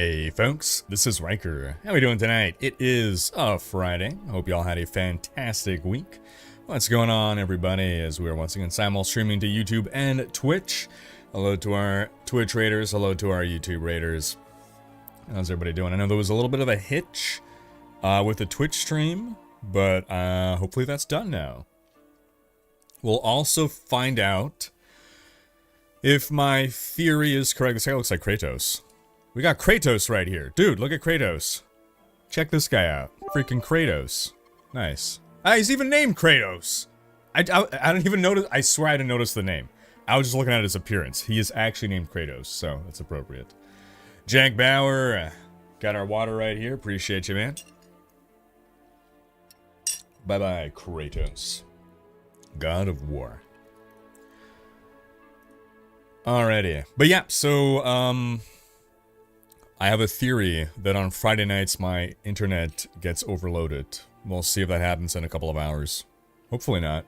Hey folks, this is Rhykker. How are we doing tonight? It is a Friday. I hope you all had a fantastic week. What's going on, everybody, as we are once again simul streaming to YouTube and Twitch. Hello to our Twitch raiders, hello to our YouTube raiders. How's everybody doing? I know there was a little bit of a hitch with the Twitch stream, but hopefully that's done now. We'll also find out if my theory is correct. This guy looks like Kratos. We got Kratos right here. Dude, look at Kratos. Check this guy out. Freaking Kratos. Nice. He's even named Kratos. I didn't even notice. I swear I didn't notice the name. I was just looking at his appearance. He is actually named Kratos, so that's appropriate. Jack Bauer. Got our water right here. Appreciate you, man. Bye-bye, Kratos. God of War. Alrighty. But yeah, so, I have a theory that on Friday nights my internet gets overloaded. We'll see if that happens in a couple of hours. Hopefully not.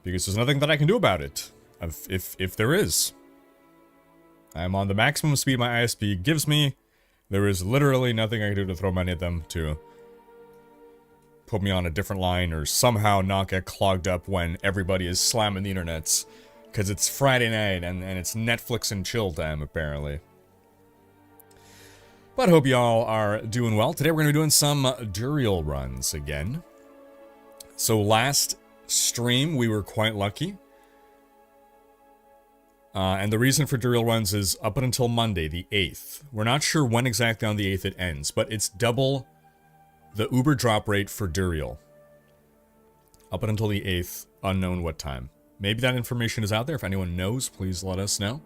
Because there's nothing that I can do about it. If there is. I'm on the maximum speed my ISP gives me. There is literally nothing I can do to throw money at them to put me on a different line or somehow not get clogged up when everybody is slamming the internets. Because it's Friday night and it's Netflix and chill time, apparently. But I hope y'all are doing well. Today we're going to be doing some Duriel runs again. So last stream we were quite lucky. And the reason for Duriel runs is up until Monday, the 8th. We're not sure when exactly on the 8th it ends, but it's double the Uber drop rate for Duriel. Up until the 8th, unknown what time. Maybe that information is out there. If anyone knows, please let us know.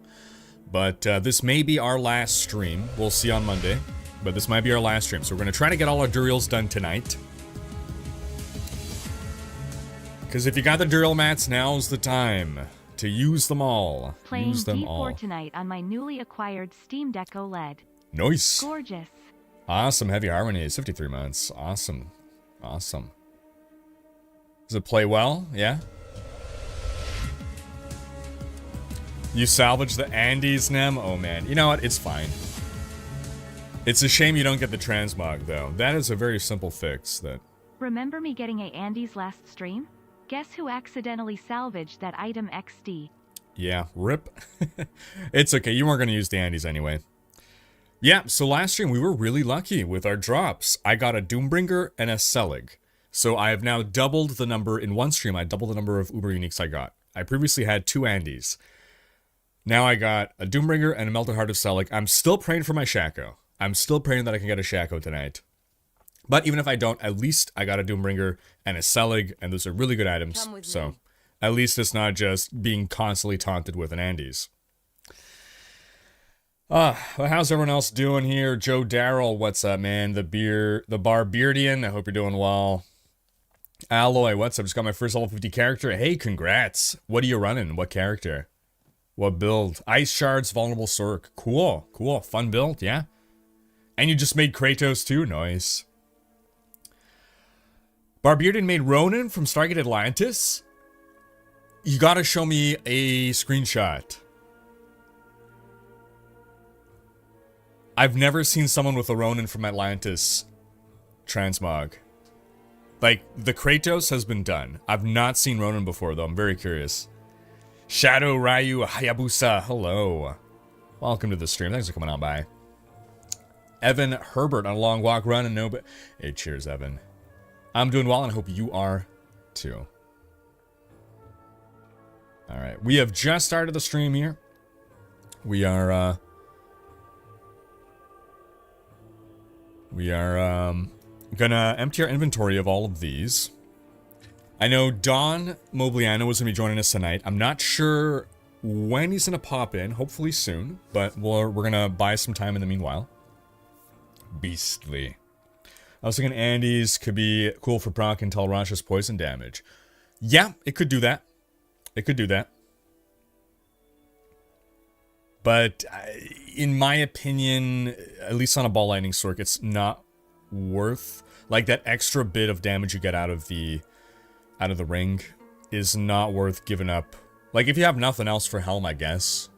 But this may be our last stream. We'll see on Monday. But this might be our last stream. So we're going to try to get all our Duriels done tonight. Because if you got the Duriel mats, now's the time to use them all. Playing use them D4 all. tonight on my newly acquired Steam Deck OLED. Nice. Gorgeous. Awesome. Heavy Harmonies. 53 months. Awesome. Awesome. Does it play well? Yeah? You salvage the Andes, Nem? Oh man, you know what? It's fine. It's a shame you don't get the transmog, though. That is a very simple fix. That. Remember me getting a Andes last stream? Guess who accidentally salvaged that item XD? Yeah, rip. It's okay, you weren't going to use the Andes anyway. Yeah, so last stream we were really lucky with our drops. I got a Doombringer and a Selig. So I have now doubled the number, in one stream I doubled the number of Uber Uniques I got. I previously had 2 Andes. Now I got a Doombringer and a Melted Heart of Selig. I'm still praying for my Shako. I'm still praying that I can get a Shako tonight. But even if I don't, at least I got a Doombringer and a Selig, and those are really good items. So at least it's not just being constantly taunted with an Andes. Well, how's everyone else doing here? Joe Darrell, what's up, man? The Barbeardian, I hope you're doing well. Alloy, what's up? Just got my first level 50 character. Hey, congrats. What are you running? What character? What build? Ice Shards, Vulnerable Sork. Cool, cool. Fun build, yeah. And you just made Kratos too? Nice. Barbeardian made Ronin from Stargate Atlantis? You gotta show me a screenshot. I've never seen someone with a Ronin from Atlantis transmog. Like, the Kratos has been done. I've not seen Ronin before, though. I'm very curious. Shadow Ryu Hayabusa, hello. Welcome to the stream. Thanks for coming on by. Evan Herbert on a long walk, run, and no but. Hey, cheers, Evan. I'm doing well, and I hope you are too. Alright, we have just started the stream here. We are gonna empty our inventory of all of these. I know Don Mobliano is going to be joining us tonight. I'm not sure when he's going to pop in. Hopefully soon. But we're going to buy some time in the meanwhile. Beastly. I was thinking Andes could be cool for proc until Rasha's poison damage. Yeah, it could do that. It could do that. But in my opinion, at least on a Ball Lightning Sork, it's not worth... Like, that extra bit of damage you get out of the ring is not worth giving up. Like, if you have nothing else for Helm, I guess.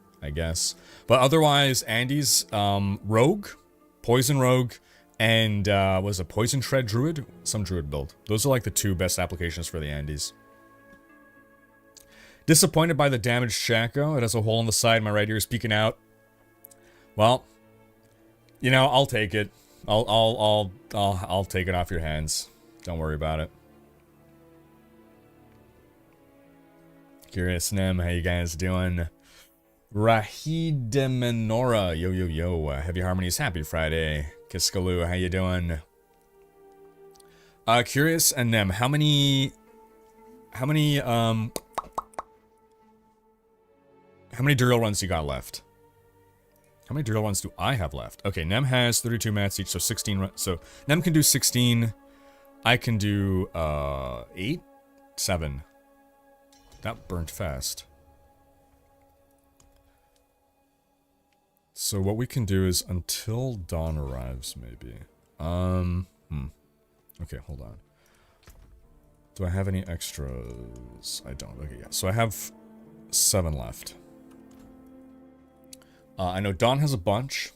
But otherwise, Andy's Rogue Poison Rogue, and was a Poison Tread Druid? Some Druid build. Those are like the 2 best applications for the Andes. Disappointed by the damaged Shako. It has a hole in the side. My right ear is peeking out. Well, you know, I'll take it. I'll take it off your hands. Don't worry about it. Curious Nem, how you guys doing? Remiehneppo, yo yo yo. Heavy Harmonies, happy Friday. Kiskaloo, how you doing? Curious and Nem, how many Duriel runs you got left? How many Duriel runs do I have left? Okay, Nem has 32 mats each, so 16. So Nem can do 16. I can do 8, 7. That burnt fast. So what we can do is until dawn arrives, maybe. Okay, hold on. Do I have any extras? I don't. Okay, yeah. So I have 7 left. I know Dawn has a bunch.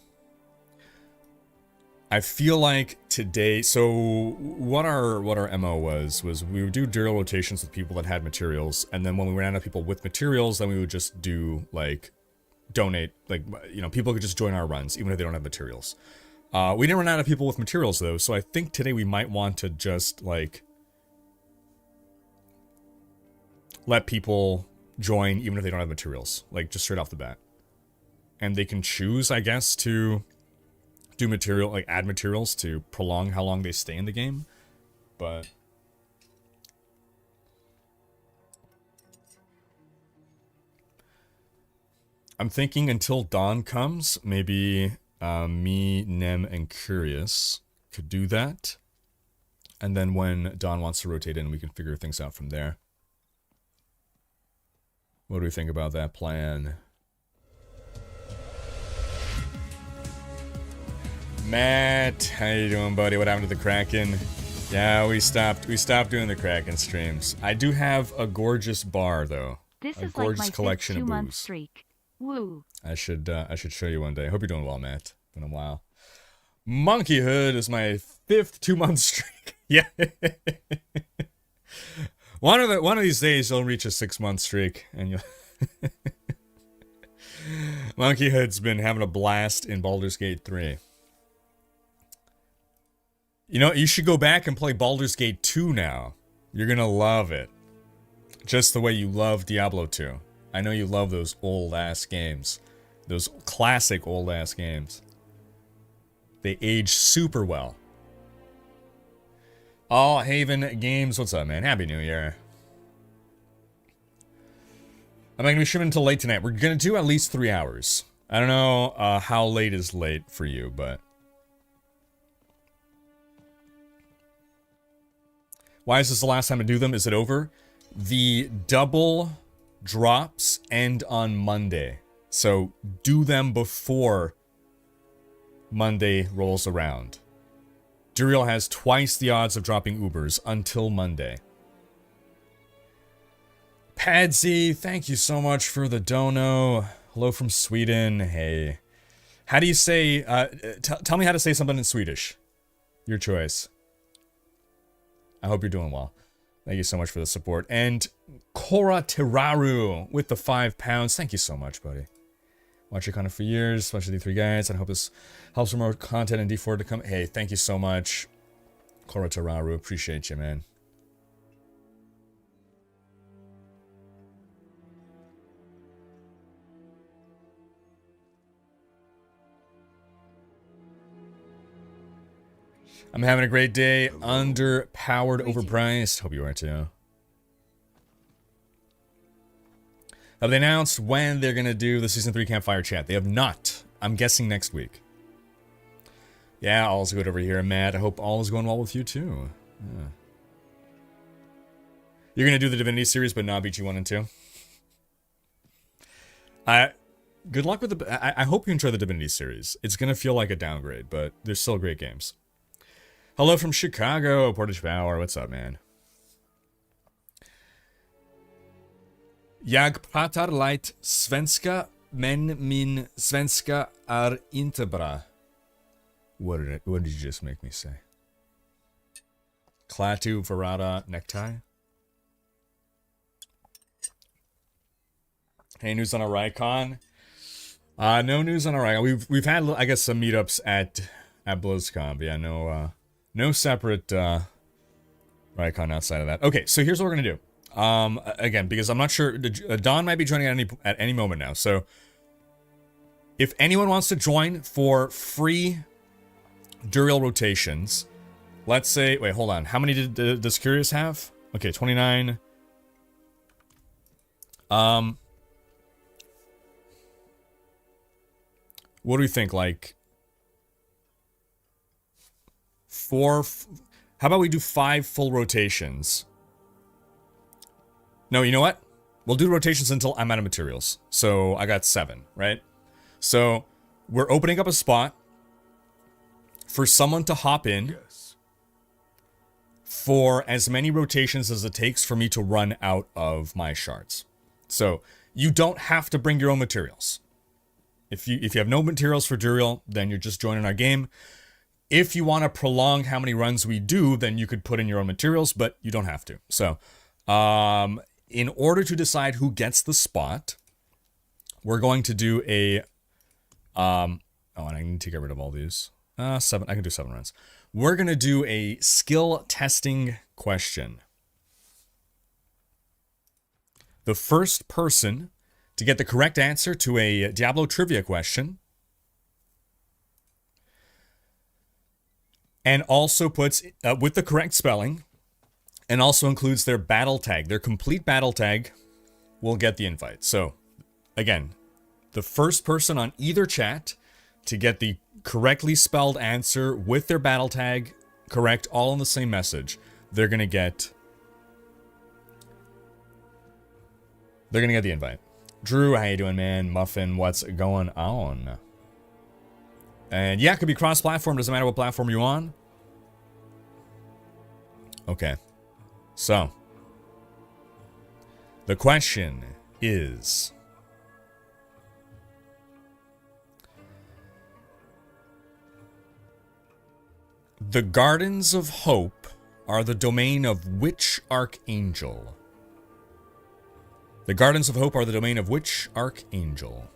I feel like today, so what our MO was we would do Duriel rotations with people that had materials, and then when we ran out of people with materials, then we would just do, like, donate, like, you know, people could just join our runs, even if they don't have materials. We didn't run out of people with materials, though, so I think today we might want to just, like, let people join even if they don't have materials, like, just straight off the bat. And they can choose, I guess, to do material, like add materials to prolong how long they stay in the game. But I'm thinking until dawn comes, maybe me, Nem, and Curious could do that. And then when Dawn wants to rotate in, we can figure things out from there. What do we think about that plan? Matt, how you doing, buddy? What happened to the Kraken? Yeah, we stopped doing the Kraken streams. I do have a gorgeous bar though. This a is gorgeous like my collection 5th of 2-month booze. streak. Woo. I should show you one day. I hope you're doing well, Matt. Been a while. Monkeyhood is my 5th 2-month streak. Yeah. One of these days you'll reach a 6-month streak and you'll Monkeyhood's been having a blast in Baldur's Gate 3. You know, you should go back and play Baldur's Gate 2 now. You're gonna love it. Just the way you love Diablo 2. I know you love those old-ass games. Those classic old-ass games. They age super well. All Haven Games, what's up, man? Happy New Year. I'm not gonna be streaming until late tonight. We're gonna do at least 3 hours. I don't know how late is late for you, but... Why is this the last time to do them? Is it over? The double drops end on Monday. So do them before Monday rolls around. Duriel has twice the odds of dropping Ubers until Monday. Padsy, thank you so much for the dono. Hello from Sweden. Hey. How do you say, tell me how to say something in Swedish. Your choice. I hope you're doing well. Thank you so much for the support. And Cora Teraru with the £5. Thank you so much, buddy. Watch your content for years, especially the 3 guys. And I hope this helps with more content and D4 to come. Hey, thank you so much. Cora Teraru, appreciate you, man. I'm having a great day. Underpowered, overpriced. Hope you are too. Have they announced when they're going to do the Season 3 Campfire Chat? They have not. I'm guessing next week. Yeah, all's good over here, Matt. I hope all is going well with you too. Yeah. You're going to do the Divinity series, but not BG 1 and 2? Good luck with the... I hope you enjoy the Divinity series. It's going to feel like a downgrade, but they're still great games. Hello from Chicago, Portage Power. What's up, man? Jag pratar lite svenska, men min svenska är inte bra. What did you just make me say? Klaatu, Verada, necktie. Hey, news on a Rykon? No news on a Rykon. We've had, I guess, some meetups at BlizzCon, but yeah, no separate Rykon outside of that. Okay, so here's what we're gonna do. Again, because I'm not sure, Don might be joining at any moment now. So if anyone wants to join for free Duriel rotations, let's say, wait, hold on. How many does Curious have? Okay, 29. What do we think? Like 4? How about we do 5 full rotations? No, you know what? We'll do rotations until I'm out of materials. So I got 7, right? So we're opening up a spot for someone to hop in for as many rotations as it takes for me to run out of my shards. So you don't have to bring your own materials. If you have no materials for Duriel, then you're just joining our game. If you want to prolong how many runs we do, then you could put in your own materials, but you don't have to. So, in order to decide who gets the spot, we're going to do a... and I need to get rid of all these. 7. I can do 7 runs. We're going to do a skill testing question. The first person to get the correct answer to a Diablo trivia question and also puts with the correct spelling and also includes their battle tag, their complete battle tag, will get the invite. So again, the first person on either chat to get the correctly spelled answer with their battle tag correct, all in the same message, they're gonna get the invite. Drew, how you doing, man? Muffin, what's going on? And yeah, it could be cross-platform. Doesn't matter what platform you're on. Okay. So, the question is... The Gardens of Hope are the domain of which archangel? The Gardens of Hope are the domain of which archangel?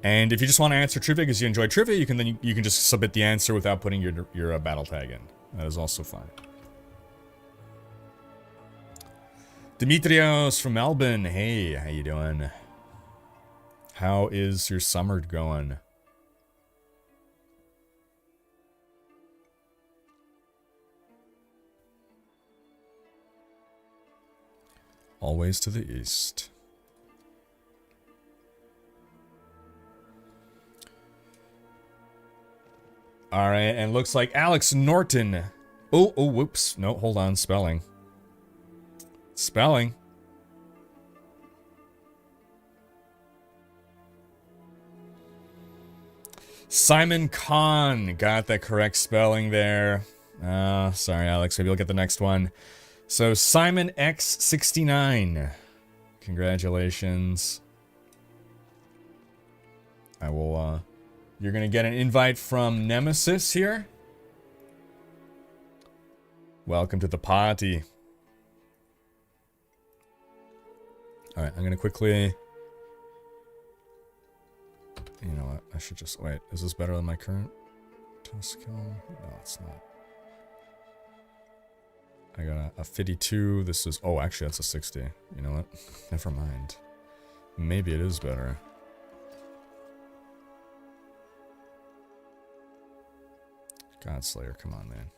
And if you just want to answer trivia because you enjoy trivia, you can just submit the answer without putting your battle tag in. That is also fine. Dimitrios from Melbourne. Hey, how you doing? How is your summer going? Always to the east. All right, and looks like Alex Norton. Oh, whoops. No, hold on. Spelling. Simon Kahn got the correct spelling there. Sorry, Alex. Maybe you'll get the next one. So, Simon X69. Congratulations. I will, you're gonna get an invite from Nemesis here. Welcome to the party. Alright, I'm gonna quickly... You know what? I should just... Wait, is this better than my current task kill? No, it's not. I got a 52. This is... Oh, actually, that's a 60. You know what? Never mind. Maybe it is better. Godslayer, come on, man.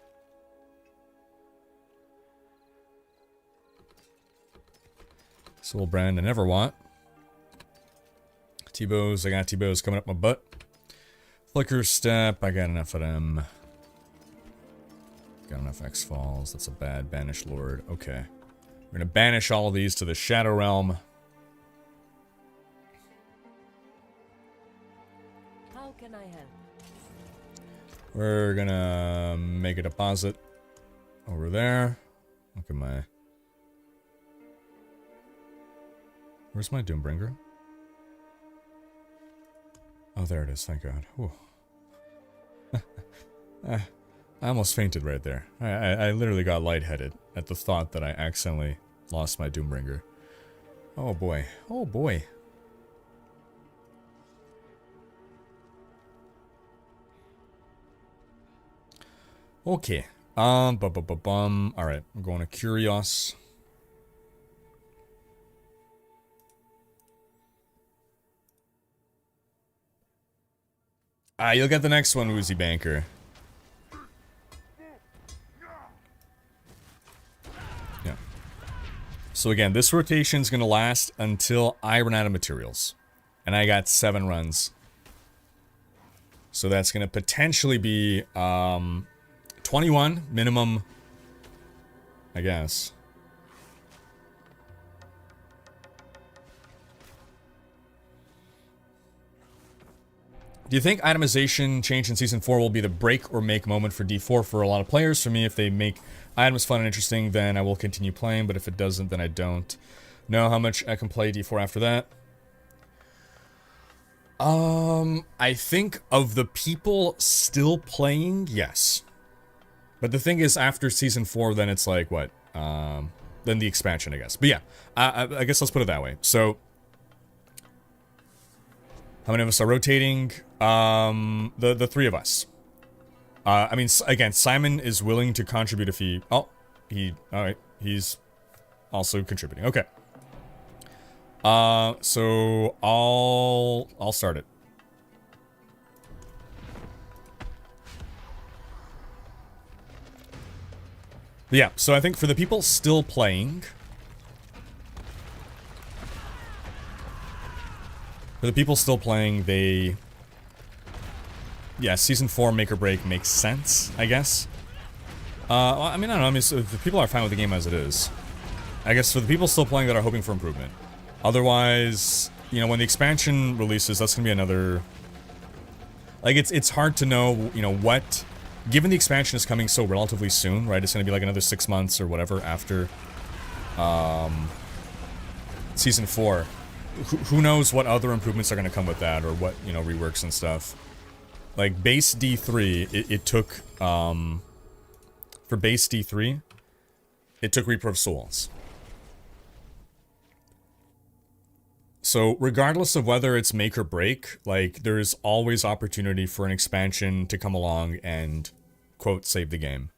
Soul Brand, I never want. T-bows, I got T-bows coming up my butt. Flicker Step, I got enough of them. Got enough X-Falls, that's a bad Banish Lord. Okay. We're gonna banish all of these to the Shadow Realm. How can I help? We're gonna make a deposit over there. Look at my... Where's my Doombringer? Oh, there it is, thank God. Whew. I almost fainted right there. I literally got lightheaded at the thought that I accidentally lost my Doombringer. Oh boy. Oh boy. Okay. Alright, I'm going to Curios. You'll get the next one, Woozy Banker. Yeah. So again, this rotation's gonna last until I run out of materials. And I got 7 runs. So that's gonna potentially be, 21 minimum, I guess. Do you think itemization change in Season 4 will be the break or make moment for D4 for a lot of players? For me, if they make items fun and interesting, then I will continue playing, but if it doesn't, then I don't know how much I can play D4 after that. I think of the people still playing, yes. But the thing is, after Season 4, then it's like, what? Then the expansion, I guess. But yeah, I guess let's put it that way. So, how many of us are rotating? The 3 of us. I mean, again, Simon is willing to contribute if he... Oh, alright, he's also contributing. Okay. So, I'll start it. Yeah, so I think for the people still playing... For the people still playing, they... Yeah, Season 4 make or break makes sense, I guess. Well, I mean, I don't know, I mean, so the people are fine with the game as it is. I guess for the people still playing that are hoping for improvement. Otherwise, you know, when the expansion releases, that's gonna be another... Like, it's hard to know, you know, what... Given the expansion is coming so relatively soon, right? It's gonna be like another 6 months or whatever after... Season 4. Who knows what other improvements are gonna come with that, or what, you know, reworks and stuff. Like, base D3, it took, for base D3, it took Reaper of Souls. So, regardless of whether it's make or break, like, there's always opportunity for an expansion to come along and, quote, save the game.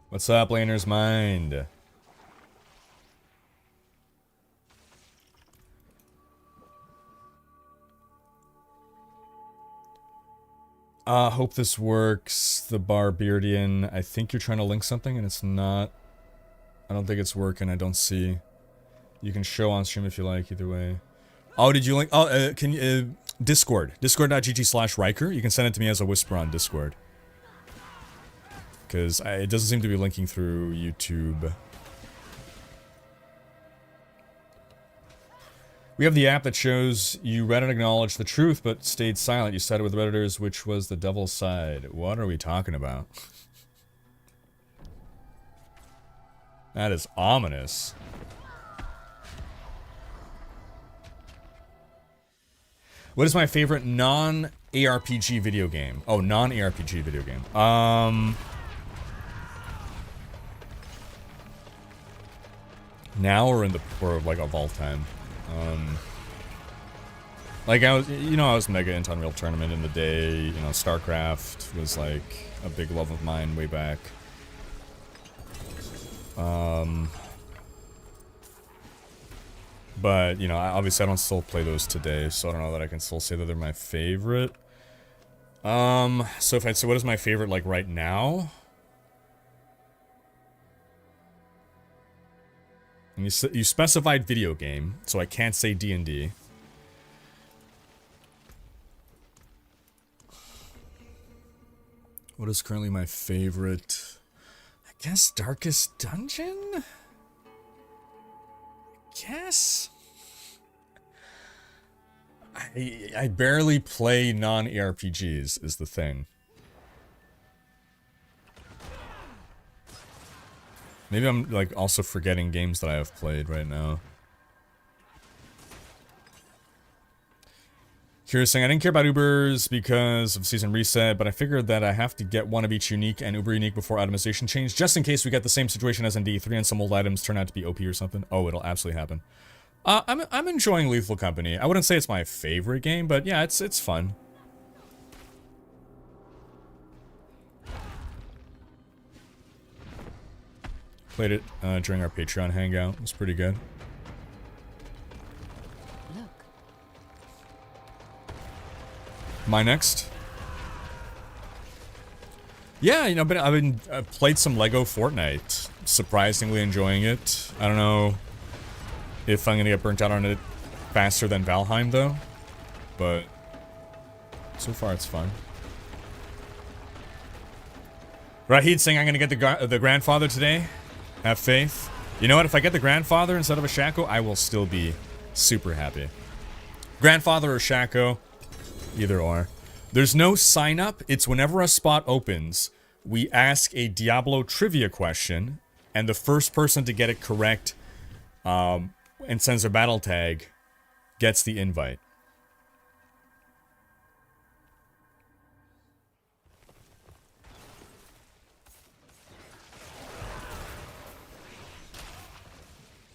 What's up, Laner's Mind? Hope this works. The Barbarian. I think you're trying to link something and it's not. I don't think it's working. I don't see. You can show on stream if you like, either way. Oh, did you link? Oh, can you, Discord. Discord.gg/Rhykker. You can send it to me as a whisper on Discord. Because it doesn't seem to be linking through YouTube. We have the app that shows you read and acknowledged the truth, but stayed silent. You sided with Redditors, which was the devil's side. What are we talking about? That is ominous. What is my favorite non-ARPG video game? Oh, non-ARPG video game. Now or like of all time? Like I was, you know, I was mega into Unreal Tournament in the day. You know, StarCraft was like a big love of mine way back. But you know, obviously I don't still play those today, so I don't know that I can still say that they're my favorite. So if I'd say what is my favorite like right now? And you specified video game, so I can't say D&D. What is currently my favorite? I guess Darkest Dungeon? I guess? I barely play non-ARPGs, is the thing. Maybe I'm like also forgetting games that I have played right now. Curious saying, I didn't care about Ubers because of season reset, but I figured that I have to get one of each unique and Uber unique before itemization change, just in case we get the same situation as in D3 and some old items turn out to be OP or something. Oh, it'll absolutely happen. I'm enjoying Lethal Company. I wouldn't say it's my favorite game, but yeah, it's fun. Played it during our Patreon hangout. It was pretty good. Look. My next? Yeah, you know, but I've played some Lego Fortnite. Surprisingly enjoying it. I don't know if I'm gonna get burnt out on it faster than Valheim though, but so far it's fun. Rahid saying I'm gonna get the grandfather today. Have faith. You know what? If I get the grandfather instead of a Shako, I will still be super happy. Grandfather or Shako, either or. There's no sign up. It's whenever a spot opens, we ask a Diablo trivia question, and the first person to get it correct and sends their battle tag gets the invite.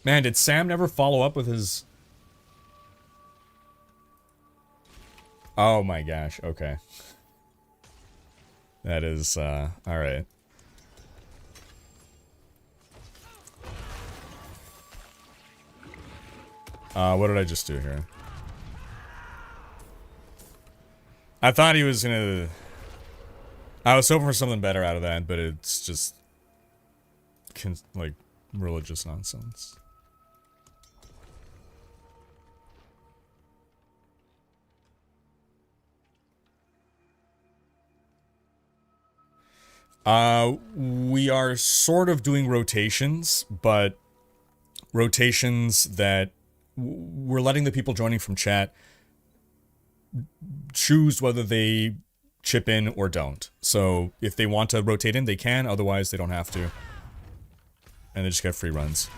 Man, did Sam never follow up with his... Oh my gosh, okay. That is, alright. What did I just do here? I thought he was gonna... I was hoping for something better out of that, but it's just... like, religious nonsense. We are sort of doing rotations, but rotations that we're letting the people joining from chat choose whether they chip in or don't. So if they want to rotate in, they can. Otherwise, they don't have to. And they just get free runs.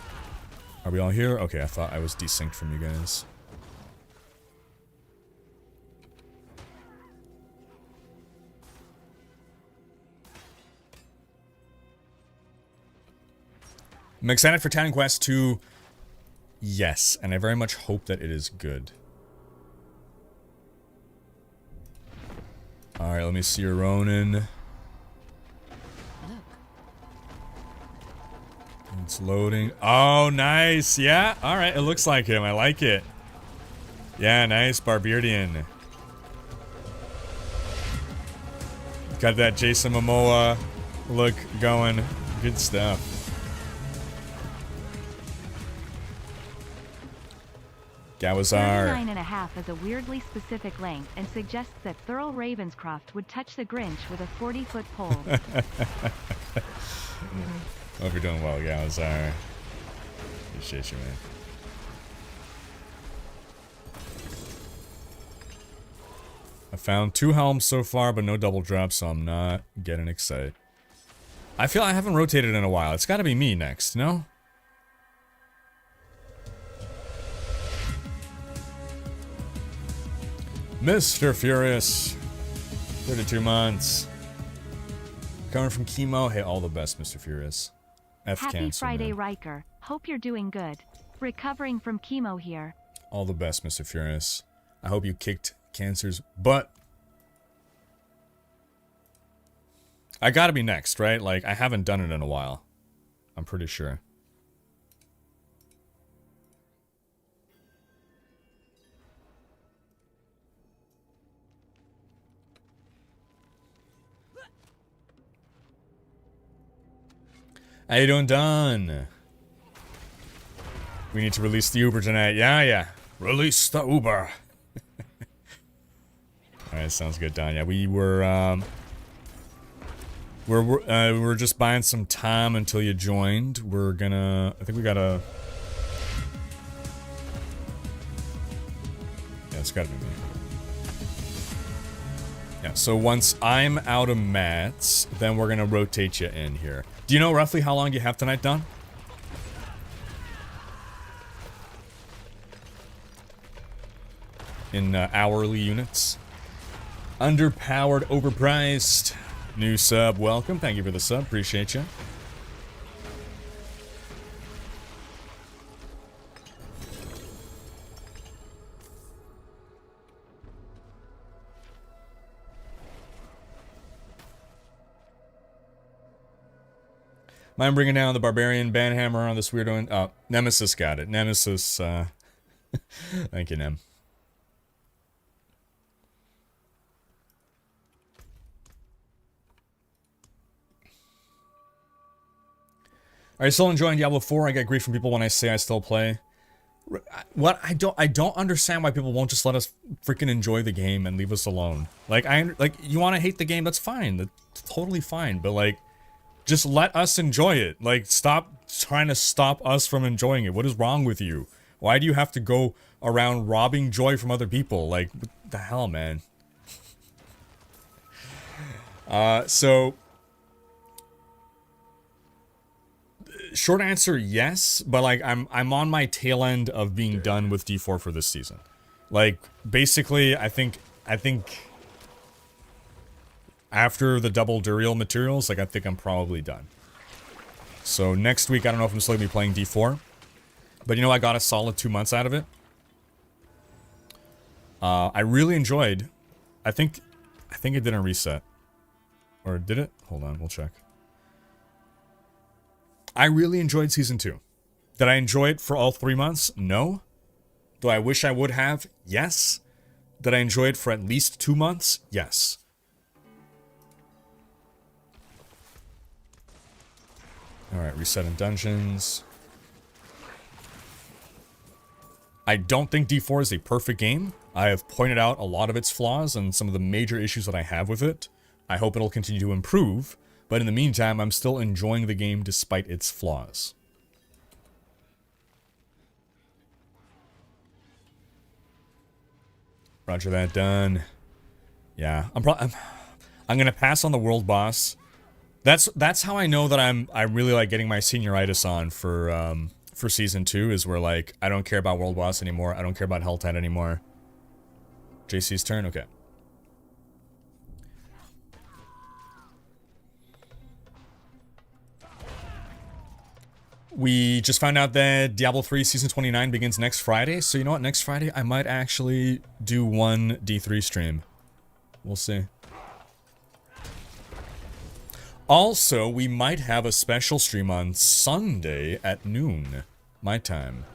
Are we all here? Okay, I thought I was desynced from you guys. I'm excited for Titan Quest 2. Yes, and I very much hope that it is good. Alright, let me see your Ronin. It's loading. Oh, nice. Yeah, alright, it looks like him. I like it. Yeah, nice. Barbarian. Got that Jason Momoa look going. Good stuff. Gawazar. 39.5 is a weirdly specific length and suggests that Thurl Ravenscroft would touch the Grinch with a 40-foot pole. Hope you're doing well, Gawazar. Appreciate you, man. I found 2 helms so far, but no double drops, so I'm not getting excited. I feel I haven't rotated in a while. It's gotta be me next, no? Mr. Furious, 32 months. Coming from chemo. Hey, all the best, Mr. Furious. Happy cancer, Friday, man. Rhykker. Hope you're doing good. Recovering from chemo here. All the best, Mr. Furious. I hope you kicked cancer's butt. I gotta be next, right? Like, I haven't done it in a while. I'm pretty sure. How you doing, Don? We need to release the Uber tonight. Yeah. Release the Uber. Alright, sounds good, Don. Yeah, we were we're just buying some time until you joined. We're gonna... I think we gotta... Yeah, it's gotta be me. Yeah, so once I'm out of mats, then we're gonna rotate you in here. Do you know roughly how long you have tonight, Don? In hourly units. Underpowered, overpriced. New sub, welcome. Thank you for the sub, appreciate you. Mind bringing down the barbarian banhammer on this weirdo? Oh, Nemesis got it. Nemesis, thank you, Nem. Are you still enjoying Diablo 4? I get grief from people when I say I still play. What I don't understand why people won't just let us freaking enjoy the game and leave us alone. Like you want to hate the game, that's fine. That's totally fine. But like, just let us enjoy it. Like, stop trying to stop us from enjoying it. What is wrong with you? Why do you have to go around robbing joy from other people? Like, what the hell, man? So short answer, yes, but like I'm on my tail end of being done with D4 for this season. Like, basically, I think after the double Duriel materials, like, I think I'm probably done. So next week, I don't know if I'm still gonna be playing D4, but you know, I got a solid 2 months out of it. I really enjoyed. I think it didn't reset, or did it? Hold on, we'll check. I really enjoyed Season 2. Did I enjoy it for all 3 months? No. Do I wish I would have? Yes. Did I enjoy it for at least 2 months? Yes. Alright, resetting dungeons. I don't think D4 is a perfect game. I have pointed out a lot of its flaws and some of the major issues that I have with it. I hope it'll continue to improve. But in the meantime, I'm still enjoying the game despite its flaws. Roger that, done. Yeah, I'm gonna pass on the world boss. That's how I know that I really like getting my senioritis on for season 2, is where like I don't care about world boss anymore. I don't care about Helltide anymore. JC's turn, okay. We just found out that Diablo 3 Season 29 begins next Friday, so you know what, next Friday I might actually do one D3 stream. We'll see. Also, we might have a special stream on Sunday at noon, my time.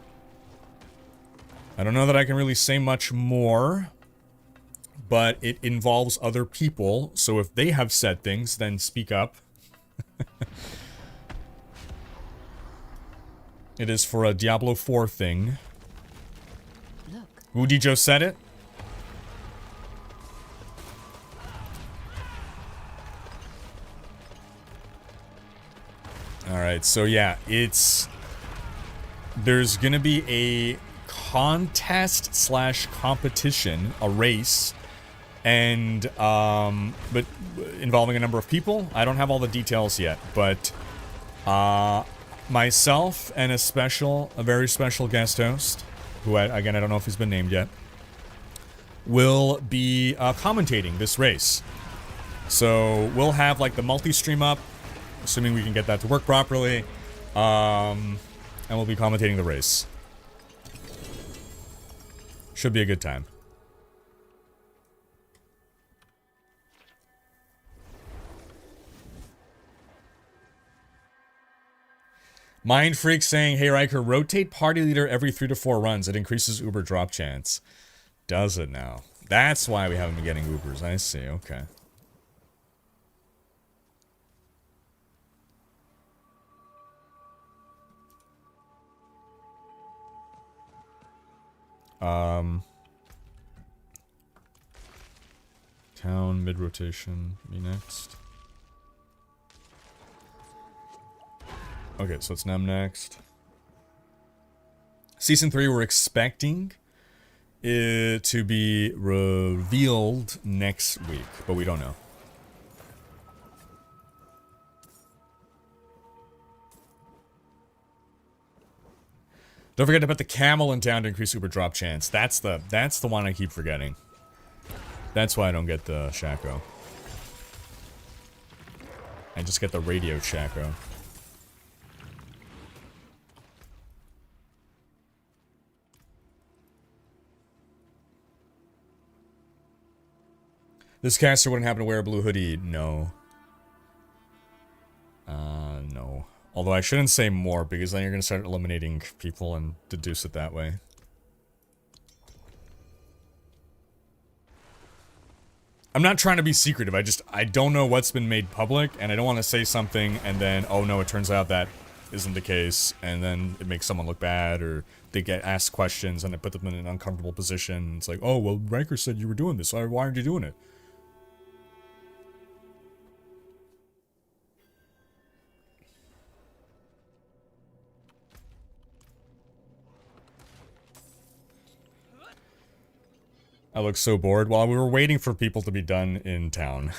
I don't know that I can really say much more, but it involves other people, so if they have said things, then speak up. It is for a Diablo 4 thing. Look. Woody Joe said it. Alright, so yeah, there's gonna be a contest slash competition, a race, and, but involving a number of people. I don't have all the details yet, but, myself and a very special guest host, who again, I don't know if he's been named yet, will be commentating this race. So we'll have like the multi-stream up, assuming we can get that to work properly, and we'll be commentating the race. Should be a good time. Mind Freak saying, hey Rhykker, rotate party leader every 3 to 4 runs. It increases Uber drop chance. Does it now? That's why we haven't been getting Ubers. I see, okay. Town, mid-rotation, me next. Okay, so it's Nem next. Season 3, we're expecting to be revealed next week, but we don't know. Don't forget to put the camel in town to increase super drop chance. That's the one I keep forgetting. That's why I don't get the Shako. I just get the radio Shako. This caster wouldn't happen to wear a blue hoodie. No. No. Although I shouldn't say more, because then you're going to start eliminating people and deduce it that way. I'm not trying to be secretive, I don't know what's been made public, and I don't want to say something, and then, oh no, it turns out that isn't the case, and then it makes someone look bad, or they get asked questions, and it put them in an uncomfortable position. It's like, oh, well, Rhykker said you were doing this, so why aren't you doing it? I look so bored while we were waiting for people to be done in town.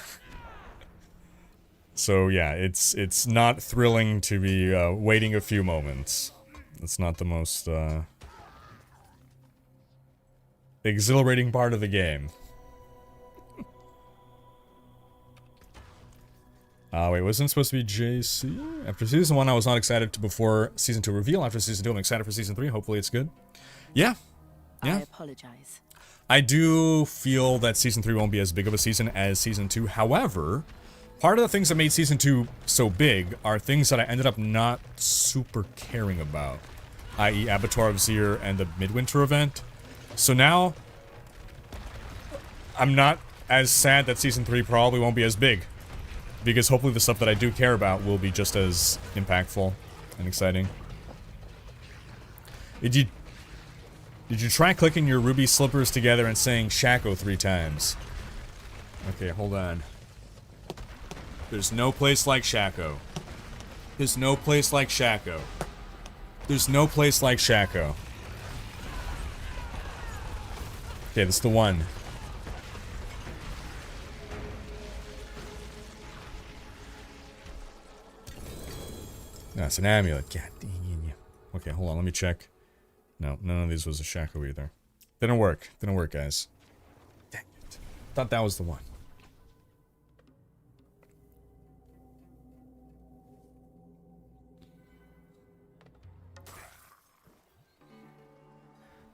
So yeah, it's not thrilling to be waiting a few moments. It's not the most exhilarating part of the game. Wait, wasn't it supposed to be JC? After Season 1, I was not excited before Season 2 reveal. After Season 2, I'm excited for Season 3. Hopefully it's good. Yeah. Yeah. I apologize. I do feel that Season 3 won't be as big of a season as Season 2. However, part of the things that made Season 2 so big are things that I ended up not super caring about. I.e. Abattoir of Zir and the Midwinter event. So now, I'm not as sad that Season 3 probably won't be as big. Because hopefully the stuff that I do care about will be just as impactful and exciting. Did you try clicking your ruby slippers together and saying Shako 3 times? Okay, hold on. There's no place like Shako. There's no place like Shako. There's no place like Shako. Okay, this is the one. No, it's an amulet. God dang you. Okay, hold on, let me check. No, none of these was a Shako either. Didn't work. Didn't work, guys. Dang it. Thought that was the one.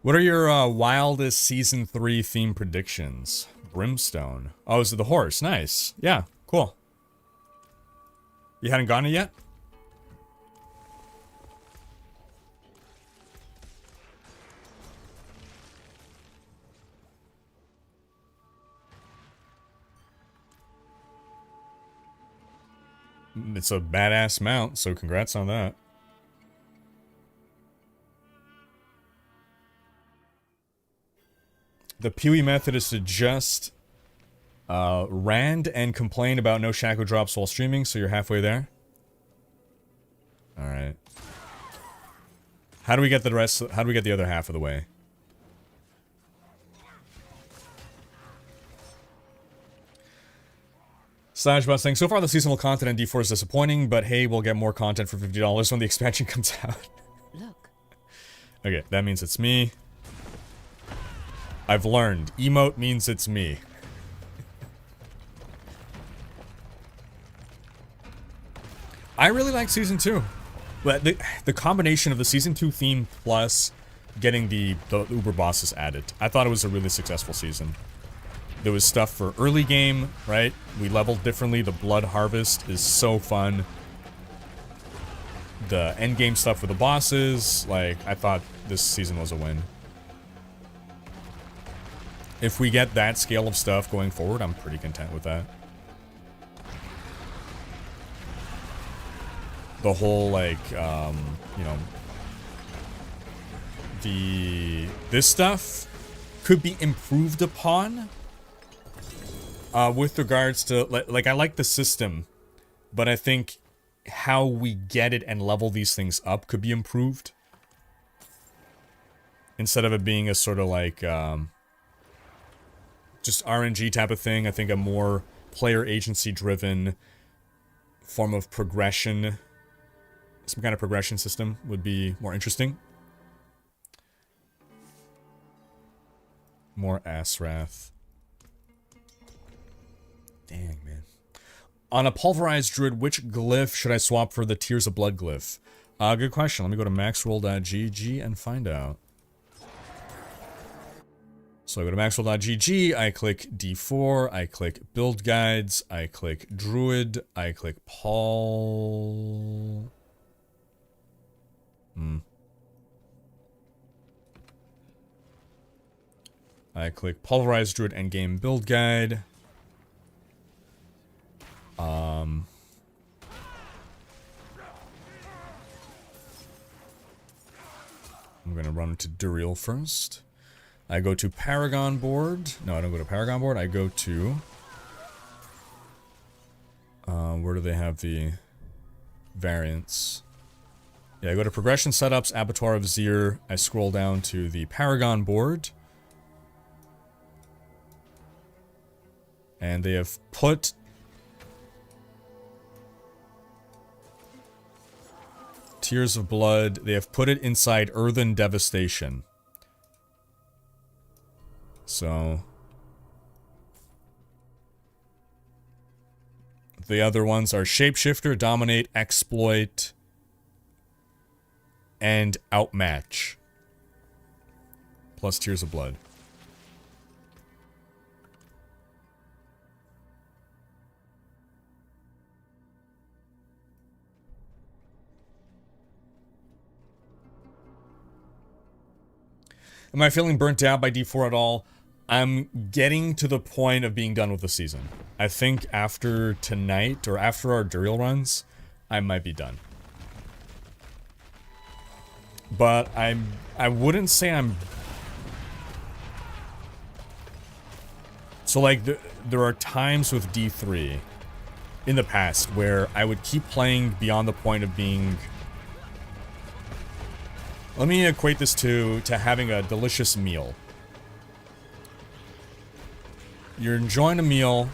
What are your wildest Season 3 theme predictions? Brimstone. Oh, is it the horse? Nice. Yeah, cool. You hadn't gotten it yet? It's a badass mount, so congrats on that. The Peewee method is to just rand and complain about no Shako drops while streaming, so you're halfway there. Alright. How do we get the rest? How do we get the other half of the way? Slashbot saying, so far the seasonal content in D4 is disappointing, but hey, we'll get more content for $50 when the expansion comes out. Look. Okay, that means it's me. I've learned. Emote means it's me. I really like Season 2. But the combination of the Season 2 theme plus getting the Uber bosses added. I thought it was a really successful season. There was stuff for early game, right? We leveled differently. The Blood Harvest is so fun. The end game stuff with the bosses, like, I thought this season was a win. If we get that scale of stuff going forward, I'm pretty content with that. The whole, like, you know, this stuff could be improved upon. With regards to, like, I like the system, but I think how we get it and level these things up could be improved. instead of it being a sort of like just RNG type of thing. I think a more player agency driven form of progression, some kind of progression system would be more interesting. More Asrath. Dang, man. On a pulverized druid, which glyph should I swap for the Tears of Blood glyph? Good question. Let me go to maxroll.gg and find out. So I go to maxroll.gg, I click D4, I click Build Guides, I click Druid, I click Paul... I click Pulverized Druid Endgame Build Guide. I'm gonna run to Duriel first. I go to Paragon board. No, I don't go to Paragon board. I go to... where do they have the variants? Yeah, I go to Progression Setups, Abattoir of Zir. I scroll down to the Paragon board. And they have put... Tears of Blood. They have put it inside Earthen Devastation. So... the other ones are Shapeshifter, Dominate, Exploit, and Outmatch. Plus Tears of Blood. Am I feeling burnt out by D4 at all? I'm getting to the point of being done with the season. I think after tonight, or after our Duriel runs, I might be done. But I wouldn't say I'm... So like, there are times with D3 in the past where I would keep playing beyond the point of being... Let me equate this to having a delicious meal. You're enjoying a meal,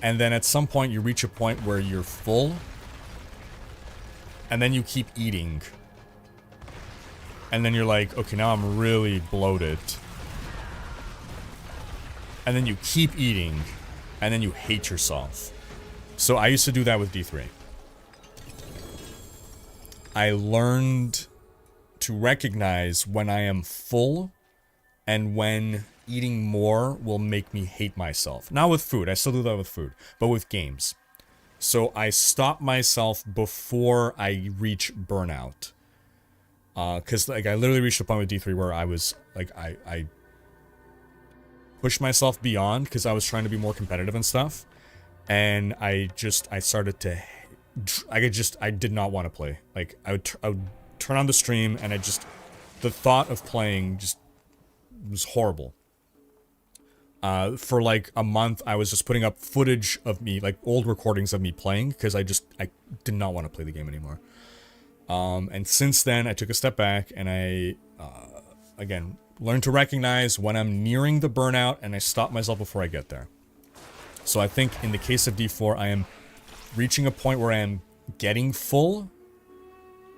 and then at some point you reach a point where you're full, and then you keep eating. And then you're like, okay, now I'm really bloated. And then you keep eating, and then you hate yourself. So I used to do that with D3. I learned to recognize when I am full and when eating more will make me hate myself. Not with food, I still do that with food, but with games. So I stop myself before I reach burnout. Cause like I literally reached a point with D3 where I was like, I pushed myself beyond because I was trying to be more competitive and stuff. And I started to, I did not want to play. Like I would turn on the stream and the thought of playing just was horrible. For like a month, I was just putting up footage of me, like old recordings of me playing, because I did not want to play the game anymore. And since then, I took a step back and I, again, learned to recognize when I'm nearing the burnout and I stop myself before I get there. So I think in the case of D4, I am reaching a point where I am getting full.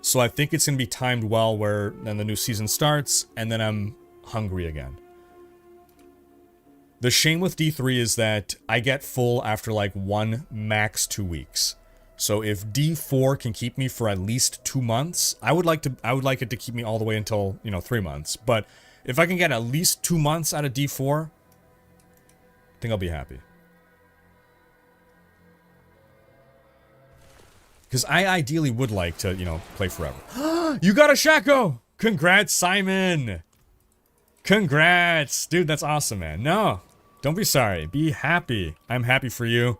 So I think it's going to be timed well where then the new season starts and then I'm hungry again. The shame with D3 is that I get full after like 1, max 2 weeks. So if D4 can keep me for at least 2 months, I would like it to keep me all the way until, 3 months. But if I can get at least 2 months out of D4, I think I'll be happy. Because I ideally would like to, play forever. You got a Shako! Congrats, Simon! Congrats! Dude, that's awesome, man. No, don't be sorry. Be happy. I'm happy for you.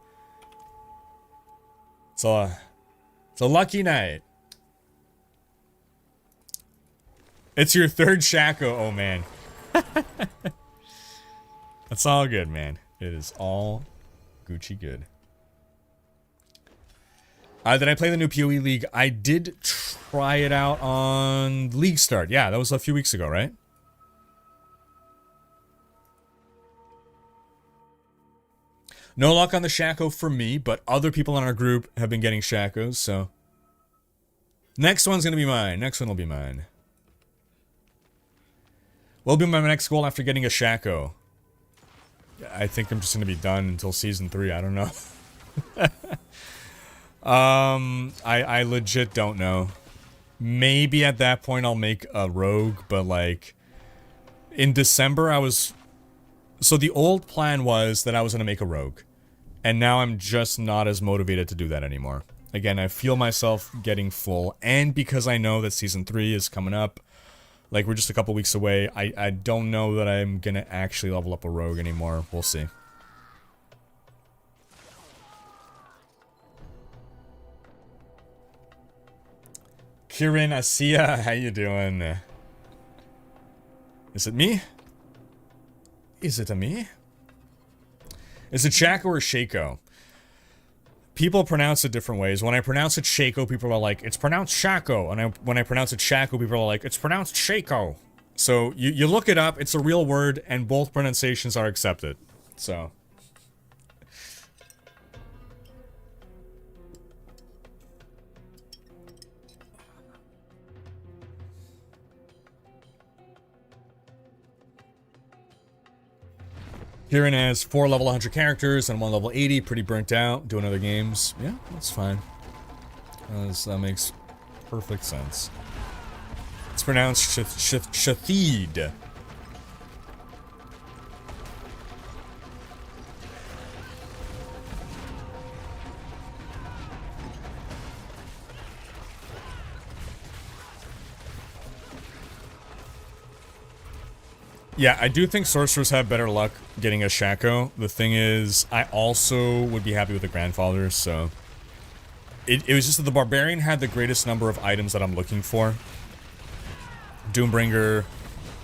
It's a lucky night. It's your 3rd Shako, oh man. That's all good, man. It is all Gucci good. Did I play the new PoE League? I did try it out on League Start. Yeah, that was a few weeks ago, right? No luck on the Shako for me, but other people in our group have been getting Shakos, so... Next one's gonna be mine. Next one will be mine. What'll be my next goal after getting a Shako? I think I'm just gonna be done until Season 3, I don't know. I legit don't know. Maybe at that point I'll make a rogue, but like... In December I was... So the old plan was that I was gonna make a rogue. And now I'm just not as motivated to do that anymore. Again, I feel myself getting full, and because I know that Season 3 is coming up, like we're just a couple weeks away, I don't know that I'm gonna actually level up a rogue anymore. We'll see. Kirin Asiya, how you doing? Is it me? Is it a me? Is it Shako or Shako? People pronounce it different ways. When I pronounce it Shako, people are like, it's pronounced Shako. And when I pronounce it Shako, people are like, it's pronounced Shako. So you look it up, it's a real word, and both pronunciations are accepted. So. Kieran has 4 level 100 characters and 1 level 80, pretty burnt out, doing other games. Yeah, that's fine. That makes perfect sense. It's pronounced Shathid. Yeah, I do think sorcerers have better luck getting a Shako. The thing is, I also would be happy with the grandfathers, so... It was just that the barbarian had the greatest number of items that I'm looking for. Doombringer,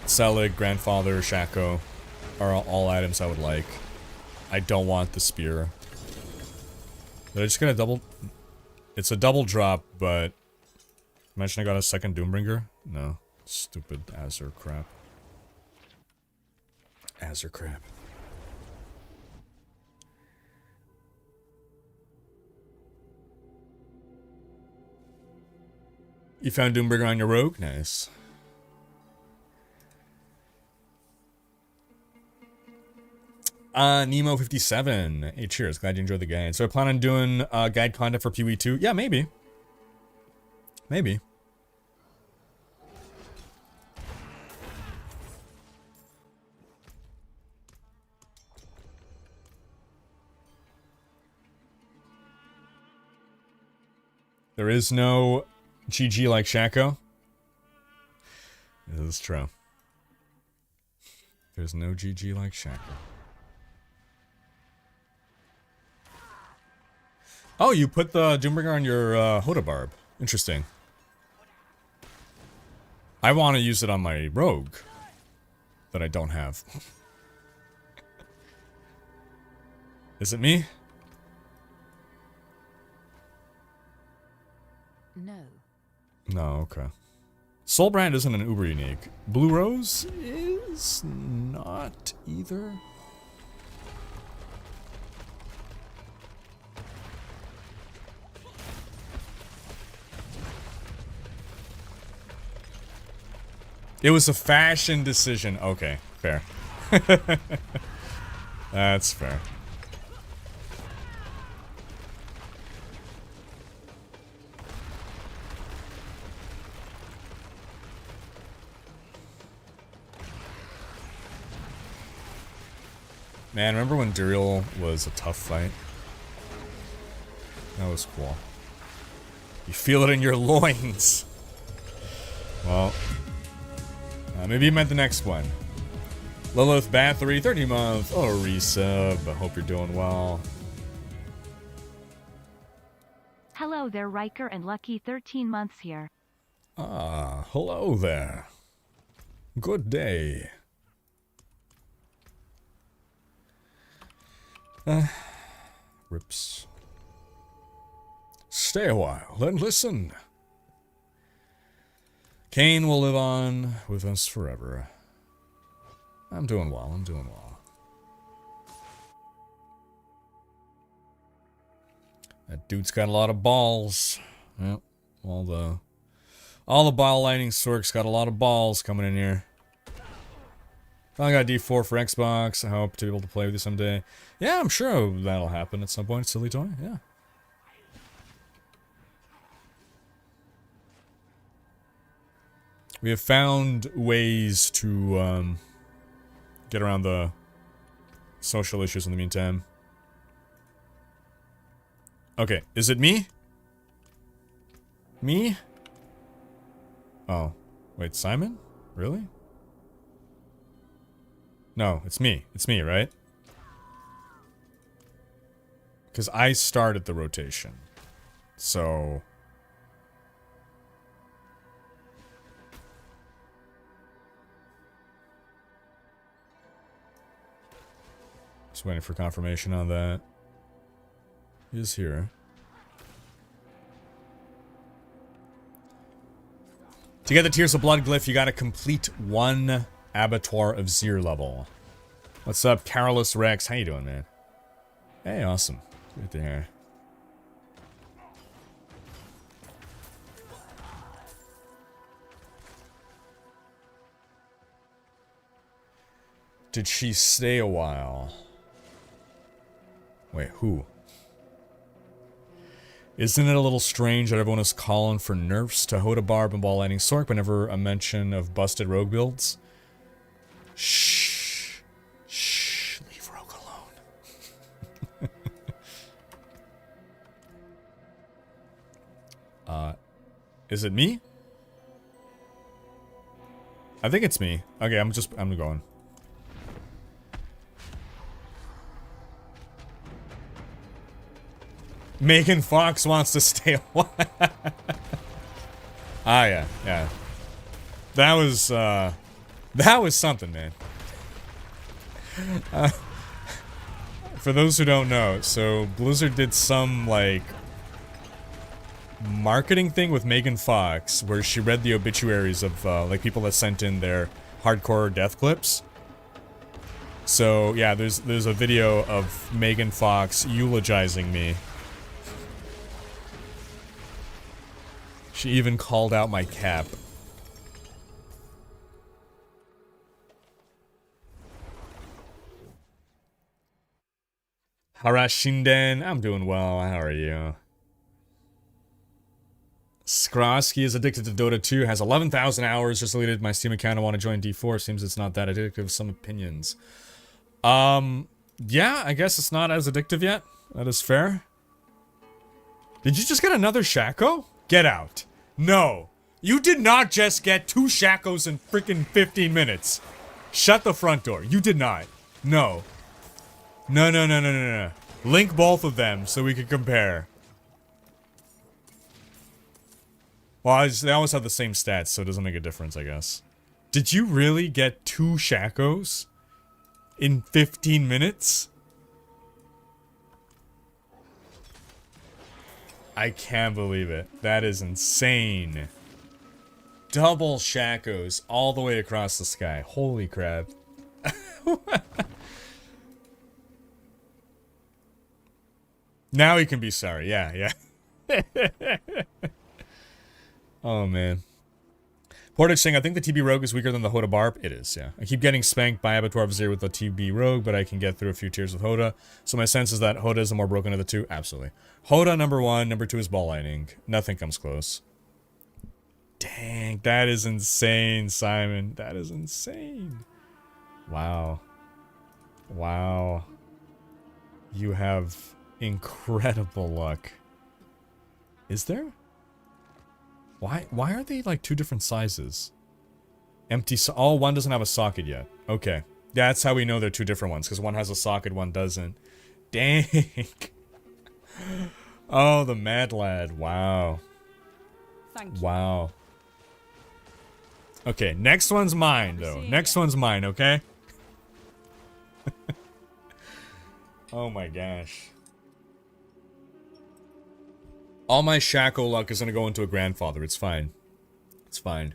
Selig, grandfather, Shako are all items I would like. I don't want the spear. Did I just get a double... It's a double drop, but... Imagine I got a second Doombringer? No. Stupid Azure crap. Azure crap. You found Doombringer on your rogue? Nice. Nemo57. Hey, cheers. Glad you enjoyed the guide. So I plan on doing guide content for PoE2? Yeah, maybe. Maybe. There is no GG like Shako. This is true. There's no GG like Shako. Oh, you put the Doombringer on your Hoda Barb. Interesting. I want to use it on my rogue that I don't have. Is it me? No. No, okay. Soulbrand isn't an uber unique. Blue Rose is not either. It was a fashion decision. Okay, fair. That's fair. Man, remember when Duriel was a tough fight? That was cool. You feel it in your loins. Well, maybe you meant the next one. Lilith Bathory, 30 month. Oh, resub. I hope you're doing well. Hello there, Rhykker and Lucky 13 months here. Ah, hello there. Good day. Rips. Stay a while and listen. Kane will live on with us forever. I'm doing well, I'm doing well. That dude's got a lot of balls. Yep. All the ball lightning Sork's got a lot of balls coming in here. Finally got D4 for Xbox. I hope to be able to play with you someday. Yeah, I'm sure that'll happen at some point, silly toy. Yeah. We have found ways to get around the social issues in the meantime. Okay, is it me? Me? Oh, wait, Simon? Really? No, it's me. It's me, right? Because I started the rotation. So... Just waiting for confirmation on that. He is here. To get the Tears of Blood glyph, you gotta complete one Abattoir of Zir level. What's up, Carolus Rex? How you doing, man? Hey, awesome. Good to hear. Did she stay a while? Wait, who? Isn't it a little strange that everyone is calling for nerfs to Hoda Barb and Ball Lightning Sork, but never a mention of busted rogue builds? Shh. Shh. Leave Rogue alone. Is it me? I think it's me. Okay, I'm going. Megan Fox wants to stay a while. Ah, yeah, yeah. That was something, man. For those who don't know, so Blizzard did some, like, marketing thing with Megan Fox, where she read the obituaries of, like, people that sent in their hardcore death clips. So, yeah, there's a video of Megan Fox eulogizing me. She even called out my cap. Harashinden, I'm doing well. How are you? Skrosky is addicted to Dota 2, has 11,000 hours, just deleted my Steam account. I want to join D4. Seems it's not that addictive. Some opinions. Yeah, I guess it's not as addictive yet. That is fair. Did you just get another Shako? Get out. No. You did not just get 2 Shakos in freaking 15 minutes. Shut the front door. You did not. No. No. Link both of them so we can compare. Well, they always have the same stats, so it doesn't make a difference, I guess. Did you really get 2 Shakos in 15 minutes? I can't believe it. That is insane. Double Shakos all the way across the sky. Holy crap. Now he can be sorry. Yeah. Oh, man. Portage saying, I think the TB Rogue is weaker than the Hoda Barb. It is, yeah. I keep getting spanked by Abattoir of Zir with the TB Rogue, but I can get through a few tiers with Hoda. So my sense is that Hoda is the more broken of the two. Absolutely. Hoda, number 1. Number 2 is Ball Lightning. Nothing comes close. Dang, that is insane, Simon. That is insane. Wow. Wow. You have incredible luck. Is there? Why are they like 2 different sizes? Empty oh, one doesn't have a socket yet. Okay. That's how we know they're 2 different ones, because one has a socket, one doesn't. Dang. Oh, the mad lad. Wow. Thank you. Wow. Okay, next one's mine, though. Next one's mine, okay? Oh my gosh. All my Shako luck is gonna go into a grandfather. It's fine. It's fine.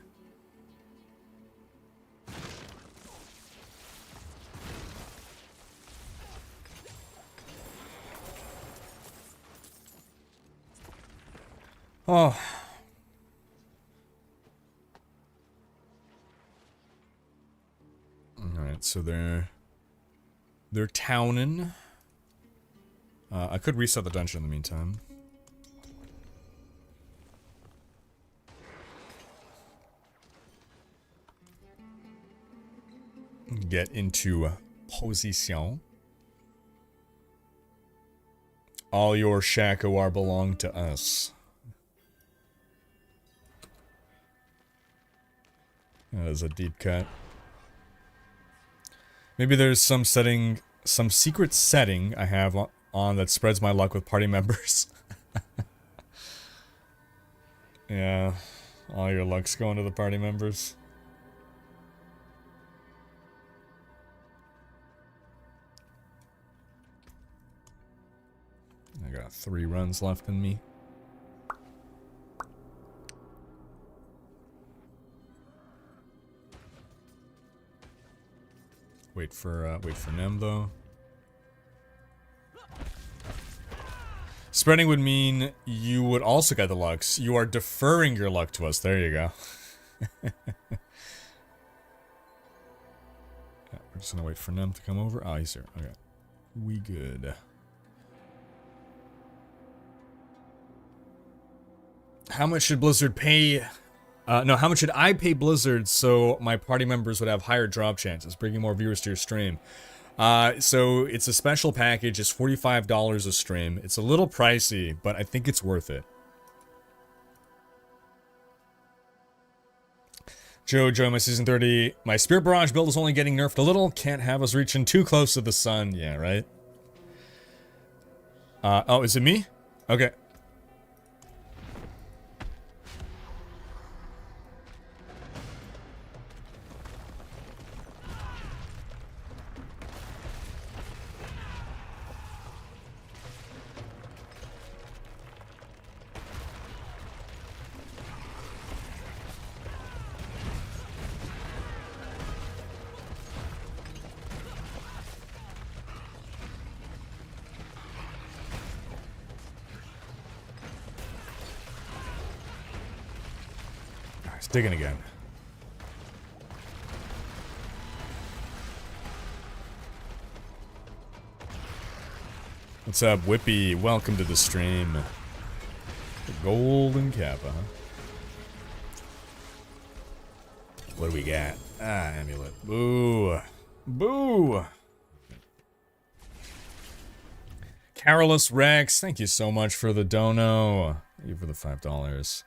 Oh. Alright, so they're towning. I could reset the dungeon in the meantime. Get into position. All your Shako are belong to us. That is a deep cut. Maybe there's some setting, some secret setting I have on that spreads my luck with party members. Yeah, all your luck's going to the party members. I got 3 runs left in me. Wait for Nem though. Spreading would mean you would also get the lucks. You are deferring your luck to us. There you go. Yeah, we're just gonna wait for Nem to come over. Oh, he's here. Okay. We good. How much should Blizzard pay? No, how much should I pay Blizzard so my party members would have higher drop chances, bringing more viewers to your stream? So it's a special package. It's $45 a stream. It's a little pricey, but I think it's worth it. Joe, my season 30. My Spirit Barrage build is only getting nerfed a little. Can't have us reaching too close to the sun. Yeah, right? Oh, is it me? Okay. Digging again. What's up, Whippy? Welcome to the stream. The golden kappa, huh? What do we got? Ah, amulet. Boo. Boo. Carolus Rex, thank you so much for the dono. Thank you for the $5.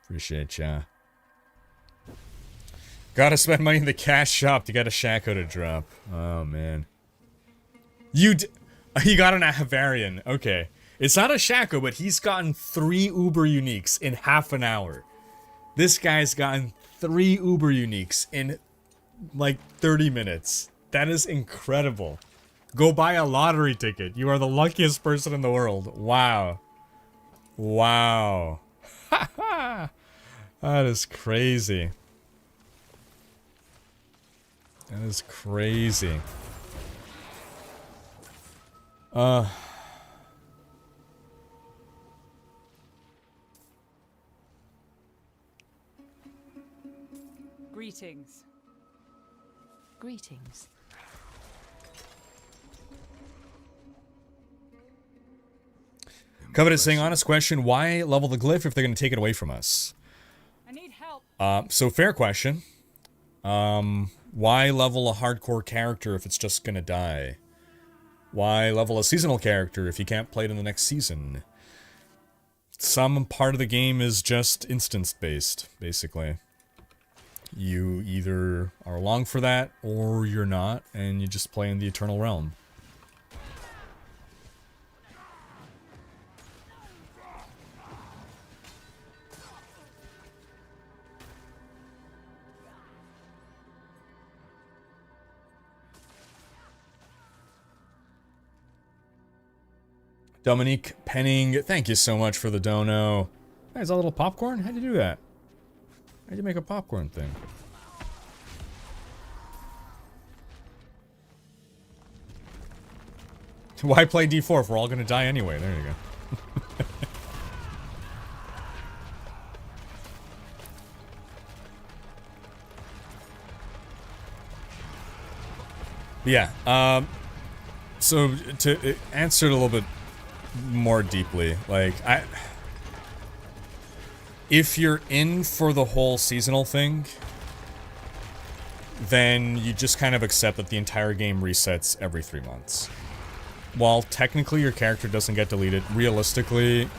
Appreciate ya. Gotta spend money in the cash shop to get a Shako to drop. Oh, man. You got an Ahavarian. Okay. It's not a Shako, but he's gotten 3 Uber Uniques in half an hour. This guy's gotten 3 Uber Uniques in, like, 30 minutes. That is incredible. Go buy a lottery ticket. You are the luckiest person in the world. Wow. Wow. That is crazy. That is crazy. Greetings. Greetings. Covet is saying, honest question, why level the glyph if they're going to take it away from us? I need help. So fair question. Why level a hardcore character if it's just gonna die? Why level a seasonal character if you can't play it in the next season? Some part of the game is just instance-based, basically. You either are along for that, or you're not, and you just play in the Eternal Realm. Dominique Penning, thank you so much for the dono. Hey, is that a little popcorn? How'd you do that? How'd you make a popcorn thing? Why play D4 if we're all gonna die anyway? There you go. Yeah, so to answer it a little bit more deeply, like, if you're in for the whole seasonal thing, then you just kind of accept that the entire game resets every 3 months. While technically your character doesn't get deleted, realistically,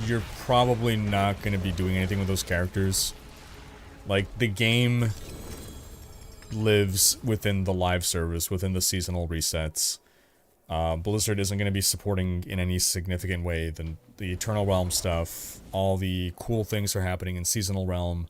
you're probably not going to be doing anything with those characters. Like, the game lives within the live service, within the seasonal resets. Blizzard isn't going to be supporting in any significant way the Eternal Realm stuff. All the cool things are happening in Seasonal Realm.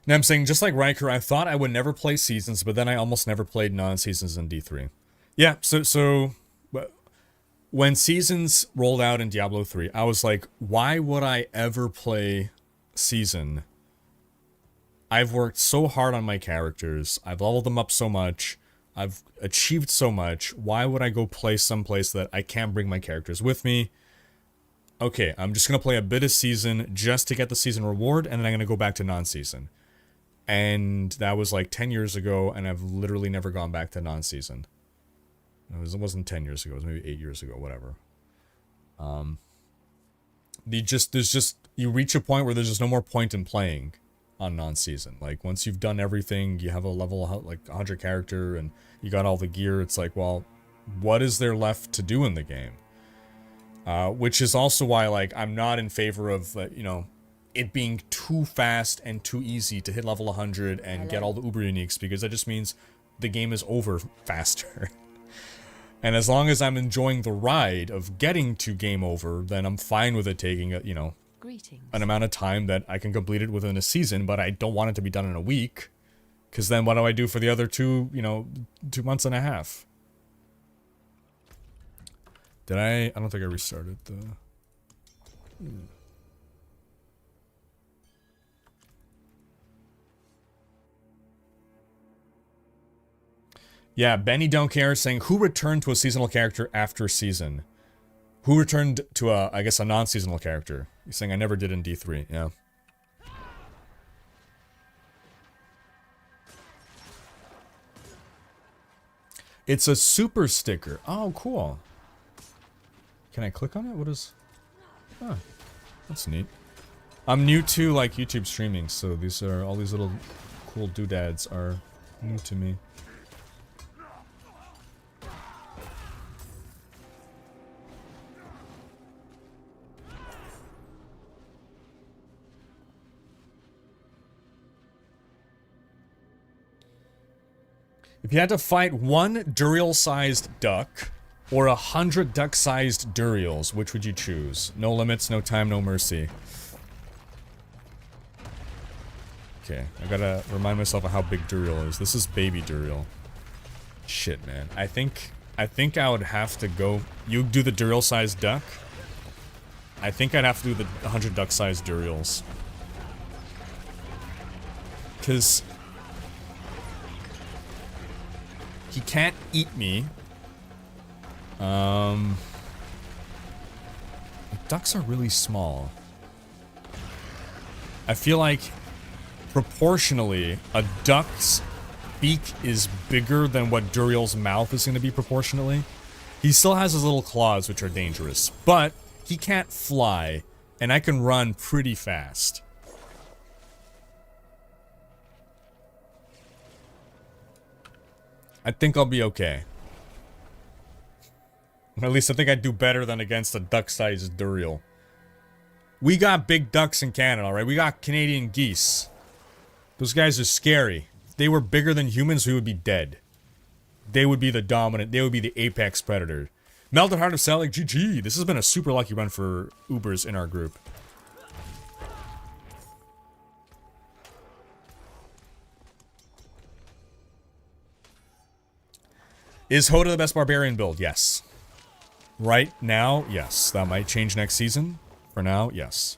Now I'm saying, just like Rhykker, I thought I would never play seasons, but then I almost never played non-seasons in D3. Yeah, so when seasons rolled out in Diablo 3, I was like, why would I ever play season? I've worked so hard on my characters, I've leveled them up so much, I've achieved so much, why would I go play someplace that I can't bring my characters with me? Okay, I'm just going to play a bit of season just to get the season reward, and then I'm going to go back to non-season. And that was like 10 years ago, and I've literally never gone back to non-season. It wasn't 10 years ago, it was maybe 8 years ago, whatever. You reach a point where there's just no more point in playing on non-season. Like, once you've done everything, you have a level, like, 100 character, and you got all the gear, it's like, well, what is there left to do in the game? Which is also why, like, I'm not in favor of, you know, it being too fast and too easy to hit level 100 and get all the uber uniques, because that just means the game is over faster. And as long as I'm enjoying the ride of getting to game over, then I'm fine with it taking, you know, an amount of time that I can complete it within a season, but I don't want it to be done in a week, because then what do I do for the other 2 months and a half? Did I don't think I restarted the... Yeah, Benny Don't Care saying, who returned to a seasonal character after season? Who returned to I guess, a non-seasonal character? He's saying, I never did in D3, yeah. It's a super sticker. Oh, cool. Can I click on it? What is... Oh, that's neat. I'm new to, like, YouTube streaming, so these are... all these little cool doodads are new to me. If you had to fight one Duriel-sized duck, or 100 duck-sized Duriels, which would you choose? No limits, no time, no mercy. Okay, I gotta remind myself of how big Duriel is. This is baby Duriel. Shit, man. I think I would have to go... You do the Duriel-sized duck? I think I'd have to do the 100 duck-sized Duriels. Because... he can't eat me. Ducks are really small. I feel like, proportionally, a duck's beak is bigger than what Duriel's mouth is going to be proportionally. He still has his little claws, which are dangerous, but he can't fly, and I can run pretty fast. I think I'll be okay. At least I think I'd do better than against a duck-sized Duriel. We got big ducks in Canada, alright? We got Canadian geese. Those guys are scary. If they were bigger than humans, we would be dead. They would be the dominant, they would be the apex predator. Melted Heart of Selig, GG. This has been a super lucky run for Ubers in our group. Is Hoda the best barbarian build? Yes. Right now, yes. That might change next season. For now, yes.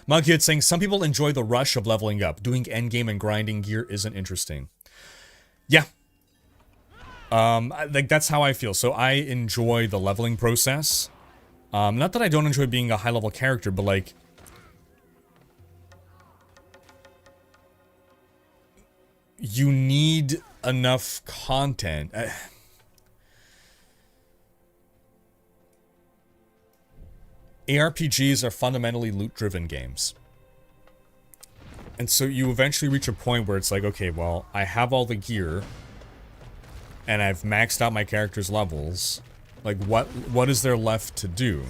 Mughead saying, some people enjoy the rush of leveling up. Doing endgame and grinding gear isn't interesting. Yeah. Like, that's how I feel. So I enjoy the leveling process. Not that I don't enjoy being a high-level character, but, like... you need enough content. ARPGs are fundamentally loot-driven games. And so you eventually reach a point where it's like, okay, well, I have all the gear, and I've maxed out my character's levels. Like, what is there left to do?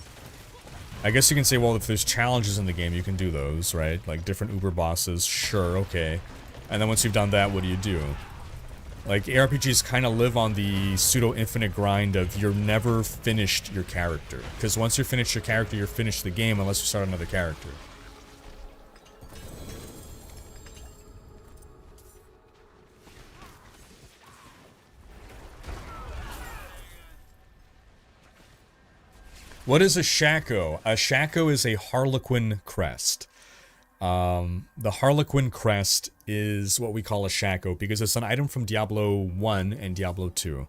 I guess you can say, well, if there's challenges in the game, you can do those, right? Like, different Uber bosses, sure, okay. And then once you've done that, what do? Like, ARPGs kind of live on the pseudo-infinite grind of you're never finished your character. Because once you're finished your character, you're finished the game unless you start another character. What is a Shako? A Shako is a Harlequin crest. The Harlequin crest is what we call a Shako because it's an item from Diablo 1 and Diablo 2.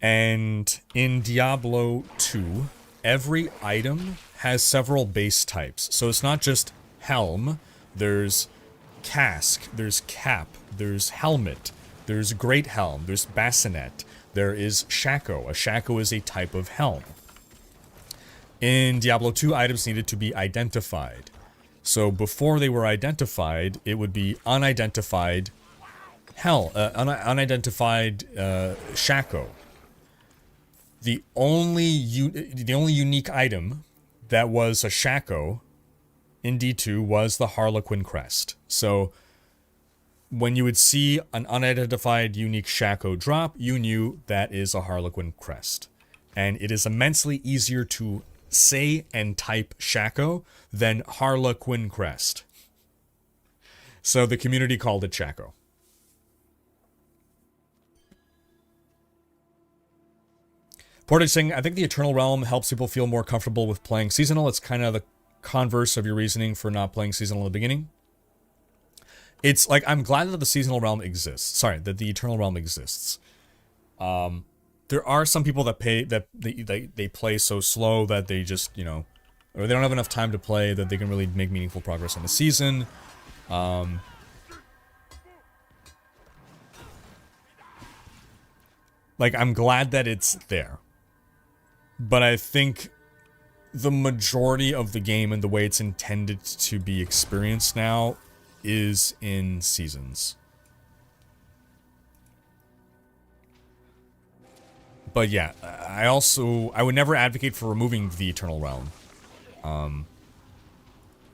And in Diablo 2, every item has several base types. So it's not just helm, there's casque, there's cap, there's helmet, there's great helm, there's bassinet, there is Shako. A Shako is a type of helm. In Diablo 2, items needed to be identified. So before they were identified, it would be unidentified unidentified Shako. The only unique item that was a Shako in D2 was the Harlequin crest. So when you would see an unidentified unique Shako drop, you knew that is a Harlequin crest. And it is immensely easier to say and type Shako than Harlequin crest. So the community called it Shako. Portage saying, I think the Eternal Realm helps people feel more comfortable with playing seasonal. It's kind of the converse of your reasoning for not playing seasonal in the beginning. It's like, I'm glad that the seasonal realm exists. Sorry, that the Eternal Realm exists. There are some people that they play so slow that they just, you know, or they don't have enough time to play that they can really make meaningful progress on the season. Like, I'm glad that it's there. But I think the majority of the game and the way it's intended to be experienced now is in seasons. But yeah, I would never advocate for removing the Eternal Realm.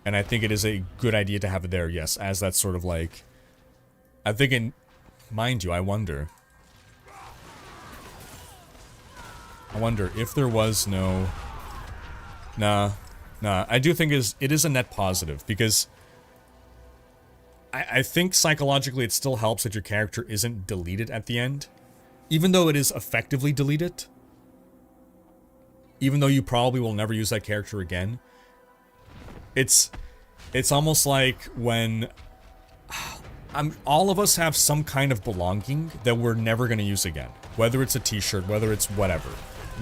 And I think it is a good idea to have it there, yes, as that sort of like... I think mind you, I wonder if there was no... Nah, I do think it is a net positive, because I think psychologically it still helps that your character isn't deleted at the end. Even though it is effectively deleted, even though you probably will never use that character again, it's almost like when all of us have some kind of belonging that we're never going to use again. Whether it's a t-shirt, whether it's whatever.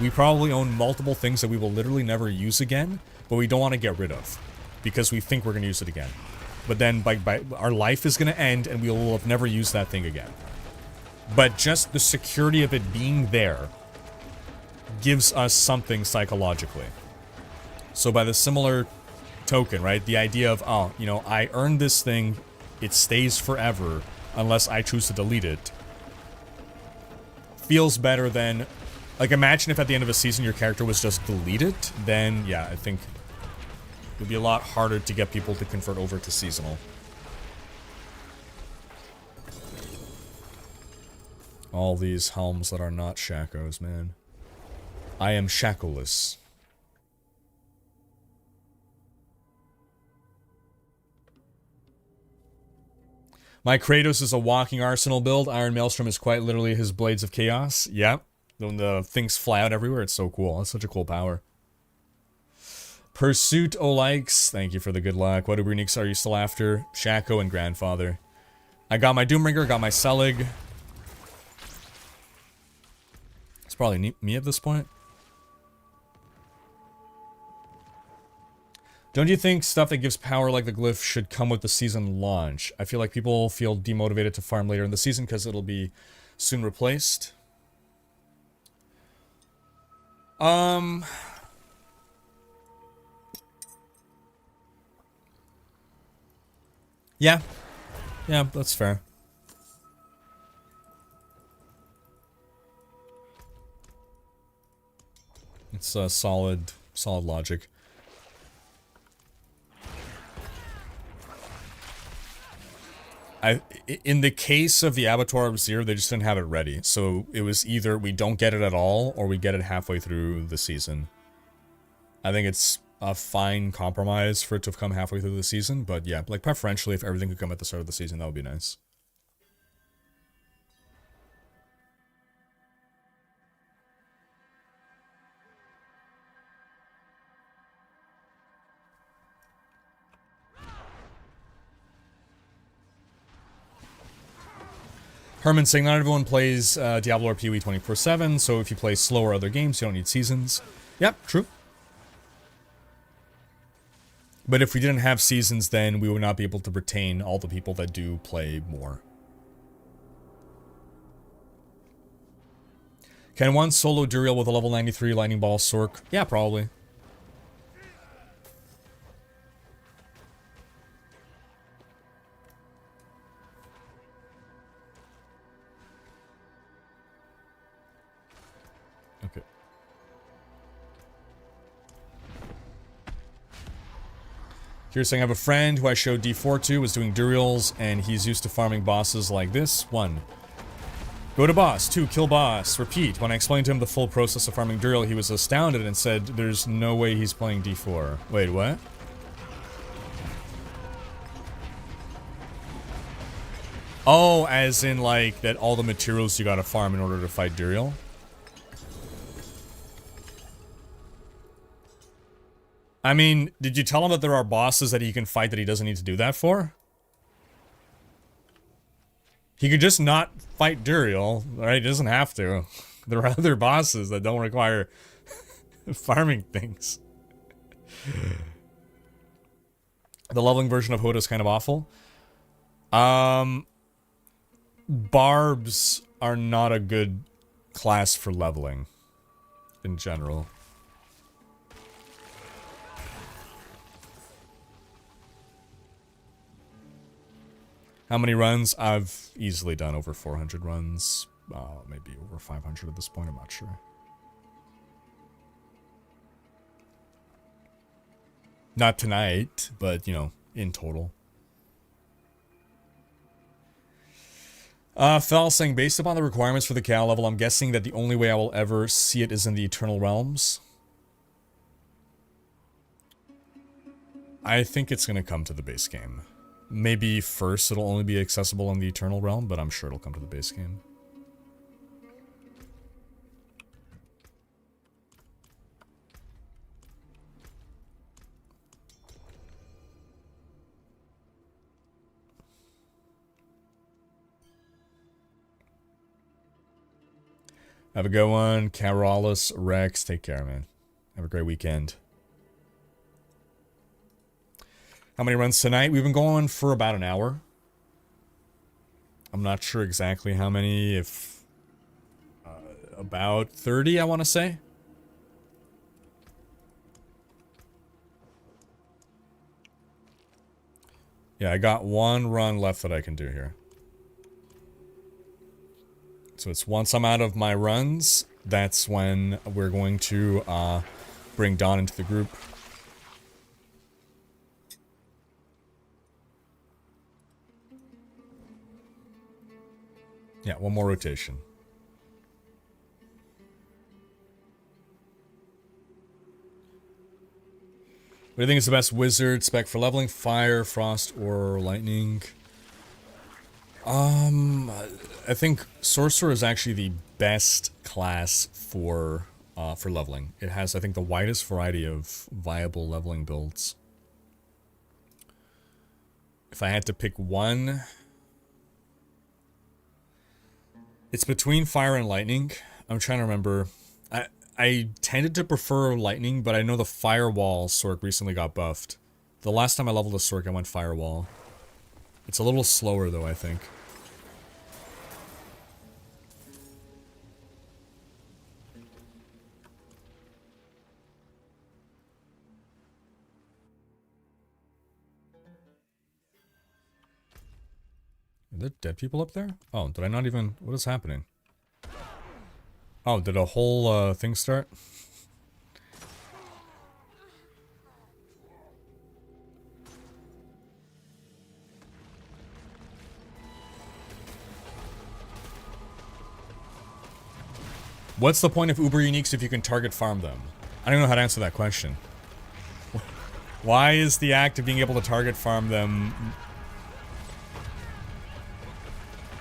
We probably own multiple things that we will literally never use again, but we don't want to get rid of because we think we're going to use it again. But then by our life is going to end and we will have never used that thing again. But just the security of it being there gives us something psychologically. So by the similar token, right, the idea of, oh, you know, I earned this thing, it stays forever unless I choose to delete it, feels better than, like, imagine if at the end of a season your character was just deleted, then, yeah, I think it would be a lot harder to get people to convert over to seasonal. All these helms that are not Shakos, man. I am Shakoless. My Kratos is a walking arsenal build. Iron Maelstrom is quite literally his Blades of Chaos. Yep. When the things fly out everywhere, it's so cool. That's such a cool power. Pursuit Olikes, thank you for the good luck. What Uberniks are you still after? Shako and Grandfather. I got my Doombringer, got my Selig. It's probably me at this point. Don't you think stuff that gives power like the glyph should come with the season launch? I feel like people feel demotivated to farm later in the season because it'll be soon replaced. Yeah. Yeah, that's fair. It's a solid logic. In the case of the Abattoir of Zir, they just didn't have it ready. So it was either we don't get it at all, or we get it halfway through the season. I think it's a fine compromise for it to have come halfway through the season, but yeah, like preferentially if everything could come at the start of the season, that would be nice. Herman saying not everyone plays Diablo or PoE 24/7, so if you play slower other games, you don't need seasons. Yep, true. But if we didn't have seasons, then we would not be able to retain all the people that do play more. Can one solo Duriel with a level 93 Lightning Ball Sork? Yeah, probably. Okay. Here's saying I have a friend who I showed D4 to, was doing Duriels, and he's used to farming bosses like this. 1. Go to boss. 2. Kill boss. Repeat. When I explained to him the full process of farming Duriel, he was astounded and said, there's no way he's playing D4. Wait, what? Oh, as in like that all the materials you gotta farm in order to fight Duriel? I mean, did you tell him that there are bosses that he can fight that he doesn't need to do that for? He could just not fight Duriel, right? He doesn't have to. There are other bosses that don't require farming things. The leveling version of Hoda is kind of awful. Barbs are not a good class for leveling in general. How many runs? I've easily done over 400 runs. Maybe over 500 at this point, I'm not sure. Not tonight, but, you know, in total. Fel saying, based upon the requirements for the Cal level, I'm guessing that the only way I will ever see it is in the Eternal Realms. I think it's going to come to the base game. Maybe first it'll only be accessible in the Eternal Realm, but I'm sure it'll come to the base game. Have a good one, Carolis, Rex. Take care, man. Have a great weekend. How many runs tonight? We've been going for about an hour. I'm not sure exactly how many, if... about 30, I want to say. Yeah, I got one run left that I can do here. So it's once I'm out of my runs, that's when we're going to bring Dawn into the group. Yeah, one more rotation. What do you think is the best wizard spec for leveling? Fire, frost, or lightning? I think Sorcerer is actually the best class for leveling. It has, I think, the widest variety of viable leveling builds. If I had to pick one, it's between Fire and Lightning. I'm trying to remember. I tended to prefer Lightning, but I know the Firewall Sorc recently got buffed. The last time I leveled a Sorc, I went Firewall. It's a little slower, though, I think. Are there dead people up there? Oh, did I not even... What is happening? Oh, did a whole thing start? What's the point of Uber Uniques if you can target farm them? I don't know how to answer that question. Why is the act of being able to target farm them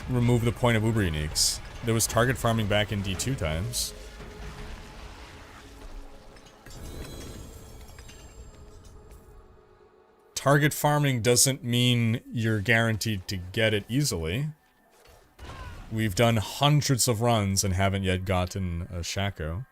remove the point of Uber Uniques? There was target farming back in D2 times. Target farming doesn't mean you're guaranteed to get it easily. We've done hundreds of runs and haven't yet gotten a Shako.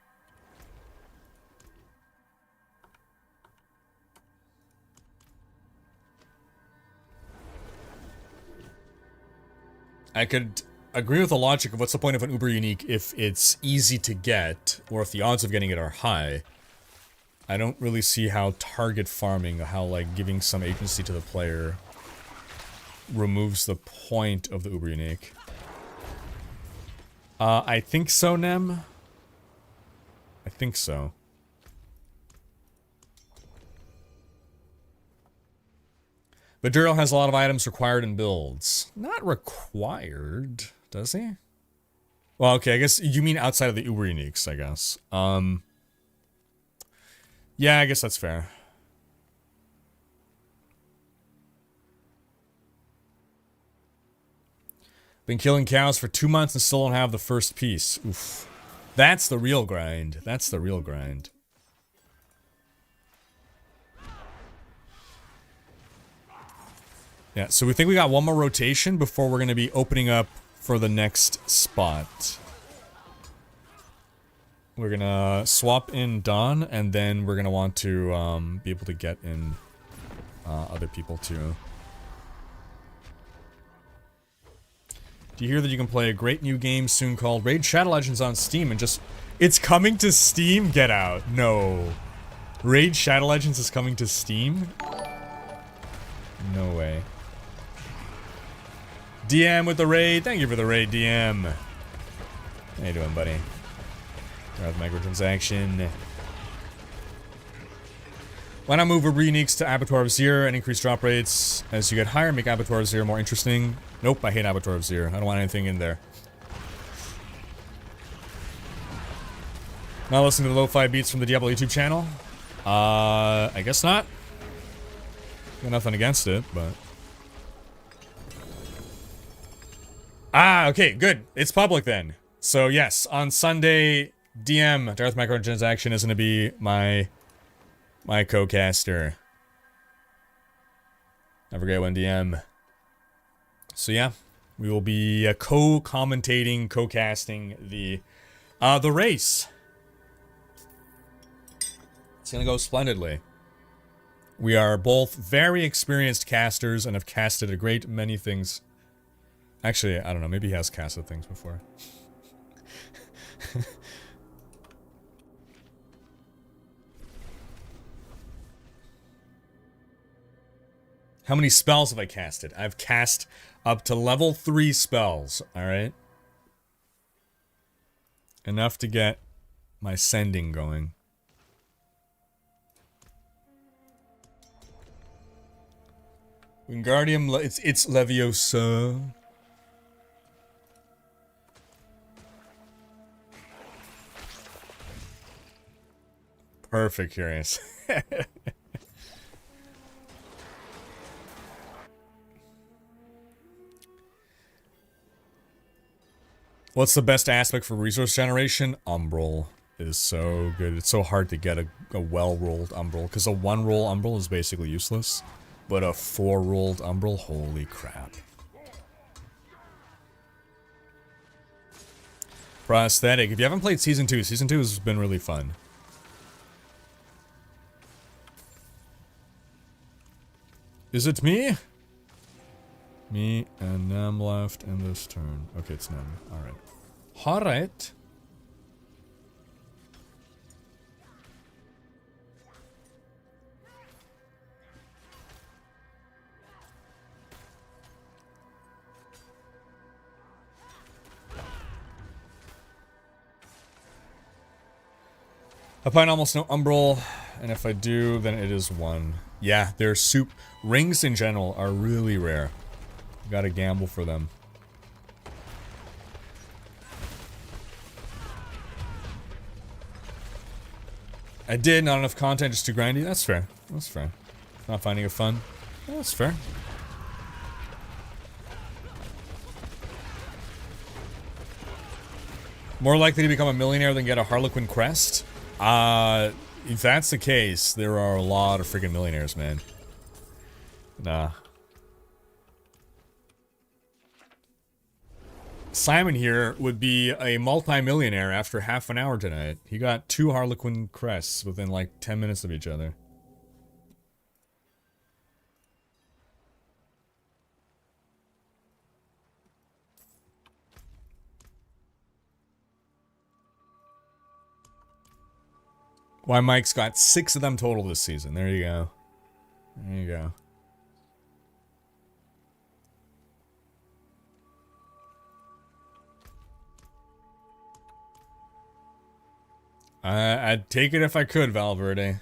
I could agree with the logic of what's the point of an Uber Unique if it's easy to get, or if the odds of getting it are high. I don't really see how target farming, how like giving some agency to the player removes the point of the Uber Unique. I think so, Nem. I think so. But Duriel has a lot of items required in builds. Not required, does he? Well, okay, I guess you mean outside of the Uber Uniques, I guess. Yeah, I guess that's fair. Been killing cows for 2 months and still don't have the first piece. Oof. That's the real grind. That's the real grind. Yeah, so we think we got one more rotation before we're going to be opening up for the next spot. We're going to swap in Dawn, and then we're going to want to be able to get in other people too. Do you hear that you can play a great new game soon called Raid Shadow Legends on Steam and just... It's coming to Steam? Get out. No. Raid Shadow Legends is coming to Steam? No way. DM with the raid. Thank you for the raid, DM. How you doing, buddy? Microtransaction. Why not move Uber Uniques to Abattoir of Zir and increase drop rates as you get higher? Make Abattoir of Zir more interesting. Nope, I hate Abattoir of Zir. I don't want anything in there. Not listening to the lo-fi beats from the Diablo YouTube channel? I guess not. Got nothing against it, but... Ah, okay, good. It's public then. So yes, on Sunday, DM, Darth Microtransaction is going to be my co-caster. Have a great one, DM. So yeah, we will be co-commentating, co-casting the race. It's gonna go splendidly. We are both very experienced casters and have casted a great many things. Actually, I don't know, maybe he has casted things before. How many spells have I casted? I've cast up to level 3 spells, alright? Enough to get my sending going. Wingardium, it's Leviosa. Perfect, Curious. What's the best aspect for resource generation? Umbral is so good. It's so hard to get a well-rolled Umbral, because a one-roll Umbral is basically useless. But a 4-rolled Umbral, holy crap. Prosthetic. If you haven't played Season 2, Season 2 has been really fun. Is it me? Me and Nam left in this turn. Okay, it's Nam. Alright. Alright. I find almost no Umbral, and if I do, then it is 1. Yeah, their soup rings in general are really rare. You gotta gamble for them. I did, not enough content, just too grindy. That's fair. That's fair. Not finding it fun. That's fair. More likely to become a millionaire than get a Harlequin crest? If that's the case, there are a lot of freaking millionaires, man. Nah. Simon here would be a multi-millionaire after half an hour tonight. He got 2 Harlequin crests within like 10 minutes of each other. Why Mike's got 6 of them total this season. There you go. There you go. I'd take it if I could, Valverde.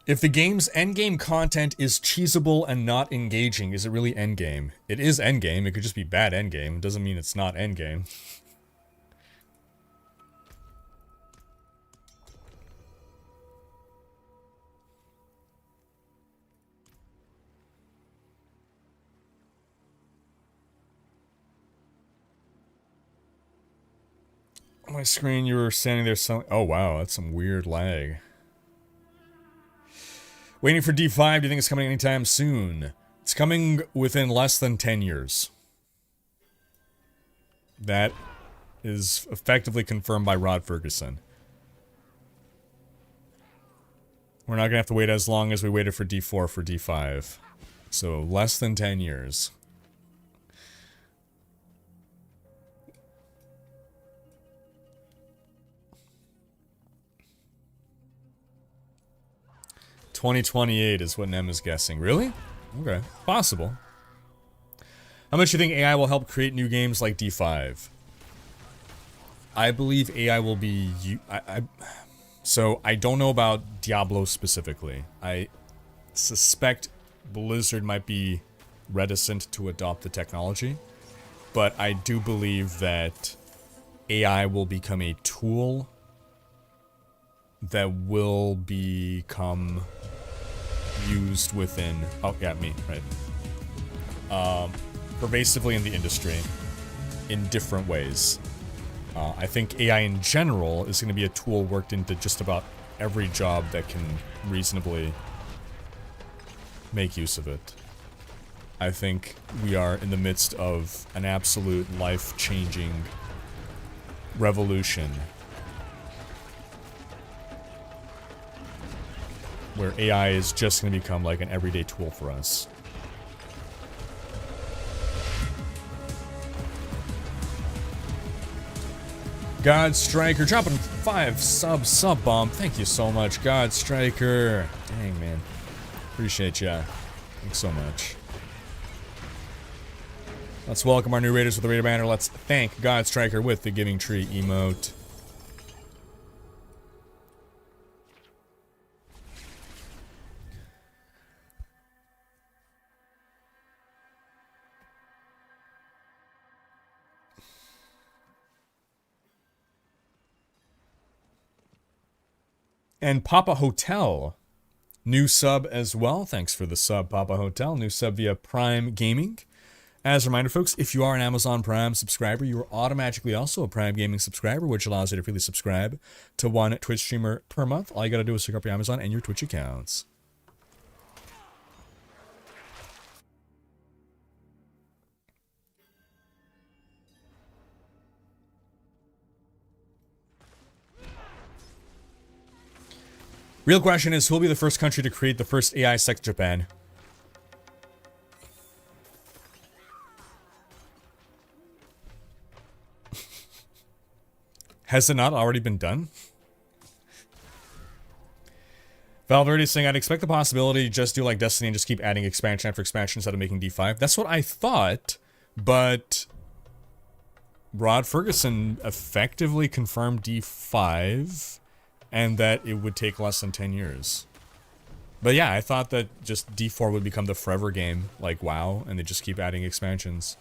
If the game's endgame content is cheesable and not engaging, is it really endgame? It is endgame, it could just be bad endgame. It doesn't mean it's not endgame. On my screen, you were standing there selling. Oh wow, that's some weird lag. Waiting for D5, do you think it's coming anytime soon? It's coming within less than 10 years. That is effectively confirmed by Rod Ferguson. We're not gonna have to wait as long as we waited for D4 for D5. So, less than 10 years. $2028 is what Nem is guessing. Really? Okay. Possible. How much do you think AI will help create new games like D5? I believe AI will be... So, I don't know about Diablo specifically. I suspect Blizzard might be reticent to adopt the technology. But I do believe that AI will become a tool that will become used within... Oh, yeah, me, right. Pervasively in the industry in different ways. I think AI in general is going to be a tool worked into just about every job that can reasonably make use of it. I think we are in the midst of an absolute life-changing revolution where AI is just going to become like an everyday tool for us. God Striker dropping 5 sub bomb. Thank you so much, God Striker. Dang, man. Appreciate ya. Thanks so much. Let's welcome our new raiders with the raider banner. Let's thank God Striker with the Giving Tree emote. And Papa Hotel New sub as well. Thanks for the sub, Papa Hotel. New sub via Prime Gaming. As a reminder, folks, if you are an Amazon Prime subscriber, you are automatically also a Prime Gaming subscriber, which allows you to freely subscribe to one Twitch streamer per month. All you got to do is hook up your Amazon and your Twitch accounts. Real question is, who will be the first country to create the first AI sect Japan? Has it not already been done? Valverde is saying, I'd expect the possibility to just do like Destiny and just keep adding expansion after expansion instead of making D5. That's what I thought, but Rod Ferguson effectively confirmed D5 and that it would take less than 10 years. But yeah, I thought that just D4 would become the forever game, like WoW, and they just keep adding expansions.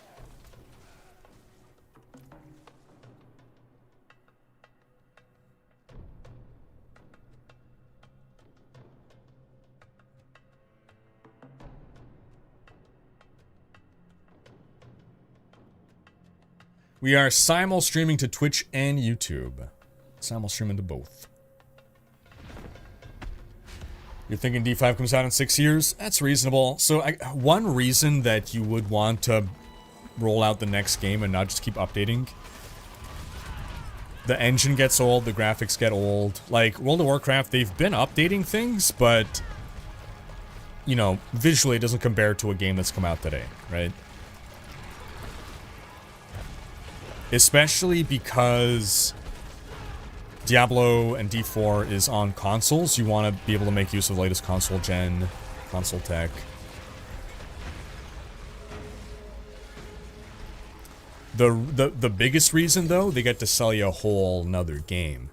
We are simul streaming to Twitch and YouTube. Simul streaming to both. You're thinking D5 comes out in 6 years? That's reasonable. So one reason that you would want to roll out the next game and not just keep updating. The engine gets old, the graphics get old. Like, World of Warcraft, they've been updating things, but, you know, visually it doesn't compare to a game that's come out today, right? Especially because Diablo and D4 is on consoles. You want to be able to make use of the latest console gen, console tech. The biggest reason, though, they get to sell you a whole nother game,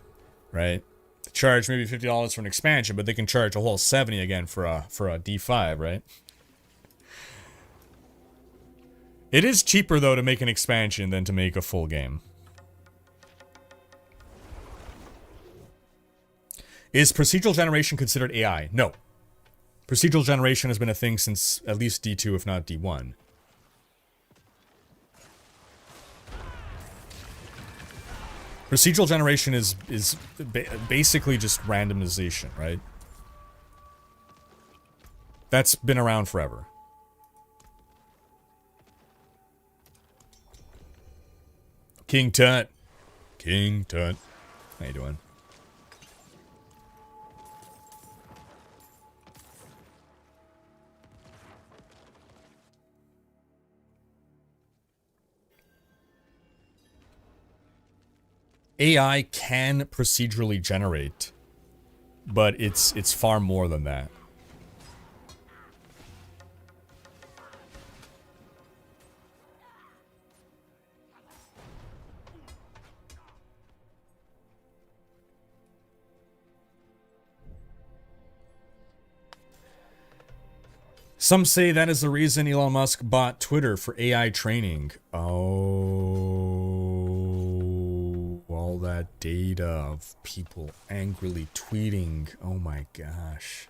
right? They charge maybe $50 for an expansion, but they can charge a whole $70 again for a D5, right? It is cheaper, though, to make an expansion than to make a full game. Is procedural generation considered AI? No. Procedural generation has been a thing since at least D2, if not D1. Procedural generation is basically just randomization, right? That's been around forever. King Tut. King Tut. How you doing? AI can procedurally generate, but it's far more than that. Some say that is the reason Elon Musk bought Twitter, for AI training. Oh, all that data of people angrily tweeting. Oh my gosh.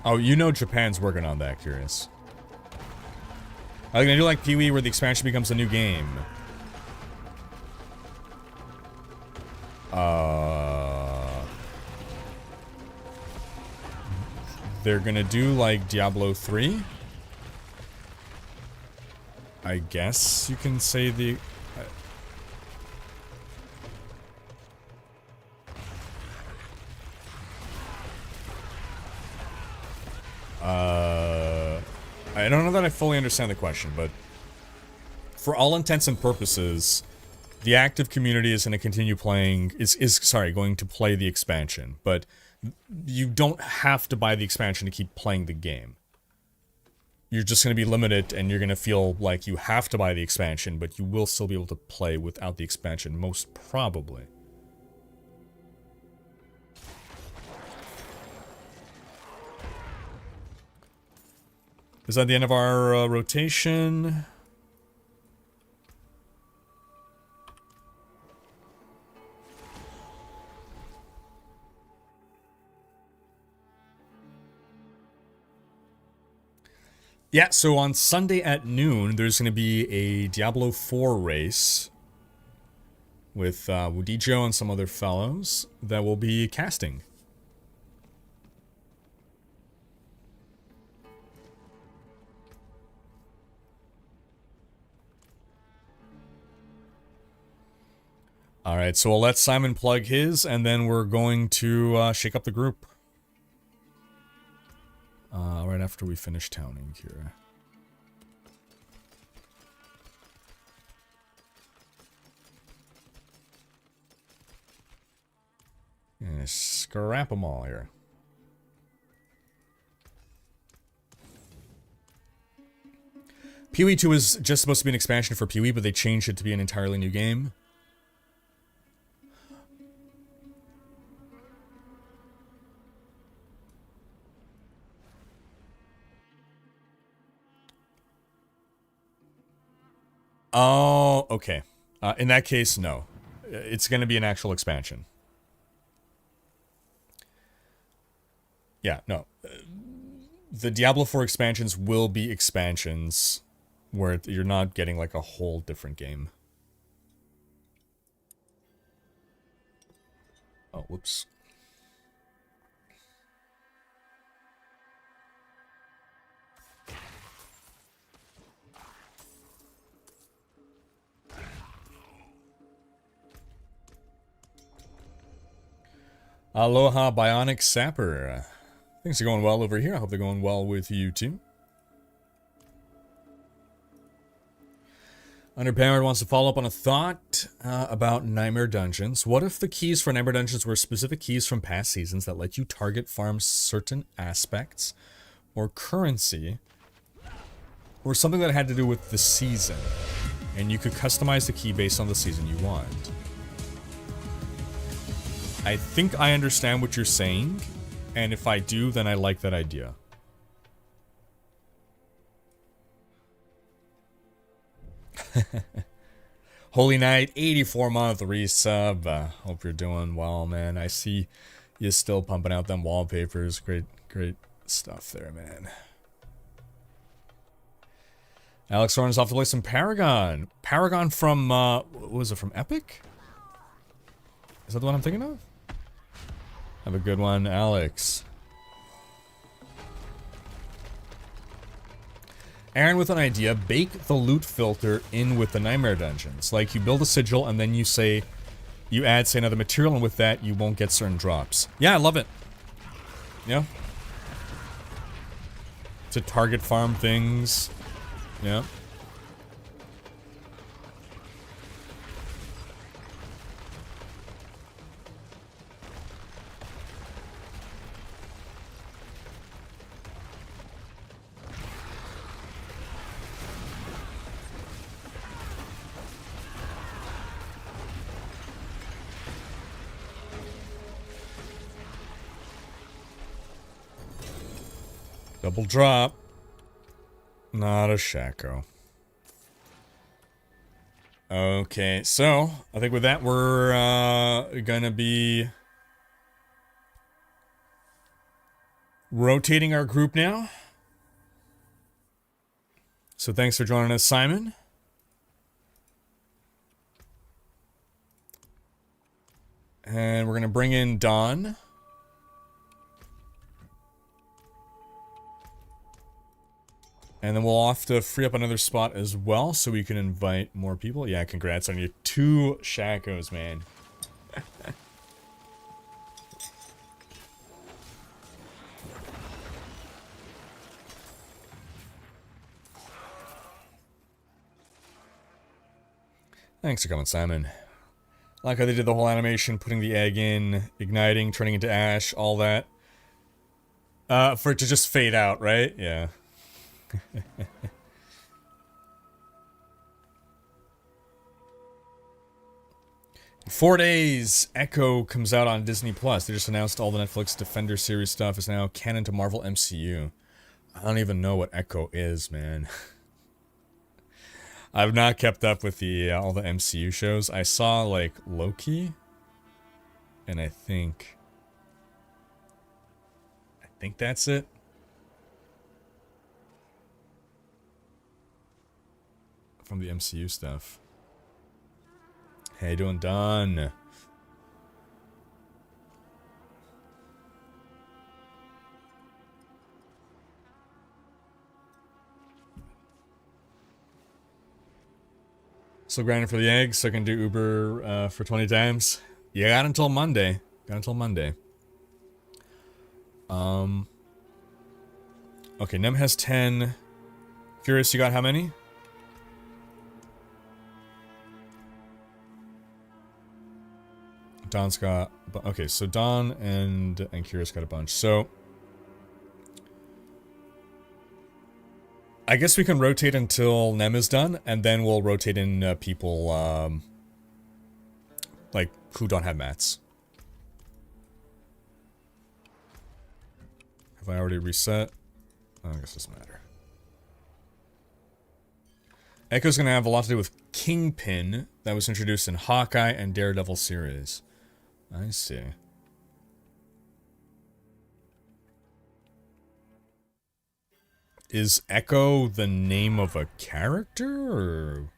Oh, you know Japan's working on that, Curious. Are they gonna do like Pee-wee where the expansion becomes a new game? They're gonna do like Diablo 3. I guess you can say the... I don't know that I fully understand the question, but for all intents and purposes, the active community is going to continue playing, going to play the expansion, but you don't have to buy the expansion to keep playing the game. You're just going to be limited, and you're going to feel like you have to buy the expansion, but you will still be able to play without the expansion, most probably. Is that the end of our rotation? Yeah, so on Sunday at noon, there's going to be a Diablo 4 race with Wudijo and some other fellows that will be casting. Alright, so we'll let Simon plug his, and then we're going to shake up the group. Right after we finish towning here. Yeah, scrap them all here. PoE 2 is just supposed to be an expansion for PoE, but they changed it to be an entirely new game. Oh, okay. In that case, no. It's going to be an actual expansion. Yeah, no. The Diablo 4 expansions will be expansions where you're not getting like a whole different game. Oh, whoops. Aloha, Bionic Sapper. Things are going well over here. I hope they're going well with you too. Underpowered wants to follow up on a thought about Nightmare Dungeons. What if the keys for Nightmare Dungeons were specific keys from past seasons that let you target farm certain aspects or currency or something that had to do with the season, and you could customize the key based on the season you want? I think I understand what you're saying, and if I do, then I like that idea. Holy Knight, 84-month resub. Hope you're doing well, man. I see you still pumping out them wallpapers. Great stuff there, man. Alex Thorne's off to play some Paragon. Paragon from, what was it, from Epic? Is that the one I'm thinking of? Have a good one, Alex. Aaron with an idea, bake the loot filter in with the Nightmare Dungeons. Like, you build a sigil and then you say, you add, say, another material, and with that, you won't get certain drops. Yeah, I love it. Yeah. To target farm things. Yeah. Double drop. Not a Shako. Okay, so I think with that we're gonna be rotating our group now. So thanks for joining us, Simon. And we're gonna bring in Don. And then we'll have to free up another spot as well so we can invite more people. Yeah, congrats on your 2 Shakos, man. Thanks for coming, Simon. I like how they did the whole animation, putting the egg in, igniting, turning into ash, all that. For it to just fade out, right? Yeah. 4 days, Echo comes out on Disney Plus. They just announced all the Netflix Defender series stuff is now canon to Marvel MCU. I don't even know what Echo is, man. I've not kept up with the all the MCU shows. I saw like Loki, and I think that's it. from the MCU stuff. How you doing, Don? Still grinding for the eggs so I can do Uber for 20 times. Yeah, got until Monday. Okay, Nem has 10. Furious, you got how many? Don's got... Okay, so Don and Curious got a bunch. So... I guess we can rotate until Nem is done, and then we'll rotate in people, like, who don't have mats. Have I already reset? Oh, I guess it doesn't matter. Echo's gonna have a lot to do with Kingpin, that was introduced in Hawkeye and Daredevil series. I see. Is Echo the name of a character, or...?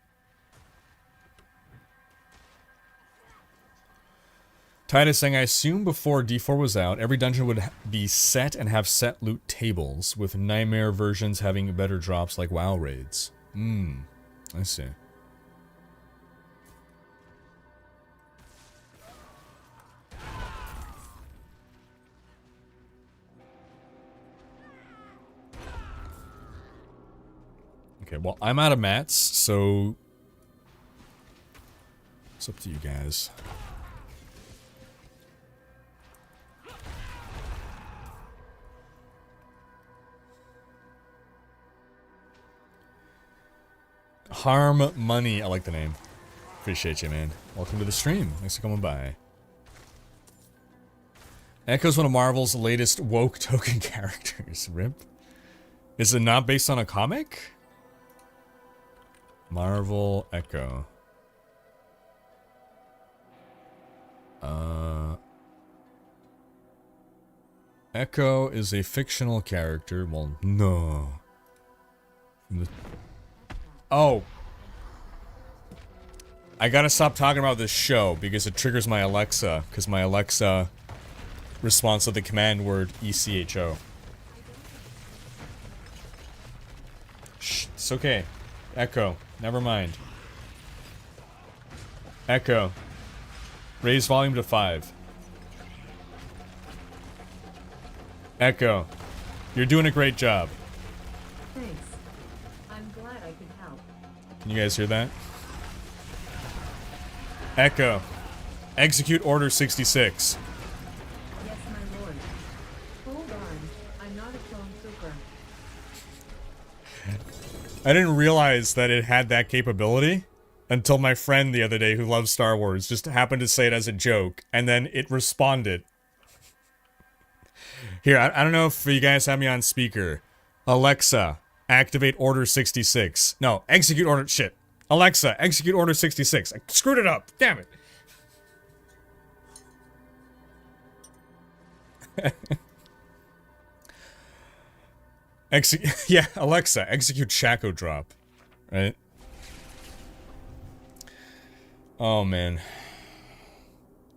Titus saying, I assume before D4 was out, every dungeon would be set and have set loot tables, with Nightmare versions having better drops like WoW raids. I see. Okay, well, I'm out of mats, so... It's up to you guys. Harm Money, I like the name. Appreciate you, man. Welcome to the stream. Thanks for coming by. Echo's one of Marvel's latest woke token characters. RIP. Is it not based on a comic? Marvel Echo. Echo is a fictional character. Well, no. Oh. I gotta stop talking about this show because it triggers my Alexa, because my Alexa responds to the command word ECHO. Shh, it's okay. Echo, never mind. Echo, raise volume to 5. Echo, you're doing a great job. Thanks. I'm glad I could help. Can you guys hear that? Echo, execute Order 66. Yes, my lord. Hold on. I'm not a stormtrooper. I didn't realize that it had that capability until my friend the other day who loves Star Wars just happened to say it as a joke, and then it responded. Here, I don't know if you guys have me on speaker. Alexa, activate Order 66. No, execute Order... Shit. Alexa, execute Order 66. I screwed it up. Damn it. Yeah, Alexa, execute Shako drop. Right? Oh, man.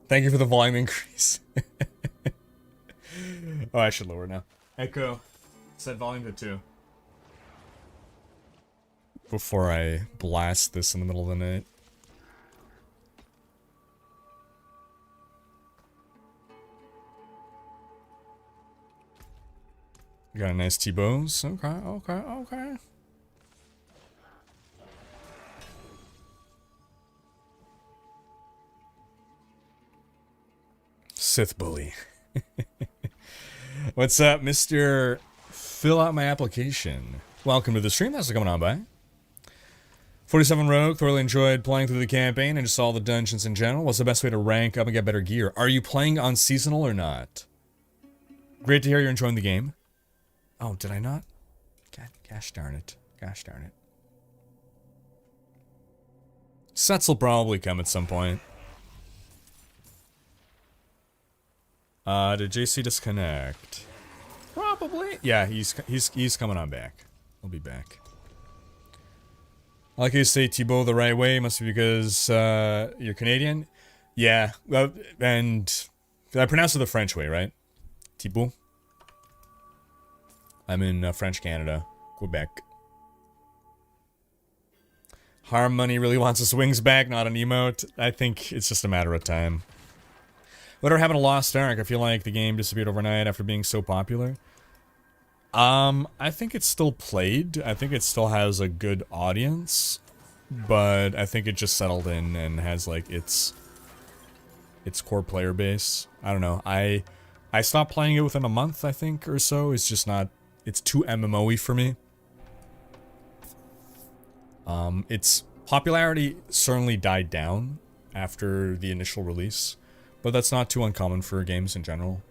Thank you for the volume increase. Oh, I should lower now. Echo, set volume to 2. Before I blast this in the middle of the night. Got a nice T-bows. Okay. Sith bully. What's up, Mr. Fill out my application. Welcome to the stream. How's it coming on by? 47 Rogue, thoroughly enjoyed playing through the campaign and just all the dungeons in general. What's the best way to rank up and get better gear? Are you playing on seasonal or not? Great to hear you're enjoying the game. Oh, did I not? God, gosh darn it. Gosh darn it. Sets will probably come at some point. Did JC disconnect? Probably. Yeah, he's coming on back. He'll be back. I like how you say Thibaut the right way. Must be because you're Canadian. Yeah, and I pronounce it the French way, right? Thibaut. I'm in French Canada, Quebec. Harmony really wants his wings back, not an emote. I think it's just a matter of time. Whatever happened to Lost Ark? I feel like the game disappeared overnight after being so popular. I think it's still played. I think it still has a good audience, but I think it just settled in and has like its core player base. I don't know. I stopped playing it within a month, I think, or so. It's just not. It's too MMO-y for me. Its popularity certainly died down after the initial release, but that's not too uncommon for games in general.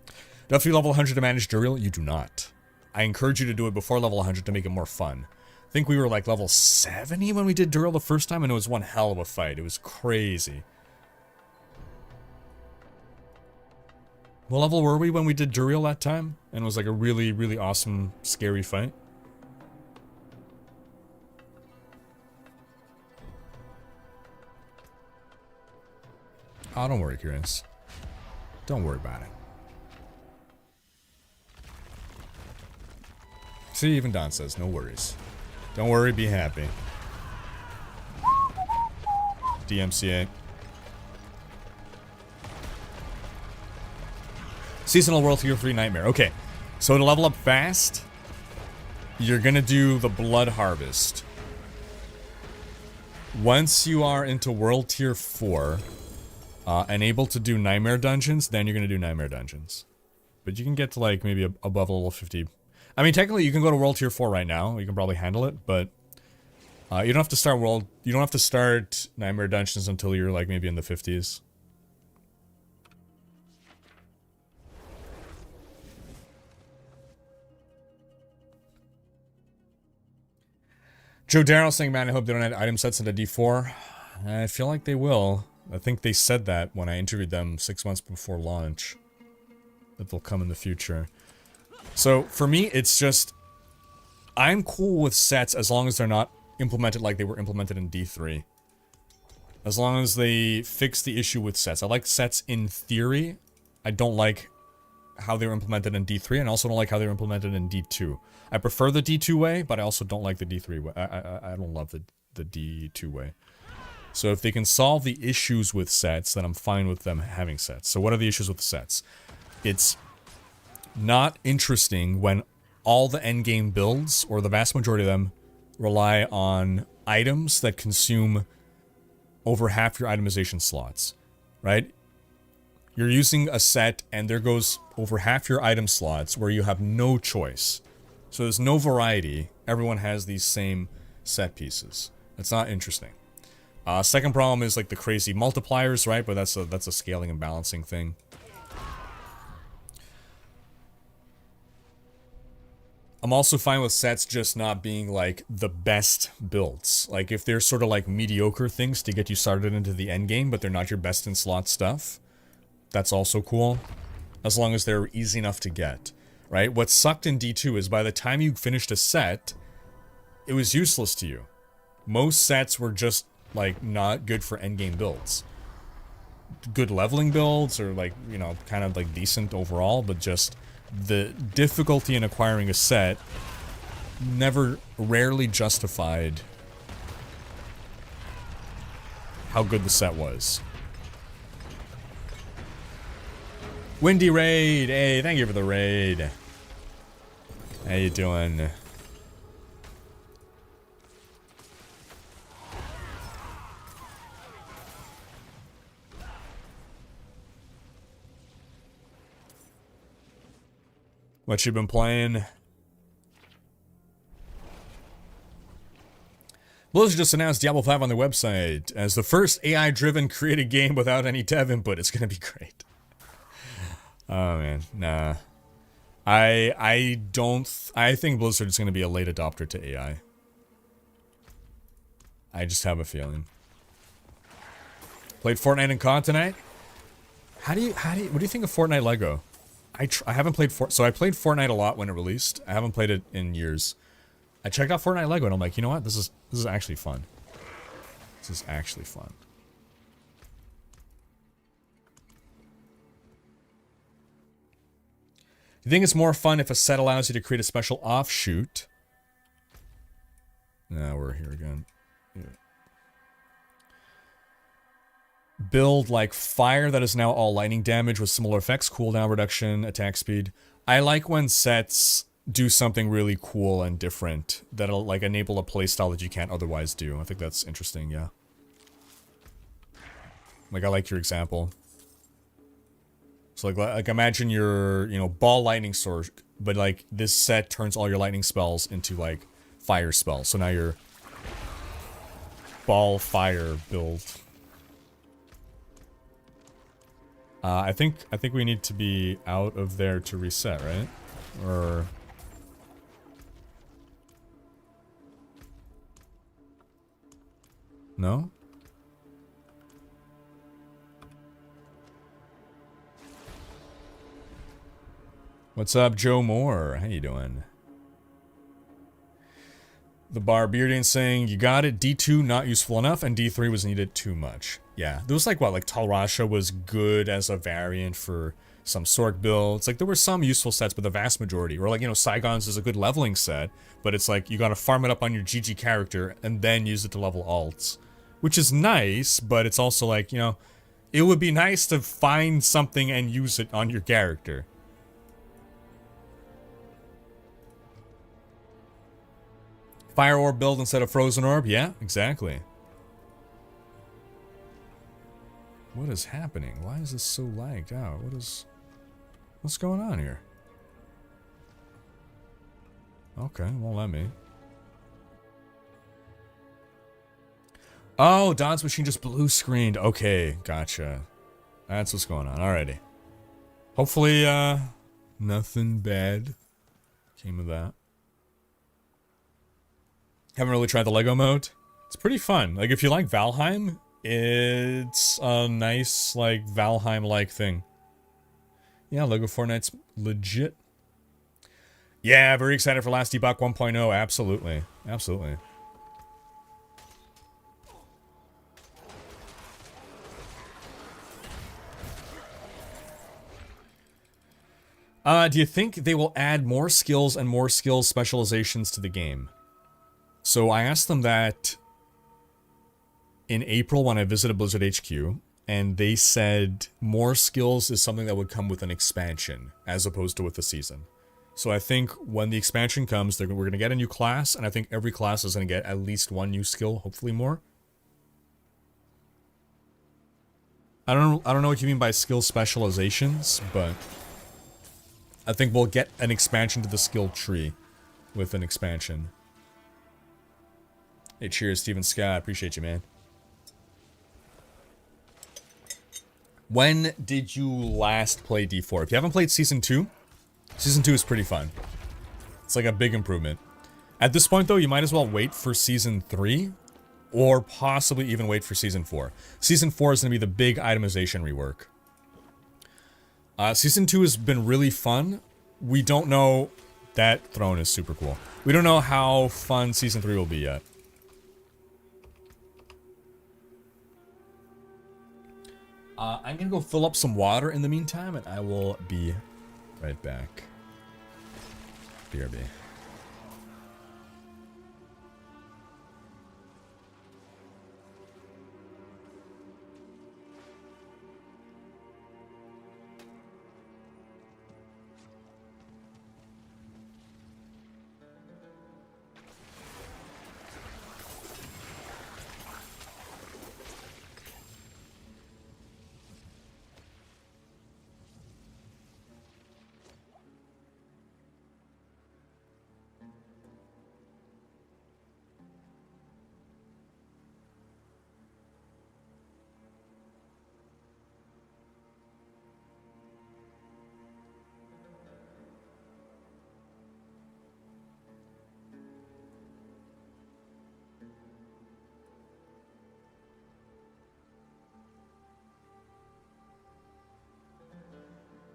Do you have to be level 100 to manage Duriel? You do not. I encourage you to do it before level 100 to make it more fun. I think we were like level 70 when we did Duriel the first time, and it was one hell of a fight. It was crazy. What level were we when we did Duriel that time? And it was like a really, really awesome, scary fight. Oh, don't worry, Curious. Don't worry about it. See, even Don says, no worries. Don't worry, be happy. DMCA. Seasonal World Tier 3 Nightmare. Okay, so to level up fast, you're gonna do the Blood Harvest. Once you are into World Tier 4, and able to do Nightmare Dungeons, then you're gonna do Nightmare Dungeons. But you can get to like maybe above level 50. I mean, technically, you can go to World Tier 4 right now. You can probably handle it, but you don't have to start You don't have to start Nightmare Dungeons until you're like maybe in the 50s. Joe Darrell saying, "Man, I hope they don't add item sets into D4." I feel like they will. I think they said that when I interviewed them 6 months before launch, that they'll come in the future. So, for me, it's just, I'm cool with sets as long as they're not implemented like they were implemented in D3. As long as they fix the issue with sets. I like sets in theory. I don't like how they were implemented in D3, and I also don't like how they were implemented in D2. I prefer the D2 way, but I also don't like the D3 way. I don't love the D2 way. So if they can solve the issues with sets, then I'm fine with them having sets. So what are the issues with sets? It's not interesting when all the endgame builds, or the vast majority of them, rely on items that consume over half your itemization slots, right? You're using a set and there goes over half your item slots where you have no choice. So there's no variety. Everyone has these same set pieces. It's not interesting. Second problem is like the crazy multipliers, right? But that's a scaling and balancing thing. I'm also fine with sets just not being like the best builds. Like if they're sort of like mediocre things to get you started into the end game, but they're not your best in slot stuff, that's also cool. As long as they're easy enough to get, right? What sucked in D2 is by the time you finished a set, it was useless to you. Most sets were just like not good for endgame builds. Good leveling builds or like, you know, kind of like decent overall, but just the difficulty in acquiring a set rarely justified how good the set was. Windy Raid, hey, thank you for the raid. How you doing? What you been playing? Blizzard just announced Diablo 5 on their website as the first AI-driven created game without any dev input. It's gonna be great. Oh man, nah. I think Blizzard is gonna be a late adopter to AI. I just have a feeling. Played Fortnite and COD tonight? What do you think of Fortnite Lego? I haven't played so I played Fortnite a lot when it released. I haven't played it in years. I checked out Fortnite Lego and I'm like, you know what? This is actually fun. This is actually fun. You think it's more fun if a set allows you to create a special offshoot? Now we're here again. Yeah. Build like fire that is now all lightning damage with similar effects, cooldown reduction, attack speed. I like when sets do something really cool and different that'll like enable a playstyle that you can't otherwise do. I think that's interesting, yeah. Like I like your example. So like imagine your, you know, ball lightning sword, but like this set turns all your lightning spells into like fire spells. So now you're ball fire build. I think we need to be out of there to reset, right? Or no? What's up, Joe Moore? How you doing? The Barbarian saying, you got it, D2 not useful enough, and D3 was needed too much. Yeah, there was like what, like Talrasha was good as a variant for some Sork builds. Like there were some useful sets, but the vast majority, or like, you know, Saigon's is a good leveling set, but it's like you gotta farm it up on your GG character and then use it to level alts. Which is nice, but it's also like, you know, it would be nice to find something and use it on your character. Fire orb build instead of frozen orb? Yeah, exactly. What is happening? Why is this so lagged out? What's going on here? Okay, won't let me. Oh, Don's machine just blue screened. Okay, gotcha. That's what's going on. Alrighty. Hopefully, nothing bad came of that. Haven't really tried the Lego mode. It's pretty fun. Like, if you like Valheim, it's a nice, like, Valheim-like thing. Yeah, Lego Fortnite's legit. Yeah, very excited for Last Debug 1.0. Absolutely. Absolutely. Do you think they will add more skills and more skill specializations to the game? So I asked them that in April when I visited Blizzard HQ, and they said more skills is something that would come with an expansion, as opposed to with the season. So I think when the expansion comes, we're going to get a new class, and I think every class is going to get at least one new skill, hopefully more. I don't know what you mean by skill specializations, but I think we'll get an expansion to the skill tree with an expansion. Hey, cheers, Steven Scott. Appreciate you, man. When did you last play D4? If you haven't played Season 2, Season 2 is pretty fun. It's like a big improvement. At this point, though, you might as well wait for Season 3, or possibly even wait for Season 4. Season 4 is going to be the big itemization rework. Season 2 has been really fun. We don't know... That throne is super cool. We don't know how fun Season 3 will be yet. I'm gonna go fill up some water in the meantime, and I will be right back. BRB.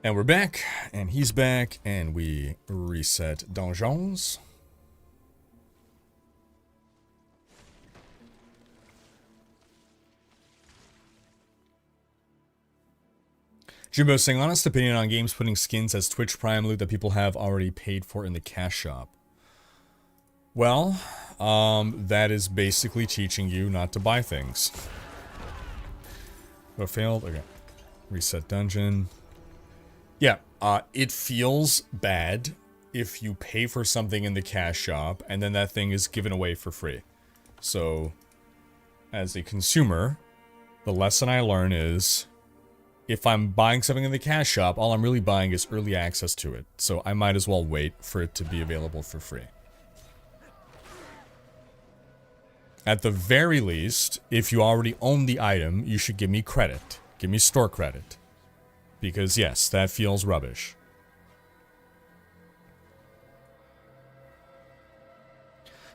And we're back, and he's back, and we reset donjons. Jimbo saying, honest opinion on games putting skins as Twitch Prime loot that people have already paid for in the cash shop. Well, that is basically teaching you not to buy things. Oh, failed? Okay. Reset dungeon. Yeah, it feels bad if you pay for something in the cash shop and then that thing is given away for free. So, as a consumer, the lesson I learn is, if I'm buying something in the cash shop, all I'm really buying is early access to it. So I might as well wait for it to be available for free. At the very least, if you already own the item, you should give me credit. Give me store credit. Because yes, that feels rubbish.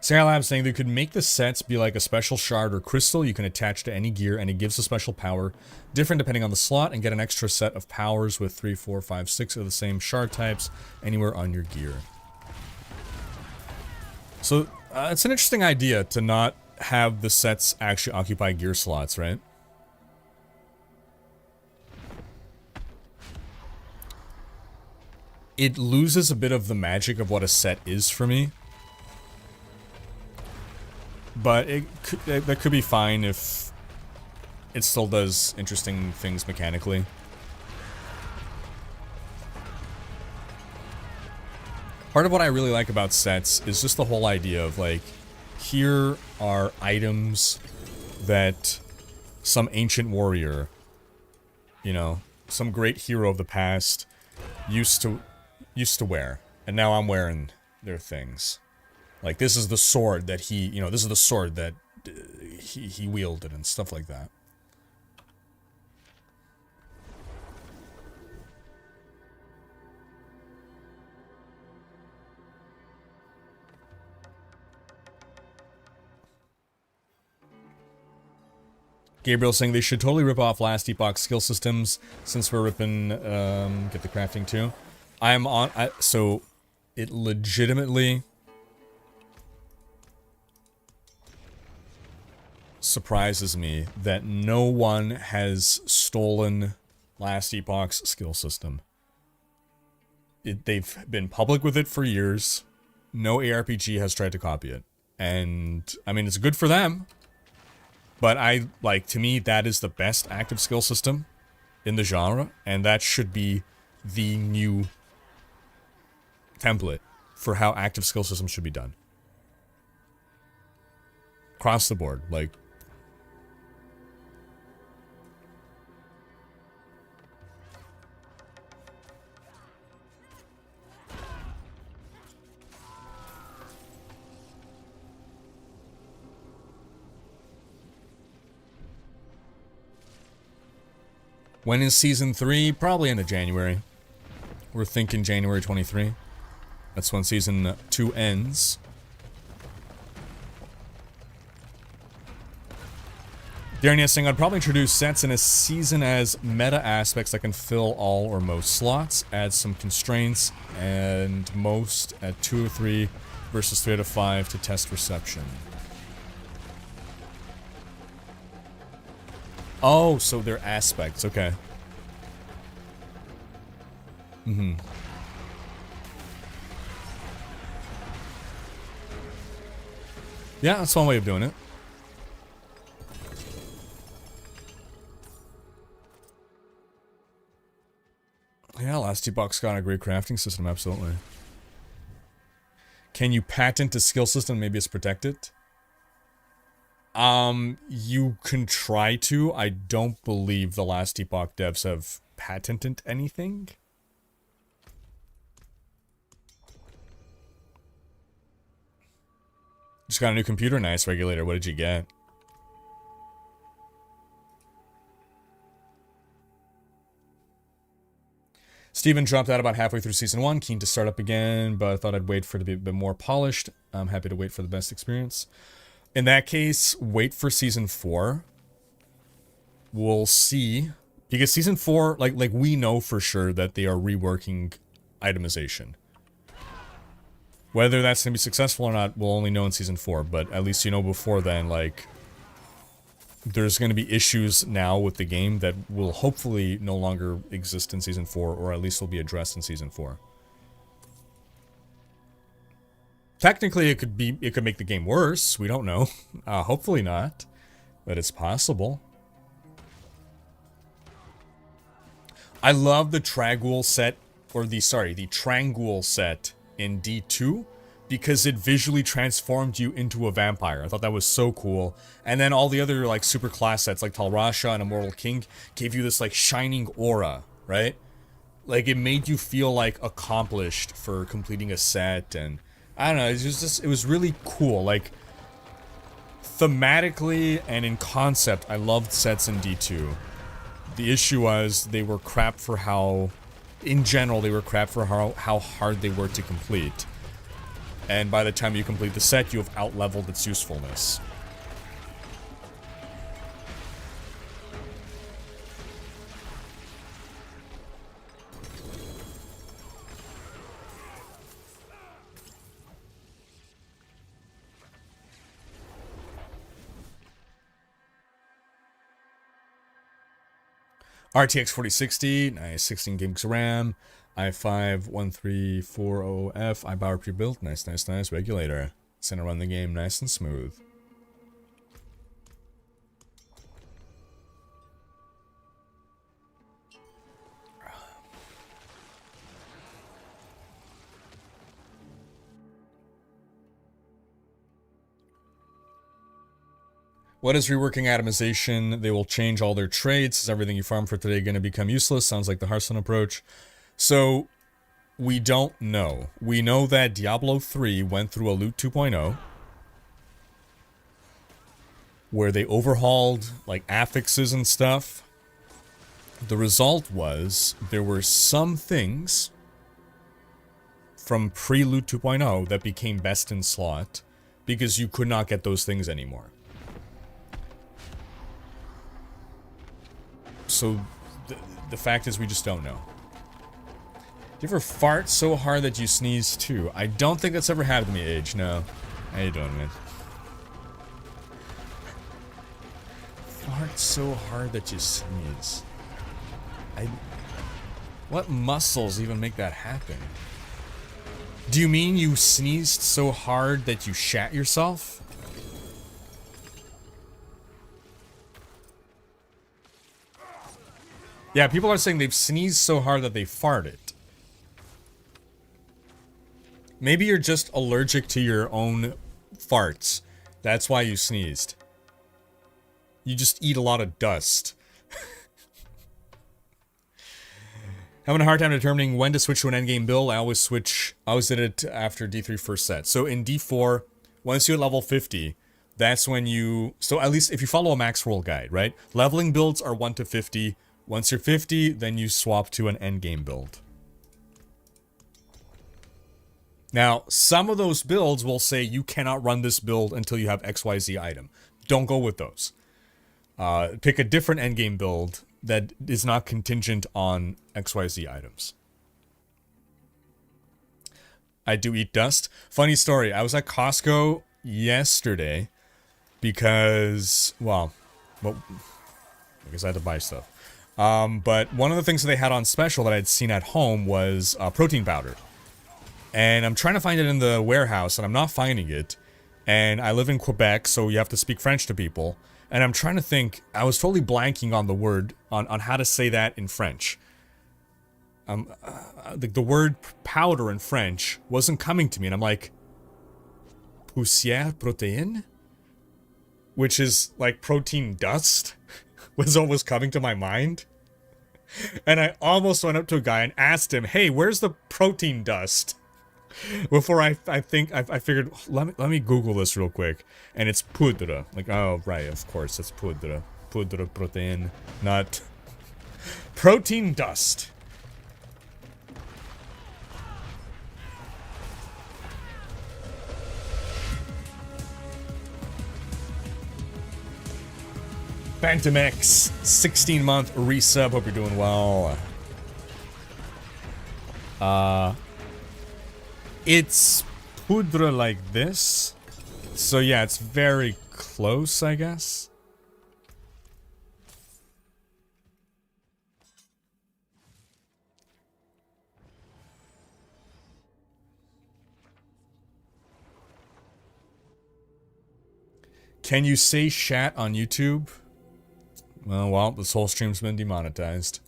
Sarah Lab saying they could make the sets be like a special shard or crystal you can attach to any gear, and it gives a special power, different depending on the slot, and get an extra set of powers with 3, 4, 5, 6 of the same shard types anywhere on your gear. So, it's an interesting idea to not have the sets actually occupy gear slots, right? It loses a bit of the magic of what a set is for me. But that could be fine if it still does interesting things mechanically. Part of what I really like about sets is just the whole idea of, like, here are items that some ancient warrior, you know, some great hero of the past used to wear, and now I'm wearing their things. Like, this is the sword that he, you know, this is the sword that he wielded and stuff like that. Gabriel saying they should totally rip off last epoch skill systems since we're ripping, get the crafting too. So it legitimately surprises me that no one has stolen last epoch's skill system. They've been public with it for years. No ARPG has tried to copy it. And, I mean, it's good for them. But to me, that is the best active skill system in the genre. And that should be the new template for how active skill systems should be done. Across the board, like... When is Season 3? Probably into January. We're thinking January 23. That's when Season 2 ends. Darren saying I'd probably introduce sets in a season as meta aspects that can fill all or most slots, add some constraints, and most at 2 or 3 versus 3 out of 5 to test reception. Oh, so they're aspects, okay. Mm-hmm. Yeah, that's one way of doing it. Yeah, last box got a great crafting system, absolutely. Can you patent a skill system? Maybe it's protected? You can try to. I don't believe the last epoch devs have patented anything. Just got a new computer. Nice, Regulator. What did you get? Steven dropped out about halfway through Season 1. Keen to start up again, but I thought I'd wait for it to be a bit more polished. I'm happy to wait for the best experience. In that case, wait for Season 4. We'll see. Because Season 4, like we know for sure that they are reworking itemization. Whether that's going to be successful or not, we'll only know in Season 4. But at least you know before then, like... there's going to be issues now with the game that will hopefully no longer exist in Season 4, or at least will be addressed in Season 4. Technically, it could make the game worse. We don't know. Hopefully not, but it's possible. I love the Tragul set, or the Trangul set in D2, because it visually transformed you into a vampire. I thought that was so cool. And then all the other like super class sets like Talrasha and Immortal King gave you this like shining aura, right? Like it made you feel like accomplished for completing a set, and I don't know, it was really cool. Like thematically and in concept, I loved sets in D2. The issue was they were crap for how, in general, they were crap for how hard they were to complete. And by the time you complete the set, you have out-leveled its usefulness. RTX 4060, nice, 16 gigs of RAM, i5 1340F, iPower pre-built, nice, nice, nice, regulator. It's gonna run the game nice and smooth. What is reworking atomization? They will change all their traits. Is everything you farm for today going to become useless? Sounds like the Hearthstone approach. So, we don't know. We know that Diablo 3 went through a loot 2.0, where they overhauled, like, affixes and stuff. The result was, there were some things from pre-loot 2.0 that became best in slot, because you could not get those things anymore. So, the fact is we just don't know. Do you ever fart so hard that you sneeze too? I don't think that's ever happened to me, Age, no. How you doing, man? Fart so hard that you sneeze. What muscles even make that happen? Do you mean you sneezed so hard that you shat yourself? Yeah, people are saying they've sneezed so hard that they farted. Maybe you're just allergic to your own farts. That's why you sneezed. You just eat a lot of dust. Having a hard time determining when to switch to an endgame build. I always did it after D3 first set. So in D4, once you're at level 50, that's when you... So at least if you follow a max roll guide, right? Leveling builds are 1 to 50. Once you're 50, then you swap to an endgame build. Now, some of those builds will say you cannot run this build until you have XYZ item. Don't go with those. Pick a different endgame build that is not contingent on XYZ items. I do eat dust. Funny story, I was at Costco yesterday because, well, I guess I had to buy stuff. But one of the things that they had on special that I'd seen at home was protein powder. And I'm trying to find it in the warehouse, and I'm not finding it. And I live in Quebec, so you have to speak French to people. And I'm trying to think, I was totally blanking on the word, on how to say that in French. The word powder in French wasn't coming to me, and I'm like, poussière protéine? Which is like protein dust? Was what was coming to my mind. And I almost went up to a guy and asked him, hey, where's the protein dust? Before I figured, let me Google this real quick. And it's poudre. Like, oh, right, of course, it's poudre. Poudre protein, not protein dust. Phantom X, 16-month resub. Hope you're doing well. It's poudre like this. So yeah, it's very close, I guess. Can you say shat on YouTube? Well, this whole stream's been demonetized.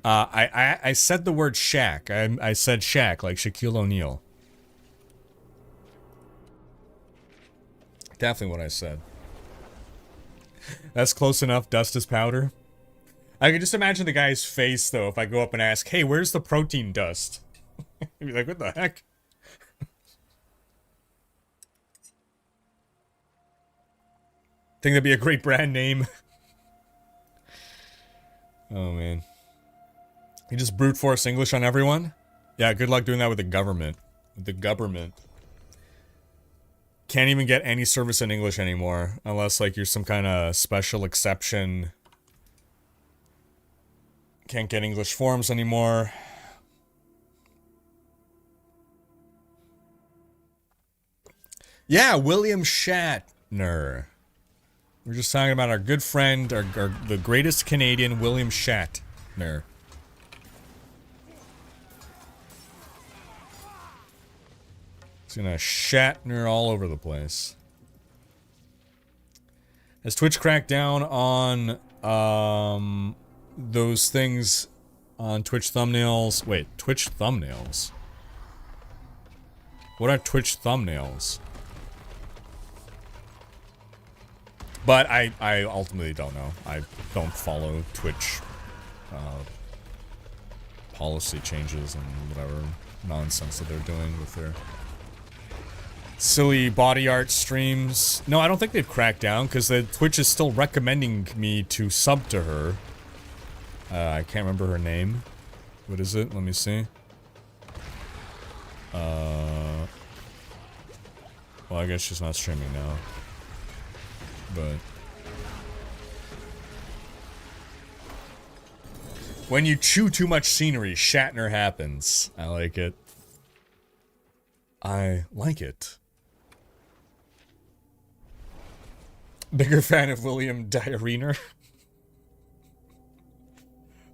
I said the word shack. I said shack, like Shaquille O'Neal. Definitely what I said. That's close enough. Dust is powder. I can just imagine the guy's face, though, if I go up and ask, hey, where's the protein dust? He'd be like, what the heck? Think that'd be a great brand name. Oh, man. You just brute force English on everyone? Yeah, good luck doing that with the government. The government. Can't even get any service in English anymore. Unless, like, you're some kind of special exception. Can't get English forms anymore. Yeah, William Shatner. We're just talking about our good friend, the greatest Canadian, William Shatner. He's gonna Shatner all over the place. Has Twitch cracked down on those things on Twitch thumbnails? Wait, Twitch thumbnails? What are Twitch thumbnails? But I ultimately don't know. I don't follow Twitch policy changes and whatever nonsense that they're doing with their silly body art streams. No, I don't think they've cracked down because the Twitch is still recommending me to sub to her. I can't remember her name. What is it? Let me see. Well, I guess she's not streaming now. But when you chew too much scenery, Shatner happens. I like it. I like it. Bigger fan of William Dyreener.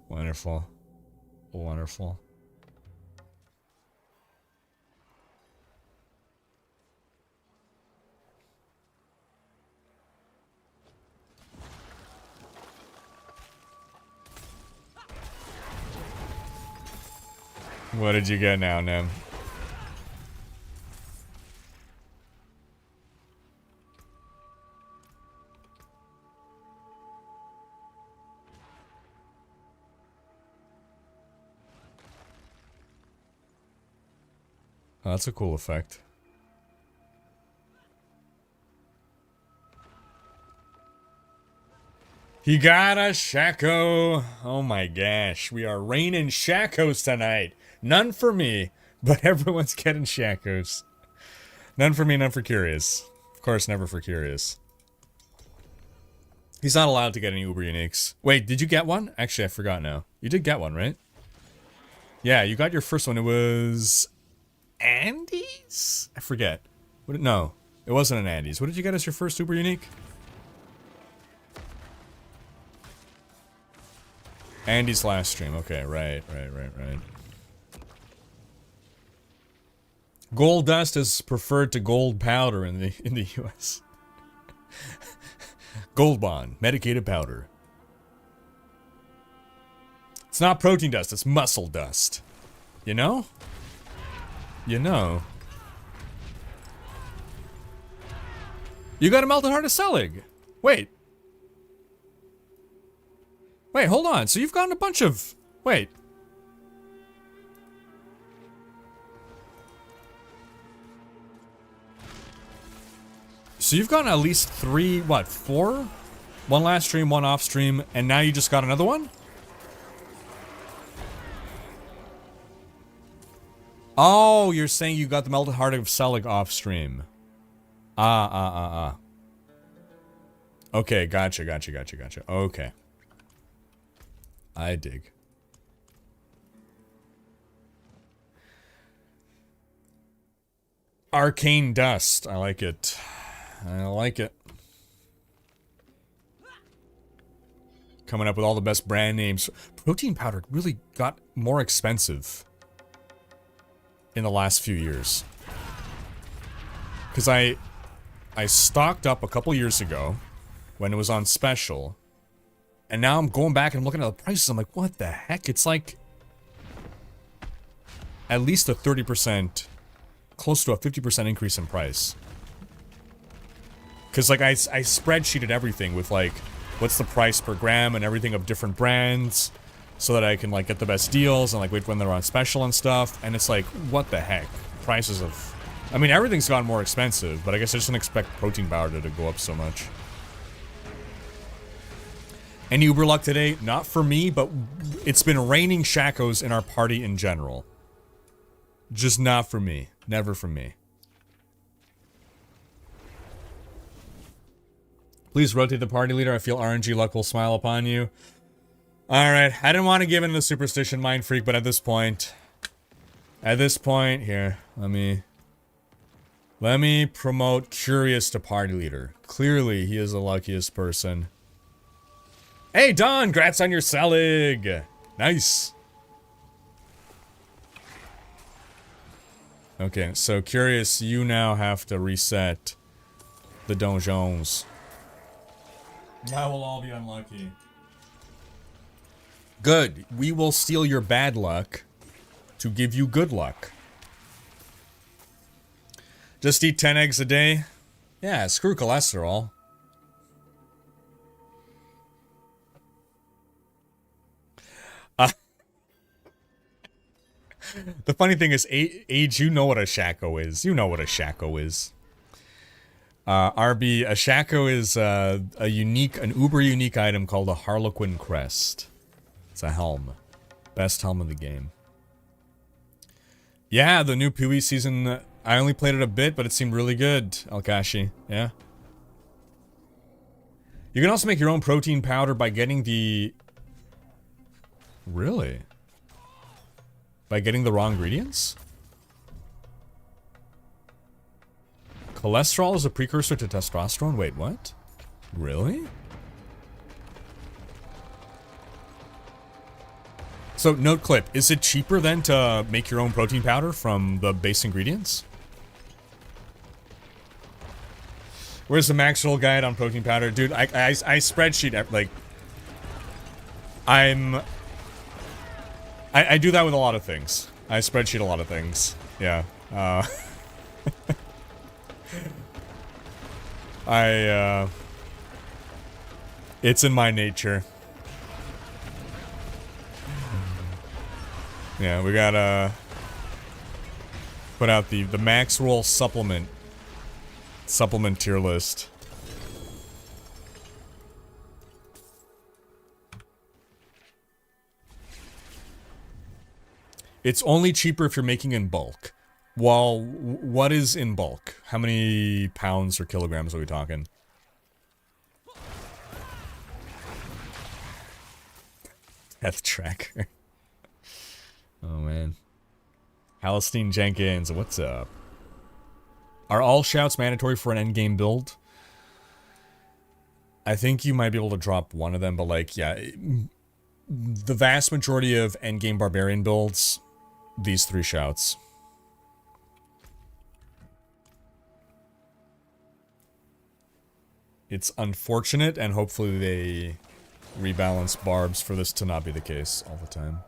Wonderful. Wonderful. What did you get now, Nem? Oh, that's a cool effect. He got a Shako. Oh my gosh. We are raining Shakos tonight. None for me, but everyone's getting Shakos. None for me, none for Curious. Of course, never for Curious. He's not allowed to get any Uber Uniques. Wait, did you get one? Actually, I forgot now. You did get one, right? Yeah, you got your first one. It was Andy's? I forget. No, it wasn't an Andy's. What did you get as your first Uber Unique? Andy's last stream. Okay, right. Gold dust is preferred to gold powder in the US. Gold bond, medicated powder. It's not protein dust, it's muscle dust. You know? You know. You got a melted heart of Selig. Wait, hold on. So you've gotten a bunch of... Wait. So you've gotten at least 3, what, 4? One last stream, one off stream, and now you just got another one? Oh, you're saying you got the melted heart of Selig off stream. Okay, gotcha. Okay. I dig. Arcane dust. I like it. I like it. Coming up with all the best brand names. Protein powder really got more expensive in the last few years. Because I stocked up a couple years ago when it was on special. And now I'm going back and looking at the prices. I'm like, what the heck? It's like at least a 30%, close to a 50% increase in price. Because, like, I spreadsheeted everything with, like, what's the price per gram and everything of different brands so that I can, like, get the best deals and, like, wait when they're on special and stuff. And it's like, what the heck? Prices of... I mean, everything's gotten more expensive, but I guess I just didn't expect protein powder to go up so much. Any Uber luck today? Not for me, but it's been raining Shakos in our party in general. Just not for me. Never for me. Please rotate the party leader. I feel RNG luck will smile upon you. Alright, I didn't want to give in the superstition mind freak, but at this point, here, let me promote Curious to party leader. Clearly, he is the luckiest person. Hey, Don, congrats on your Selig. Nice. Okay, so Curious, you now have to reset the donjons. Now we'll all be unlucky. Good. We will steal your bad luck to give you good luck. Just eat 10 eggs a day? Yeah, screw cholesterol. The funny thing is, Age, you know what a Shako is. You know what a Shako is. RB, a Shako is an uber unique item called a Harlequin Crest. It's a helm. Best helm of the game. Yeah, the new PoE season, I only played it a bit, but it seemed really good, Alkashi. Yeah. You can also make your own protein powder by getting the... Really? By getting the raw ingredients? Cholesterol is a precursor to testosterone? Wait, what? Really? So, note clip. Is it cheaper then to make your own protein powder from the base ingredients? Where's the Maxwell guide on protein powder? Dude, I spreadsheet, like... I do that with a lot of things. I spreadsheet a lot of things. Yeah. It's in my nature. Yeah, we gotta put out the Maxwell supplement tier list. It's only cheaper if you're making in bulk. Well, what is in bulk? How many pounds or kilograms are we talking? Death Tracker. Oh, man. Palestine Jenkins, what's up? Are all shouts mandatory for an endgame build? I think you might be able to drop one of them, but, like, yeah. The vast majority of endgame barbarian builds, these 3 shouts. It's unfortunate, and hopefully they rebalance barbs for this to not be the case all the time.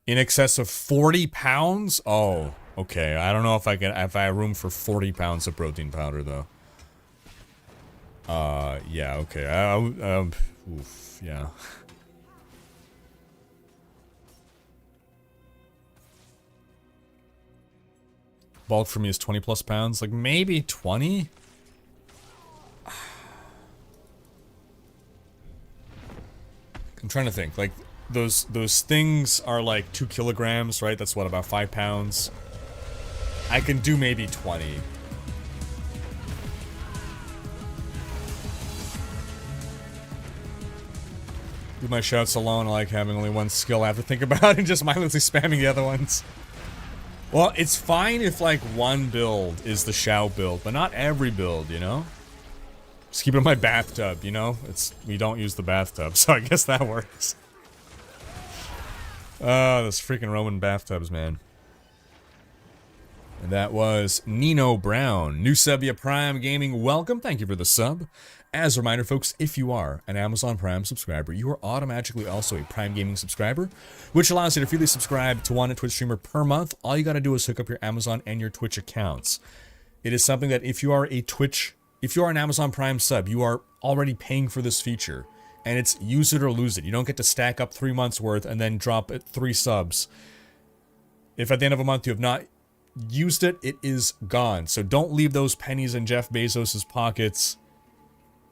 In excess of 40 pounds? Oh, okay. I don't know if I have room for 40 pounds of protein powder, though. Yeah, okay. Oof, yeah. Bulk for me is 20 plus pounds. Like, maybe 20? I'm trying to think. Like, those things are like 2 kilograms, right? That's what, about 5 pounds? I can do maybe 20. Do my shouts alone. I like having only one skill I have to think about and just mindlessly spamming the other ones. Well, it's fine if like one build is the shout build, but not every build, you know? Just keep it in my bathtub, you know? We don't use the bathtub, so I guess that works. Oh, those freaking Roman bathtubs, man. And that was Nino Brown. New sub via Prime Gaming, welcome. Thank you for the sub. As a reminder, folks, if you are an Amazon Prime subscriber, you are automatically also a Prime Gaming subscriber, which allows you to freely subscribe to one Twitch streamer per month. All you got to do is hook up your Amazon and your Twitch accounts. It is something that if you are an Amazon Prime sub, you are already paying for this feature. And it's use it or lose it. You don't get to stack up 3 months worth and then drop it 3 subs. If at the end of a month you have not used it, it is gone. So don't leave those pennies in Jeff Bezos' pockets.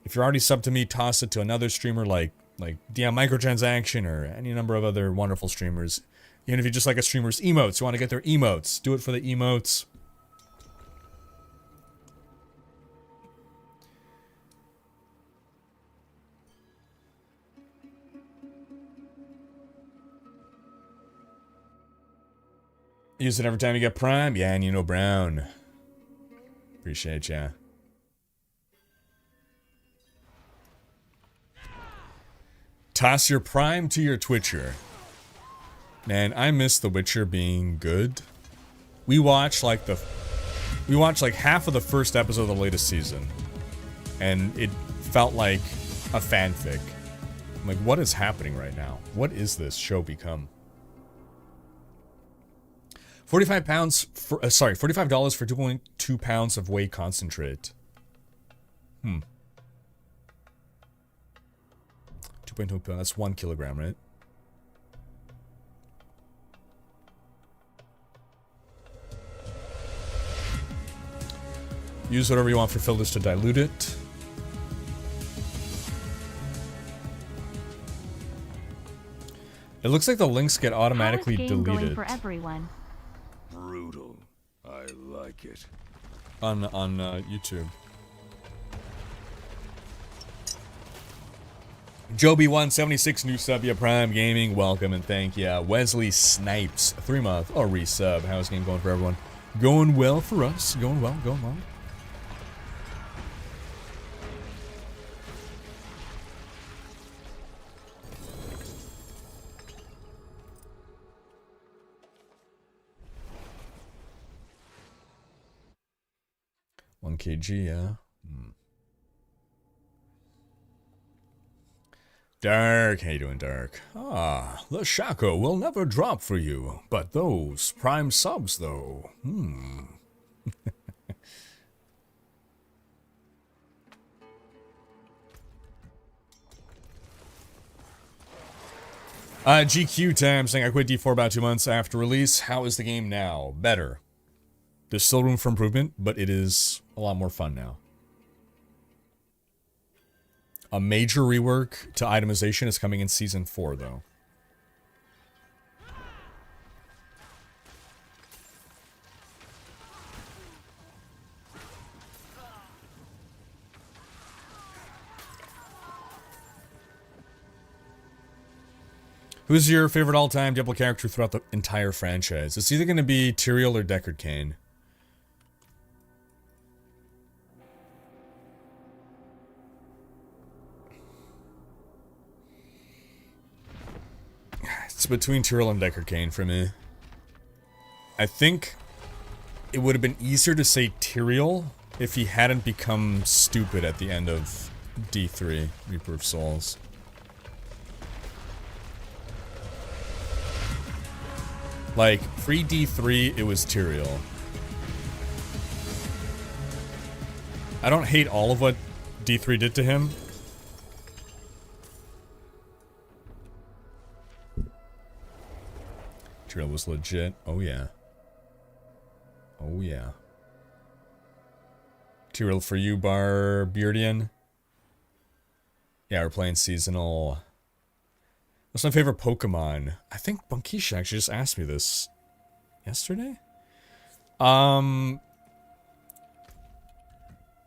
If you're already subbed to me, toss it to another streamer like DM Microtransaction or any number of other wonderful streamers. Even if you just like a streamer's emotes, you want to get their emotes, do it for the emotes. Use it every time you get Prime. Yeah, and you know Brown. Appreciate ya. Toss your Prime to your Twitcher. Man, I miss The Witcher being good. We watched like half of the first episode of the latest season. And it felt like a fanfic. I'm like, what is happening right now? What is this show become? $45 for $45 for 2.2 pounds of whey concentrate. 2.2 pounds, that's 1 kilogram, right? Use whatever you want for filters to dilute it. It looks like the links get automatically deleted. Going for everyone? Brutal. I like it. On YouTube. Joby176 new sub via Prime Gaming, welcome and thank ya. Wesley Snipes, 3-month resub. How's the game going for everyone? Going well for us. Going well, going well. One kg, yeah. Dark, how you doing, Dark? Ah, the Shako will never drop for you, but those Prime subs, though. GQ time saying I quit D4 about 2 months after release. How is the game now? Better. There's still room for improvement, but it is a lot more fun now. A major rework to itemization is coming in Season 4, though. Who's your favorite all-time Diablo character throughout the entire franchise? It's either going to be Tyrael or Deckard Cain. It's between Tyrael and Deckard Cain for me. I think it would have been easier to say Tyrael if he hadn't become stupid at the end of D3, Reaper of Souls. Like, pre-D3, it was Tyrael. I don't hate all of what D3 did to him. Tyrael was legit. Oh, yeah. Oh, yeah. Tyrael for you, Barbeardian. Yeah, we're playing seasonal. What's my favorite Pokemon? I think Bunkisha actually just asked me this yesterday. Or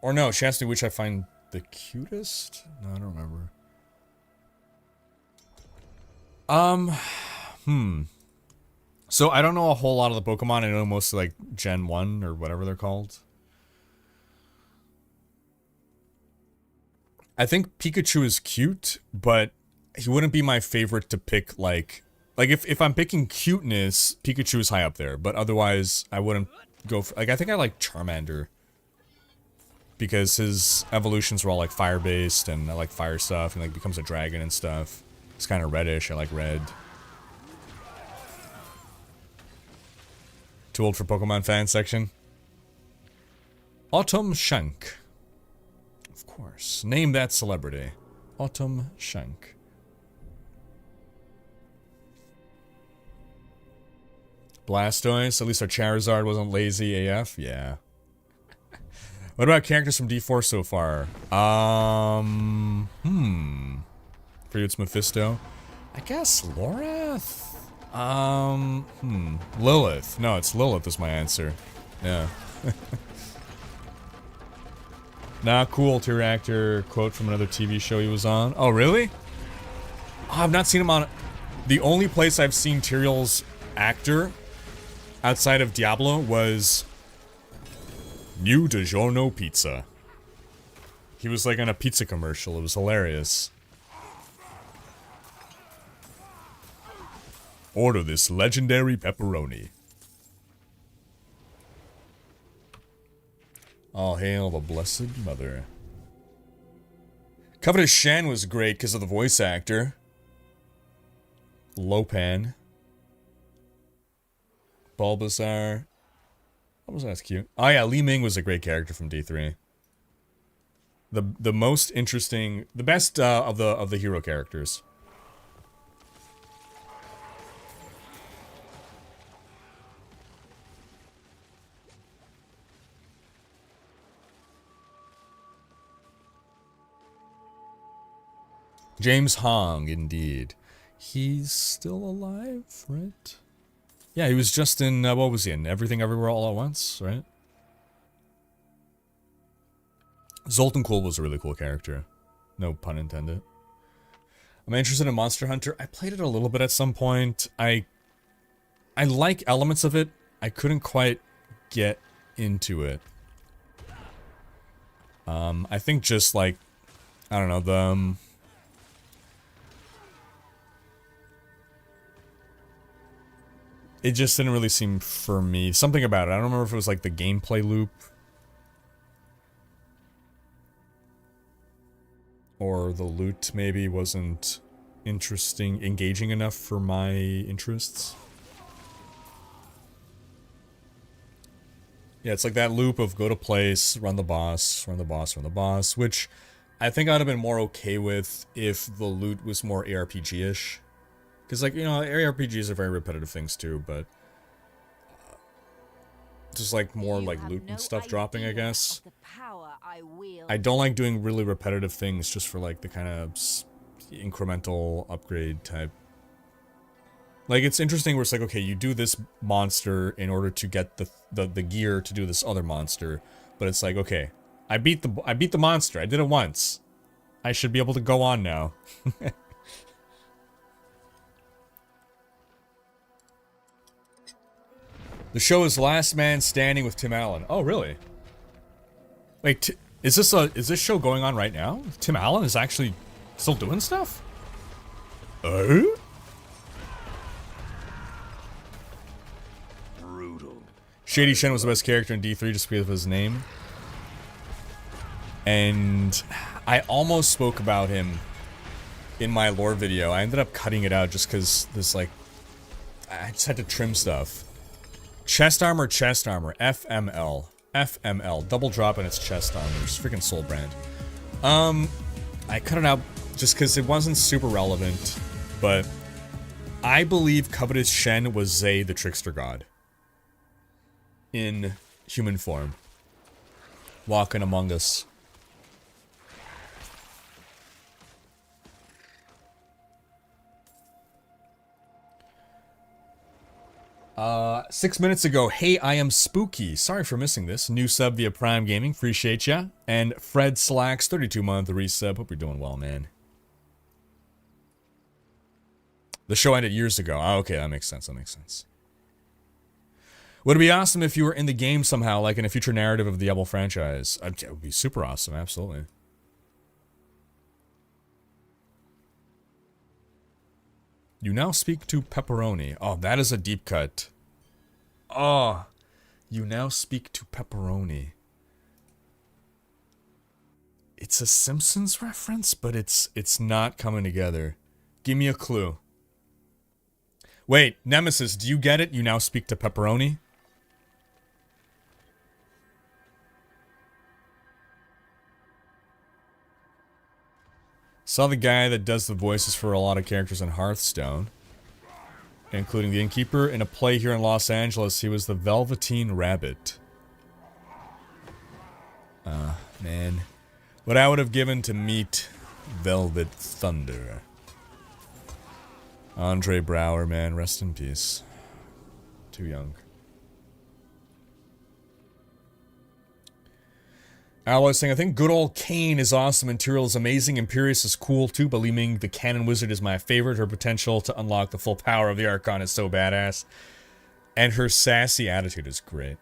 no, she asked me which I find the cutest. No, I don't remember. So I don't know a whole lot of the Pokemon. I know mostly like Gen 1 or whatever they're called. I think Pikachu is cute, but he wouldn't be my favorite to pick, like if I'm picking cuteness, Pikachu is high up there, but otherwise I wouldn't go for, like, I think I like Charmander. Because his evolutions were all like fire-based, and I like fire stuff, and like becomes a dragon and stuff. It's kind of reddish, I like red. Too old for Pokemon fan section. Autumn Shank. Of course. Name that celebrity. Autumn Shank. Blastoise. At least our Charizard wasn't lazy AF. Yeah. What about characters from D4 so far? For you it's Mephisto. I guess Lorath? Lilith. No, it's Lilith is my answer. Yeah. Nah, cool tier actor quote from another TV show he was on. Oh, really? Oh, I've not seen him on... The only place I've seen Tyrell's actor outside of Diablo was... New DiGiorno Pizza. He was like on a pizza commercial. It was hilarious. Order this legendary pepperoni. All hail the Blessed Mother. Covetous Shen was great because of the voice actor. Lopan. Bulbasaur. What was that cute? Oh yeah, Li Ming was a great character from D3. The most interesting, the best of the hero characters. James Hong, indeed. He's still alive, right? Yeah, he was just in, what was he in? Everything Everywhere All at Once, right? Zoltan Kuhl was a really cool character. No pun intended. I'm interested in Monster Hunter. I played it a little bit at some point. I like elements of it. I couldn't quite get into it. I think just like, I don't know, it just didn't really seem for me. Something about it. I don't remember if it was like the gameplay loop. Or the loot maybe wasn't interesting, engaging enough for my interests. Yeah, it's like that loop of go to place, run the boss, run the boss, run the boss, which I think I'd have been more okay with if the loot was more ARPG-ish. Because, like, you know, ARPGs are very repetitive things too, but just like more like loot and stuff dropping, I guess. I don't like doing really repetitive things just for like the kind of incremental upgrade type. Like, it's interesting where it's like, okay, you do this monster in order to get the gear to do this other monster, but it's like, okay, I beat the monster. I did it once. I should be able to go on now. The show is Last Man Standing with Tim Allen. Oh, really? Wait, is this show going on right now? Tim Allen is actually still doing stuff? Oh? Brutal. Shady Shen was the best character in D3 just because of his name. And I almost spoke about him in my lore video. I ended up cutting it out just because this, like, I just had to trim stuff. Chest armor, FML. FML. Double drop in its chest armor. It's freaking soul brand. I cut it out just because it wasn't super relevant, but I believe Covetous Shen was Zay the Trickster God. In human form. Walking among us. 6 minutes ago, hey, I am Spooky. Sorry for missing this. New sub via Prime Gaming. Appreciate ya. And Fred Slacks, 32-month resub. Hope you're doing well, man. The show ended years ago. Oh, okay, that makes sense. That makes sense. Would it be awesome if you were in the game somehow, like in a future narrative of the Diablo franchise? It would be super awesome, absolutely. You now speak to Pepperoni. Oh, that is a deep cut. Oh, you now speak to Pepperoni. It's a Simpsons reference, but it's not coming together. Give me a clue. Wait, Nemesis, do you get it? You now speak to Pepperoni? Saw the guy that does the voices for a lot of characters in Hearthstone, including the Innkeeper. In a play here in Los Angeles, he was the Velveteen Rabbit. Man. What I would have given to meet Velvet Thunder. Andre Brower, man, rest in peace. Too young. Alloy saying, I think good old Kane is awesome, Material is amazing, Imperius is cool too, believing the Cannon Wizard is my favorite. Her potential to unlock the full power of the Archon is so badass. And her sassy attitude is great.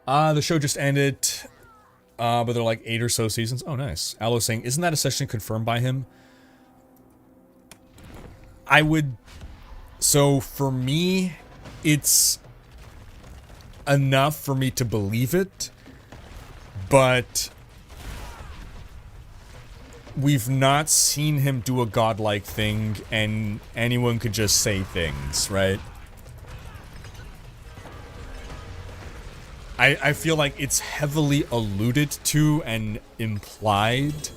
The show just ended, but they're like 8 or so seasons. Oh, nice. Alloy saying, isn't that a session confirmed by him? I would... So, for me, it's enough for me to believe it, but we've not seen him do a godlike thing, and anyone could just say things, right? I feel like it's heavily alluded to and implied,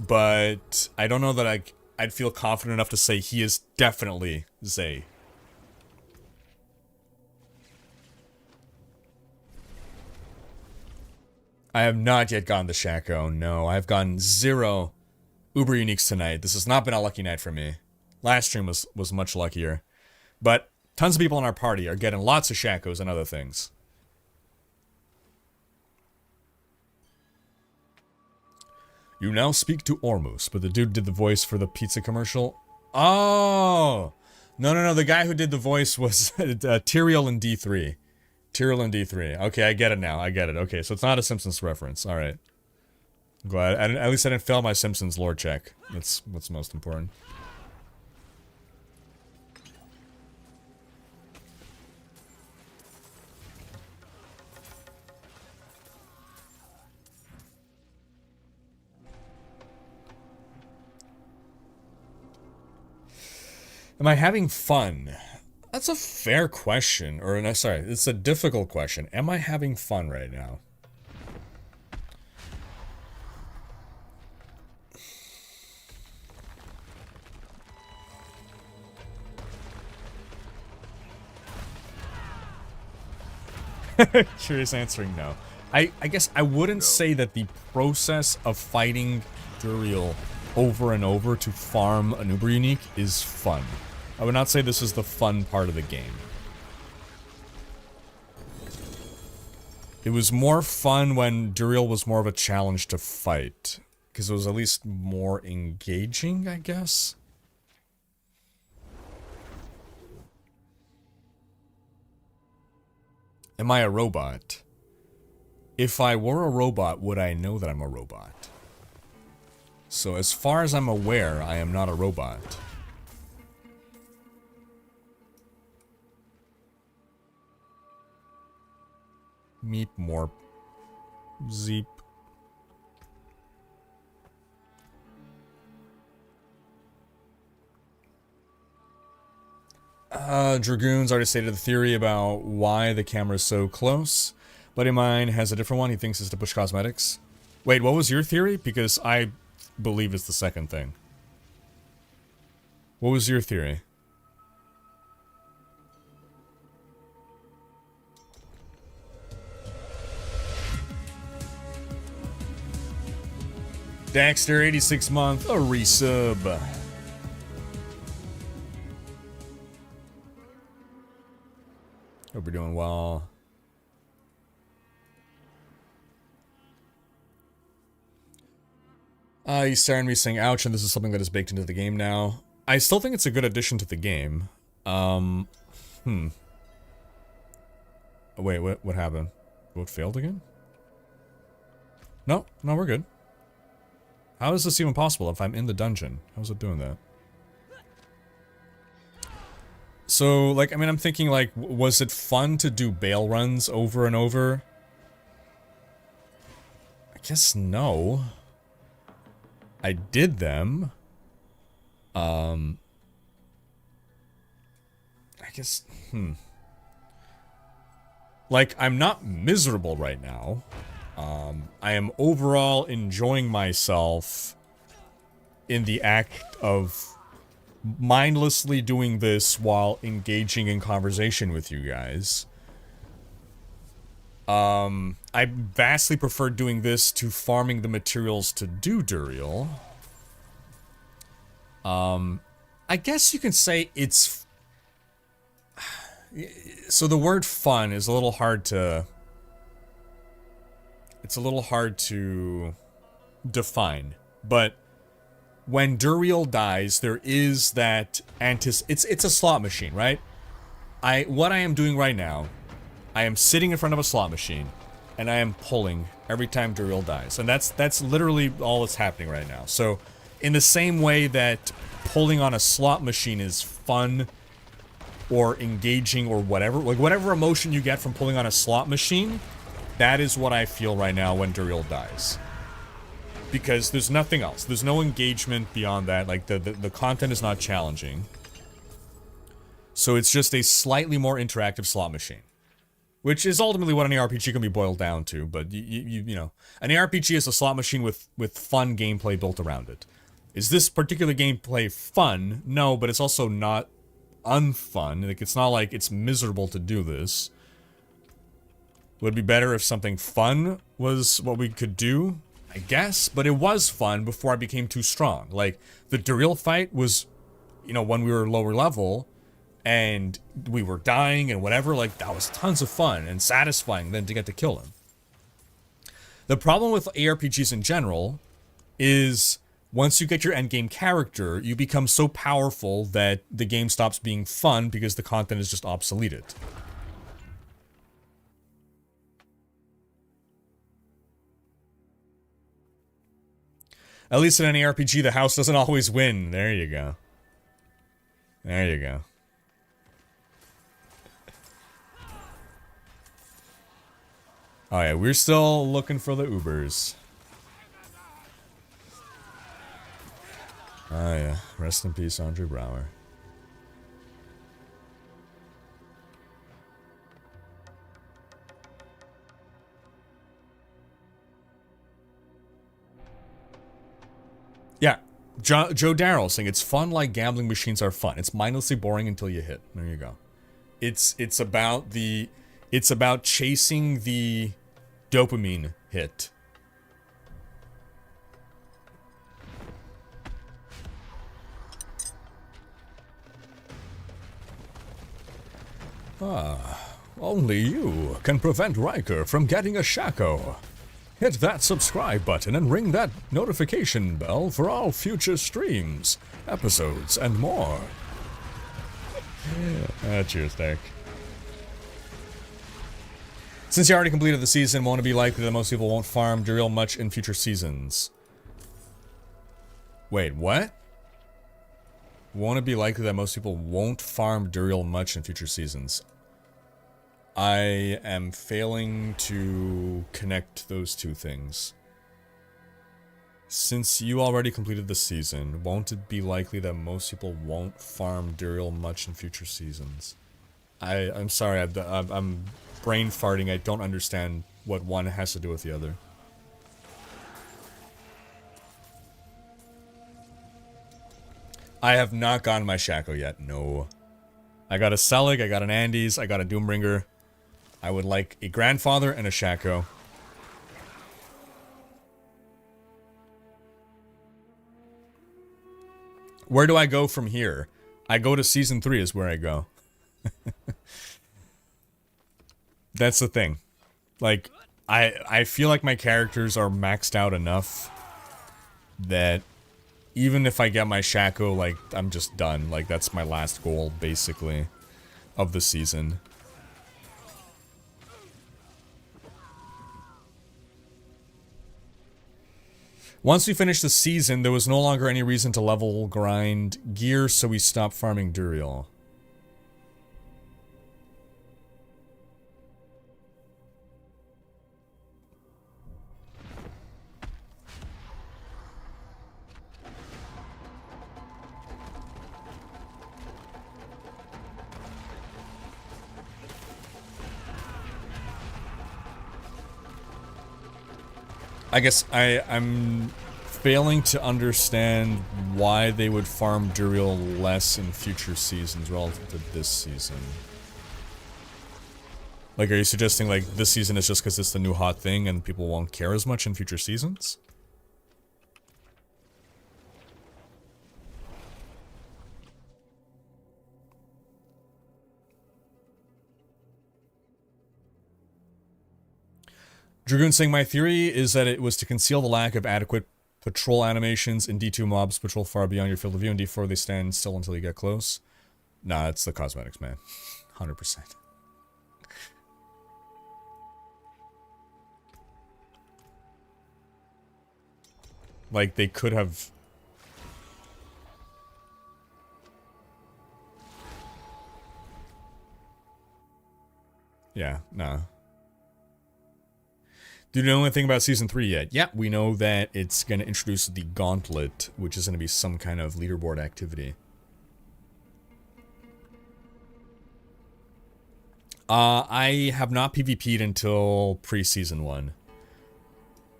but I don't know that I'd feel confident enough to say he is definitely Zaeith. I have not yet gotten the Shako, no. I've gotten 0 Uber Uniques tonight. This has not been a lucky night for me. Last stream was much luckier. But tons of people in our party are getting lots of Shakos and other things. You now speak to Ormus, but the dude did the voice for the pizza commercial. Oh! No. The guy who did the voice was Tyrael in D3. Tyrael in D3. Okay, I get it now. I get it. Okay, so it's not a Simpsons reference. Alright. I'm glad. At least I didn't fail my Simpsons lore check. That's what's most important. Am I having fun? That's a fair question. Or, no, sorry, it's a difficult question. Am I having fun right now? Curious answering no. I guess I wouldn't say that the process of fighting Duriel over and over to farm an Uber Unique is fun. I would not say this is the fun part of the game. It was more fun when Duriel was more of a challenge to fight, because it was at least more engaging, I guess. Am I a robot? If I were a robot, would I know that I'm a robot? So as far as I'm aware, I am not a robot. Meep more. Zeep. Dragoon's already stated the theory about why the camera is so close. Buddy of mine has a different one. He thinks it's to push cosmetics. Wait, what was your theory? Because I believe it's the second thing. What was your theory? Daxter, 86 month, a resub. Hope you're doing well. He's staring at me saying, ouch, and this is something that is baked into the game now. I still think it's a good addition to the game. Wait, what happened? Vote failed again? No, we're good. How is this even possible if I'm in the dungeon? How's it doing that? So, like, I mean, I'm thinking, like, was it fun to do bail runs over and over? I guess no. I did them. I guess, Like, I'm not miserable right now. I am overall enjoying myself in the act of mindlessly doing this while engaging in conversation with you guys. I vastly prefer doing this to farming the materials to do Duriel. I guess you can say it's... So the word fun is a little hard to... It's a little hard to define, but when Duriel dies, there is that it's a slot machine, right? What I am doing right now, I am sitting in front of a slot machine, and I am pulling every time Duriel dies, and that's literally all that's happening right now. So, in the same way that pulling on a slot machine is fun, or engaging, or whatever, like whatever emotion you get from pulling on a slot machine, that is what I feel right now when Duriel dies. Because there's nothing else. There's no engagement beyond that. Like, the content is not challenging. So it's just a slightly more interactive slot machine. Which is ultimately what an ARPG can be boiled down to. But, you know, an ARPG is a slot machine with fun gameplay built around it. Is this particular gameplay fun? No, but it's also not unfun. Like, it's not like it's miserable to do this. Would it be better if something fun was what we could do? I guess, but it was fun before I became too strong. Like, the Duriel fight was, you know, when we were lower level, and we were dying and whatever, like, that was tons of fun and satisfying then to get to kill him. The problem with ARPGs in general is, once you get your endgame character, you become so powerful that the game stops being fun because the content is just obsoleted. At least in an ARPG, the house doesn't always win. There you go. There you go. Oh yeah, we're still looking for the Ubers. Oh yeah, rest in peace, Andre Brower. Yeah, Joe Darrell saying it's fun like gambling machines are fun. It's mindlessly boring until you hit. There you go. It's about chasing the dopamine hit. Only you can prevent Rhykker from getting a Shako. Hit that subscribe button and ring that notification bell for all future streams, episodes, and more. Cheers, Derek. Since you already completed the season, won't it be likely that most people won't farm Duriel much in future seasons? Wait, what? Won't it be likely that most people won't farm Duriel much in future seasons? I am failing to connect those two things. Since you already completed the season, won't it be likely that most people won't farm Duriel much in future seasons? I'm sorry, I'm brain farting. I don't understand what one has to do with the other. I have not gotten my Shako yet, no. I got a Selig, I got an Andes, I got a Doombringer. I would like a Grandfather and a Shako. Where do I go from here? I go to Season 3 is where I go. That's the thing. Like, I feel like my characters are maxed out enough that even if I get my Shako, like, I'm just done. Like, that's my last goal, basically, of the season. Once we finished the season, there was no longer any reason to level grind gear, so we stopped farming Duriel. I guess I'm failing to understand why they would farm Duriel less in future seasons relative to this season. Like, are you suggesting, like, this season is just because it's the new hot thing and people won't care as much in future seasons? Dragoon saying, my theory is that it was to conceal the lack of adequate patrol animations. In D2, mobs patrol far beyond your field of view. In D4, they stand still until you get close. Nah, it's the cosmetics, man. 100%. Like, they could have... Yeah, nah. Do you know anything about Season 3 yet? Yeah, we know that it's going to introduce the Gauntlet, which is going to be some kind of leaderboard activity. I have not PvP'd until pre-Season 1.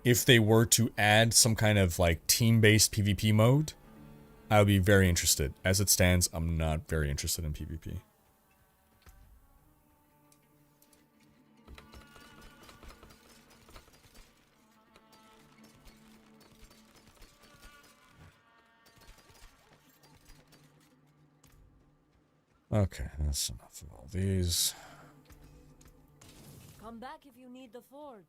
If they were to add some kind of, like, team-based PvP mode, I would be very interested. As it stands, I'm not very interested in PvP. Okay, that's enough of all these. Come back if you need the forge.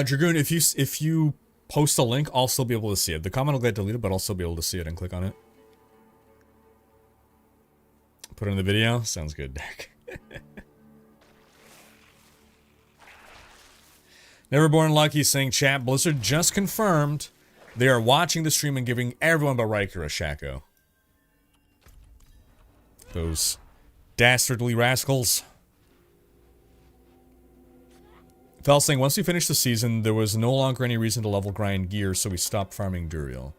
Dragoon, if you post a link, I'll still be able to see it. The comment will get deleted, but I'll still be able to see it and click on it. Put it in the video? Sounds good, Dak. Neverborn Lucky saying, chat, Blizzard just confirmed they are watching the stream and giving everyone but Rhykker a Shako. Those dastardly rascals. Fel saying, once we finished the season, there was no longer any reason to level grind gear, so we stopped farming Duriel.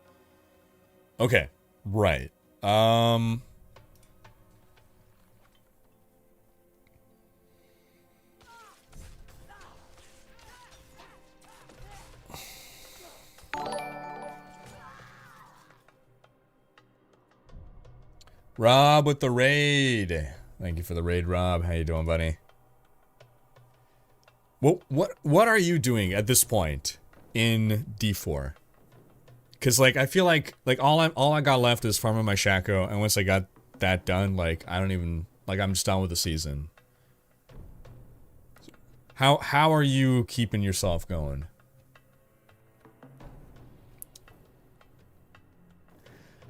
Okay, right. Rob with the raid. Thank you for the raid, Rob. How you doing, buddy? What are you doing at this point in D4? Because, like, I feel like all I got left is farming my Shako, and once I got that done, like, I don't even, like, I'm just done with the season. How are you keeping yourself going?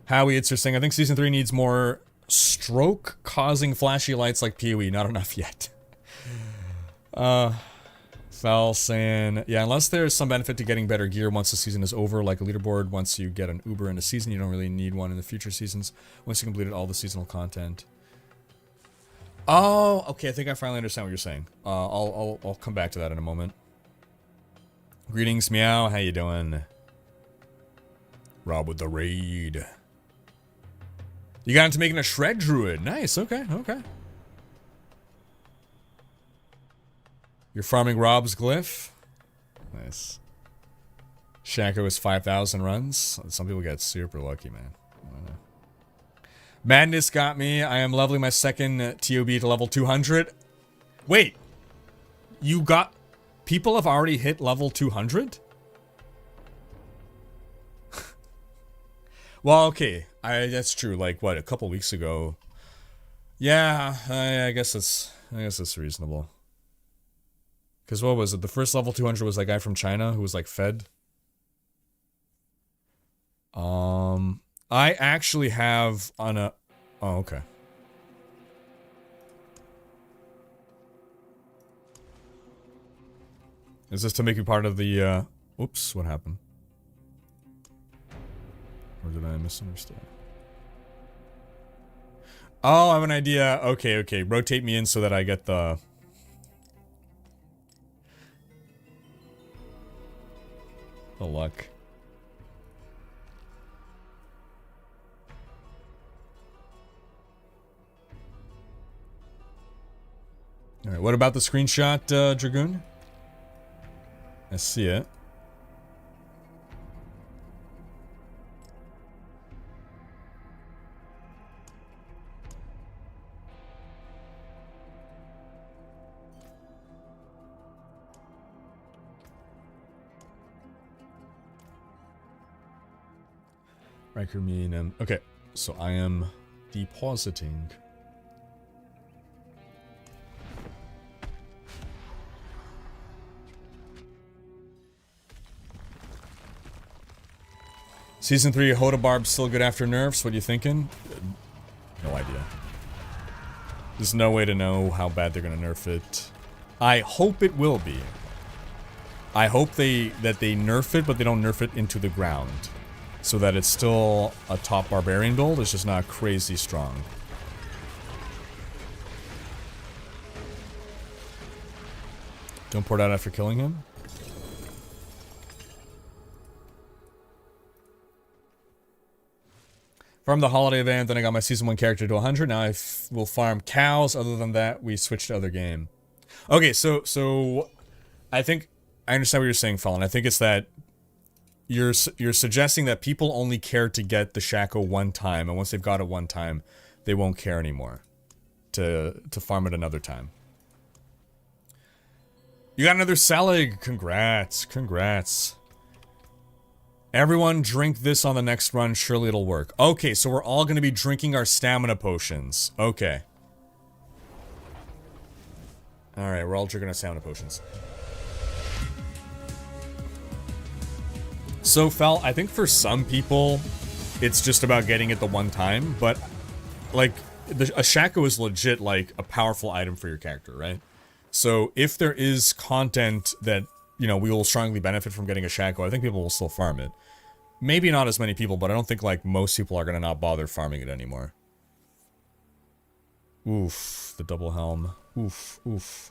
Howie, it's saying, I think Season 3 needs more stroke-causing flashy lights like PoE. Not enough yet. Fel saying, yeah, unless there's some benefit to getting better gear once the season is over, like a leaderboard, once you get an Uber in a season, you don't really need one in the future seasons, once you completed all the seasonal content. Oh, okay, I think I finally understand what you're saying. I'll come back to that in a moment. Greetings, Meow, how you doing? Rob with the raid. You got into making a shred druid. Nice, okay, okay. You're farming Rob's glyph. Nice. Shako is 5,000 runs. Some people get super lucky, man. I don't know. Madness got me. I am leveling my second TOB to level 200. Wait. You got... People have already hit level 200? Well, okay. That's true. Like, what, a couple weeks ago... Yeah, I guess it's reasonable. Because what was it? The first level 200 was that guy from China who was like fed. I actually have on a... Oh, okay. Is this to make you part of the, Oops, what happened? Or did I misunderstand? Oh, I have an idea. Okay, okay. Rotate me in so that I get the... The luck. Alright, what about the screenshot, Dragoon? I see it. Rhykker, okay, so I am depositing. Season 3 Hoda Barb still good after nerfs? What are you thinking? No idea. There's no way to know how bad they're gonna nerf it. I hope it will be. I hope that they nerf it, but they don't nerf it into the ground. So that it's still a top barbarian build, it's just not crazy strong. Don't port out after killing him? Farmed the holiday event, then I got my season 1 character to 100. Now I will farm cows. Other than that, we switched to other game. Okay, so I think I understand what you're saying, Fallen. I think it's that you're suggesting that people only care to get the Shako one time, and once they've got it one time, they won't care anymore to farm it another time. You got another Selig. Congrats, congrats. Everyone drink this on the next run, surely it'll work. Okay, so we're all going to be drinking our stamina potions. Okay. Alright, we're all drinking our stamina potions. So, Fel, I think for some people, it's just about getting it the one time, but, like, a Shako is legit, like, a powerful item for your character, right? So, if there is content that, you know, we will strongly benefit from getting a Shako, I think people will still farm it. Maybe not as many people, but I don't think, like, most people are gonna not bother farming it anymore. Oof, the double helm. Oof, oof.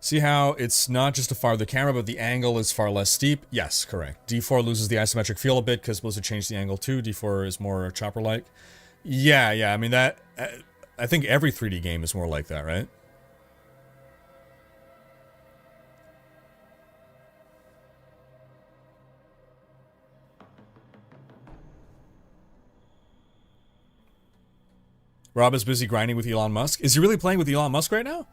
See how it's not just to far the camera, but the angle is far less steep? Yes, correct. D4 loses the isometric feel a bit because Blizzard changed the angle too. D4 is more chopper-like. Yeah, I mean that... I think every 3D game is more like that, right? Rob is busy grinding with Elon Musk. Is he really playing with Elon Musk right now?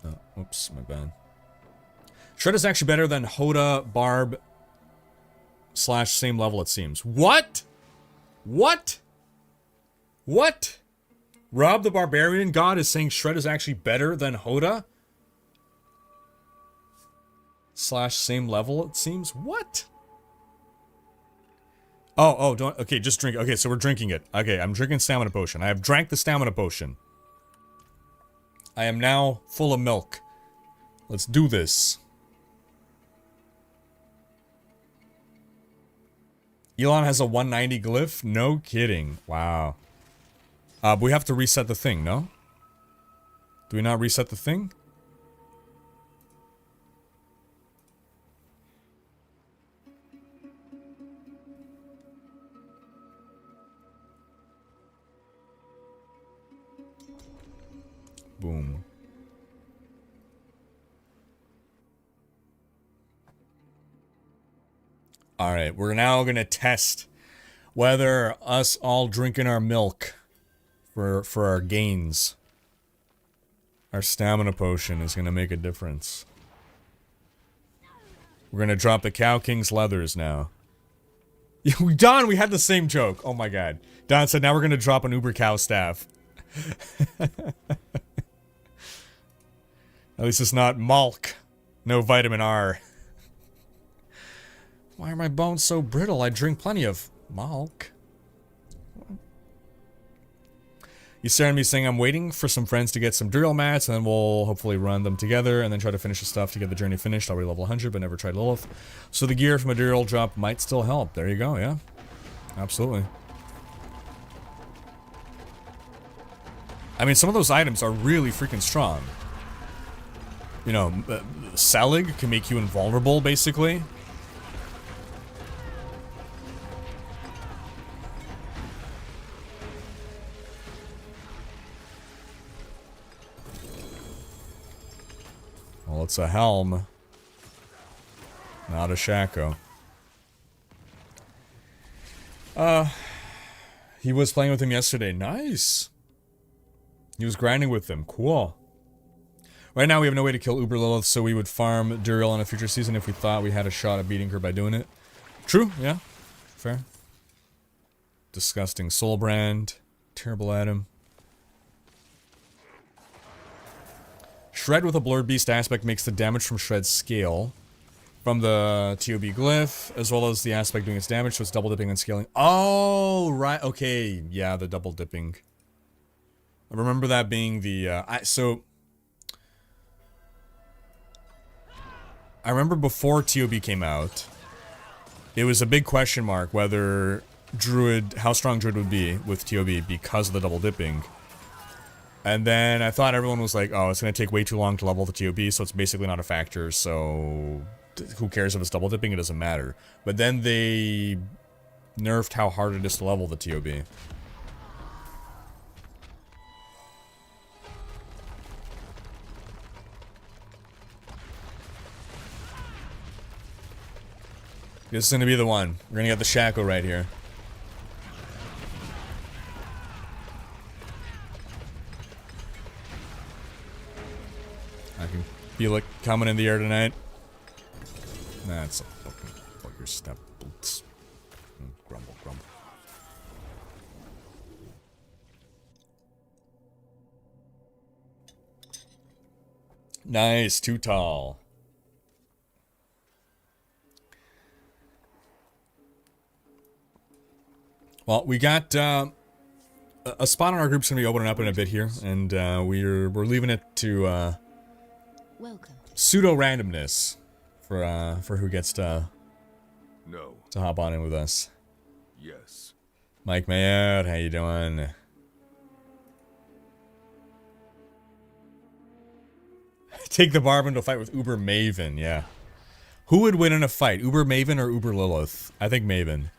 Oh, oops, my bad. Shred is actually better than Hoda Barb / same level it seems. What? What? What? Rob the Barbarian God is saying Shred is actually better than Hoda / same level it seems? What? Oh, don't, okay, just drink. Okay, so we're drinking it. Okay, I'm drinking stamina potion. I have drank the stamina potion. I am now full of milk. Let's do this. Elon has a 190 glyph? No kidding. Wow. But we have to reset the thing, no? Do we not reset the thing? Boom. Alright, we're now gonna test whether us all drinking our milk for our gains, our stamina potion, is gonna make a difference. We're gonna drop the Cow King's leathers now. Don, we had the same joke. Oh my god. Don said, now we're gonna drop an Uber Cow staff. At least it's not Malk. No vitamin R. Why are my bones so brittle? I drink plenty of Malk. You staring at me saying I'm waiting for some friends to get some Duriel mats, and then we'll hopefully run them together, and then try to finish the stuff to get the journey finished. Already level 100, but never tried Lilith. So the gear from a Duriel drop might still help. There you go, yeah. Absolutely. I mean, some of those items are really freaking strong. You know, Selig can make you invulnerable, basically. Well, it's a helm, not a Shako. He was playing with him yesterday. Nice. He was grinding with them. Cool. Right now we have no way to kill Uber Lilith, so we would farm Duriel in a future season if we thought we had a shot at beating her by doing it. True, yeah. Fair. Disgusting soul brand. Terrible item. Shred with a Blurred Beast aspect makes the damage from Shred scale from the TOB glyph, as well as the aspect doing its damage, so it's double dipping and scaling. Oh, right, okay. Yeah, the double dipping. I remember that being the, I remember before TOB came out, it was a big question mark whether how strong Druid would be with TOB because of the double dipping. And then I thought everyone was like, oh, it's going to take way too long to level the TOB, so it's basically not a factor, so who cares if it's double dipping, it doesn't matter. But then they nerfed how hard it is to level the TOB. This is going to be the one. We're going to get the Shako right here. I can feel it coming in the air tonight. That's a fucking fucker step. Grumble, grumble. Nice, too tall. Well, we got a spot on our group's gonna be opening up in a bit here, and we're leaving it to pseudo randomness for who gets to hop on in with us. Yes. Mike Mayotte, how you doing? Take the Barb into a fight with Uber Maven, yeah. Who would win in a fight, Uber Maven or Uber Lilith? I think Maven.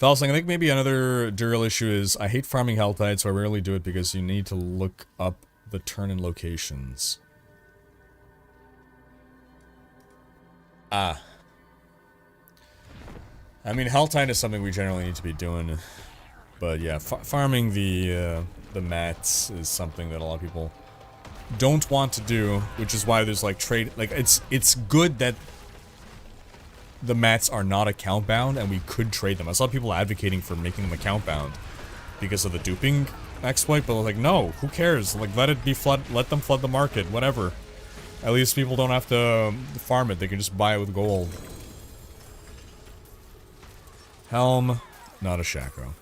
Felsen, I think maybe another Duriel issue is I hate farming Helltide, so I rarely do it because you need to look up the turn-in locations. Ah. I mean, Helltide is something we generally need to be doing, but yeah, farming the mats is something that a lot of people don't want to do, which is why there's like trade, like it's good that the mats are not account bound and we could trade them. I saw people advocating for making them account bound because of the duping exploit, but like, no, who cares? Like, let them flood the market, whatever. At least people don't have to farm it, they can just buy it with gold. Helm, not a Shako.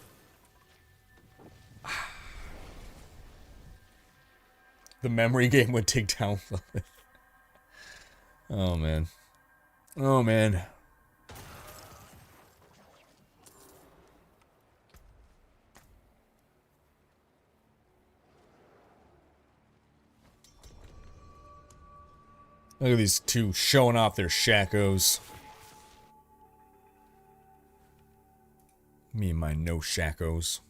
The memory game would take down. Oh man. Oh man. Look at these two showing off their Shakos. Me and my no Shakos.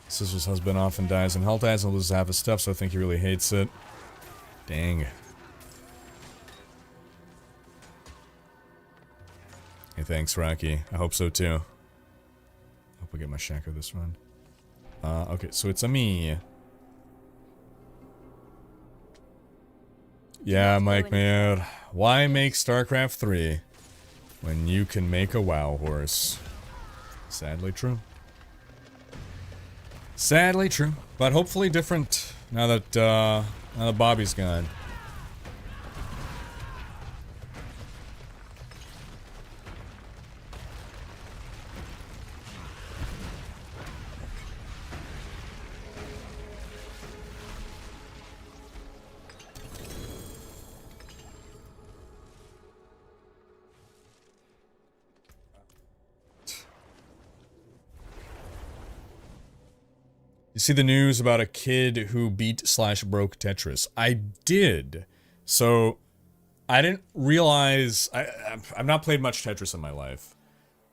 Sister's husband often dies in Helltides and loses half his stuff, so I think he really hates it. Dang. Hey, thanks, Rocky. I hope so too. Hope I get my Shako this run. Okay, so it's a me. Yeah, Mike Mayer. Why make StarCraft 3 when you can make a WoW horse? Sadly true. Sadly true. But hopefully different now that Bobby's gone. You see the news about a kid who beat/broke Tetris? I did. So, I didn't realize... I've not played much Tetris in my life.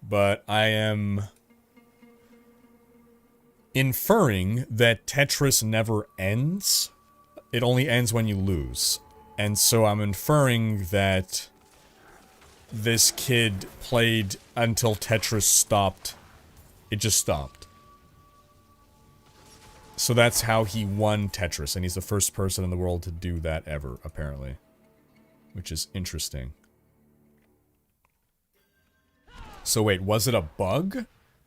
But I am... inferring that Tetris never ends. It only ends when you lose. And so I'm inferring that... this kid played until Tetris stopped. It just stopped. So that's how he won Tetris, and he's the first person in the world to do that ever, apparently. Which is interesting. So wait, was it a bug?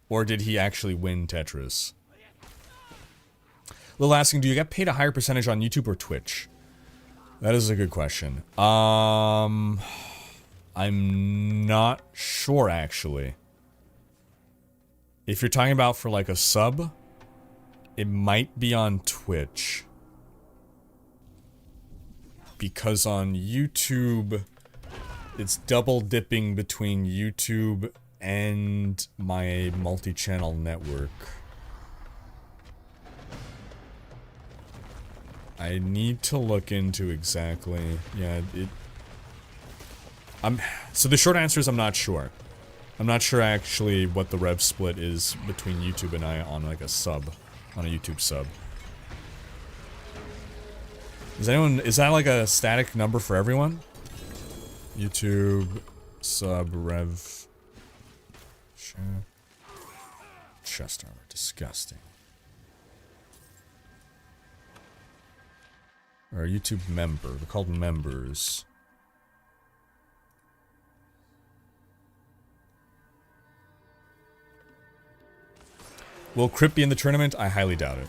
Or did he actually win Tetris? Lil asking, do you get paid a higher percentage on YouTube or Twitch? That is a good question. I'm not sure, actually. If you're talking about for like a sub... it might be on Twitch. Because on YouTube, it's double dipping between YouTube and my multi-channel network. I need to look into exactly. Yeah, so the short answer is I'm not sure. I'm not sure actually what the rev split is between YouTube and I on like a sub. On a YouTube sub. Is that like a static number for everyone? YouTube sub rev. Chest armor, disgusting. Or a YouTube member, they're called members. Will Crypt be in the tournament? I highly doubt it.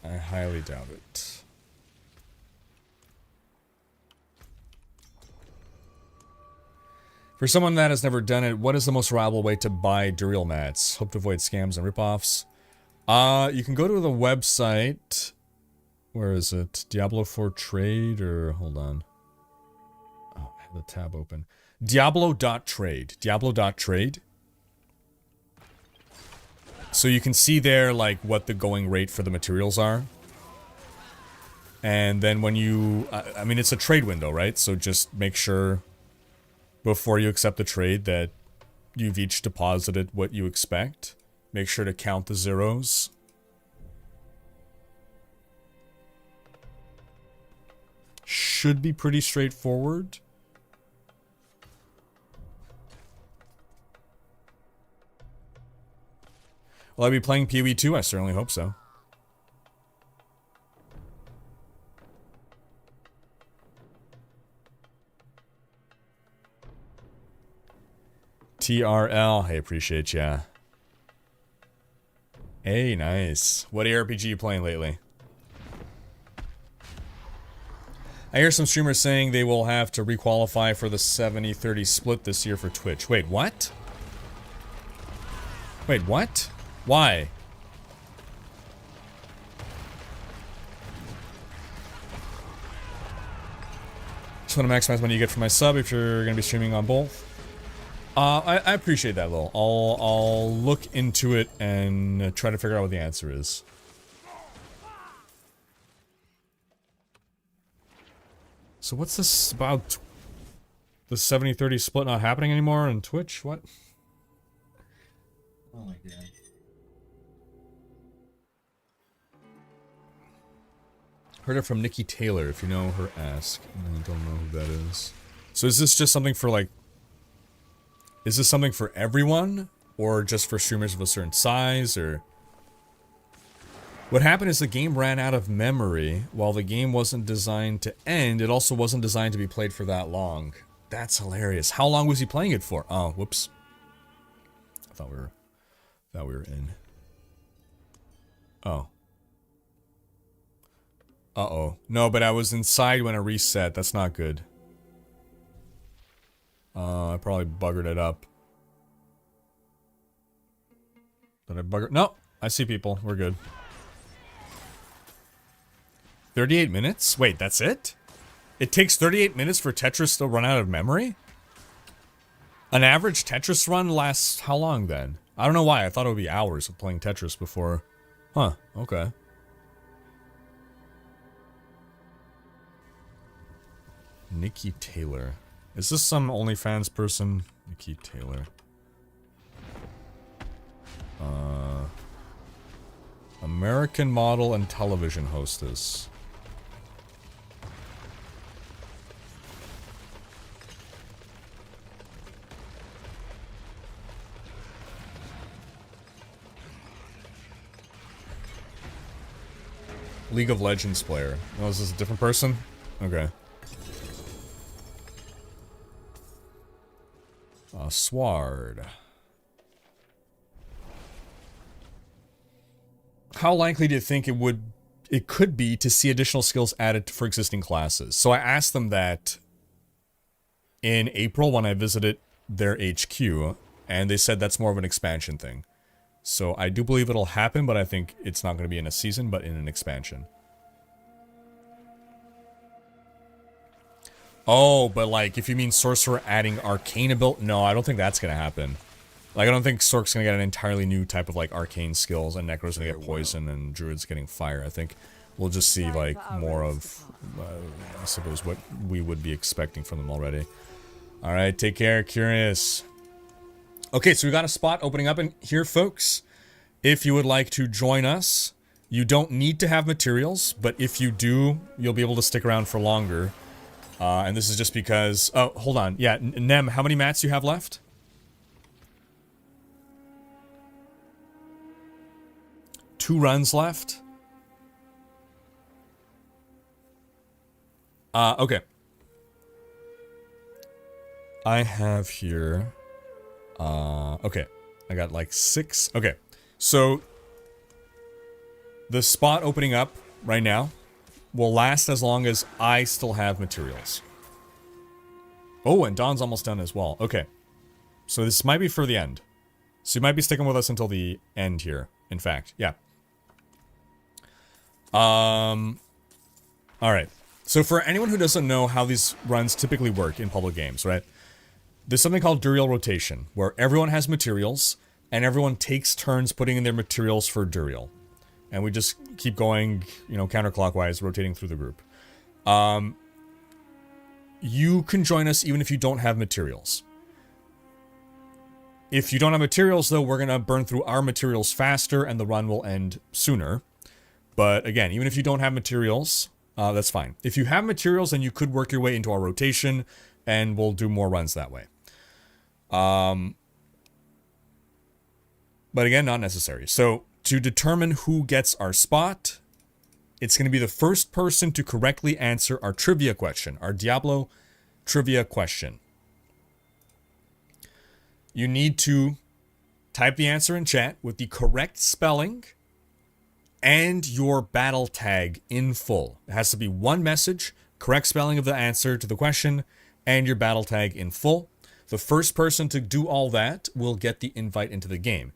I highly doubt it. For someone that has never done it, what is the most reliable way to buy Duriel mats? Hope to avoid scams and ripoffs. You can go to the website. Where is it? Diablo 4 Trade or... hold on. Oh, I have the tab open. Diablo.trade. Diablo.trade. So you can see there, like, what the going rate for the materials are. And then when you... I mean, it's a trade window, right? So just make sure, before you accept the trade, that you've each deposited what you expect. Make sure to count the zeros. Should be pretty straightforward. Will I be playing PoE 2? I certainly hope so. TRL, I appreciate ya. Hey, nice. What ARPG you playing lately? I hear some streamers saying they will have to requalify for the 70-30 split this year for Twitch. Wait, what? Wait, what? Why? Just want to maximize money you get from my sub if you're going to be streaming on both. I appreciate that, Lil. I'll look into it and try to figure out what the answer is. So what's this about the 70-30 split not happening anymore on Twitch? What? Oh my god. Heard it from Nikki Taylor. If you know her, ask. I don't know who that is. So is this just something for like... Is this something for everyone? Or just for streamers of a certain size? Or... What happened is the game ran out of memory. While the game wasn't designed to end, it also wasn't designed to be played for that long. That's hilarious. How long was he playing it for? Oh, whoops. I thought we were in. Oh. Uh-oh. No, but I was inside when I reset. That's not good. I probably buggered it up. Did I bugger? No! I see people. We're good. 38 minutes? Wait, that's it? It takes 38 minutes for Tetris to run out of memory? An average Tetris run lasts how long then? I don't know why. I thought it would be hours of playing Tetris before. Huh, okay. Nikki Taylor. Is this some OnlyFans person? Nikki Taylor. American model and television hostess. League of Legends player. Oh, is this a different person? Okay. Sward. How likely do you think it could be to see additional skills added for existing classes? So I asked them that in April when I visited their HQ, and they said that's more of an expansion thing. So I do believe it'll happen, but I think it's not going to be in a season, but in an expansion. Oh, but like, if you mean Sorcerer adding Arcane ability... No, I don't think that's going to happen. Like, I don't think Sork's going to get an entirely new type of, like, Arcane skills, and Necro's going to get Poison, and Druid's getting Fire. I think we'll just see, like, more of, I suppose, what we would be expecting from them already. Alright, take care, Curious. Okay, so we got a spot opening up in here, folks. If you would like to join us, you don't need to have materials, but if you do, you'll be able to stick around for longer. And this is just because... Oh, hold on. Yeah, Nem, how many mats you have left? 2 runs left? Okay. I have here... okay. I got like 6. Okay. So, the spot opening up right now will last as long as I still have materials. Oh, and Dawn's almost done as well. Okay. So this might be for the end. So you might be sticking with us until the end here. In fact, yeah. Alright. So for anyone who doesn't know how these runs typically work in public games, right? There's something called Duriel rotation, where everyone has materials, and everyone takes turns putting in their materials for Duriel. And we just keep going, you know, counterclockwise, rotating through the group. You can join us even if you don't have materials. If you don't have materials, though, we're going to burn through our materials faster, and the run will end sooner. But again, even if you don't have materials, that's fine. If you have materials, then you could work your way into our rotation, and we'll do more runs that way. But again, not necessary. So, to determine who gets our spot, it's going to be the first person to correctly answer our trivia question, our Diablo trivia question. You need to type the answer in chat with the correct spelling and your battle tag in full. It has to be one message, correct spelling of the answer to the question, and your battle tag in full. The first person to do all that will get the invite into the game.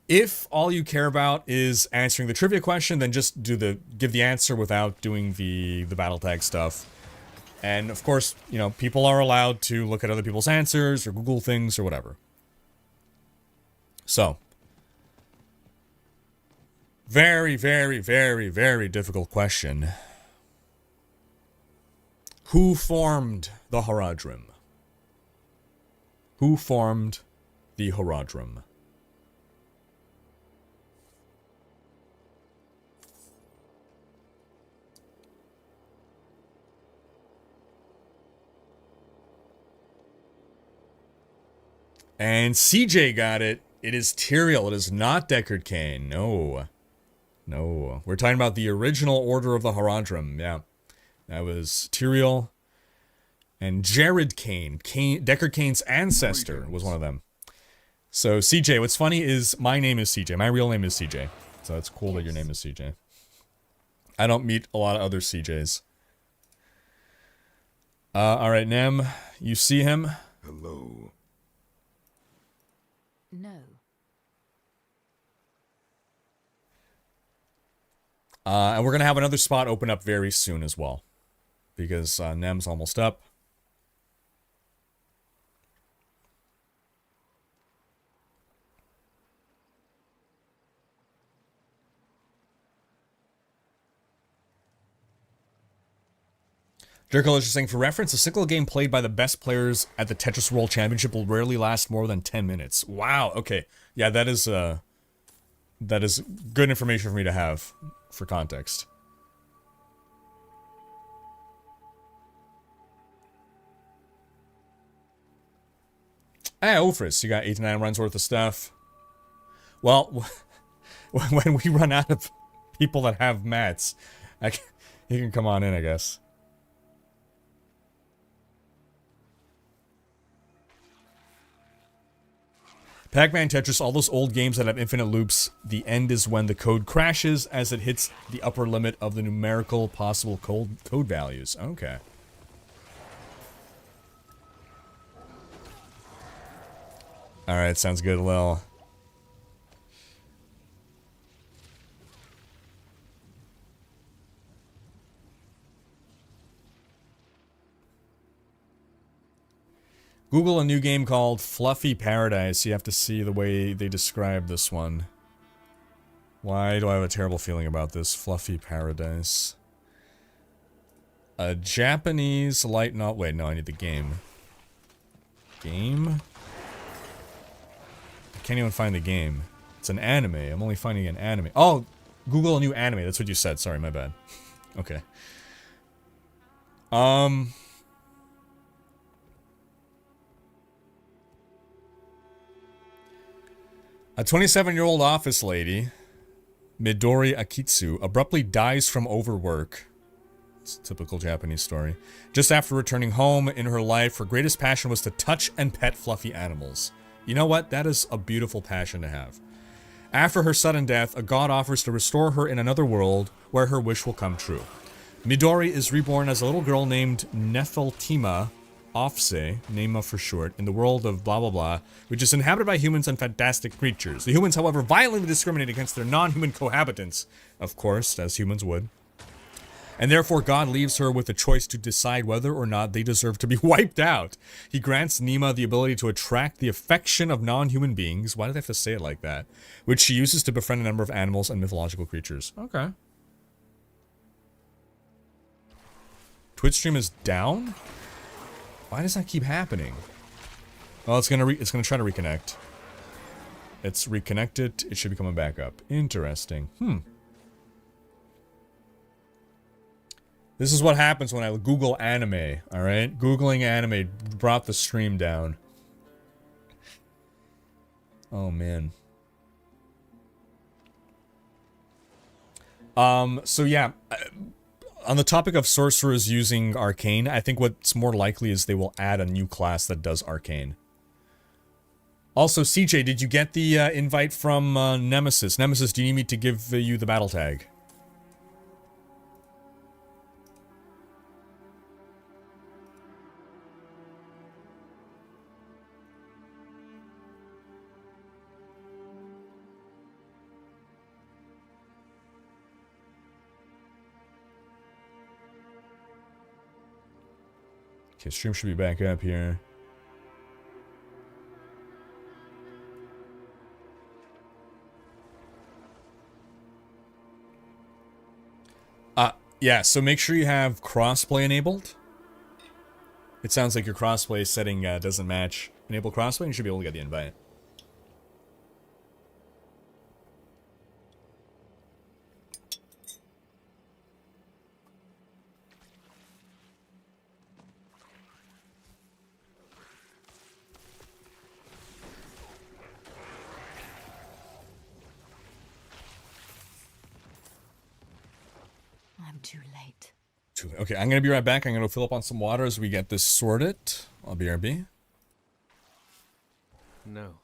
If all you care about is answering the trivia question, then just give the answer without doing the battle tag stuff. And of course, you know, people are allowed to look at other people's answers or Google things or whatever. So, very, very, very, very difficult question. Who formed the Horadrim? Who formed the Horadrim? And CJ got it. It is Tyrael. It is not Deckard Cain. No. No. We're talking about the original Order of the Haradrim. Yeah. That was Tyrael and Jared Cain. Deckard Cain's ancestor was one of them. So CJ, what's funny is my name is CJ. My real name is CJ. So it's cool that your name is CJ. I don't meet a lot of other CJs. Alright, Nem, you see him? Hello. No. And we're going to have another spot open up very soon as well. Because Nem's almost up. Jerko is just saying, for reference, a single game played by the best players at the Tetris World Championship will rarely last more than 10 minutes. Wow, okay. Yeah, that is good information for me to have for context. Hey, Ofris, you got 8 to 9 runs worth of stuff. Well, when we run out of people that have mats, you can come on in, I guess. Pac-Man, Tetris, all those old games that have infinite loops, the end is when the code crashes as it hits the upper limit of the numerical possible code values. Okay. Alright, sounds good, Lil. Google a new game called Fluffy Paradise. You have to see the way they describe this one. Why do I have a terrible feeling about this? Fluffy Paradise. A Japanese light novel. Wait, no, I need the game. Game? I can't even find the game. It's an anime. I'm only finding an anime. Oh, Google a new anime. That's what you said. Sorry, my bad. Okay. A 27-year-old office lady, Midori Akitsu, abruptly dies from overwork. It's a typical Japanese story. Just after returning home in her life, her greatest passion was to touch and pet fluffy animals. You know what? That is a beautiful passion to have. After her sudden death, a god offers to restore her in another world where her wish will come true. Midori is reborn as a little girl named Nefeltima Offse, Nema for short, in the world of blah blah blah, which is inhabited by humans and fantastic creatures. The humans, however, violently discriminate against their non-human cohabitants, of course, as humans would. And therefore God leaves her with a choice to decide whether or not they deserve to be wiped out. He grants Nema the ability to attract the affection of non-human beings, why do they have to say it like that, which she uses to befriend a number of animals and mythological creatures. Okay. Twitch stream is down? Why does that keep happening? Oh, it's gonna try to reconnect. It's reconnected. It should be coming back up. Interesting. This is what happens when I Google anime. All right, googling anime brought the stream down. Oh man. So yeah. On the topic of sorcerers using arcane, I think what's more likely is they will add a new class that does arcane. Also, CJ, did you get the invite from Nemesis? Nemesis, do you need me to give you the battle tag? Okay, stream should be back up here. Yeah, so make sure you have crossplay enabled. It sounds like your crossplay setting doesn't match. Enable crossplay and you should be able to get the invite. too late. Okay, I'm gonna be right back. I'm gonna fill up on some water as we get this sorted. I'll BRB. No.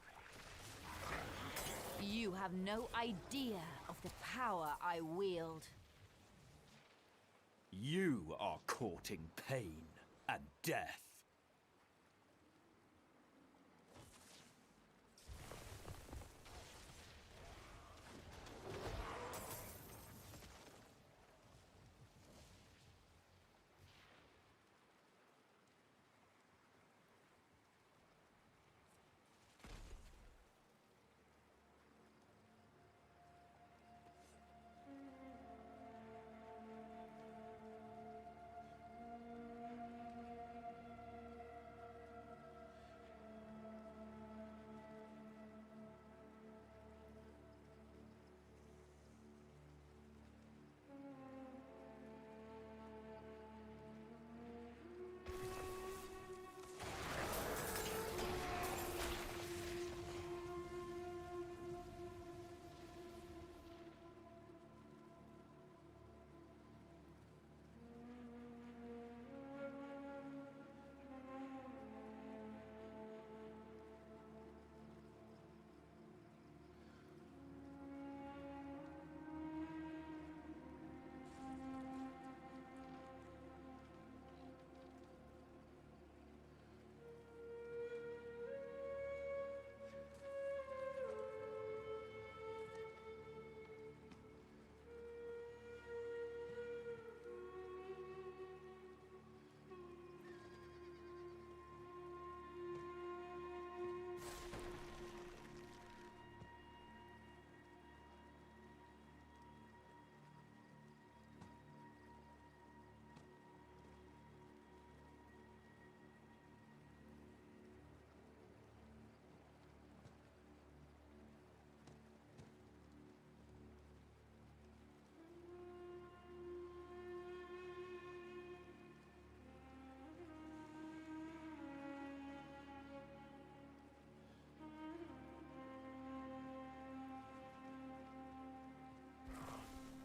You have no idea of the power I wield. You are courting pain and death.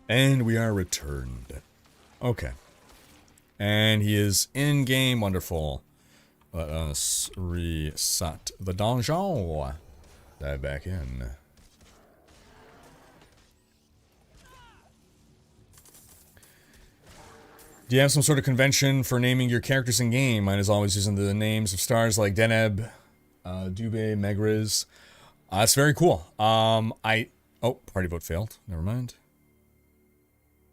And we are returned. Okay. And he is in game. Wonderful. Let us reset the donjon. Dive back in. Do you have some sort of convention for naming your characters in game? Mine is always using the names of stars like Deneb, Dube, Megriz. That's very cool. Oh, party vote failed. Never mind.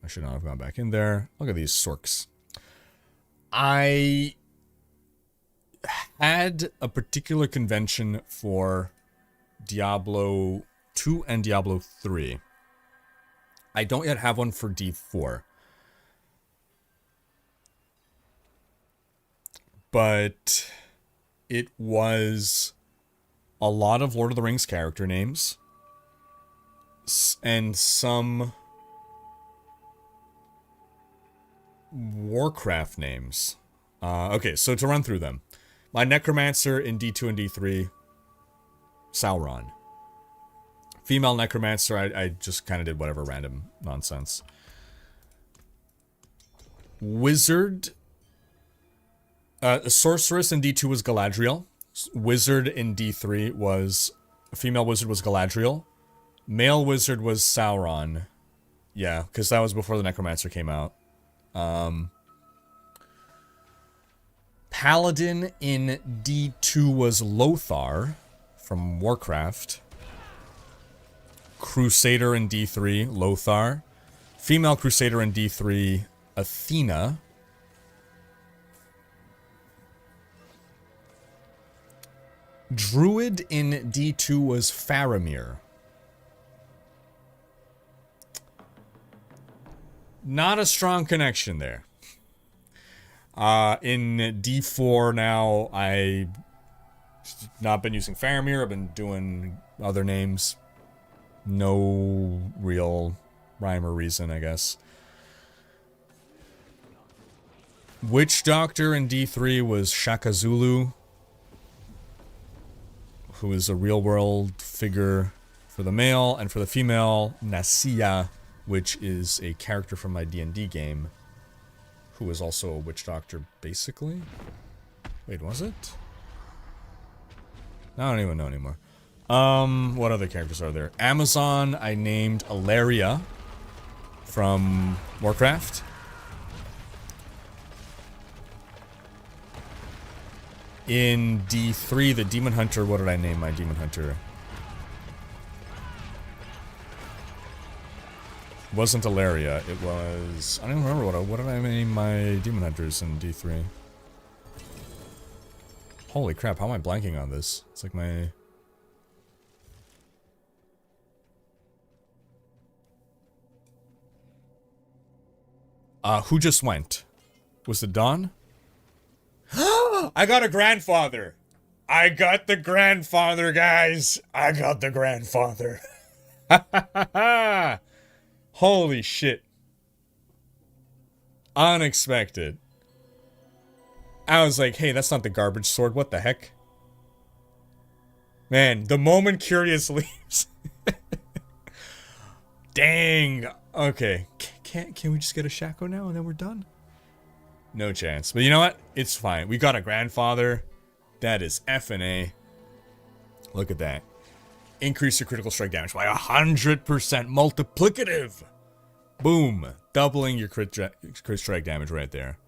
I should not have gone back in there. Look at these sorks. I had a particular convention for Diablo 2 and Diablo 3. I don't yet have one for D4. But it was a lot of Lord of the Rings character names and some Warcraft names. Okay, so to run through them. My Necromancer in D2 and D3, Sauron. Female Necromancer, I just kind of did whatever random nonsense. Wizard... Sorceress in D2 was Galadriel. Wizard in D3 was... Female Wizard was Galadriel. Male Wizard was Sauron. Yeah, because that was before the Necromancer came out. Paladin in D2 was Lothar from Warcraft. Crusader in D3, Lothar. Female Crusader in D3, Athena. Druid in D2 was Faramir. Not a strong connection there. In D4 now, I've not been using Faramir. I've been doing other names. No real rhyme or reason, I guess. Witch Doctor in D3 was Shaka Zulu, who is a real-world figure for the male, and for the female, Nasia which is a character from my D&D game, who is also a witch doctor, basically. Wait, was it? I don't even know anymore. What other characters are there? Amazon, I named Alaria from Warcraft. In D3, the Demon Hunter, what did I name my Demon Hunter? It wasn't Alaria, it was... I don't even remember what did I name my Demon Hunters in D3? Holy crap, how am I blanking on this? It's like my... who just went? Was it Dawn? I got a grandfather! I got the grandfather, guys! I got the grandfather. Holy shit. Unexpected. I was like, hey, that's not the garbage sword, what the heck? Man, the moment Curious leaves. Dang. Okay. Can we just get a Shako now and then we're done? No chance. But you know what? It's fine. We got a grandfather. That is F&A. Look at that. Increase your critical strike damage by 100% multiplicative. Boom. Doubling your crit strike damage right there.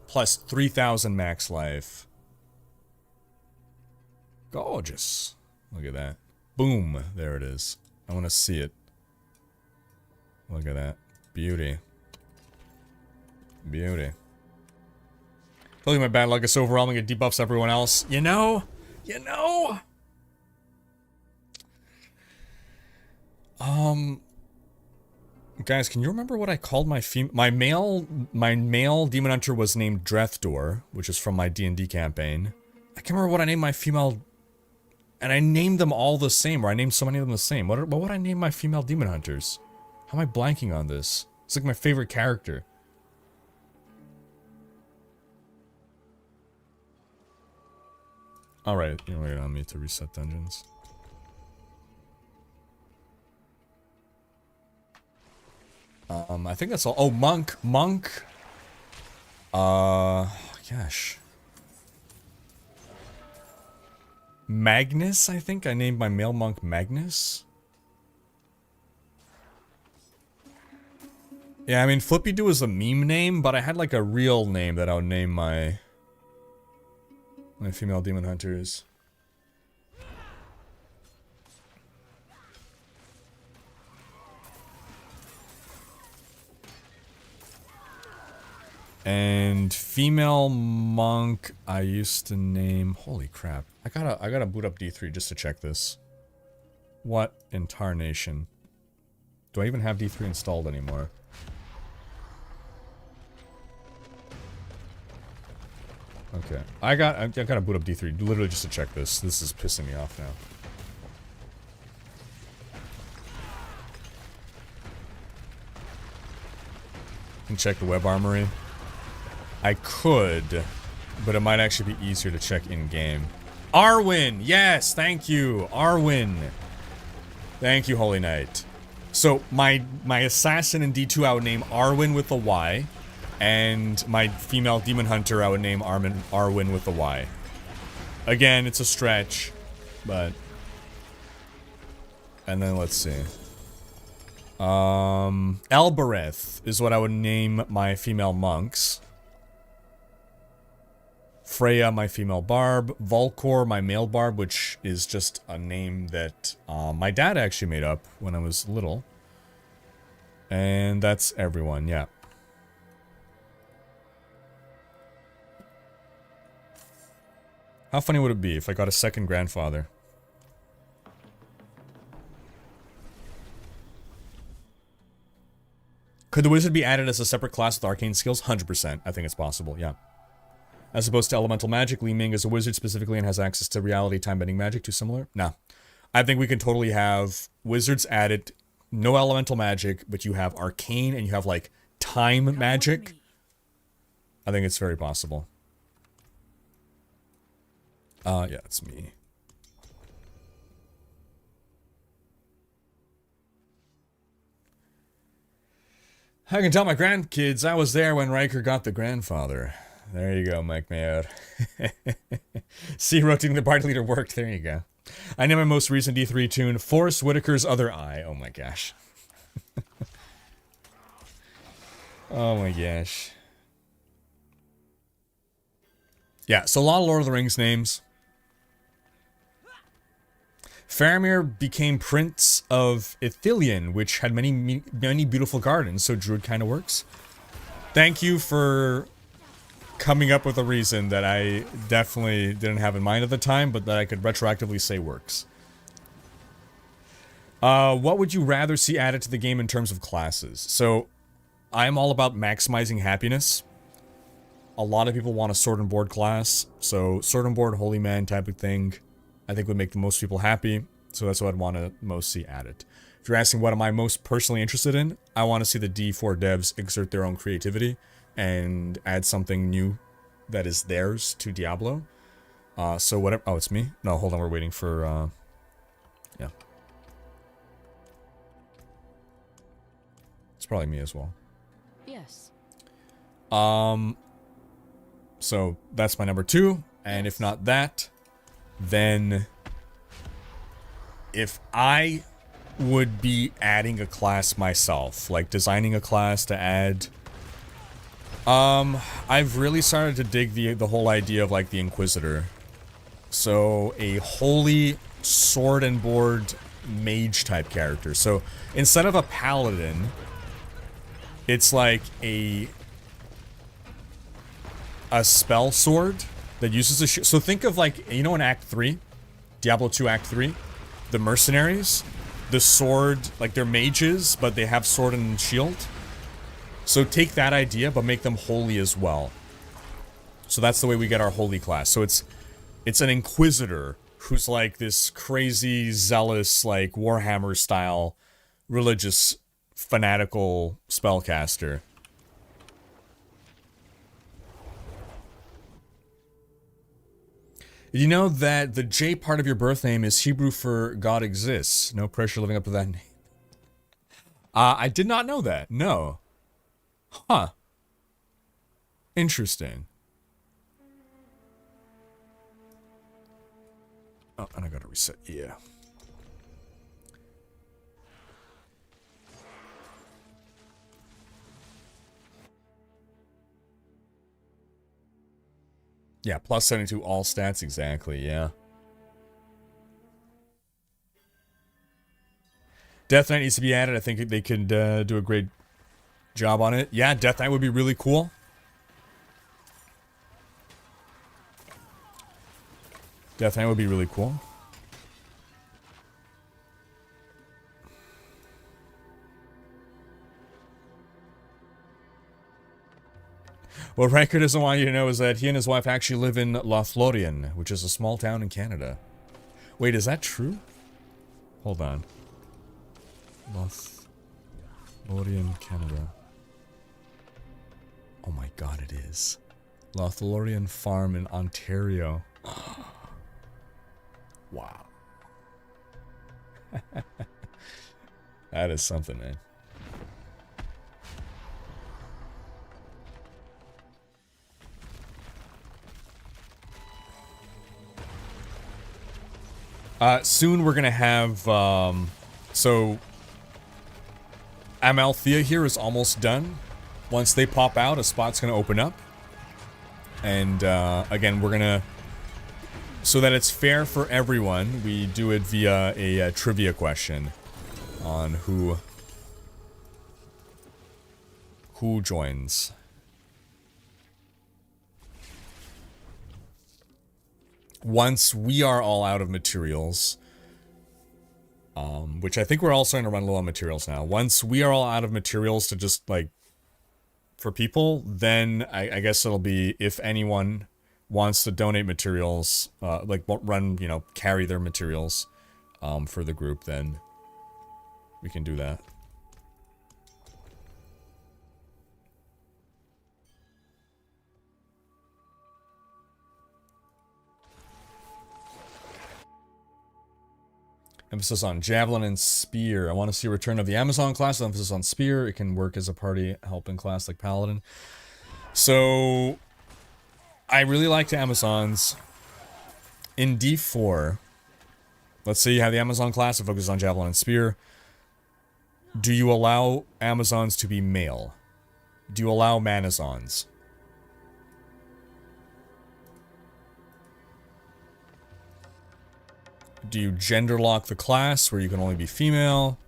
Plus 3,000 max life. Gorgeous. Look at that. Boom. There it is. I want to see it. Look at that. Beauty. Beauty. Totally my bad luck is so overwhelming, it debuffs everyone else. You know? Guys, can you remember what I called my male demon hunter was named Drethdor, which is from my D&D campaign. I can't remember what I named my female, and I named them all the same, or I named so many of them the same. What would I name my female demon hunters? How am I blanking on this? It's like my favorite character. Alright, you wait on me to reset dungeons. I think that's all. Oh, Monk. Gosh. Magnus, I think? I named my male monk Magnus? Yeah, I mean, Flippy Doo is a meme name, but I had like a real name that I would name my female demon hunters. And female monk I used to name, holy crap. I gotta boot up D3 just to check this. What in tarnation? Do I even have D3 installed anymore? Okay. I gotta boot up D3 literally just to check this. This is pissing me off now. Can check the web armory. I could, but it might actually be easier to check in-game. Arwen! Yes, thank you! Arwen! Thank you, Holy Knight. So, my assassin in D2 I would name Arwen with a Y. And my female demon hunter I would name Arwen with a Y. Again, it's a stretch, but... And then let's see. Elbereth is what I would name my female monks. Freya, my female barb. Volkor, my male barb, which is just a name that my dad actually made up when I was little. And that's everyone, yeah. How funny would it be if I got a second grandfather? Could the wizard be added as a separate class with arcane skills? 100%. I think it's possible, yeah. As opposed to elemental magic, Li Ming is a wizard specifically and has access to reality time-bending magic. Too similar? Nah. I think we can totally have wizards added, no elemental magic, but you have arcane and you have, like, time magic. I think it's very possible. Yeah, it's me. I can tell my grandkids I was there when Rhykker got the grandfather. There you go, Mike Mayer. See, rotating the party leader worked. There you go. I know my most recent D3 tune, Forrest Whitaker's Other Eye. Oh my gosh. Oh my gosh. Yeah, so a lot of Lord of the Rings names. Faramir became Prince of Ithilien, which had many beautiful gardens, so Druid kind of works. Thank you for coming up with a reason that I definitely didn't have in mind at the time, but that I could retroactively say works. What would you rather see added to the game in terms of classes? So, I'm all about maximizing happiness. A lot of people want a sword and board class, so sword and board, holy man type of thing, I think would make the most people happy, so that's what I'd want to most see added. If you're asking what am I most personally interested in, I want to see the D4 devs exert their own creativity and add something new that is theirs to Diablo. So whatever. Oh, it's me? No, hold on, we're waiting for, yeah. It's probably me as well. Yes. So that's my number 2, and if not that, then if I would be adding a class myself, like designing a class to add, I've really started to dig the whole idea of like the Inquisitor. So a holy sword and board mage type character. So instead of a paladin, it's like a spell sword that uses a so think of like, you know, in Act 3, Diablo 2 Act 3, the mercenaries, the sword, like they're mages, but they have sword and shield. So take that idea, but make them holy as well. So that's the way we get our holy class. So it's an Inquisitor who's like this crazy, zealous, like Warhammer style, religious, fanatical spellcaster. You know that the J part of your birth name is Hebrew for God exists. No pressure living up to that name. I did not know that. No. Huh. Interesting. Oh, and I gotta reset. Yeah. Yeah, plus 72 all stats, exactly, yeah. Death Knight needs to be added. I think they could do a great job on it. Yeah, Death Knight would be really cool. Death Knight would be really cool. What Rhykker doesn't want you to know is that he and his wife actually live in Lautner, which is a small town in Canada. Wait, is that true? Hold on. Lautner, Canada. Oh my god, it is. Lautner Farm in Ontario. Wow. That is something, man. Soon we're gonna have, so Amalthea here is almost done. Once they pop out, a spot's gonna open up. And, again, we're gonna, so that it's fair for everyone, we do it via a trivia question on who joins. Once we are all out of materials, which I think we're all starting to run low on materials now. Once we are all out of materials to just, like, for people, then I guess it'll be if anyone wants to donate materials, like, run, you know, carry their materials, for the group, then we can do that. Emphasis on Javelin and Spear. I want to see a return of the Amazon class. Emphasis on Spear. It can work as a party helping class like Paladin. So, I really liked Amazons. In D4, let's say you have the Amazon class that focuses on Javelin and Spear. Do you allow Amazons to be male? Do you allow Manazons? Do you gender lock the class where you can only be female?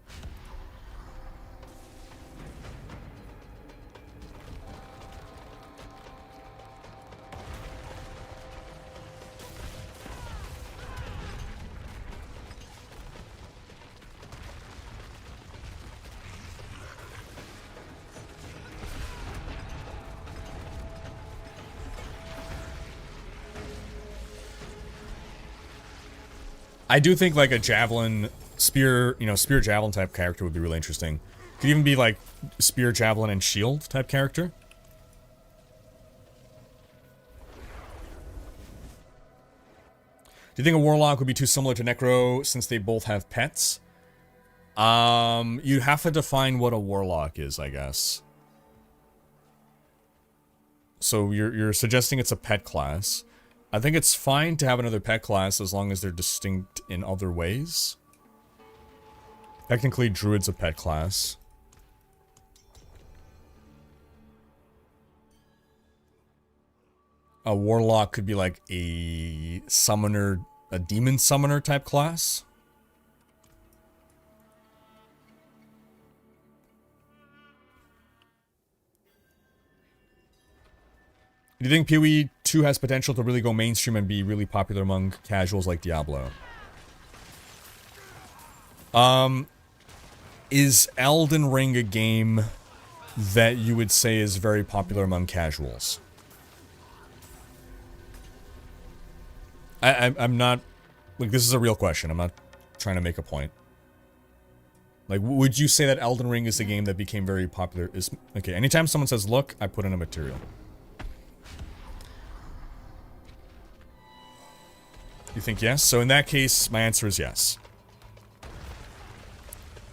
I do think like a javelin, spear, you know, spear javelin type character would be really interesting. Could even be like spear, javelin, and shield type character. Do you think a warlock would be too similar to necro since they both have pets? You'd have to define what a warlock is, I guess. So you're suggesting it's a pet class. I think it's fine to have another pet class as long as they're distinct in other ways. Technically, Druid's a pet class. A Warlock could be like a summoner, a demon summoner type class. Do you think PoE 2 has potential to really go mainstream and be really popular among casuals like Diablo? Is Elden Ring a game that you would say is very popular among casuals? I'm not... Like, this is a real question. I'm not trying to make a point. Like, would you say that Elden Ring is a game that became very popular? Okay, anytime someone says, look, I put in a material. You think yes? So in that case, my answer is yes.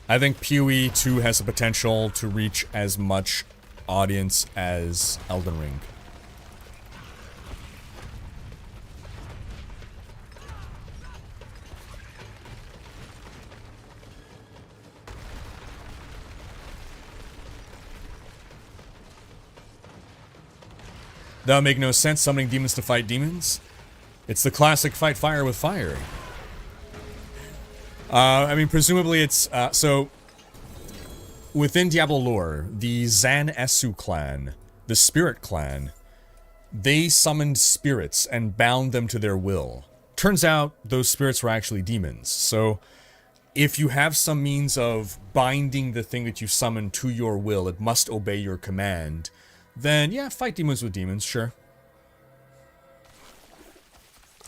I think PoE 2 has the potential to reach as much audience as Elden Ring. That would make no sense, summoning demons to fight demons. It's the classic fight fire with fire. I mean, presumably it's, so... Within Diablo lore, the Zan Esu clan, the Spirit clan, they summoned spirits and bound them to their will. Turns out, those spirits were actually demons. So, if you have some means of binding the thing that you summon to your will, it must obey your command, then yeah, fight demons with demons, sure.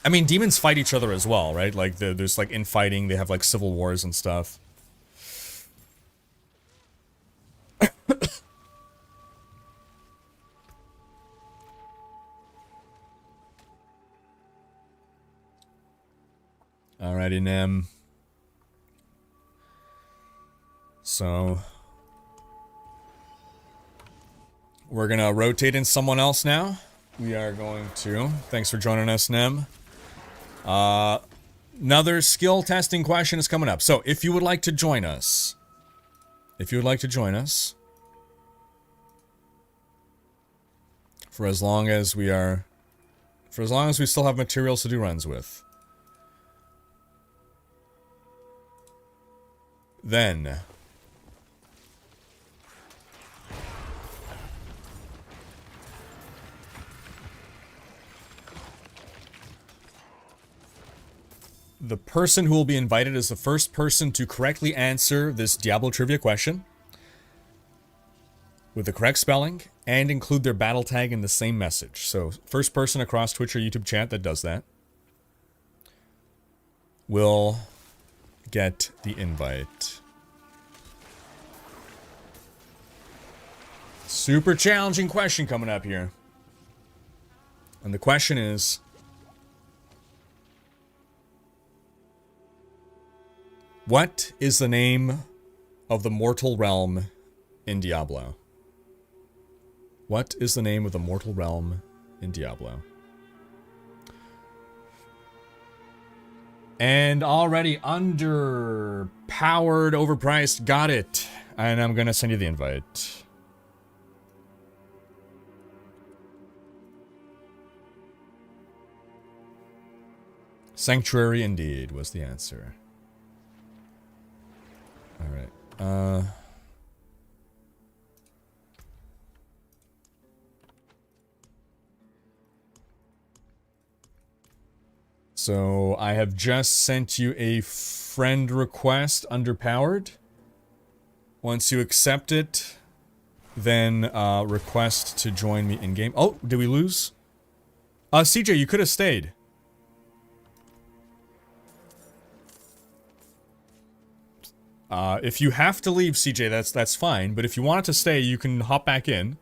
I mean, demons fight each other as well, right? Like, there's, like, infighting, they have, like, civil wars and stuff. Alrighty, Nem. So... We're gonna rotate in someone else now. We are going to... Thanks for joining us, Nem. Another skill testing question is coming up. So, if you would like to join us... For as long as we are... For as long as we still have materials to do runs with. Then... The person who will be invited is the first person to correctly answer this Diablo trivia question with the correct spelling and include their battle tag in the same message. So, first person across Twitch or YouTube chat that does that will get the invite. Super challenging question coming up here. And the question is... What is the name of the mortal realm in Diablo? What is the name of the mortal realm in Diablo? And already underpowered, overpriced, got it. And I'm gonna send you the invite. Sanctuary indeed was the answer. Alright, so I have just sent you a friend request, underpowered. Once you accept it, then request to join me in game. Oh, did we lose? CJ, you could have stayed. If you have to leave, CJ, that's fine. But if you wanted to stay, you can hop back in.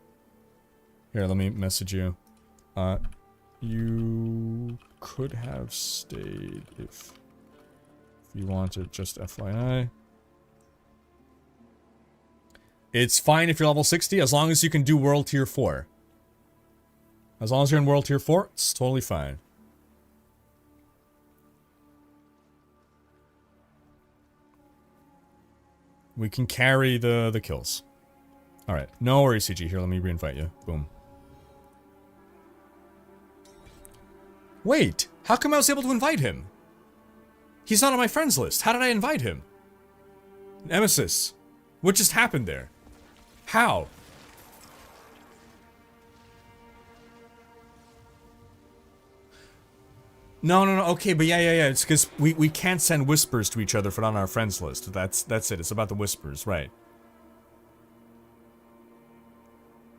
Here, let me message you. You could have stayed if you wanted, just FYI. It's fine if you're level 60, as long as you can do World Tier 4. As long as you're in World Tier 4, it's totally fine. We can carry the kills. Alright, no worries, CG. Here, let me reinvite you. Boom. Wait, how come I was able to invite him? He's not on my friends list. How did I invite him? Nemesis. What just happened there? How? No, okay, but yeah, it's because we can't send whispers to each other if we're not on our friends list. That's it, it's about the whispers, right.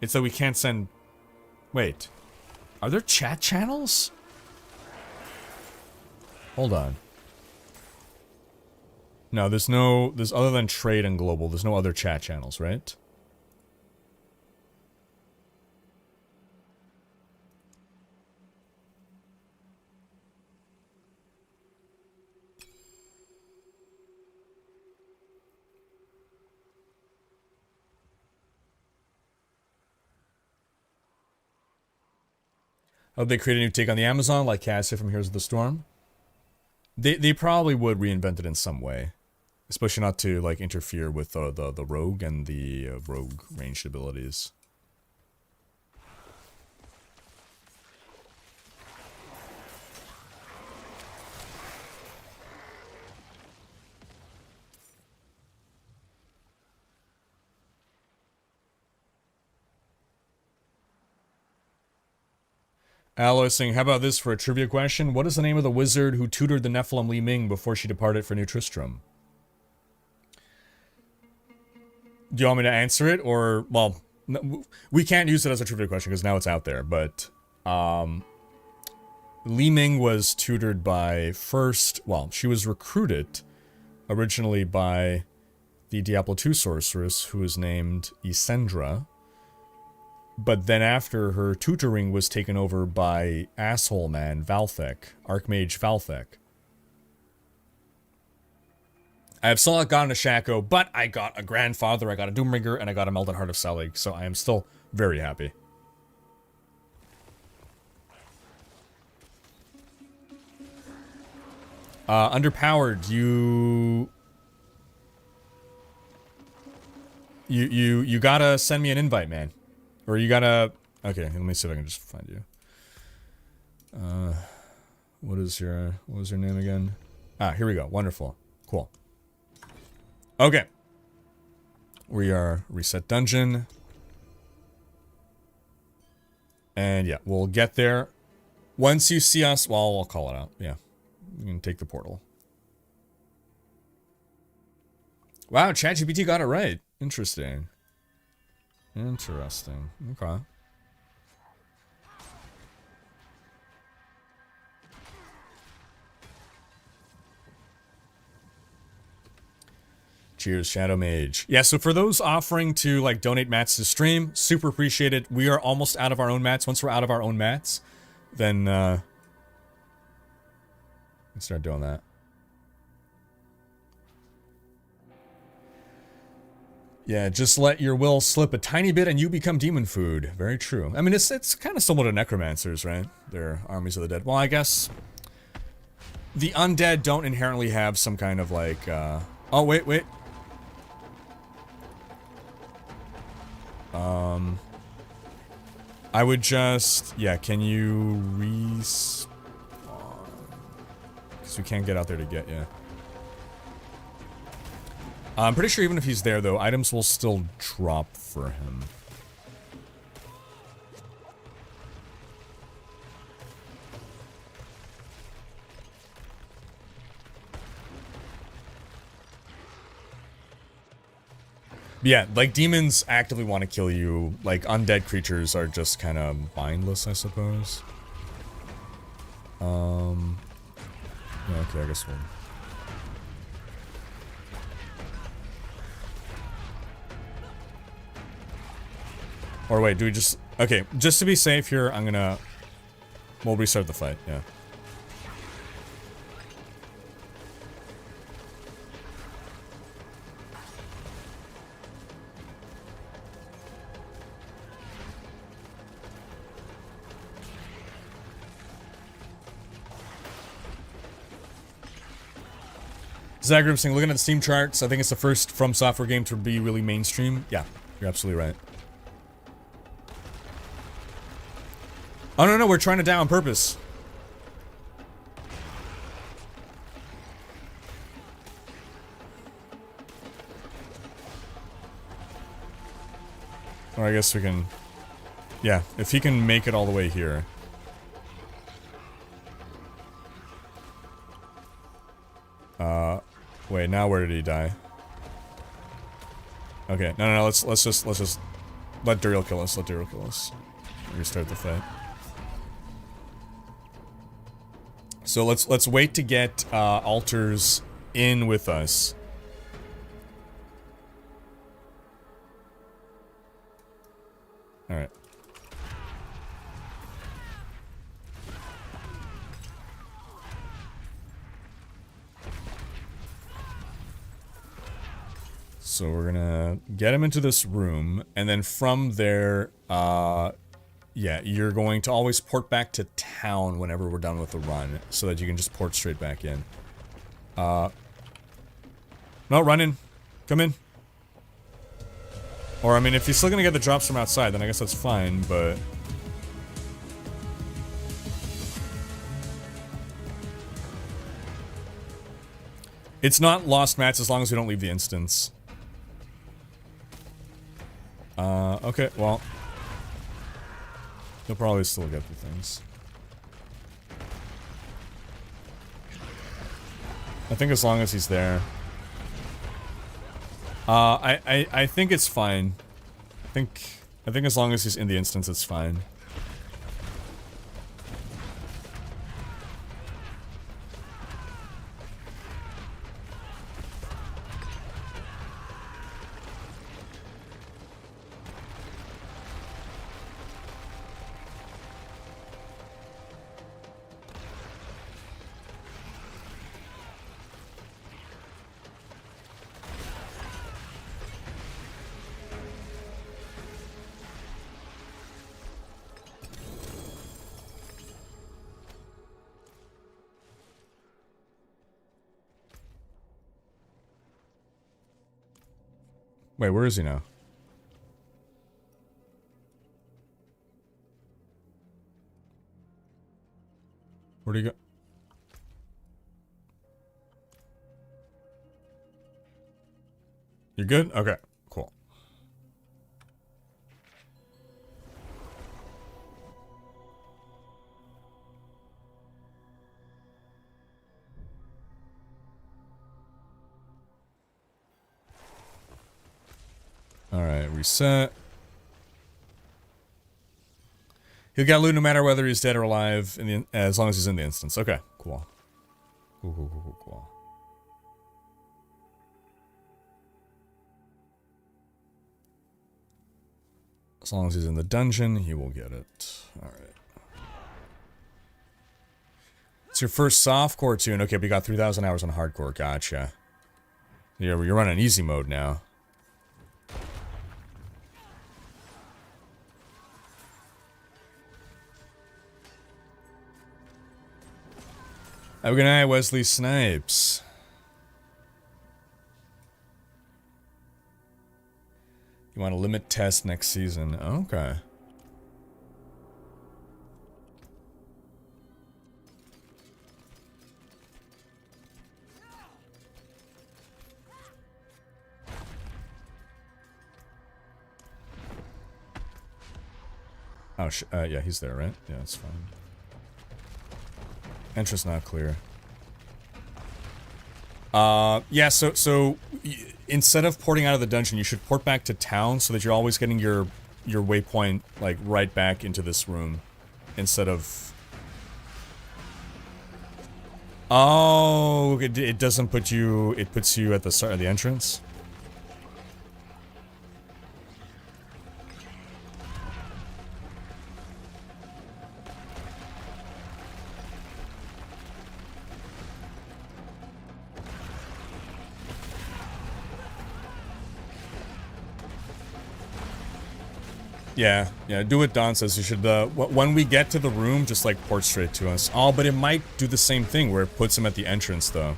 It's that we can't send... Wait. Are there chat channels? Hold on. No, there's other than trade and global, there's no other chat channels, right? Oh, they create a new take on the Amazon, like Cassie from Heroes of the Storm? They probably would reinvent it in some way. Especially not to, like, interfere with the rogue and the rogue ranged abilities. Aloy saying, how about this for a trivia question? What is the name of the wizard who tutored the Nephilim Li Ming before she departed for New Tristram? Do you want me to answer it? Or, well, no, we can't use it as a trivia question because now it's out there, but Li Ming was tutored by she was recruited originally by the Diablo 2 sorceress who was named Isendra. But then after her tutoring was taken over by asshole man Valthek, Archmage Valthek. I have still not gotten a Shako, but I got a Grandfather, I got a Doomringer, and I got a Melted Heart of Selig, so I am still very happy. Underpowered, you gotta send me an invite, man. Or you gotta... Okay, let me see if I can just find you. What was your name again? Ah, here we go. Wonderful. Cool. Okay. We are reset dungeon. And yeah, we'll get there. Once you see us... Well, I'll call it out. Yeah. You can take the portal. Wow, ChatGPT got it right. Interesting. Interesting. Okay. Cheers, Shadow Mage. Yeah, so for those offering to, like, donate mats to stream, super appreciate it. We are almost out of our own mats. Once we're out of our own mats, then, we can start doing that. Yeah, just let your will slip a tiny bit and you become demon food. Very true. I mean, it's kind of similar to necromancers, right? They're armies of the dead. Well, I guess the undead don't inherently have some kind of like, oh, wait. I would just, yeah, can you respawn? Because we can't get out there to get you. I'm pretty sure even if he's there, though, items will still drop for him. Yeah, like, demons actively want to kill you. Like, undead creatures are just kind of mindless, I suppose. Yeah, okay, I guess we'll... Or wait, do we just... Okay, just to be safe here, I'm gonna... We'll restart the fight, yeah. Zaeith saying, looking at the Steam charts, I think it's the first From Software game to be really mainstream. Yeah, you're absolutely right. Oh, no, we're trying to die on purpose. Or I guess we can... Yeah, if he can make it all the way here. Wait, now where did he die? Okay, no, let's just let Duriel kill us, Restart the fight. So let's wait to get altars in with us. All right. So we're gonna get him into this room, and then from there, yeah, you're going to always port back to town whenever we're done with the run, so that you can just port straight back in. No, run in. Come in. Or, I mean, if you're still gonna get the drops from outside, then I guess that's fine, but... It's not lost mats as long as we don't leave the instance. Okay, well... He'll probably still get the things. I think as long as he's there. I think it's fine. I think as long as he's in the instance, it's fine. Wait, where is he now? Where'd he go? You good? Okay, cool. Alright, reset. He'll get loot no matter whether he's dead or alive, as long as he's in the instance. Okay, cool. Cool. As long as he's in the dungeon, he will get it. Alright. It's your first softcore tune. Okay, but you got 3,000 hours on hardcore. Gotcha. Yeah, you're running easy mode now. Have a good night, Wesley Snipes. You want to limit test next season? Okay. Oh, yeah, he's there, right? Yeah, that's fine. Entrance not clear. Yeah, so instead of porting out of the dungeon, you should port back to town so that you're always getting your waypoint, like, right back into this room. Instead of... Oh, it doesn't put you... It puts you at the start of the entrance? Yeah, do what Don says. You should, when we get to the room, just, like, port straight to us. Oh, but it might do the same thing, where it puts him at the entrance, though.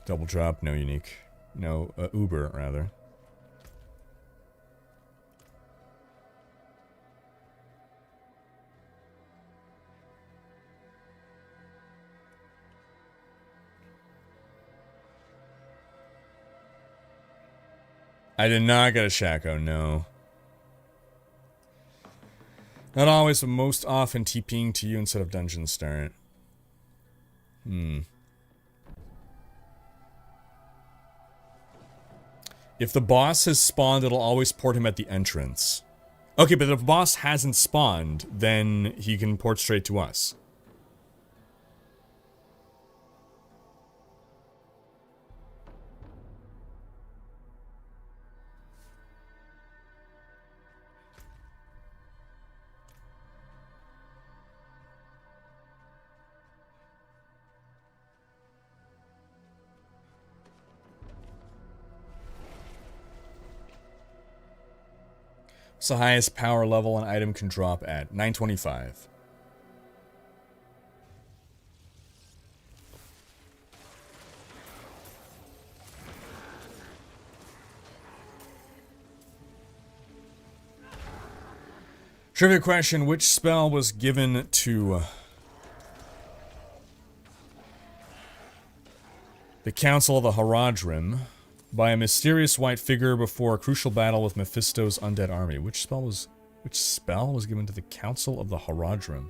Double drop, no unique. No, Uber, rather. I did not get a Shako, no. Not always, but most often TPing to you instead of dungeon start. If the boss has spawned, it'll always port him at the entrance. Okay, but if the boss hasn't spawned, then he can port straight to us. What's the highest power level an item can drop at? 925. Trivia question, which spell was given to the Council of the Haradrim by a mysterious white figure before a crucial battle with Mephisto's undead army? Which spell was given to the Council of the Haradrim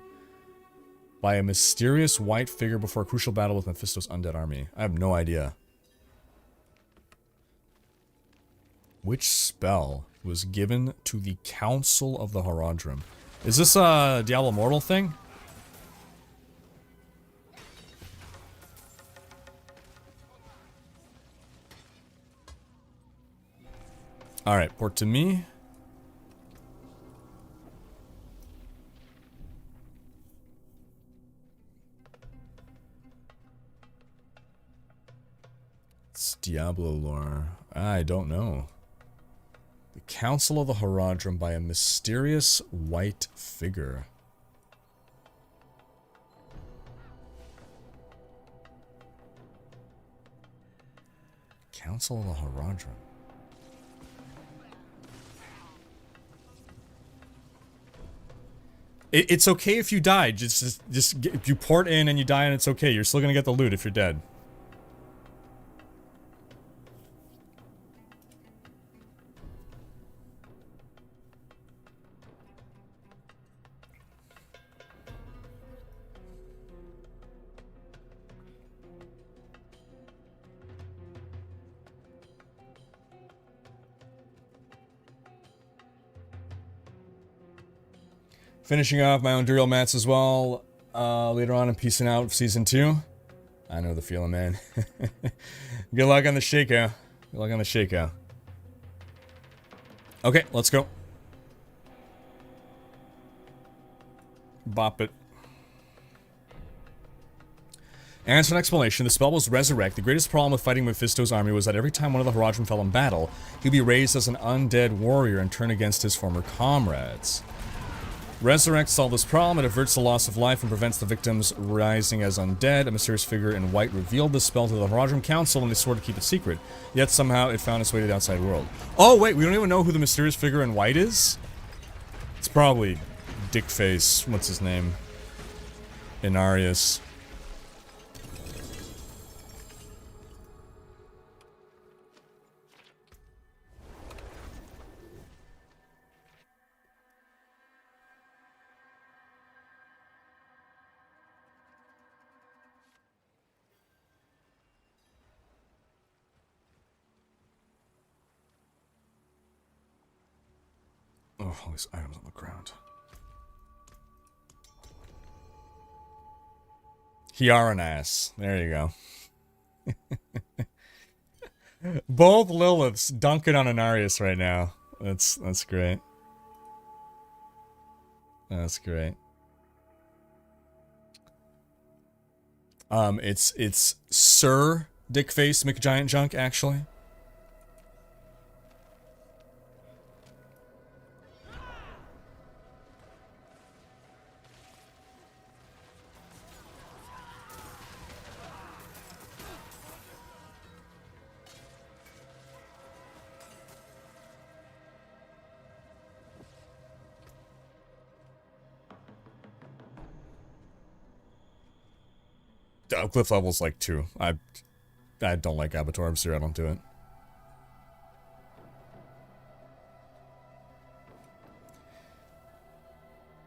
by a mysterious white figure before a crucial battle with Mephisto's undead army? I have no idea. Which spell was given to the Council of the Haradrim? Is this a Diablo Mortal thing? Alright, port to me. It's Diablo lore. I don't know. The Council of the Haradrim by a mysterious white figure. Council of the Haradrim. It's okay if you die. Just if you port in and you die and it's okay. You're still gonna get the loot if you're dead. Finishing off my own Duriel mats as well, later on and peacing out of Season 2. I know the feeling, man. Good luck on the Shako. Good luck on the Shako. Okay, let's go. Bop it. As for an explanation, the spell was Resurrect. The greatest problem with fighting Mephisto's army was that every time one of the Haradrim fell in battle, he'd be raised as an undead warrior and turn against his former comrades. Resurrect solved this problem. It averts the loss of life and prevents the victims rising as undead. A mysterious figure in white revealed this spell to the Haradrim Council, and they swore to keep it secret. Yet somehow it found its way to the outside world. Oh wait, we don't even know who the mysterious figure in white is? It's probably Dickface, what's his name? Inarius. Oh, all these items on the ground. Hiaranas. There you go. Both Liliths dunking on Inarius right now. That's great. That's great. It's Sir Dickface McGiantjunk, actually. Cliff level's like 2. I don't like Abattoir. I'm sorry, I don't do it.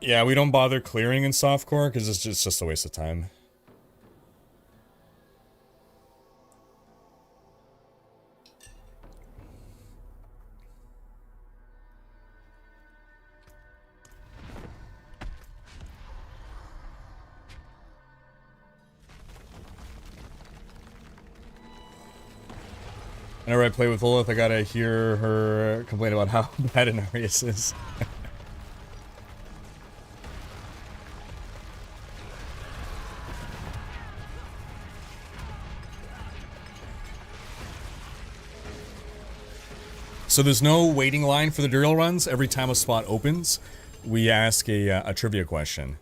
Yeah, we don't bother clearing in softcore because it's just a waste of time. Whenever I play with Lilith, I gotta hear her complain about how bad Inarius is. So there's no waiting line for the Duriel runs. Every time a spot opens, we ask a trivia question.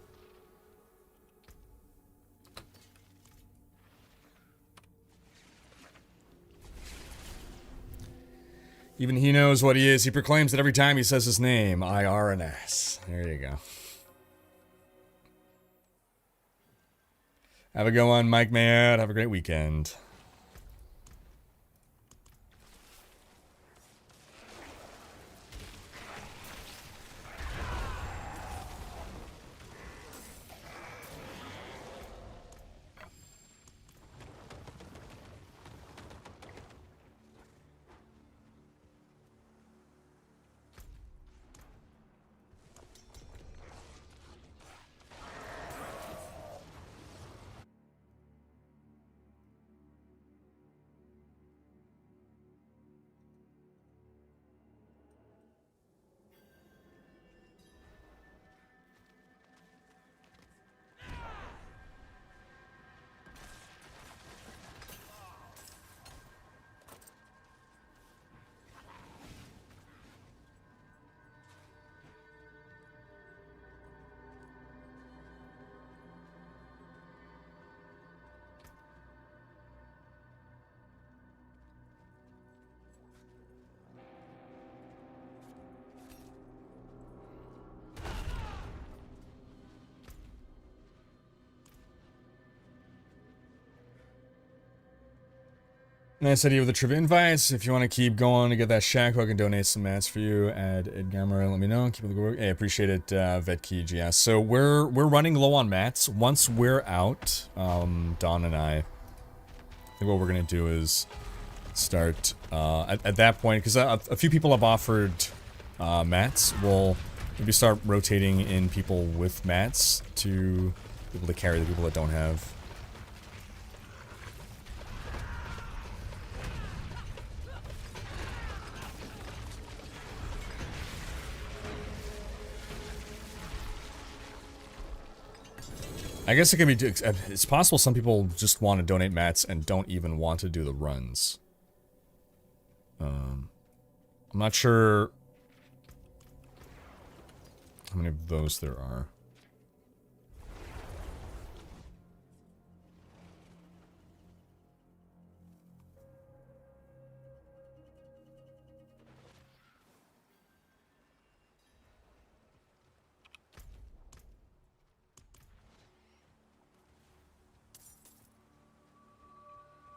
Even he knows what he is. He proclaims that every time he says his name, IRNS. There you go. Have a go on, Mike Mad. Have a great weekend. Nice idea with the trivia invites. If you want to keep going to get that Shako, I can donate some mats for you. Add Edgamera, let me know. Keep up the good work. Hey, I appreciate it, Vetkij. Yeah. So we're running low on mats. Once we're out, Dawn and I think what we're gonna do is start at that point, because a few people have offered mats. We'll maybe start rotating in people with mats to be able to carry the people that don't have. I guess it could be, it's possible some people just want to donate mats and don't even want to do the runs. I'm not sure how many of those there are.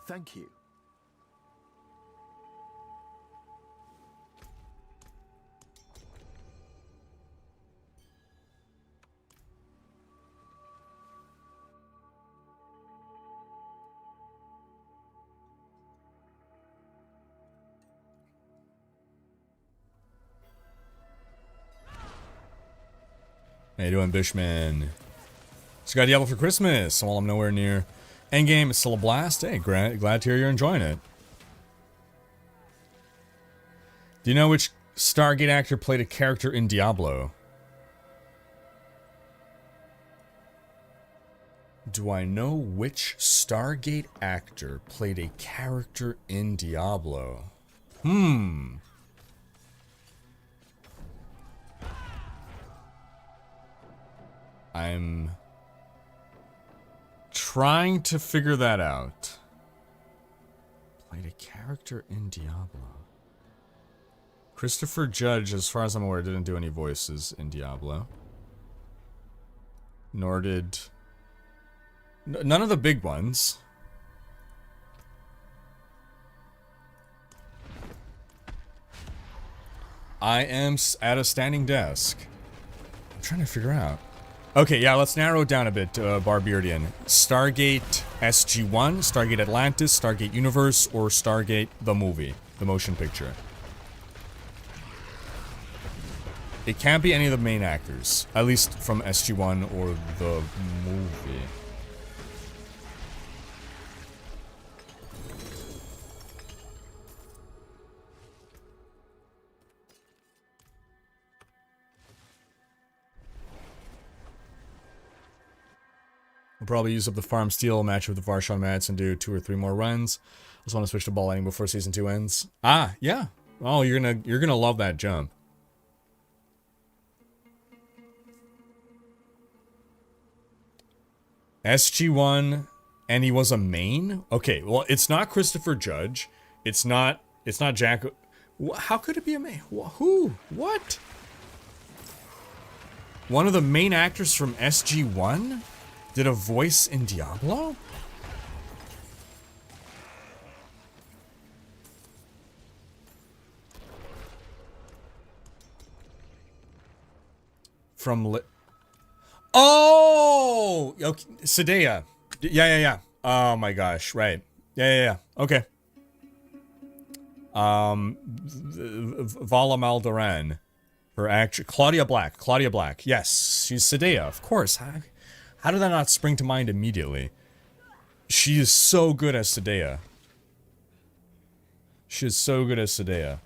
Thank you. How you doing, Bishman? Just got Diablo for Christmas, while I'm nowhere near endgame. It's still a blast. Hey, glad to hear you're enjoying it. Do you know which Stargate actor played a character in Diablo? Do I know which Stargate actor played a character in Diablo? I'm trying to figure that out. Played a character in Diablo. Christopher Judge, as far as I'm aware, didn't do any voices in Diablo. Nor did... none of the big ones. I am at a standing desk. I'm trying to figure out. Okay, yeah, let's narrow it down a bit, Barbeardian. Stargate SG-1, Stargate Atlantis, Stargate Universe, or Stargate the movie, the motion picture. It can't be any of the main actors, at least from SG-1 or the movie. We'll probably use up the farm steel, match with the Varshan mats, and do 2 or 3 more runs. I just want to switch to ball lightning before season 2 ends. Ah, yeah. Oh, you're gonna love that jump. SG-1, and he was a main? Okay, well, it's not Christopher Judge. It's not Jack. How could it be a main? Who? What? One of the main actors from SG-1 did a voice in Diablo? From Oh! Okay, Sadea. Yeah. Oh my gosh, right. Yeah. Okay. Vala Maldoran. Her actor, Claudia Black. Yes, she's Sadea, of course. How did that not spring to mind immediately? She is so good as Sadea. She is so good as Sadea.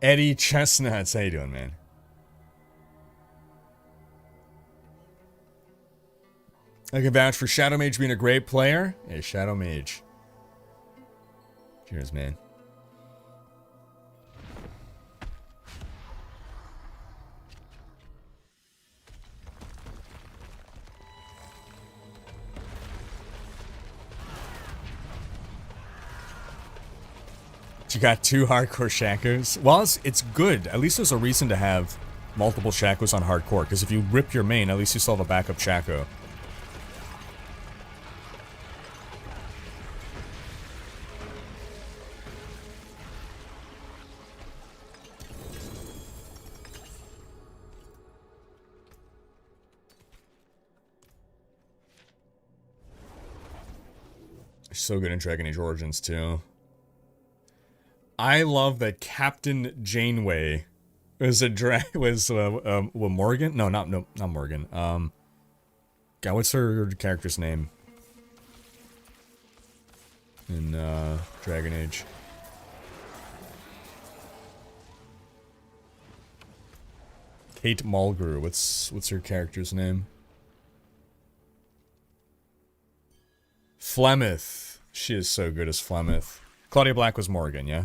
Eddie Chestnuts, how you doing, man? I can vouch for Shadow Mage being a great player. Hey, Shadow Mage. Cheers, man. You got 2 hardcore Shakos? Well, it's good. At least there's a reason to have multiple Shakos on hardcore, because if you rip your main, at least you still have a backup Shako. So good in Dragon Age Origins, too. I love that Captain Janeway was Morgan? No, not Morgan. God, what's her character's name in Dragon Age? Kate Mulgrew. What's her character's name? Flemeth. She is so good as Flemeth. Claudia Black was Morgan, yeah?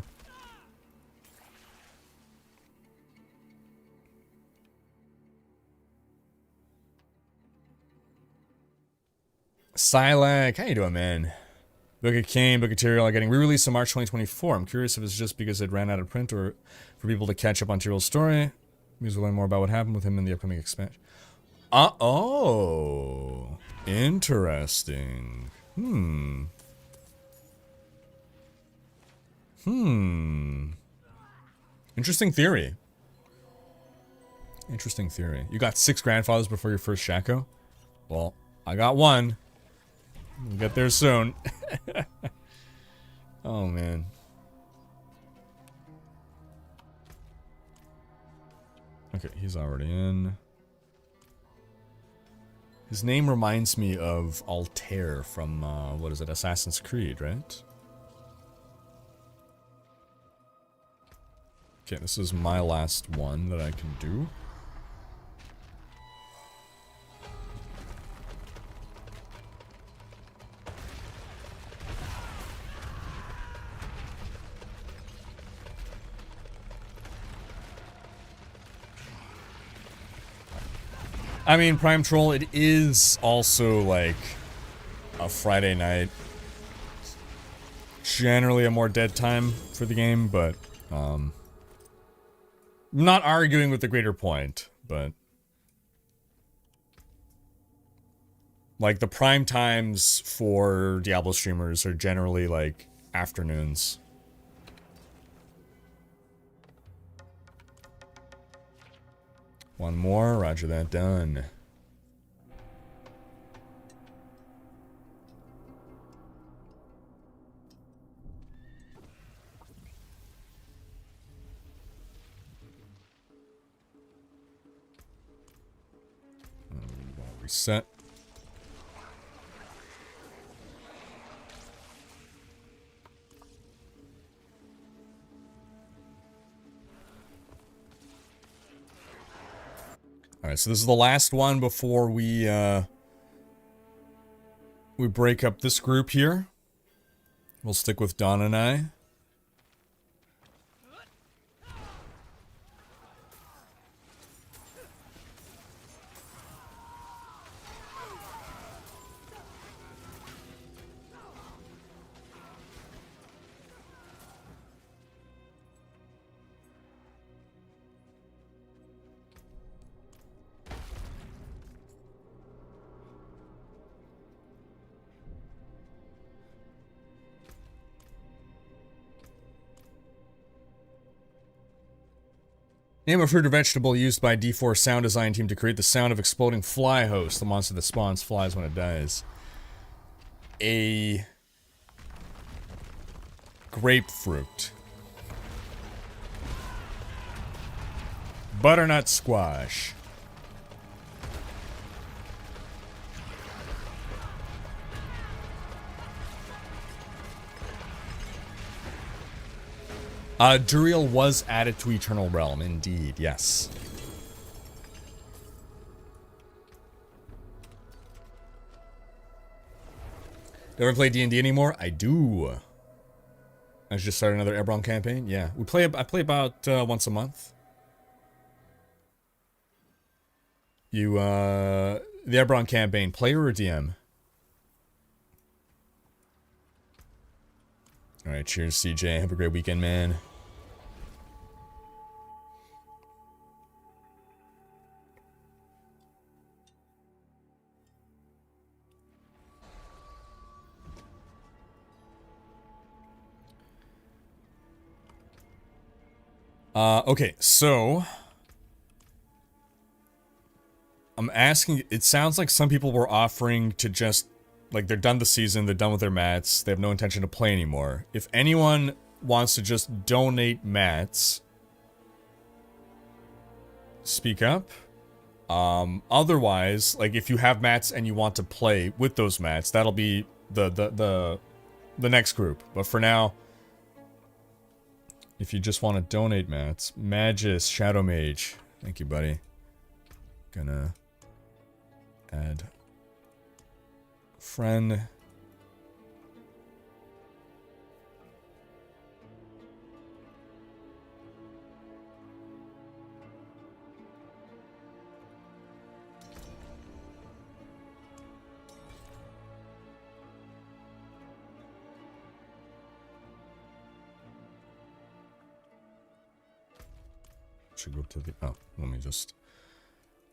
Silac, how you doing, man? Book of Kane, Book of Tyrael are getting re-released in March 2024. I'm curious if it's just because it ran out of print or for people to catch up on Tyrell's story. Because we'll learn more about what happened with him in the upcoming expansion. Oh. Interesting. Interesting theory. Interesting theory. You got 6 grandfathers before your first Shako? Well, I got one. We'll get there soon. Oh, man. Okay, he's already in. His name reminds me of Altair from, what is it, Assassin's Creed, right? Okay, this is my last one that I can do. I mean, Prime Troll, it is also like a Friday night. Generally a more dead time for the game, but not arguing with the greater point, but like the prime times for Diablo streamers are generally like afternoons. One more, roger that, done. Reset. Alright, so this is the last one before we break up this group here. We'll stick with Don and I. Name a fruit or vegetable used by D4 sound design team to create the sound of exploding fly host, the monster that spawns flies when it dies. A grapefruit. Butternut squash. Duriel was added to Eternal Realm, indeed, yes. Do you ever play D&D anymore? I do. I just started another Ebron campaign. Yeah, I play about once a month. You, the Ebron campaign, player or DM? Alright, cheers, CJ. Have a great weekend, man. Okay, so I'm asking, it sounds like some people were offering to just, like, they're done the season, they're done with their mats, they have no intention to play anymore. If anyone wants to just donate mats, speak up. Otherwise, like if you have mats and you want to play with those mats, that'll be the next group. But for now, if you just want to donate mats, Magus, Shadow Mage, thank you, buddy. Gonna add friend. Should go to the, oh, let me just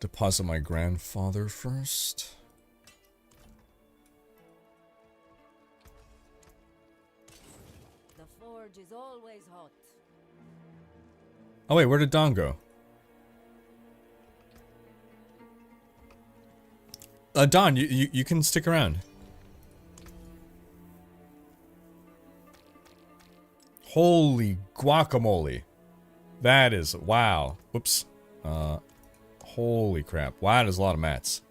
deposit my grandfather first. The forge is always hot. Oh wait, where did Don go? Don, you can stick around. Holy guacamole. That is, wow. Whoops. Holy crap. Wow, that is a lot of mats.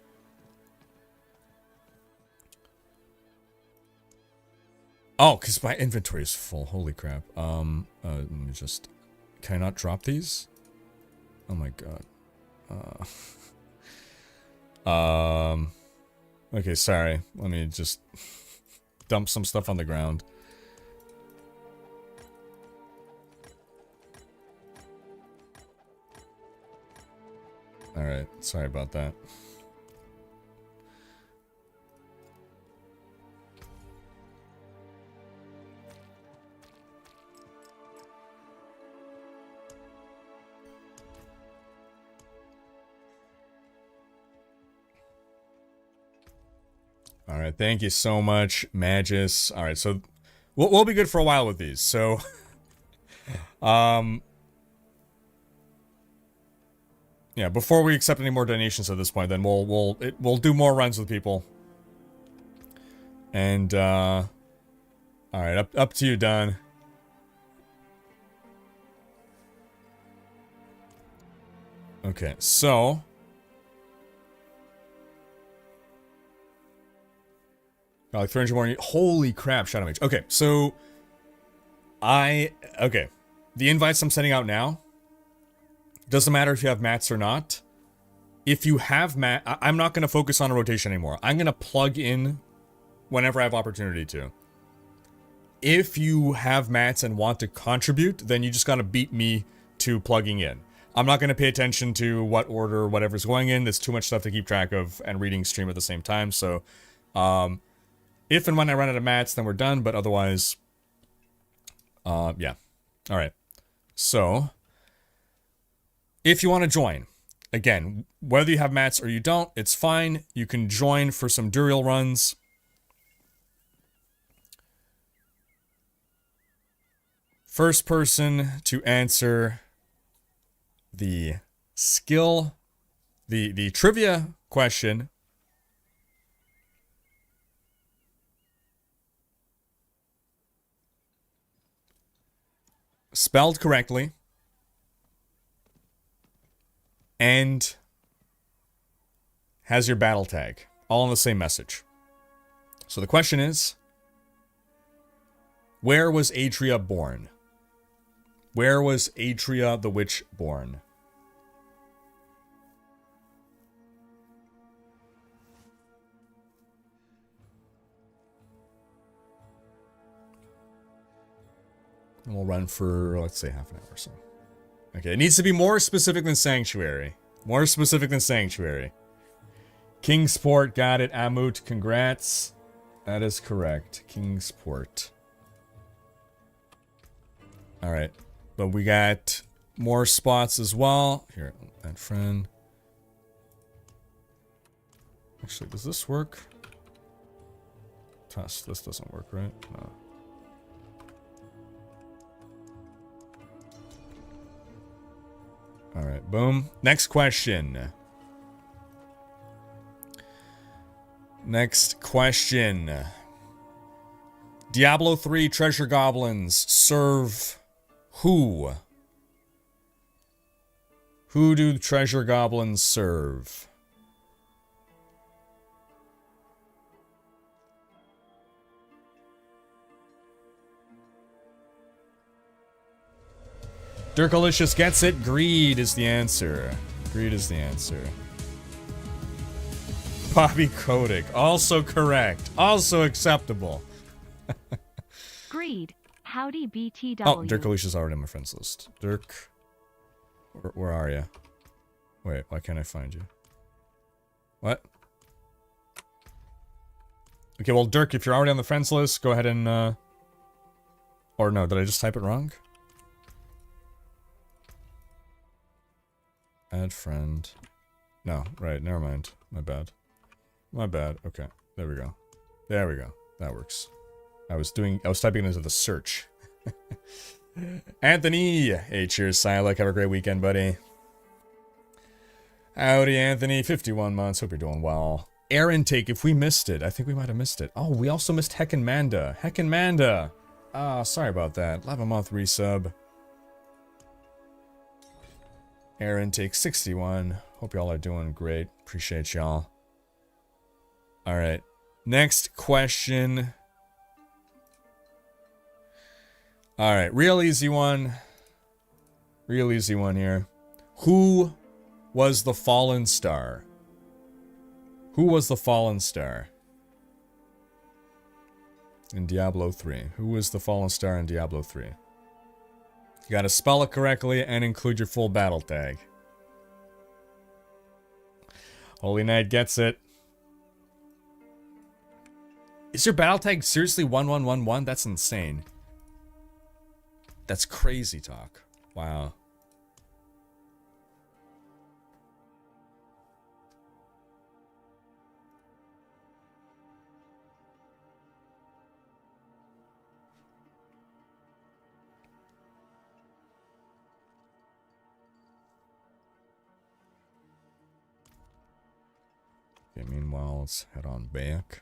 Oh, because my inventory is full. Holy crap. Let me just... Can I not drop these? Oh my god. Okay, sorry. Let me just dump some stuff on the ground. Alright, sorry about that. Alright, thank you so much, Magus. Alright, so we'll be good for a while with these, so... Yeah, before we accept any more donations at this point, then we'll do more runs with people. And all right, up to you, Don. Okay, so got like 300 more. Holy crap, Shadow Mage. Okay, so okay, the invites I'm sending out now. Doesn't matter if you have mats or not. If you have I'm not going to focus on a rotation anymore. I'm going to plug in whenever I have opportunity to. If you have mats and want to contribute, then you just got to beat me to plugging in. I'm not going to pay attention to what order whatever's going in. There's too much stuff to keep track of and reading stream at the same time. So, if and when I run out of mats, then we're done. But otherwise, yeah. All right. So... If you want to join, again, whether you have mats or you don't, it's fine. You can join for some Duriel runs. First person to answer the skill, the trivia question. Spelled correctly. And has your battle tag. All in the same message. So the question is, where was Adria born? Where was Adria the Witch born? And we'll run for, let's say, half an hour or so. Okay, it needs to be more specific than Sanctuary. More specific than Sanctuary. Kingsport, got it. Amut, congrats. That is correct. Kingsport. Alright. But we got more spots as well. Here, add friend. Actually, does this work? Test. This doesn't work, right? No. Alright, boom. Next question. Next question. Diablo 3 treasure goblins serve who? Who do treasure goblins serve? Dirkalicious gets it. Greed is the answer. Greed is the answer. Bobby Kotick, also correct. Also acceptable. Greed. Howdy BTW. Oh, Dirkalicious already on my friends list. Dirk. Where are you? Wait, why can't I find you? What? Okay, well, Dirk, if you're already on the friends list, go ahead and, or no, did I just type it wrong? Add friend. No, right, never mind. My bad. My bad. Okay, there we go. There we go. That works. I was typing it into the search. Anthony! Hey, cheers, Silac. Have a great weekend, buddy. Howdy, Anthony. 51 months. Hope you're doing well. Air intake, if we missed it. I think we might have missed it. Oh, we also missed Heckin' Manda. Heckin' Manda! Ah, sorry about that. 11-month resub. Air intake 61. Hope y'all are doing great. Appreciate y'all. Alright. Next question. Alright, real easy one. Real easy one here. Who was the fallen star? Who was the fallen star? In Diablo 3. Who was the fallen star in Diablo 3? You gotta spell it correctly and include your full battle tag. Holy Knight gets it. Is your battle tag seriously 1111? That's insane. That's crazy talk. Wow. Okay, meanwhile, let's head on back.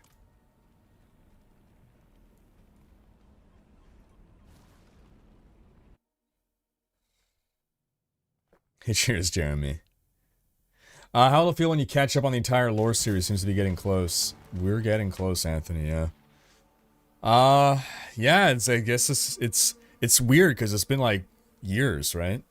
Hey, cheers, Jeremy. How will it feel when you catch up on the entire lore series? Seems to be getting close. We're getting close, Anthony, yeah. Yeah, I guess it's weird because it's been like years, right?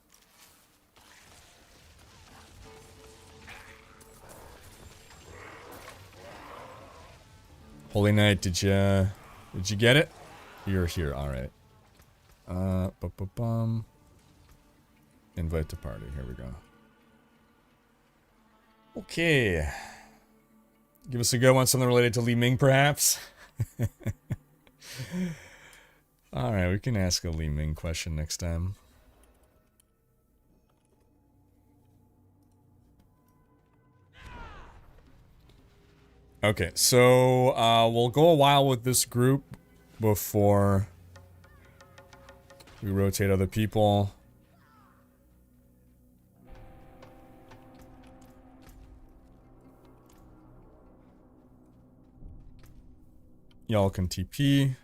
Holy Knight, did you get it? You're here, alright. Invite to party, here we go. Okay. Give us a good one, something related to Li Ming, perhaps? Alright, we can ask a Li Ming question next time. Okay, so we'll go a while with this group before we rotate other people. Y'all can TP.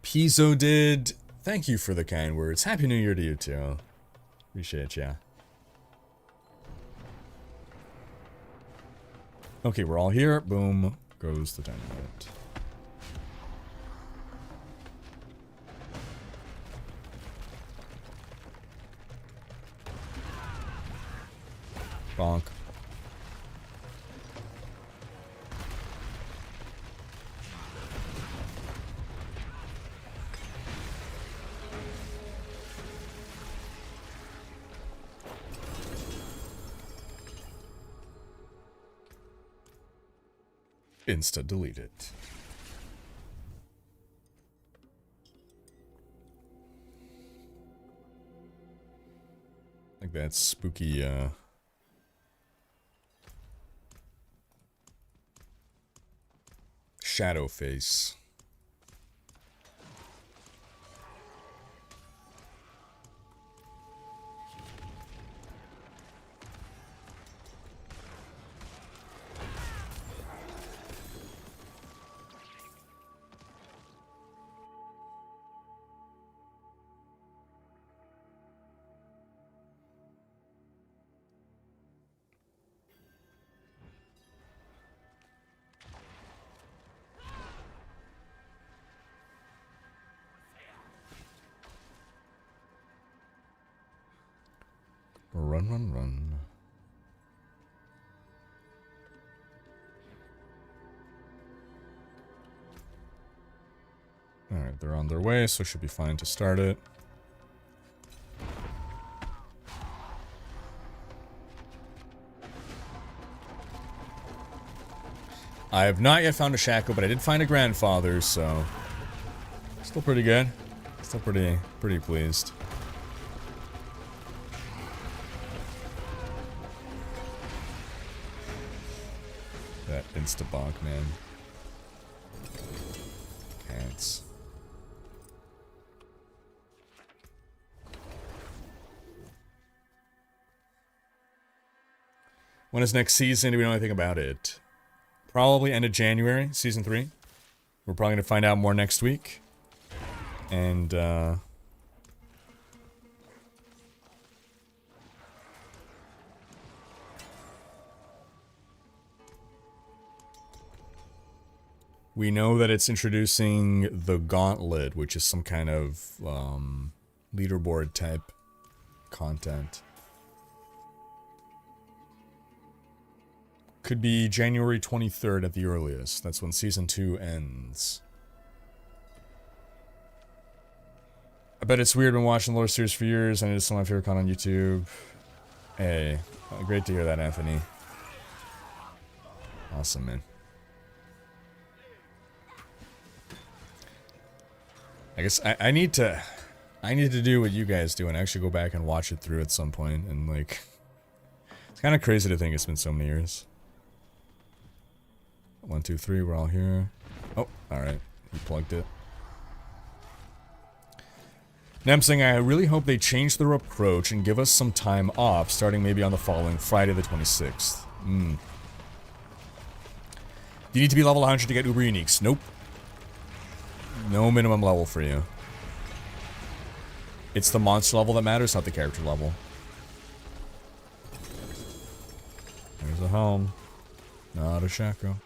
Pizzo did. Thank you for the kind words. Happy New Year to you too. Appreciate ya. Okay, we're all here. Boom. Goes the dynamite. Bonk. Insta delete it. Like that spooky shadow face. Run, run, run. Alright, they're on their way, so it should be fine to start it. I have not yet found a Shako, but I did find a grandfather, so still pretty good. Still pretty pleased. That insta-bonk, man. Cats. When is next season? Do we know anything about it? Probably end of January, season 3. We're probably going to find out more next week. And, we know that it's introducing the Gauntlet, which is some kind of, leaderboard type content. Could be January 23rd at the earliest. That's when Season 2 ends. I bet it's weird. Been watching the lore series for years, and it's some of my favorite content on YouTube. Hey, great to hear that, Anthony. Awesome, man. I guess I need to do what you guys do and actually go back and watch it through at some point. And like, it's kind of crazy to think it's been so many years. 1, 2, 3, we're all here. Oh, alright. He plugged it. Nem saying, I really hope they change their approach and give us some time off, starting maybe on the following Friday the 26th. Do you need to be level 100 to get Uber Uniques? Nope. No minimum level for you. It's the monster level that matters, not the character level. There's a helm. Not a Shako.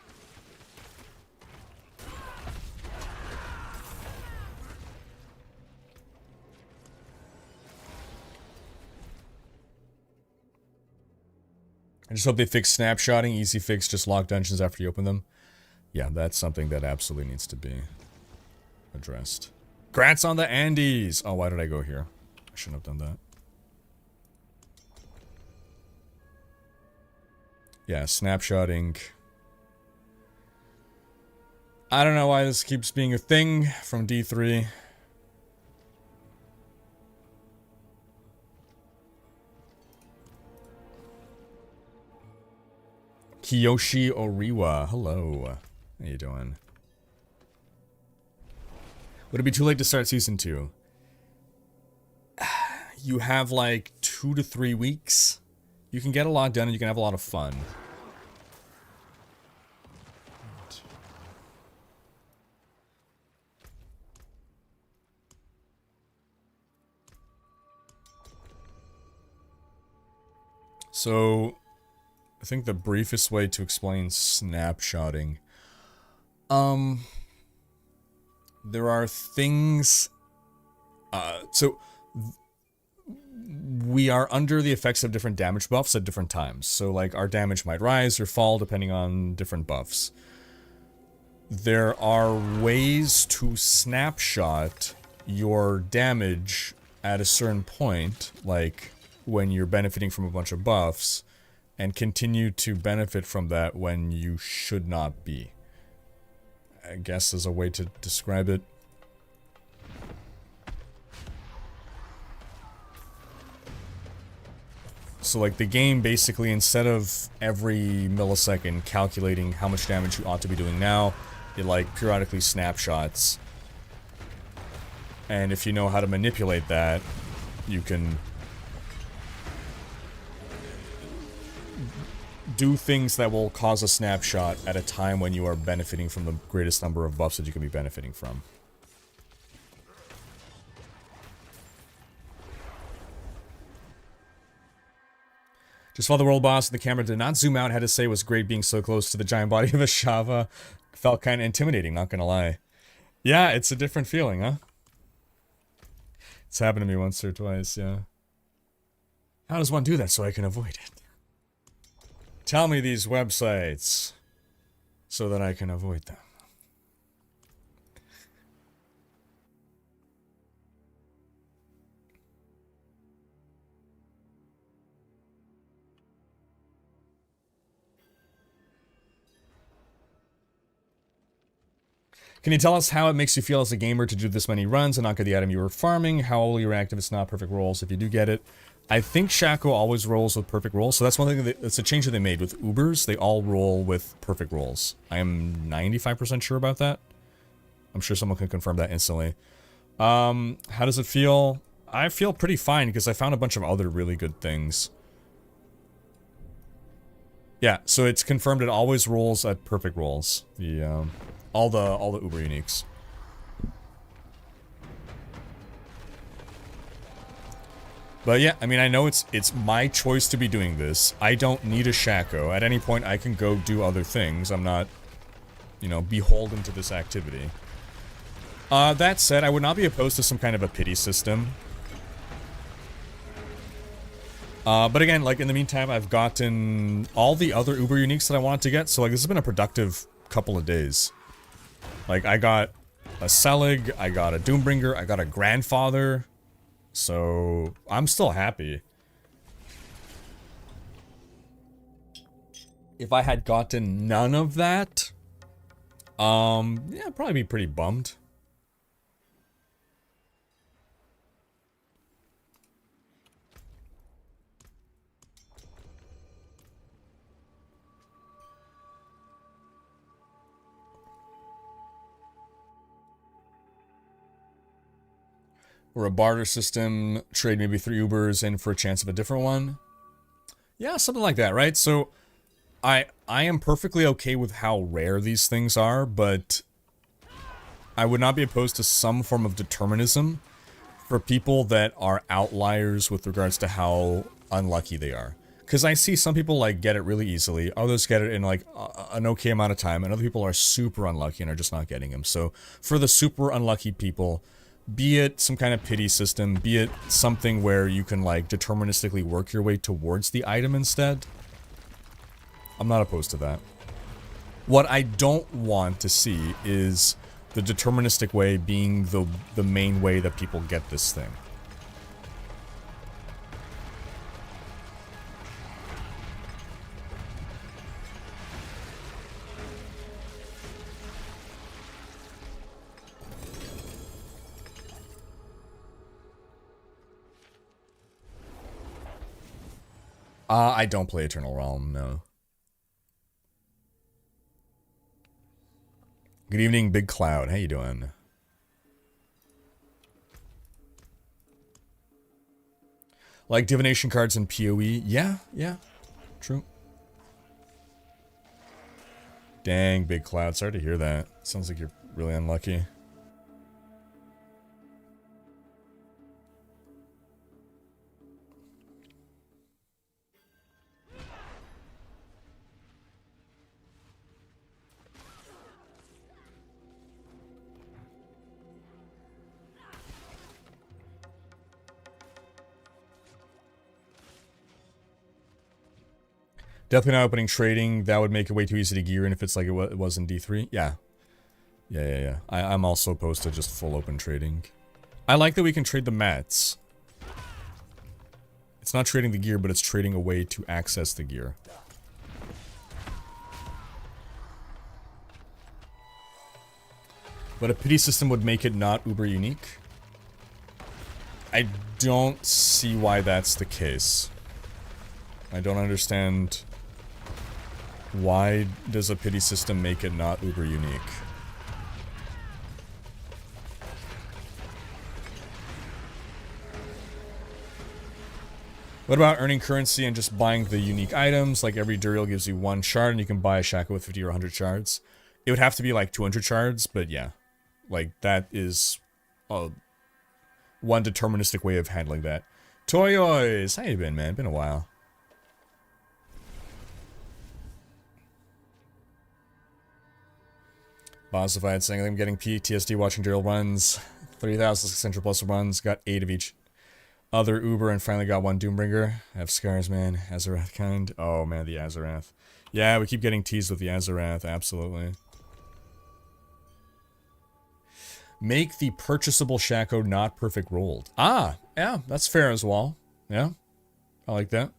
I just hope they fix snapshotting. Easy fix, just lock dungeons after you open them. Yeah, that's something that absolutely needs to be addressed. Grants on the Andes! Oh, why did I go here? I shouldn't have done that. Yeah, snapshotting. I don't know why this keeps being a thing from D3. Kiyoshi Oriwa, hello. How you doing? Would it be too late to start season 2? You have like 2 to 3 weeks. You can get a lot done and you can have a lot of fun. So, I think the briefest way to explain snapshotting, there are things, so we are under the effects of different damage buffs at different times. So like our damage might rise or fall depending on different buffs. There are ways to snapshot your damage at a certain point, like when you're benefiting from a bunch of buffs, and continue to benefit from that when you should not be. I guess is a way to describe it. So like the game basically, instead of every millisecond calculating how much damage you ought to be doing now, it like periodically snapshots. And if you know how to manipulate that, you can do things that will cause a snapshot at a time when you are benefiting from the greatest number of buffs that you can be benefiting from. Just while the world boss and the camera did not zoom out, had to say it was great being so close to the giant body of a Shava. Felt kind of intimidating, not gonna lie. Yeah, it's a different feeling, huh? It's happened to me once or twice, yeah. How does one do that so I can avoid it? Tell me these websites so that I can avoid them. Can you tell us how it makes you feel as a gamer to do this many runs and not get the item you were farming? How will you react if it's not perfect rolls if you do get it? I think Shako always rolls with perfect rolls, so that's one thing that's a change that they made with Ubers. They all roll with perfect rolls. I am 95% sure about that. I'm sure someone can confirm that instantly. How does it feel? I feel pretty fine because I found a bunch of other really good things. Yeah, so it's confirmed it always rolls at perfect rolls. The all the Uber uniques. But yeah, I mean, I know it's my choice to be doing this. I don't need a Shako. At any point, I can go do other things. I'm not, you know, beholden to this activity. That said, I would not be opposed to some kind of a pity system. But again, like, in the meantime, I've gotten all the other Uber uniques that I wanted to get, so, like, this has been a productive couple of days. Like, I got a Selig, I got a Doombringer, I got a Grandfather, so I'm still happy. If I had gotten none of that, yeah, I'd probably be pretty bummed. Or a barter system, trade maybe 3 Ubers in for a chance of a different one. Yeah, something like that, right? So, I am perfectly okay with how rare these things are, but I would not be opposed to some form of determinism for people that are outliers with regards to how unlucky they are. Because I see some people, like, get it really easily, others get it in, like, an okay amount of time, and other people are super unlucky and are just not getting them. So, for the super unlucky people, be it some kind of pity system, be it something where you can, like, deterministically work your way towards the item instead, I'm not opposed to that. What I don't want to see is the deterministic way being the main way that people get this thing. I don't play Eternal Realm, no. Good evening, Big Cloud. How you doing? Like divination cards in PoE? Yeah, true. Dang, Big Cloud. Sorry to hear that. Sounds like you're really unlucky. Definitely not opening trading. That would make it way too easy to gear in if it's like it was in D3. Yeah. Yeah. I'm also opposed to just full open trading. I like that we can trade the mats. It's not trading the gear, but it's trading a way to access the gear. But a pity system would make it not uber unique. I don't see why that's the case. I don't understand why does a pity system make it not uber unique. What about earning currency and just buying the unique items? Like every Duriel gives you 1 shard and you can buy a Shako with 50 or 100 shards. It would have to be like 200 shards, but yeah. Like that is one deterministic way of handling that. Toioiz, how you been, man? Been a while. Bossified saying I'm getting PTSD watching Duriel runs. 3,600 plus runs, got 8 of each. other Uber and finally got one Doombringer. I have scars, man. Azarath kind. Oh, man, the Azarath. Yeah, we keep getting teased with the Azarath, absolutely. Make the purchasable Shako not perfect rolled. Ah, yeah, that's fair as well. Yeah, I like that.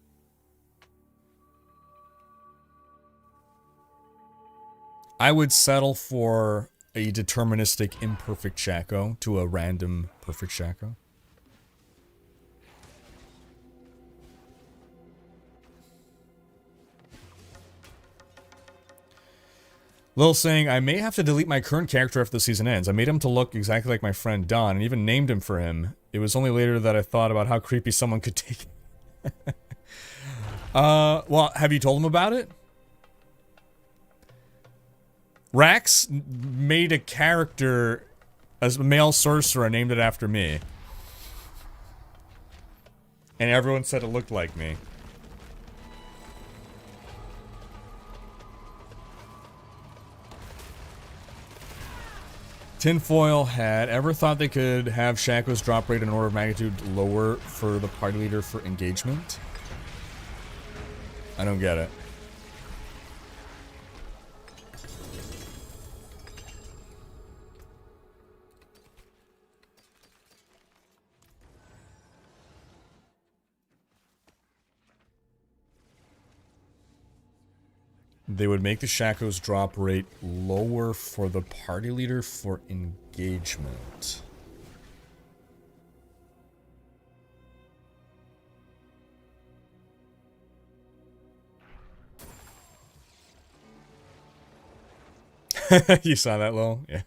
I would settle for a deterministic imperfect Shako to a random perfect Shako. Lil saying, I may have to delete my current character after the season ends. I made him to look exactly like my friend Don, and even named him for him. It was only later that I thought about how creepy someone could take it. Well, have you told him about it? Rax made a character as a male sorcerer and named it after me. And everyone said it looked like me. Tinfoil had ever thought they could have Shaco's drop rate an order of magnitude lower for the party leader for engagement? I don't get it. They would make the Shaco's drop rate lower for the party leader for engagement. You saw that, Lil? Yeah.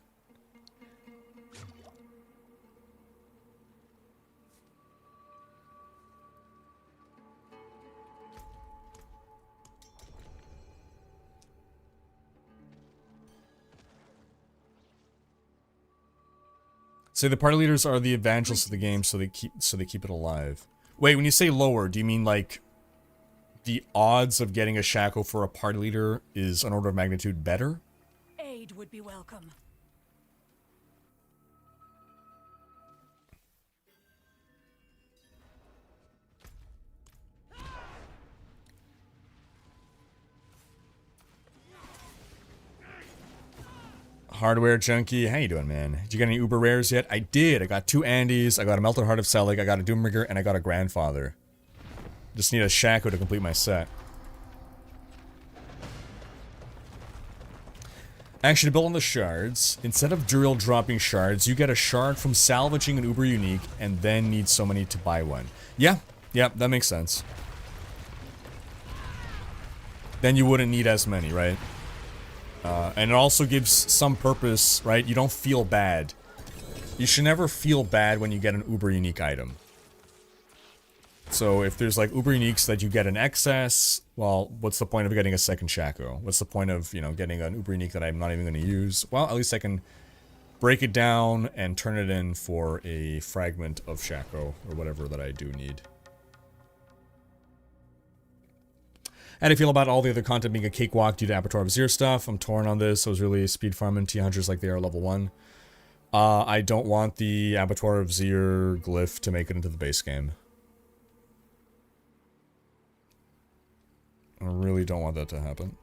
So the party leaders are the evangelists of the game, so they keep it alive. Wait, when you say lower, do you mean like the odds of getting a Shako for a party leader is an order of magnitude better? Aid would be welcome. Hardware Junkie, how you doing, man? Did you get any Uber rares yet? I did. I got 2 Andys, I got a Melted Heart of Selig, I got a Doombringer, and I got a Grandfather. Just need a Shako to complete my set. Actually, to build on the shards, instead of Duriel dropping shards, you get a shard from salvaging an Uber Unique, and then need so many to buy one. Yeah, that makes sense. Then you wouldn't need as many, right? And it also gives some purpose, right? You don't feel bad. You should never feel bad when you get an Uber Unique item. So if there's like Uber Uniques that you get in excess, well, what's the point of getting a second Shako? What's the point of, you know, getting an Uber Unique that I'm not even going to use? Well, at least I can break it down and turn it in for a fragment of Shako or whatever that I do need. How do you feel about all the other content being a cakewalk due to Abattoir of Zir stuff? I'm torn on this. I was really speed farming T-Hunters like they are level 1. I don't want the Abattoir of Zir glyph to make it into the base game. I really don't want that to happen.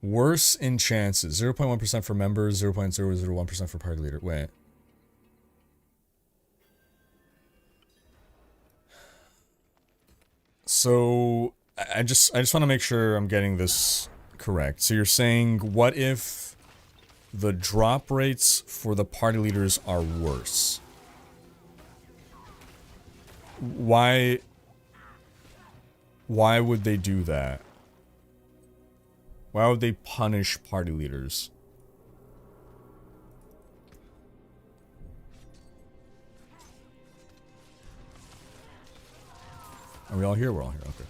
Worse in chances. 0.1% for members, 0.001% for party leader. Wait. So, I just want to make sure I'm getting this correct. So you're saying, what if the drop rates for the party leaders are worse? Why would they do that? Why would they punish party leaders? Are we all here? We're all here, okay.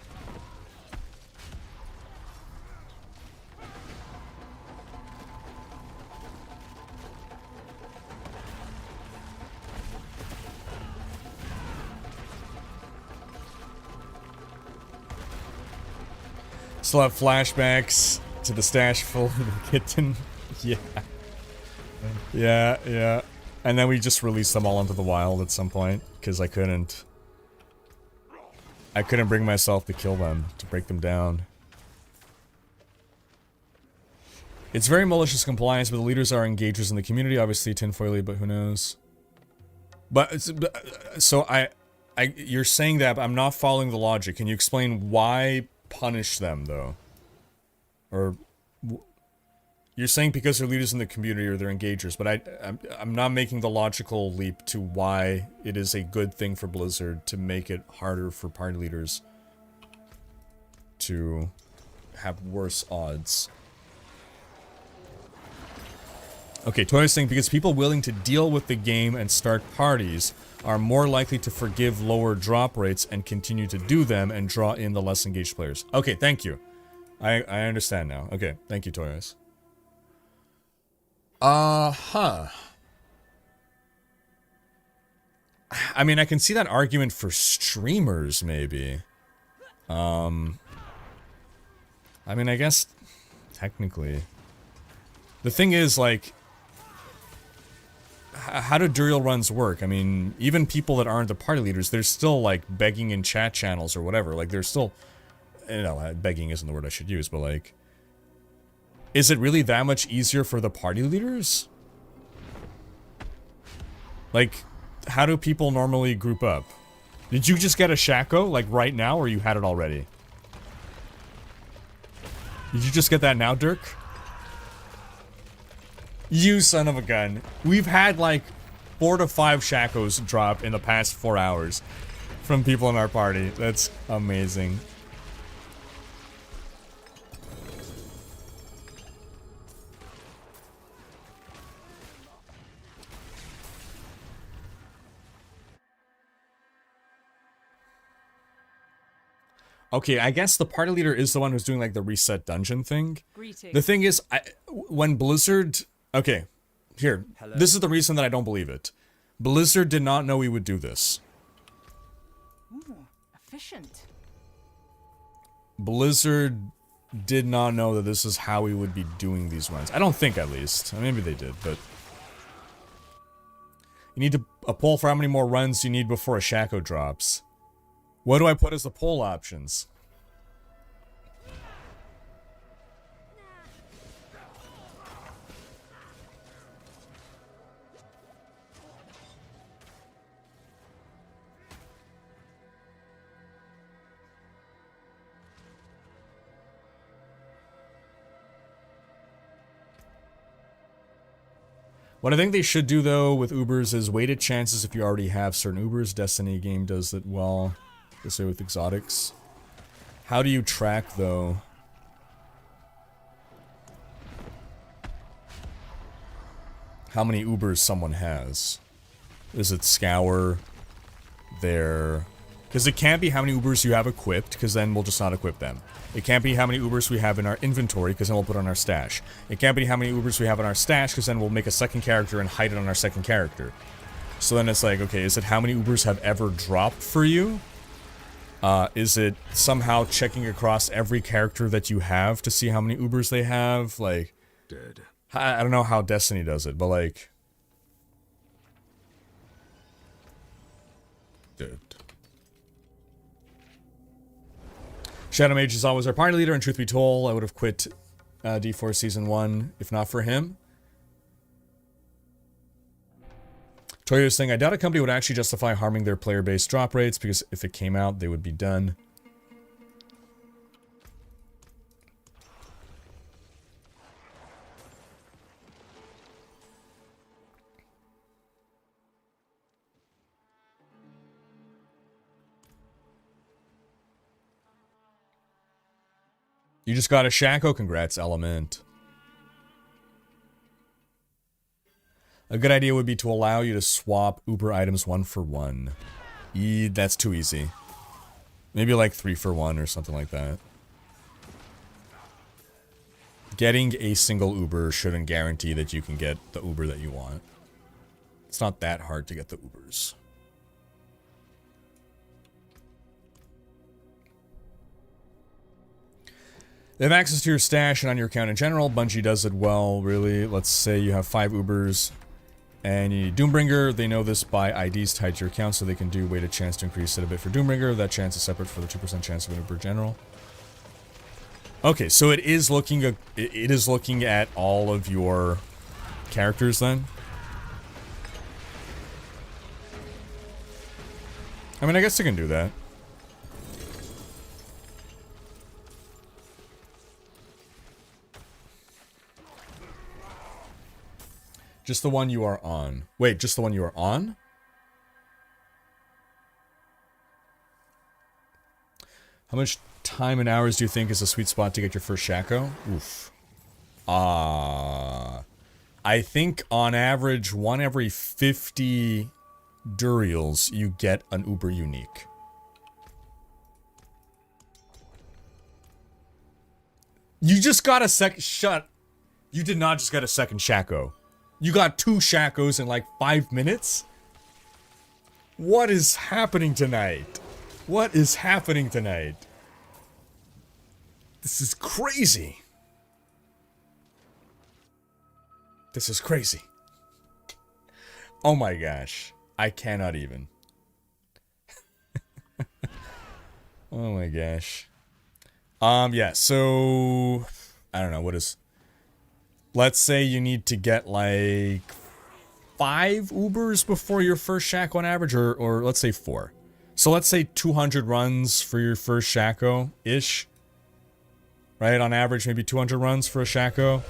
Still have flashbacks to the stash full of the kitten. Yeah. Yeah. And then we just released them all into the wild at some point, because I couldn't bring myself to kill them, to break them down. It's very malicious compliance, but the leaders are engagers in the community, obviously tinfoily, but who knows. But, so you're saying that, but I'm not following the logic. Can you explain why punish them, though? Or, you're saying because they're leaders in the community or they're engagers, but I'm not making the logical leap to why it is a good thing for Blizzard to make it harder for party leaders to have worse odds. Okay, Toioiz saying because people willing to deal with the game and start parties are more likely to forgive lower drop rates and continue to do them and draw in the less engaged players. Okay, thank you. I understand now. Okay, thank you, Toioiz. I mean, I can see that argument for streamers, maybe. I mean, I guess, technically. The thing is, like, how do Duriel runs work? I mean, even people that aren't the party leaders, they're still, like, begging in chat channels or whatever. Like, they're still, you know, begging isn't the word I should use, but, like, is it really that much easier for the party leaders? Like, how do people normally group up? Did you just get a Shako, like, right now, or you had it already? Did you just get that now, Dirk? You son of a gun. We've had, like, 4 to 5 Shakos drop in the past 4 hours from people in our party. That's amazing. Okay, I guess the party leader is the one who's doing, like, the reset dungeon thing. Greetings. The thing is, when Blizzard... Okay, here. Hello. This is the reason that I don't believe it. Blizzard did not know we would do this. Ooh, efficient. Blizzard did not know that this is how we would be doing these runs. I don't think, at least. Maybe they did, but... You need a poll for how many more runs you need before a Shako drops. What do I put as the poll options? What I think they should do, though, with Ubers is weighted chances if you already have certain Ubers. Destiny game does it well. This way with exotics. How do you track, though? How many Ubers someone has? Is it scour their... Because it can't be how many Ubers you have equipped, because then we'll just not equip them. It can't be how many Ubers we have in our inventory, because then we'll put it on our stash. It can't be how many Ubers we have in our stash, because then we'll make a second character and hide it on our second character. So then it's like, okay, is it how many Ubers have ever dropped for you? Is it somehow checking across every character that you have to see how many Ubers they have? Like, Dead. I don't know how Destiny does it, but like... Dead. Shadow Mage is always our party leader, and truth be told, I would have quit D4 Season 1 if not for him. Toioiz saying, I doubt a company would actually justify harming their player-based drop rates, because if it came out, they would be done. You just got a Shako? Congrats, Element. A good idea would be to allow you to swap Uber items 1 for 1. That's too easy. Maybe like 3 for 1 or something like that. Getting a single Uber shouldn't guarantee that you can get the Uber that you want. It's not that hard to get the Ubers. They have access to your stash and on your account in general. Bungie does it well, really. Let's say you have 5 Ubers and you need Doombringer. They know this by IDs tied to your account, so they can do weighted chance to increase it a bit for Doombringer. That chance is separate for the 2% chance of an Uber general. Okay, so it is looking at all of your characters then. I mean, I guess I can do that. Just the one you are on. Wait, just the one you are on? How much time and hours do you think is a sweet spot to get your first Shako? Oof. I think on average, 1 every 50 Duriels, you get an Uber unique. You just got a shut. You did not just get a second Shako. You got 2 Shakos in like 5 minutes? What is happening tonight? What is happening tonight? This is crazy. This is crazy. Oh my gosh. I cannot even. Oh my gosh. Yeah, so I don't know, what is... Let's say you need to get like 5 Ubers before your first Shako on average, or let's say 4. So let's say 200 runs for your first Shako-ish. Right, on average maybe 200 runs for a Shako.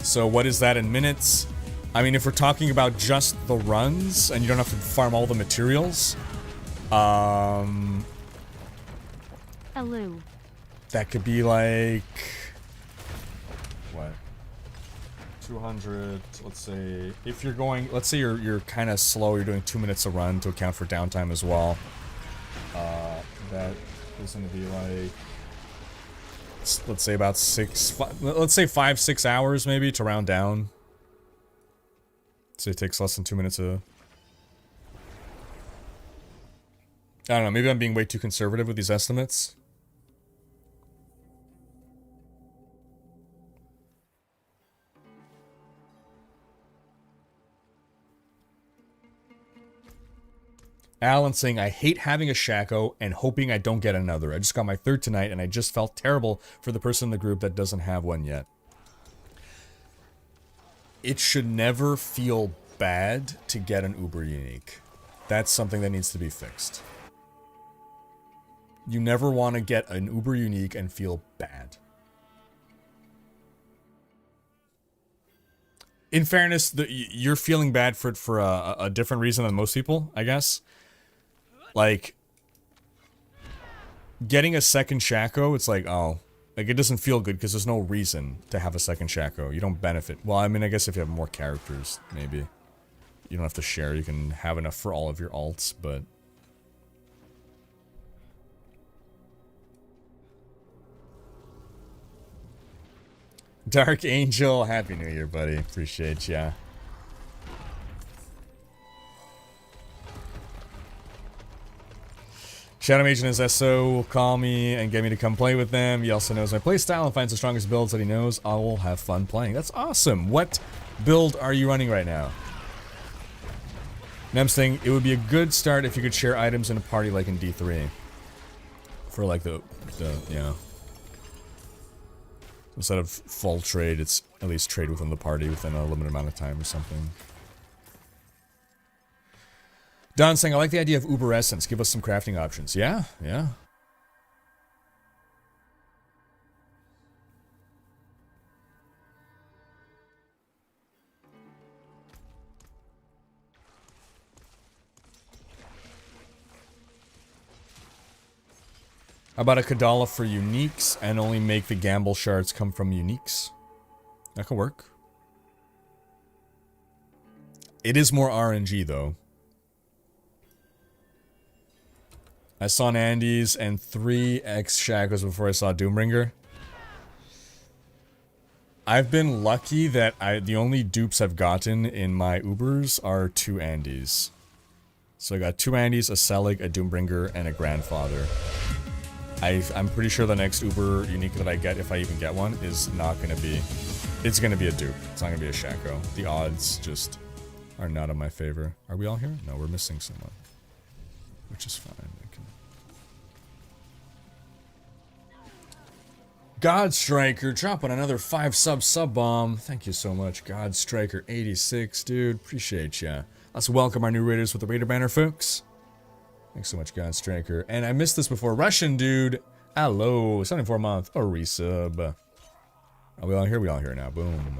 So what is that in minutes? I mean, if we're talking about just the runs, and you don't have to farm all the materials, Aloo. that could be like... What? 200, let's say, if you're going, let's say you're kind of slow, you're doing 2 minutes a run to account for downtime as well. That is going to be like, let's say about 5-6 hours maybe to round down. So it takes less than 2 minutes to... I don't know, maybe I'm being way too conservative with these estimates. Alan saying, I hate having a Shako and hoping I don't get another. I just got my 3rd tonight and I just felt terrible for the person in the group that doesn't have one yet. It should never feel bad to get an Uber unique. That's something that needs to be fixed. You never want to get an Uber unique and feel bad. In fairness, you're feeling bad for it for a different reason than most people, I guess. Like, getting a second Shako, it's like, oh, like it doesn't feel good because there's no reason to have a second Shako. You don't benefit. Well, I mean, I guess if you have more characters, maybe. You don't have to share. You can have enough for all of your alts, but... Dark Angel, Happy New Year, buddy. Appreciate ya. Shadow Mage and his SO will call me and get me to come play with them. He also knows my playstyle and finds the strongest builds that he knows. I will have fun playing. That's awesome. What build are you running right now? Nem's saying, it would be a good start if you could share items in a party like in D3. For like the you know. Instead of full trade, it's at least trade within the party within a limited amount of time or something. Don saying, I like the idea of Uber Essence. Give us some crafting options. Yeah, yeah. How about a Kadala for uniques and only make the gamble shards come from uniques? That could work. It is more RNG though. I saw Nandy's and 3 X-Shakos before I saw Doombringer. I've been lucky that the only dupes I've gotten in my Ubers are 2 Andys. So I got 2 Andys, a Selig, a Doombringer, and a Grandfather. I'm pretty sure the next Uber unique that I get, if I even get one, is not going to be... It's going to be a dupe. It's not going to be a Shako. The odds just are not in my favor. Are we all here? No, we're missing someone. Which is fine. Godstriker dropping another 5 sub bomb. Thank you so much, Godstriker 86, dude. Appreciate ya. Let's welcome our new raiders with the Raider banner, folks. Thanks so much, Godstriker. And I missed this before. Russian dude. Hello. 74 month. A resub. Are we all here? We all here now. Boom.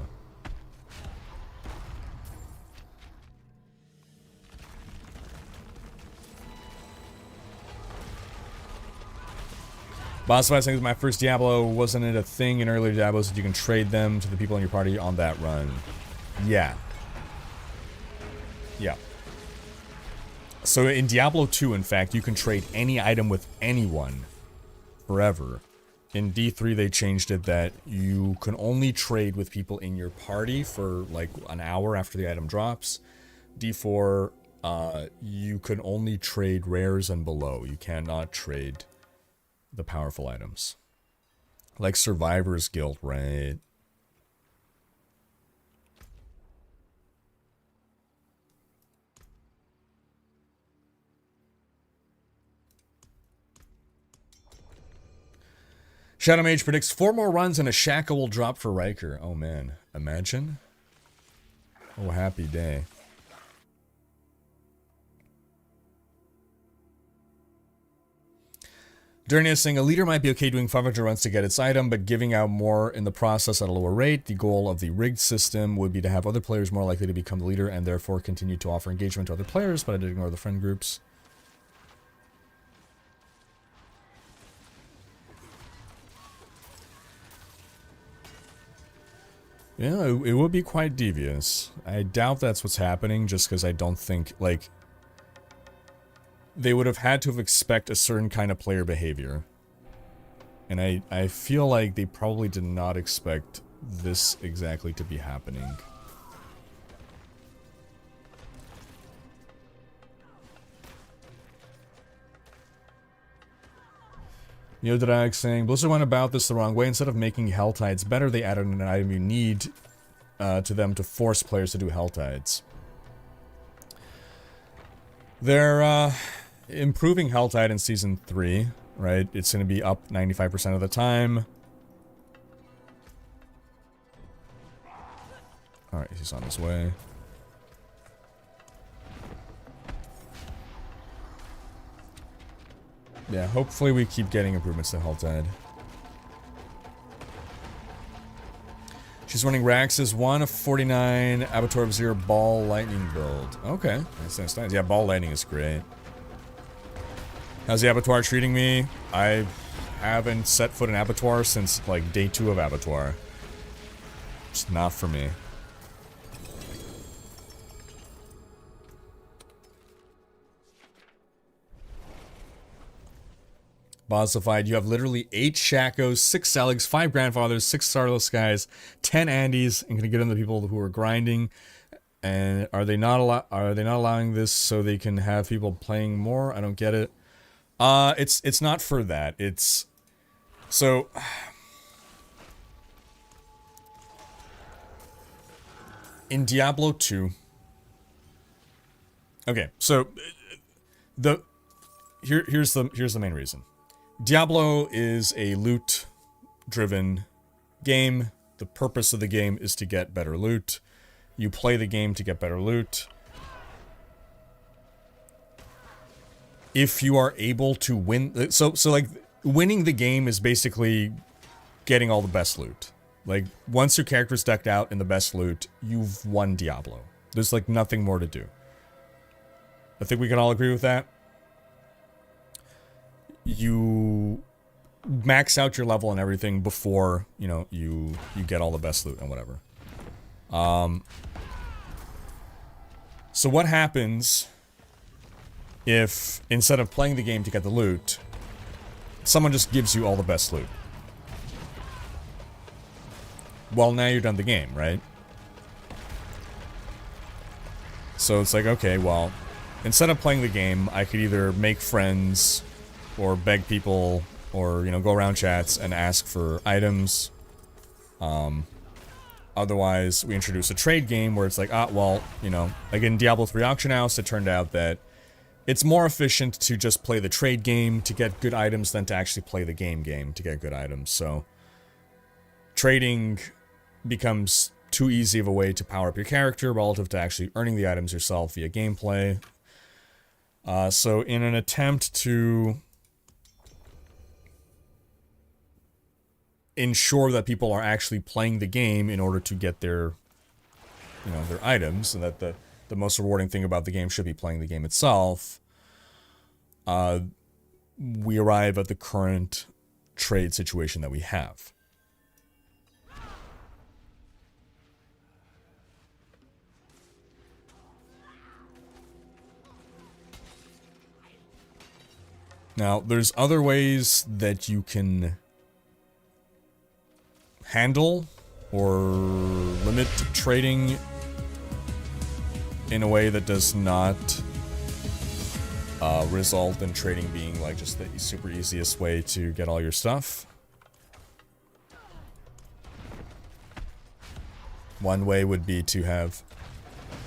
Boss fight saying my first Diablo. Wasn't it a thing in earlier Diablos that you can trade them to the people in your party on that run? Yeah. Yeah. So in Diablo 2, in fact, you can trade any item with anyone forever. In D3, they changed it that you can only trade with people in your party for like an hour after the item drops. D4, you can only trade rares and below. You cannot trade the powerful items. Like Survivor's Guild, right? Shadow Mage predicts 4 more runs and a Shako will drop for Rhykker. Oh man, imagine. Oh, happy day. Duriel is saying a leader might be okay doing 500 runs to get its item, but giving out more in the process at a lower rate. The goal of the rigged system would be to have other players more likely to become the leader and therefore continue to offer engagement to other players, but I did ignore the friend groups. Yeah, it would be quite devious. I doubt that's what's happening, just because I don't think, like... They would have had to have expect a certain kind of player behavior. And I feel like they probably did not expect this exactly to be happening. Yodrag saying, Blizzard went about this the wrong way. Instead of making Hell Tides better, they added an item you need to them to force players to do Hell Tides. They're improving Hell Tide in Season 3, right? It's going to be up 95% of the time. Alright, he's on his way. Yeah, hopefully we keep getting improvements to Hell Tide. She's running Rax's 1 of 49 Abattoir of 0 Ball Lightning build. Okay, nice. Yeah, Ball Lightning is great. How's the Abattoir treating me? I haven't set foot in Abattoir since like day 2 of Abattoir. Just not for me. Bossified, you have literally 8 Shakos, 6 Seligs, 5 Grandfathers, 6 Starless Guys, 10 Andys, and gonna get them the people who are grinding. And are they not allowing this so they can have people playing more? I don't get it. It's not for that. It's so in Diablo 2. Okay, so here's the main reason. Diablo is a loot-driven game. The purpose of the game is to get better loot. You play the game to get better loot. If you are able to win... So like, winning the game is basically getting all the best loot. Like, once your character's decked out in the best loot, you've won Diablo. There's, like, nothing more to do. I think we can all agree with that. You max out your level and everything before, you know, you get all the best loot and whatever. So what happens if, instead of playing the game to get the loot, someone just gives you all the best loot? Well, now you're done the game, right? So it's like, okay, well, instead of playing the game, I could either make friends or beg people or, you know, go around chats and ask for items. Otherwise, we introduce a trade game where it's like, well, you know, like in Diablo 3 Auction House, it turned out that it's more efficient to just play the trade game to get good items than to actually play the game to get good items. So, trading becomes too easy of a way to power up your character relative to actually earning the items yourself via gameplay. So, in an attempt to ensure that people are actually playing the game in order to get their, you know, their items, and that the most rewarding thing about the game should be playing the game itself, we arrive at the current trade situation that we have. Now, there's other ways that you can handle or limit trading in a way that does not result in trading being like just the super easiest way to get all your stuff. One way would be to have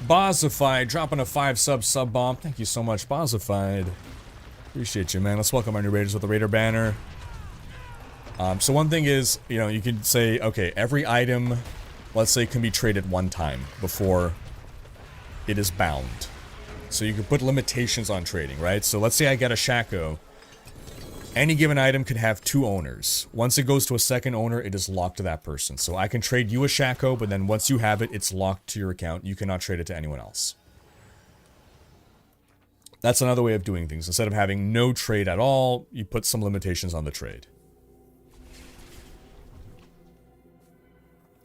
Bozified dropping a 5 sub bomb. Thank you so much, Bozified. Appreciate you, man. Let's welcome our new raiders with the Raider banner. So one thing is, you know, you could say, okay, every item, let's say, can be traded one time before it is bound. So you could put limitations on trading, right? So let's say I get a Shako. Any given item could have 2 owners. Once it goes to a second owner, it is locked to that person. So I can trade you a Shako, but then once you have it, it's locked to your account. You cannot trade it to anyone else. That's another way of doing things. Instead of having no trade at all, you put some limitations on the trade.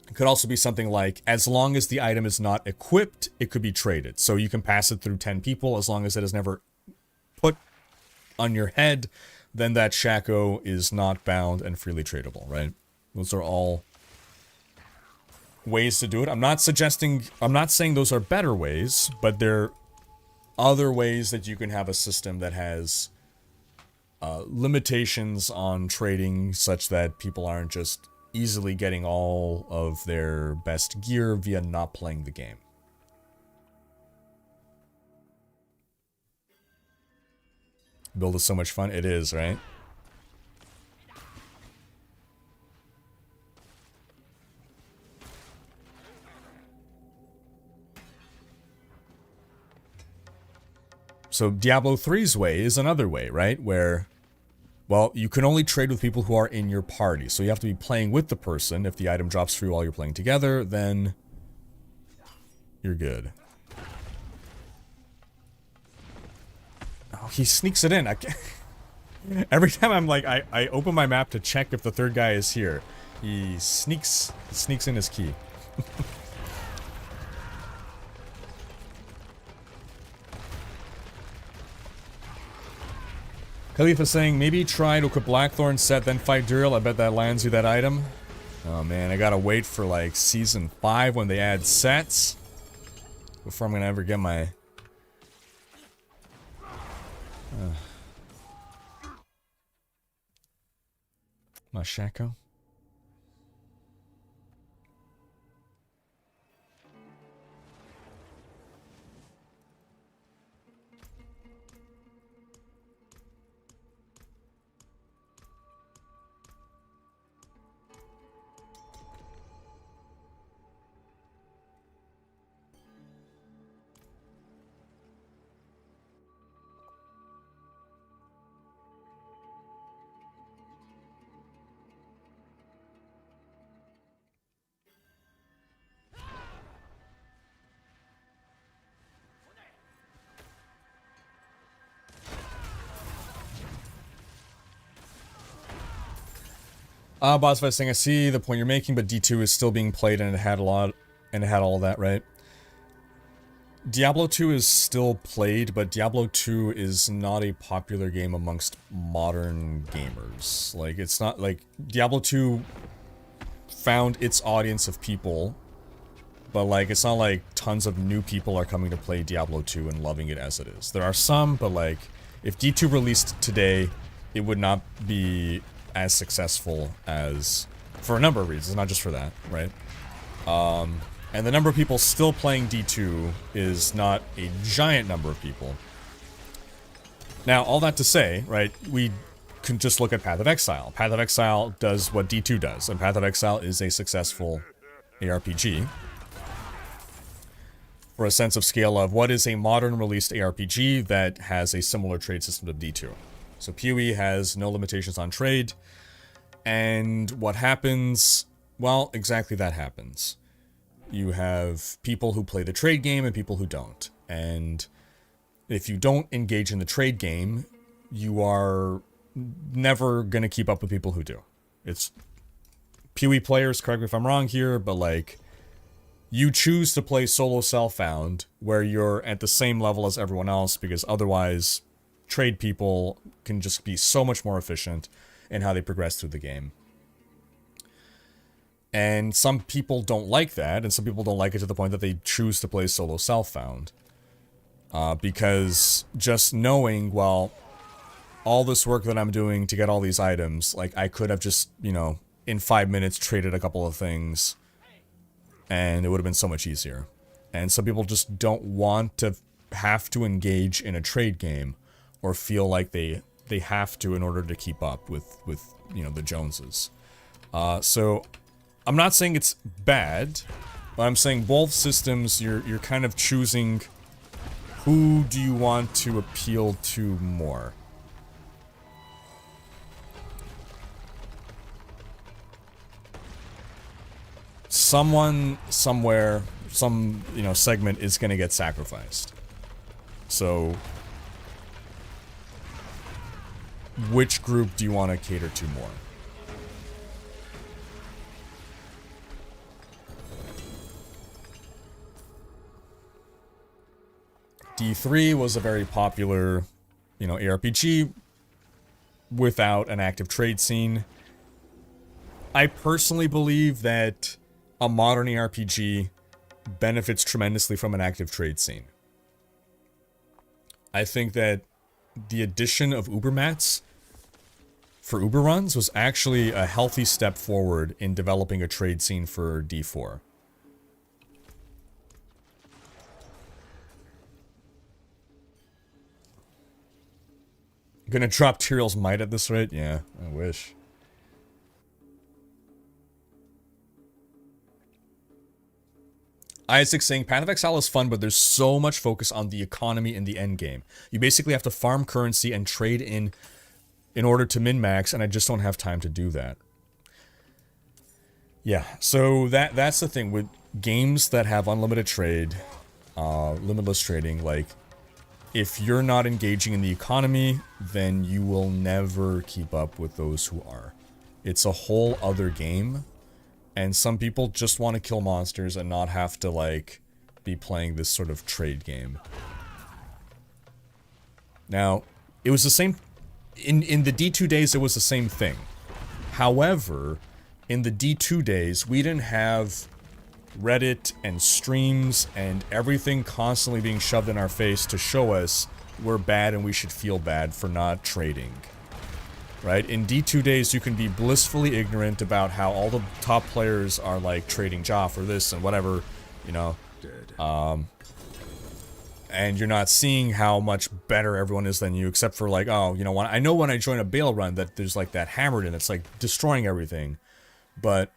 It could also be something like, as long as the item is not equipped, it could be traded. So you can pass it through 10 people, as long as it is never put on your head, then that Shako is not bound and freely tradable, right? Those are all ways to do it. I'm not saying those are better ways, but they're other ways that you can have a system that has limitations on trading such that people aren't just easily getting all of their best gear via not playing the game. Build is so much fun. It is, right? So Diablo 3's way is another way, right? Where, well, you can only trade with people who are in your party. So you have to be playing with the person. If the item drops free while you're playing together, then you're good. Oh, he sneaks it in. I can't. Every time I'm like, I open my map to check if the third guy is here, he sneaks in his key. Khalifa saying, maybe try to equip Blackthorn set, then fight Duriel. I bet that lands you that item. Oh man, I gotta wait for like Season 5 when they add sets before I'm gonna ever get my... my Shako. Boss Fight saying, I see the point you're making, but D2 is still being played and it had all of that, right? Diablo 2 is still played, but Diablo 2 is not a popular game amongst modern gamers. Like, it's not like Diablo 2 found its audience of people, but like, it's not like tons of new people are coming to play Diablo 2 and loving it as it is. There are some, but like, if D2 released today, it would not be as successful as, for a number of reasons, not just for that, right? And the number of people still playing D2 is not a giant number of people. Now, all that to say, right, we can just look at Path of Exile. Path of Exile does what D2 does, and Path of Exile is a successful ARPG. For a sense of scale of what is a modern released ARPG that has a similar trade system to D2. So PoE has no limitations on trade, and what happens, well, exactly that happens. You have people who play the trade game and people who don't, and if you don't engage in the trade game, you are never going to keep up with people who do. It's PoE players, correct me if I'm wrong here, but like, you choose to play solo self-found where you're at the same level as everyone else, because otherwise trade people can just be so much more efficient in how they progress through the game. And some people don't like that, and some people don't like it to the point that they choose to play solo self-found. Because just knowing, well, all this work that I'm doing to get all these items, like, I could have just, you know, in 5 minutes traded a couple of things, and it would have been so much easier. And some people just don't want to have to engage in a trade game, or feel like they have to in order to keep up with you know, the Joneses. So I'm not saying it's bad, but I'm saying both systems, you're kind of choosing who do you want to appeal to more. Someone, somewhere, some, you know, segment is going to get sacrificed. So, which group do you want to cater to more? D3 was a very popular, you know, ARPG without an active trade scene. I personally believe that a modern ARPG benefits tremendously from an active trade scene. I think that the addition of Ubermats for Uber runs was actually a healthy step forward in developing a trade scene for D4. Gonna drop Tyrael's might at this rate? Yeah, I wish. Isaac saying, Path of Exile is fun, but there's so much focus on the economy in the end game. You basically have to farm currency and trade in order to min-max, and I just don't have time to do that. Yeah, so that's the thing. With games that have unlimited trade, limitless trading, like, if you're not engaging in the economy, then you will never keep up with those who are. It's a whole other game, and some people just want to kill monsters and not have to, like, be playing this sort of trade game. Now, it was the same... In the D2 days, it was the same thing. However, in the D2 days, we didn't have Reddit and streams and everything constantly being shoved in our face to show us we're bad and we should feel bad for not trading. Right? In D2 days, you can be blissfully ignorant about how all the top players are, like, trading Joff or this and whatever, you know. And you're not seeing how much better everyone is than you, except for, like, oh, you know, I know when I join a Bale run that there's, like, that hammered in, it's, like, destroying everything. But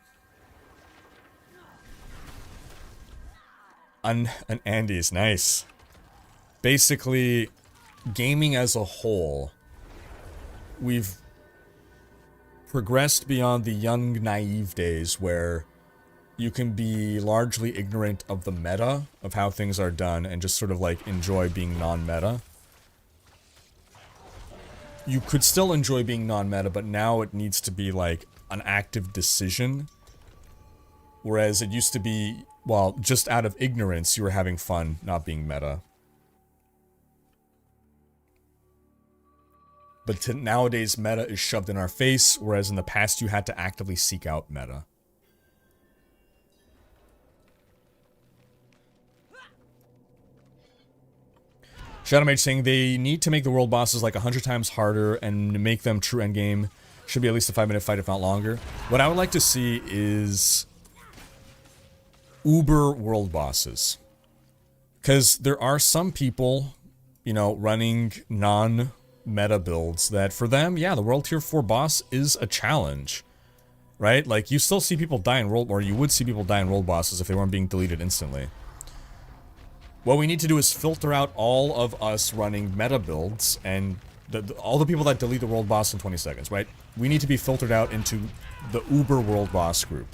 an Andy's nice. Basically, gaming as a whole, we've progressed beyond the young, naive days where you can be largely ignorant of the meta of how things are done and just sort of, like, enjoy being non-meta. You could still enjoy being non-meta, but now it needs to be, like, an active decision. Whereas it used to be, well, just out of ignorance, you were having fun not being meta. But nowadays, meta is shoved in our face, whereas in the past, you had to actively seek out meta. Shadow Mage saying they need to make the world bosses like 100 times harder and make them true endgame. Should be at least a 5-minute fight, if not longer. What I would like to see is uber world bosses. Because there are some people, you know, running non-meta builds that for them, yeah, the World Tier 4 boss is a challenge. Right? Like, you still see people die in world, or you would see people die in world bosses if they weren't being deleted instantly. What we need to do is filter out all of us running meta builds and all the people that delete the world boss in 20 seconds, right? We need to be filtered out into the uber world boss group.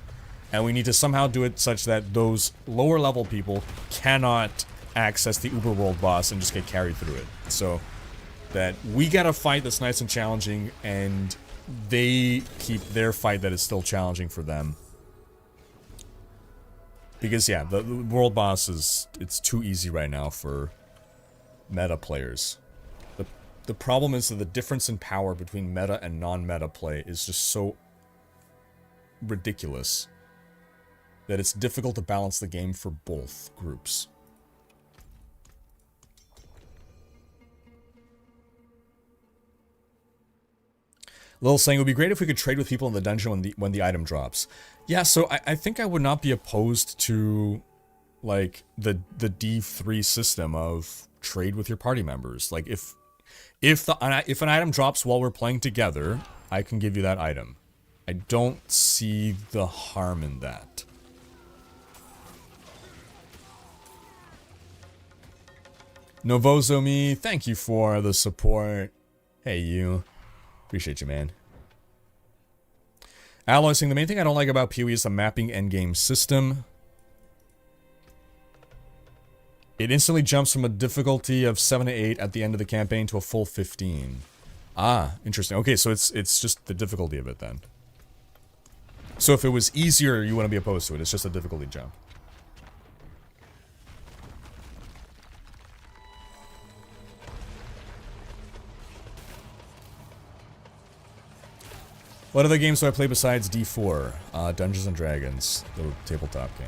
And we need to somehow do it such that those lower level people cannot access the uber world boss and just get carried through it. So that we get a fight that's nice and challenging, and they keep their fight that is still challenging for them. Because, yeah, the world boss is, it's too easy right now for meta players. The problem is that the difference in power between meta and non-meta play is just so ridiculous that it's difficult to balance the game for both groups. Lil saying, it would be great if we could trade with people in the dungeon when the item drops. Yeah, so I think I would not be opposed to, like, the D3 system of trade with your party members. Like, if an item drops while we're playing together, I can give you that item. I don't see the harm in that. Novozomi, thank you for the support. Hey, you. Appreciate you, man. Alloy saying, the main thing I don't like about PoE is the mapping endgame system. It instantly jumps from a difficulty of 7 to 8 at the end of the campaign to a full 15. Ah, interesting. Okay, so it's just the difficulty of it then. So if it was easier, you wouldn't be opposed to it. It's just a difficulty jump. What other games do I play besides D4? Dungeons and Dragons, the tabletop game.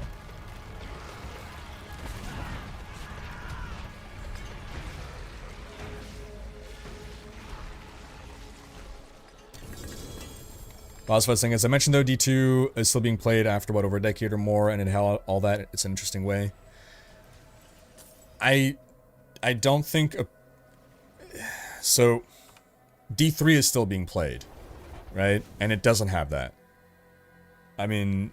Bossfight saying, as I mentioned though, D2 is still being played after, what, over a decade or more, and it held all that. It's an interesting way. I don't think... So, D3 is still being played. Right? And it doesn't have that. I mean...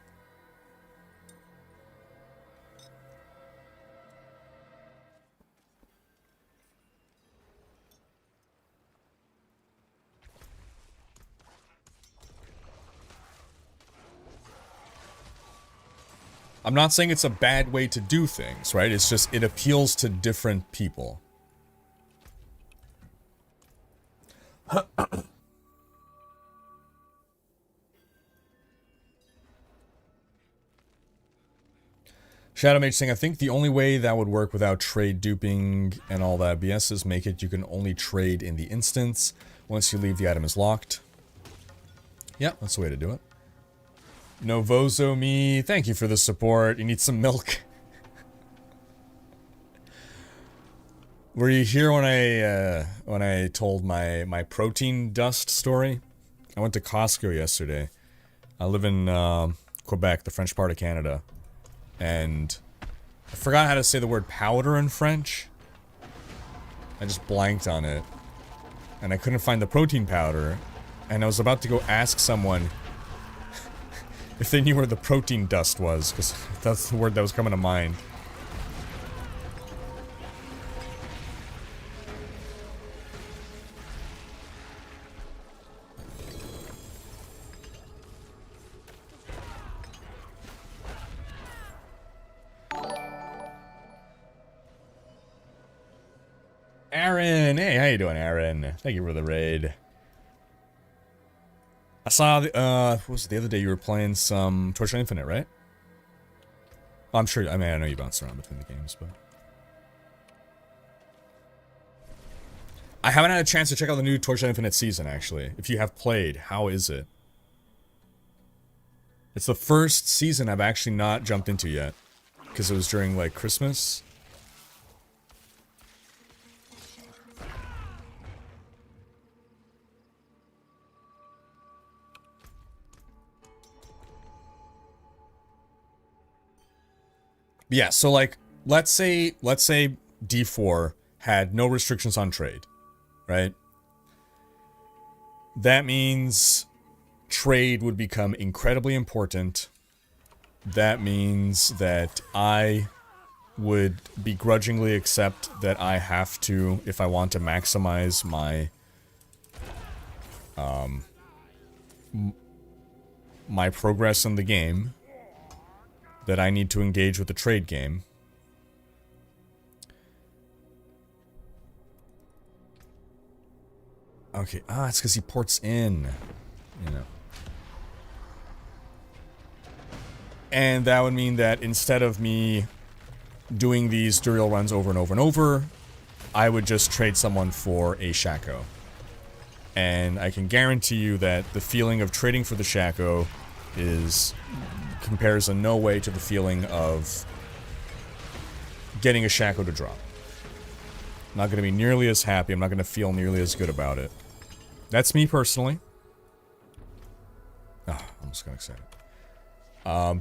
I'm not saying it's a bad way to do things, right? It's just, it appeals to different people. Shadow Mage saying, I think the only way that would work without trade duping and all that BS is make it you can only trade in the instance. Once you leave, the item is locked. Yeah, that's the way to do it. Novozomi, thank you for the support. You need some milk. Were you here when I told my protein dust story? I went to Costco yesterday. I live in Quebec, the French part of Canada. And I forgot how to say the word powder in French. I just blanked on it. And I couldn't find the protein powder. And I was about to go ask someone if they knew where the protein dust was, because that's the word that was coming to mind. Aaron! Hey, how you doing, Aaron? Thank you for the raid. I saw, what was it, the other day you were playing some Torchlight Infinite, right? I'm sure, I mean, I know you bounce around between the games, but... I haven't had a chance to check out the new Torchlight Infinite season, actually. If you have played, how is it? It's the first season I've actually not jumped into yet. Because it was during, like, Christmas. Yeah, so like, let's say D4 had no restrictions on trade, right? That means trade would become incredibly important. That means that I would begrudgingly accept that I have to, if I want to maximize my my progress in the game, that I need to engage with the trade game. Okay, it's because he ports in, you know. And that would mean that instead of me doing these Duriel runs over and over and over, I would just trade someone for a Shako. And I can guarantee you that the feeling of trading for the Shako compares in no way to the feeling of getting a Shako to drop. I'm not going to be nearly as happy. I'm not going to feel nearly as good about it. That's me personally. I almost got excited.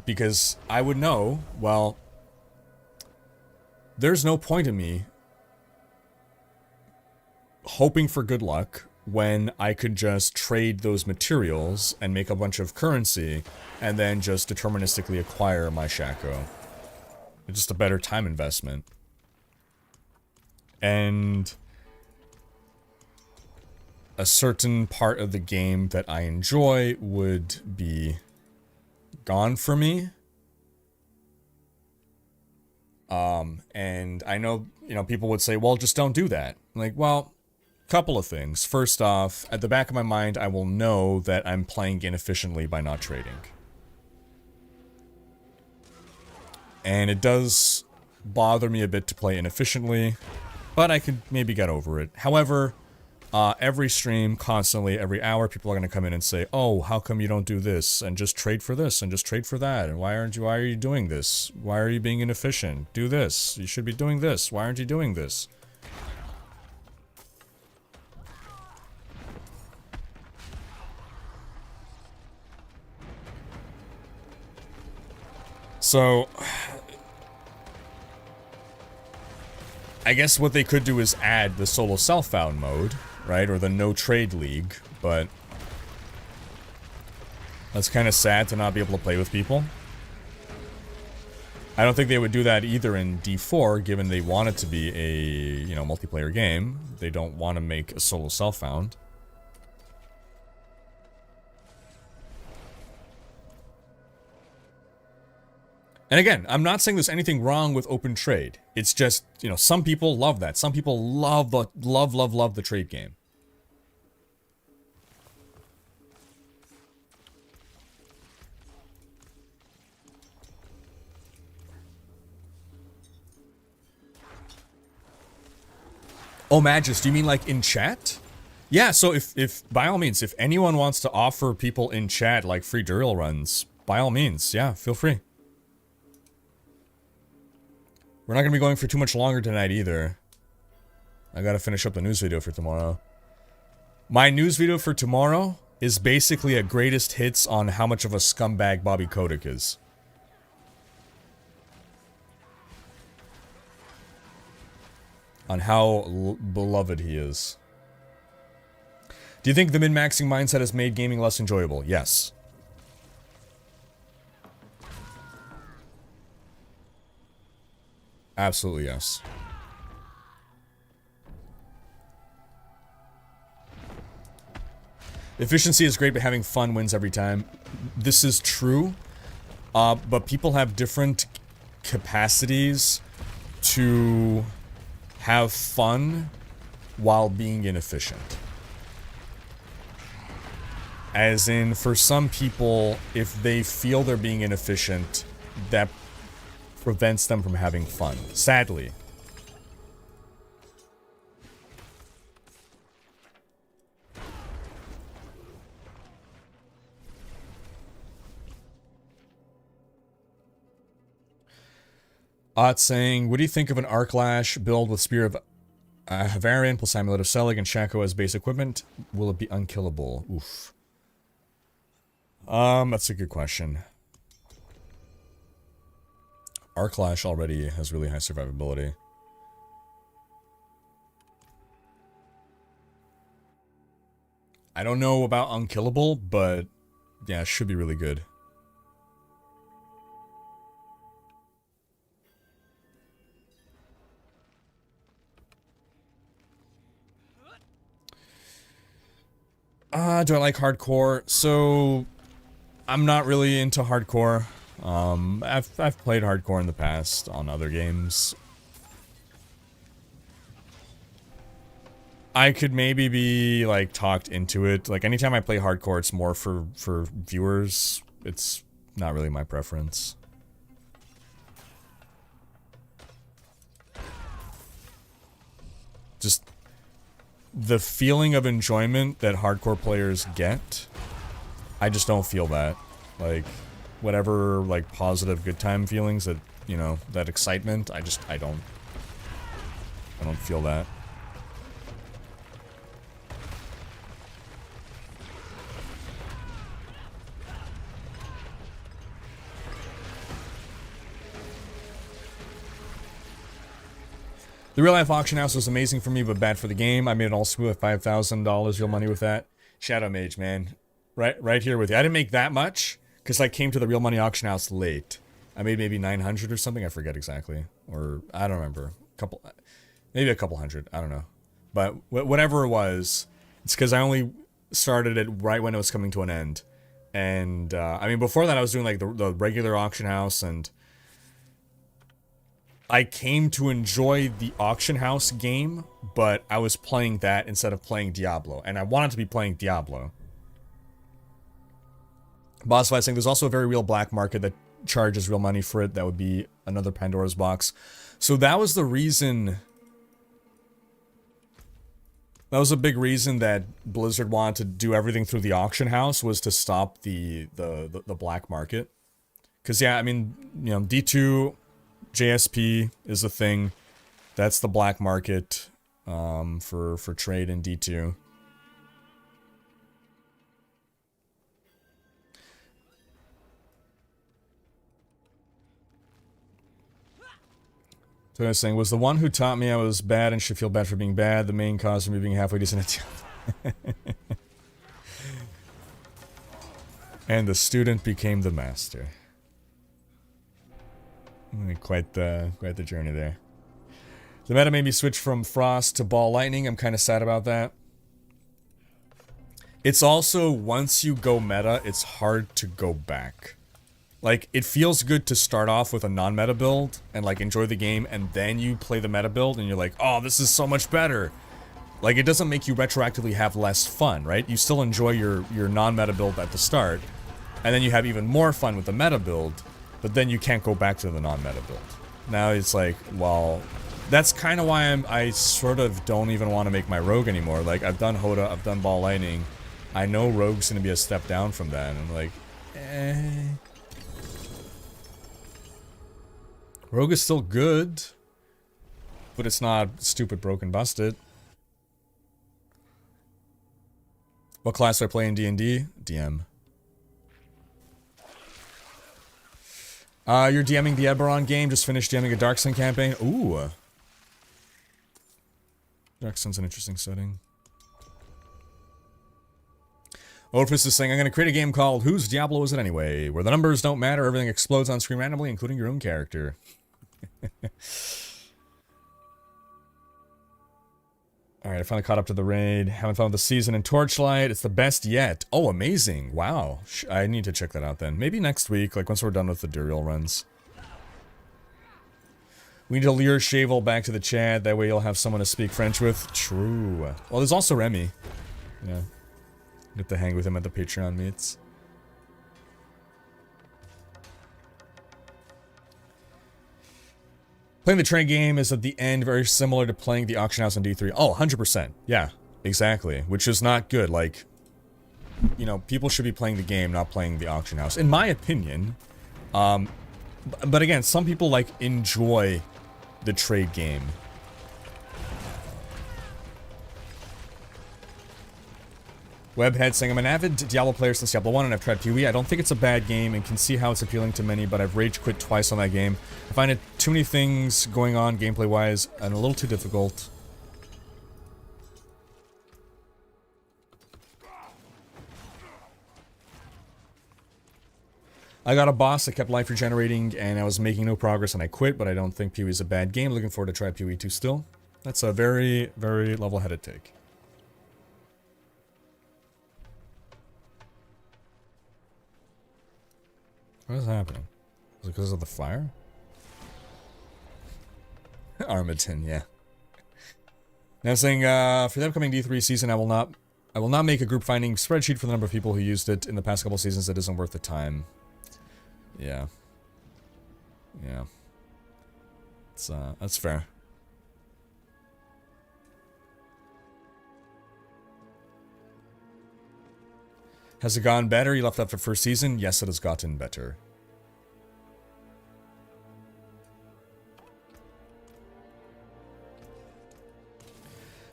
Because I would know, well, there's no point in me hoping for good luck when I could just trade those materials and make a bunch of currency and then just deterministically acquire my Shako. It's just a better time investment. And a certain part of the game that I enjoy would be gone for me. And I know, you know, people would say, well, just don't do that. I'm like, well, couple of things. First off, at the back of my mind, I will know that I'm playing inefficiently by not trading. And it does bother me a bit to play inefficiently, but I could maybe get over it. However, every stream, constantly, every hour, people are going to come in and say, oh, how come you don't do this? And just trade for this, and just trade for that. And why are you doing this? Why are you being inefficient? Do this. You should be doing this. Why aren't you doing this? So, I guess what they could do is add the solo self-found mode, right? Or the no trade league, but that's kind of sad to not be able to play with people. I don't think they would do that either in D4, given they want it to be a, you know, multiplayer game. They don't want to make a solo self-found. And again, I'm not saying there's anything wrong with open trade. It's just, you know, some people love that. Some people love the trade game. Oh, Magus, do you mean like in chat? Yeah, so if by all means, if anyone wants to offer people in chat like free Duriel runs, by all means, yeah, feel free. We're not going to be going for too much longer tonight either. I got to finish up the news video for tomorrow. My news video for tomorrow is basically a greatest hits on how much of a scumbag Bobby Kotick is. On how beloved he is. Do you think the min-maxing mindset has made gaming less enjoyable? Yes. Absolutely yes. Efficiency is great, but having fun wins every time. This is true, but people have different capacities to have fun while being inefficient. As in, for some people, if they feel they're being inefficient, that prevents them from having fun. Sadly. Ott saying, what do you think of an Arclash build with Spear of Havarian plus Amulet of Selig and Shako as base equipment? Will it be unkillable? Oof. That's a good question. Arclash already has really high survivability. I don't know about unkillable, but yeah, it should be really good. Do I like hardcore? So, I'm not really into hardcore. I've played hardcore in the past on other games. I could maybe be, like, talked into it. Like, anytime I play hardcore, it's more for viewers. It's not really my preference. Just the feeling of enjoyment that hardcore players get, I just don't feel that. Like, whatever, like, positive good time feelings that, you know, that excitement, I don't feel that. The real life auction house was amazing for me, but bad for the game. I made it all smooth at $5,000 real money with that. Shadow Mage, man. Right here with you. I didn't make that much, because I came to the real money auction house late. I made maybe 900 or something, I forget exactly. Or, I don't remember. Maybe a couple hundred, I don't know. But whatever it was, it's because I only started it right when it was coming to an end. And, I mean, before that I was doing, like, the regular auction house, and I came to enjoy the auction house game, but I was playing that instead of playing Diablo, and I wanted to be playing Diablo. Boss Fight saying there's also a very real black market that charges real money for it. That would be another Pandora's box. So that was the reason. That was a big reason that Blizzard wanted to do everything through the auction house, was to stop the black market. Because yeah, I mean, you know, D2. JSP is a thing. That's the black market for trade in D2. So I was saying, was the one who taught me I was bad and should feel bad for being bad the main cause for me being halfway decent at And the student became the master. Quite the journey there. The meta made me switch from Frost to Ball Lightning. I'm kind of sad about that. It's also, once you go meta, it's hard to go back. Like, it feels good to start off with a non-meta build and, like, enjoy the game, and then you play the meta build and you're like, oh, this is so much better. Like, it doesn't make you retroactively have less fun, right? You still enjoy your non-meta build at the start, and then you have even more fun with the meta build, but then you can't go back to the non-meta build. Now it's like, well, that's kind of why I sort of don't even want to make my rogue anymore. Like, I've done Hoda, I've done Ball Lightning. I know rogue's going to be a step down from that, and I'm like, Rogue is still good, but it's not stupid, broken, busted. What class do I play in D&D? DM. You're DMing the Eberron game, just finished DMing a Darksun campaign. Ooh. Darksun's an interesting setting. Orphis is saying, I'm going to create a game called Whose Diablo Is It Anyway? Where the numbers don't matter, everything explodes on screen randomly, including your own character. Alright, I finally caught up to the raid. Haven't found the season in Torchlight. It's the best yet. Oh, amazing. Wow. I need to check that out then. Maybe next week, like once we're done with the Duriel runs. We need to lure Shavel back to the chat. That way you'll have someone to speak French with. True. Well, there's also Remy. Yeah. Get to hang with him at the Patreon meets. Playing the trade game is at the end very similar to playing the auction house on D3. Oh, 100%. Yeah, exactly. Which is not good. Like, you know, people should be playing the game, not playing the auction house. In my opinion. But again, some people, like, enjoy the trade game. Webhead saying, I'm an avid Diablo player since Diablo 1 and I've tried PoE. I don't think it's a bad game and can see how it's appealing to many, but I've rage quit twice on that game. I find it too many things going on gameplay-wise and a little too difficult. I got a boss that kept life regenerating and I was making no progress and I quit, but I don't think PoE is a bad game. Looking forward to try PoE 2 still. That's a very, very level-headed take. What is happening? Is it because of the fire? Armaton, yeah. Now saying, for the upcoming D3 season, I will not make a group finding spreadsheet for the number of people who used it in the past couple seasons. It isn't worth the time. Yeah. Yeah. It's, that's fair. Has it gotten better? You left after first season? Yes, it has gotten better.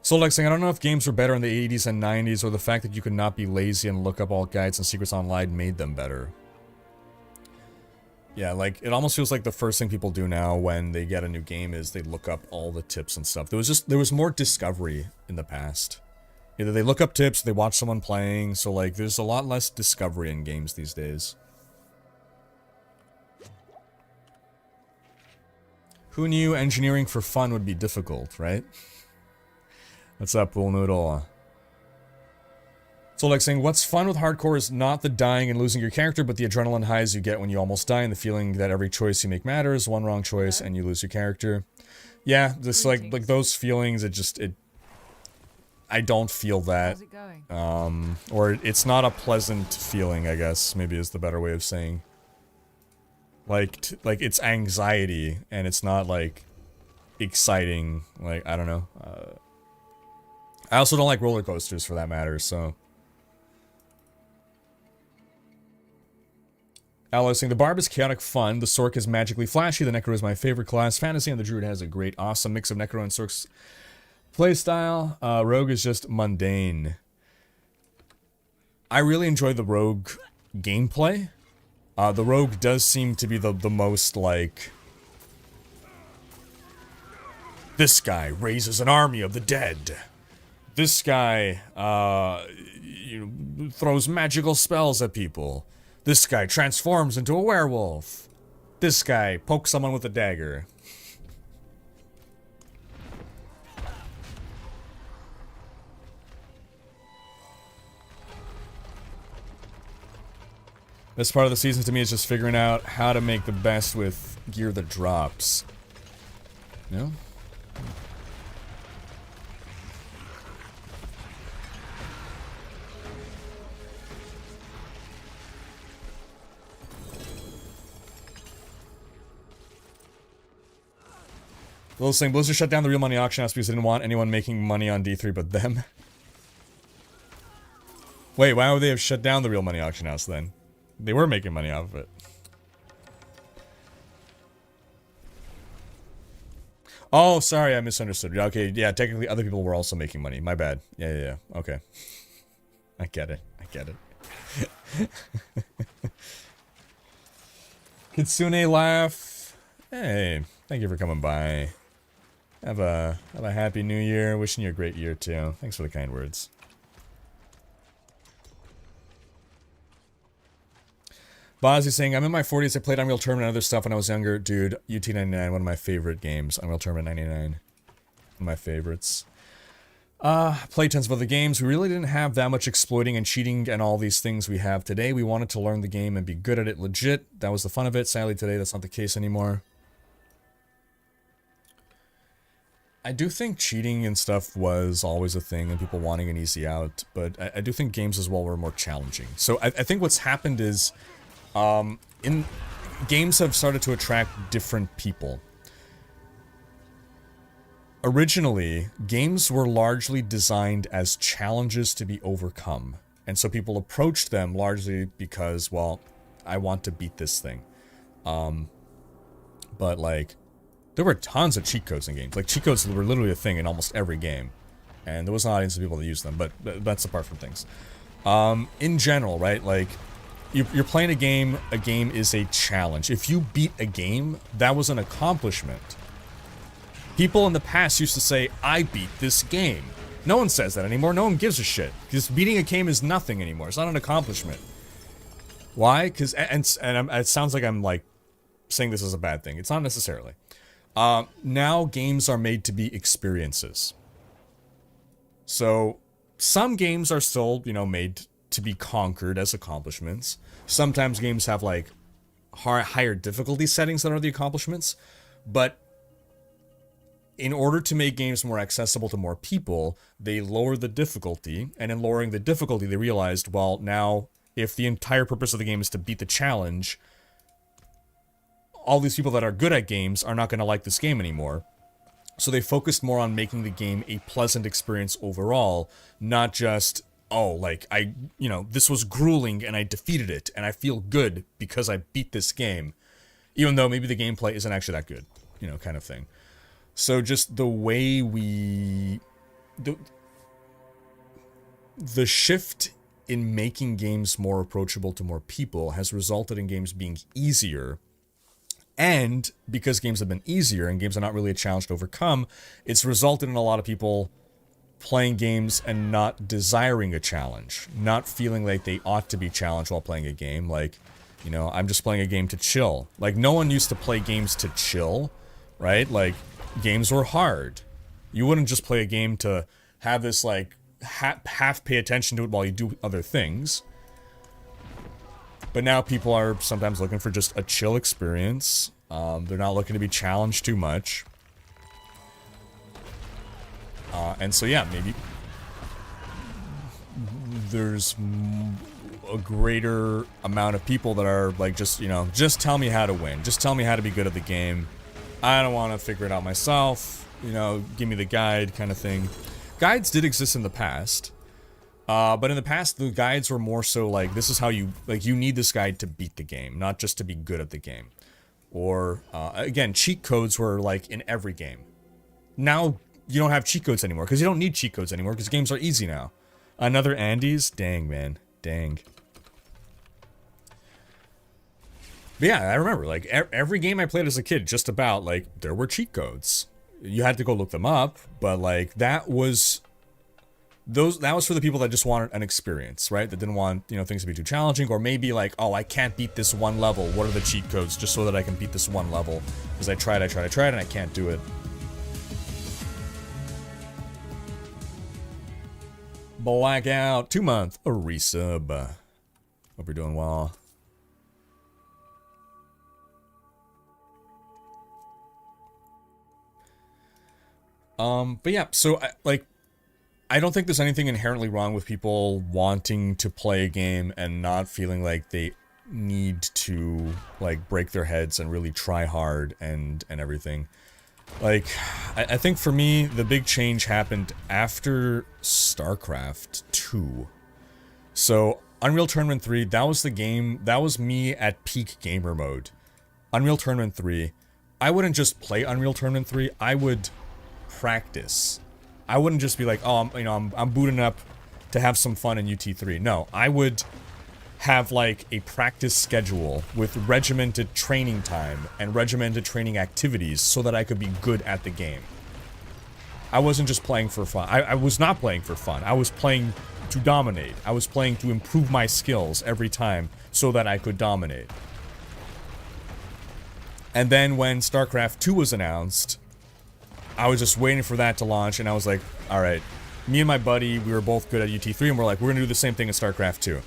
Solexing, I don't know if games were better in the 80s and 90s or the fact that you could not be lazy and look up all guides and secrets online made them better. Yeah, like, it almost feels like the first thing people do now when they get a new game is they look up all the tips and stuff. There was more discovery in the past. Either they look up tips, they watch someone playing, so like there's a lot less discovery in games these days. Who knew engineering for fun would be difficult, right? What's up, Pool Noodle? So like saying, what's fun with hardcore is not the dying and losing your character, but the adrenaline highs you get when you almost die and the feeling that every choice you make matters, one wrong choice and you lose your character. Yeah, just like those feelings, I don't feel that. Or it's not a pleasant feeling, I guess, maybe is the better way of saying. Like it's anxiety, and it's not, like, exciting, like, I don't know. I also don't like roller coasters, for that matter, so. Aloe saying, the Barb is chaotic fun, the Sork is magically flashy, the Necro is my favorite class, fantasy, and the Druid has a great, awesome mix of Necro and Sork's playstyle. Rogue is just mundane. I really enjoy the Rogue gameplay. The Rogue does seem to be the most, like... This guy raises an army of the dead. This guy, throws magical spells at people. This guy transforms into a werewolf. This guy pokes someone with a dagger. This part of the season to me is just figuring out how to make the best with gear that drops. No? Little saying, Blizzard shut down the real money auction house because they didn't want anyone making money on D3 but them. Wait, why would they have shut down the real money auction house then? They were making money off of it. Oh, sorry, I misunderstood. Okay, yeah, technically other people were also making money. My bad. Yeah. Okay. I get it. Kitsune laugh. Hey, thank you for coming by. Have a happy new year. Wishing you a great year too. Thanks for the kind words. Bozzy saying, I'm in my 40s, I played Unreal Tournament and other stuff when I was younger. Dude, UT99, one of my favorite games. Unreal Tournament 99. One of my favorites. Played tons of other games. We really didn't have that much exploiting and cheating and all these things we have today. We wanted to learn the game and be good at it legit. That was the fun of it. Sadly, today that's not the case anymore. I do think cheating and stuff was always a thing and people wanting an easy out, but I do think games as well were more challenging. So I think what's happened is games have started to attract different people. Originally, games were largely designed as challenges to be overcome. And so people approached them largely because, well, I want to beat this thing. But like, there were tons of cheat codes in games. Like, cheat codes were literally a thing in almost every game. And there was an audience of people that used them, but that's apart from things. In general, right? Like, you're playing a game is a challenge. If you beat a game, that was an accomplishment. People in the past used to say, I beat this game. No one says that anymore. No one gives a shit. Because beating a game is nothing anymore. It's not an accomplishment. Why? Because, it sounds like I'm, like, saying this is a bad thing. It's not necessarily. Now games are made to be experiences. So, some games are still, you know, made to be conquered as accomplishments. Sometimes games have, like, higher difficulty settings that are the accomplishments. But in order to make games more accessible to more people, they lower the difficulty. And in lowering the difficulty, they realized, well, now, if the entire purpose of the game is to beat the challenge, all these people that are good at games are not going to like this game anymore. So they focused more on making the game a pleasant experience overall, not just, oh, like, you know, this was grueling and I defeated it and I feel good because I beat this game, even though maybe the gameplay isn't actually that good, you know, kind of thing. So just the way the shift in making games more approachable to more people has resulted in games being easier. And because games have been easier and games are not really a challenge to overcome, it's resulted in a lot of people playing games and not desiring a challenge, not feeling like they ought to be challenged while playing a game. Like, you know, I'm just playing a game to chill. Like, no one used to play games to chill, right? Like, games were hard. You wouldn't just play a game to have this, like, half pay attention to it while you do other things. But now people are sometimes looking for just a chill experience. They're not looking to be challenged too much. And so, yeah, maybe there's a greater amount of people that are like, just, you know, just tell me how to win. Just tell me how to be good at the game. I don't want to figure it out myself. You know, give me the guide kind of thing. Guides did exist in the past. But in the past, the guides were more so like, this is how you, like, you need this guide to beat the game, not just to be good at the game. Or, again, cheat codes were, like, in every game. Now, you don't have cheat codes anymore, because you don't need cheat codes anymore, because games are easy now. Another Andes? Dang, man. Dang. But yeah, I remember, like, every game I played as a kid, just about, like, there were cheat codes. You had to go look them up, but, like, that was for the people that just wanted an experience, right? That didn't want, you know, things to be too challenging, or maybe like, oh, I can't beat this one level. What are the cheat codes just so that I can beat this one level? Because I tried, and I can't do it. Blackout 2-month a resub. Hope you're doing well. But yeah, so I don't think there's anything inherently wrong with people wanting to play a game and not feeling like they need to, like, break their heads and really try hard and everything. Like, I think for me, the big change happened after StarCraft 2. So, Unreal Tournament 3, that was the game, that was me at peak gamer mode. Unreal Tournament 3, I wouldn't just play Unreal Tournament 3, I would practice. I wouldn't just be like, oh, I'm booting up to have some fun in UT3. No, I would have like a practice schedule with regimented training time and regimented training activities so that I could be good at the game. I wasn't just playing for fun. I was not playing for fun. I was playing to dominate. I was playing to improve my skills every time so that I could dominate. And then when StarCraft 2 was announced, I was just waiting for that to launch, and I was like, alright, me and my buddy, we were both good at UT3, and we're like, we're gonna do the same thing in StarCraft 2.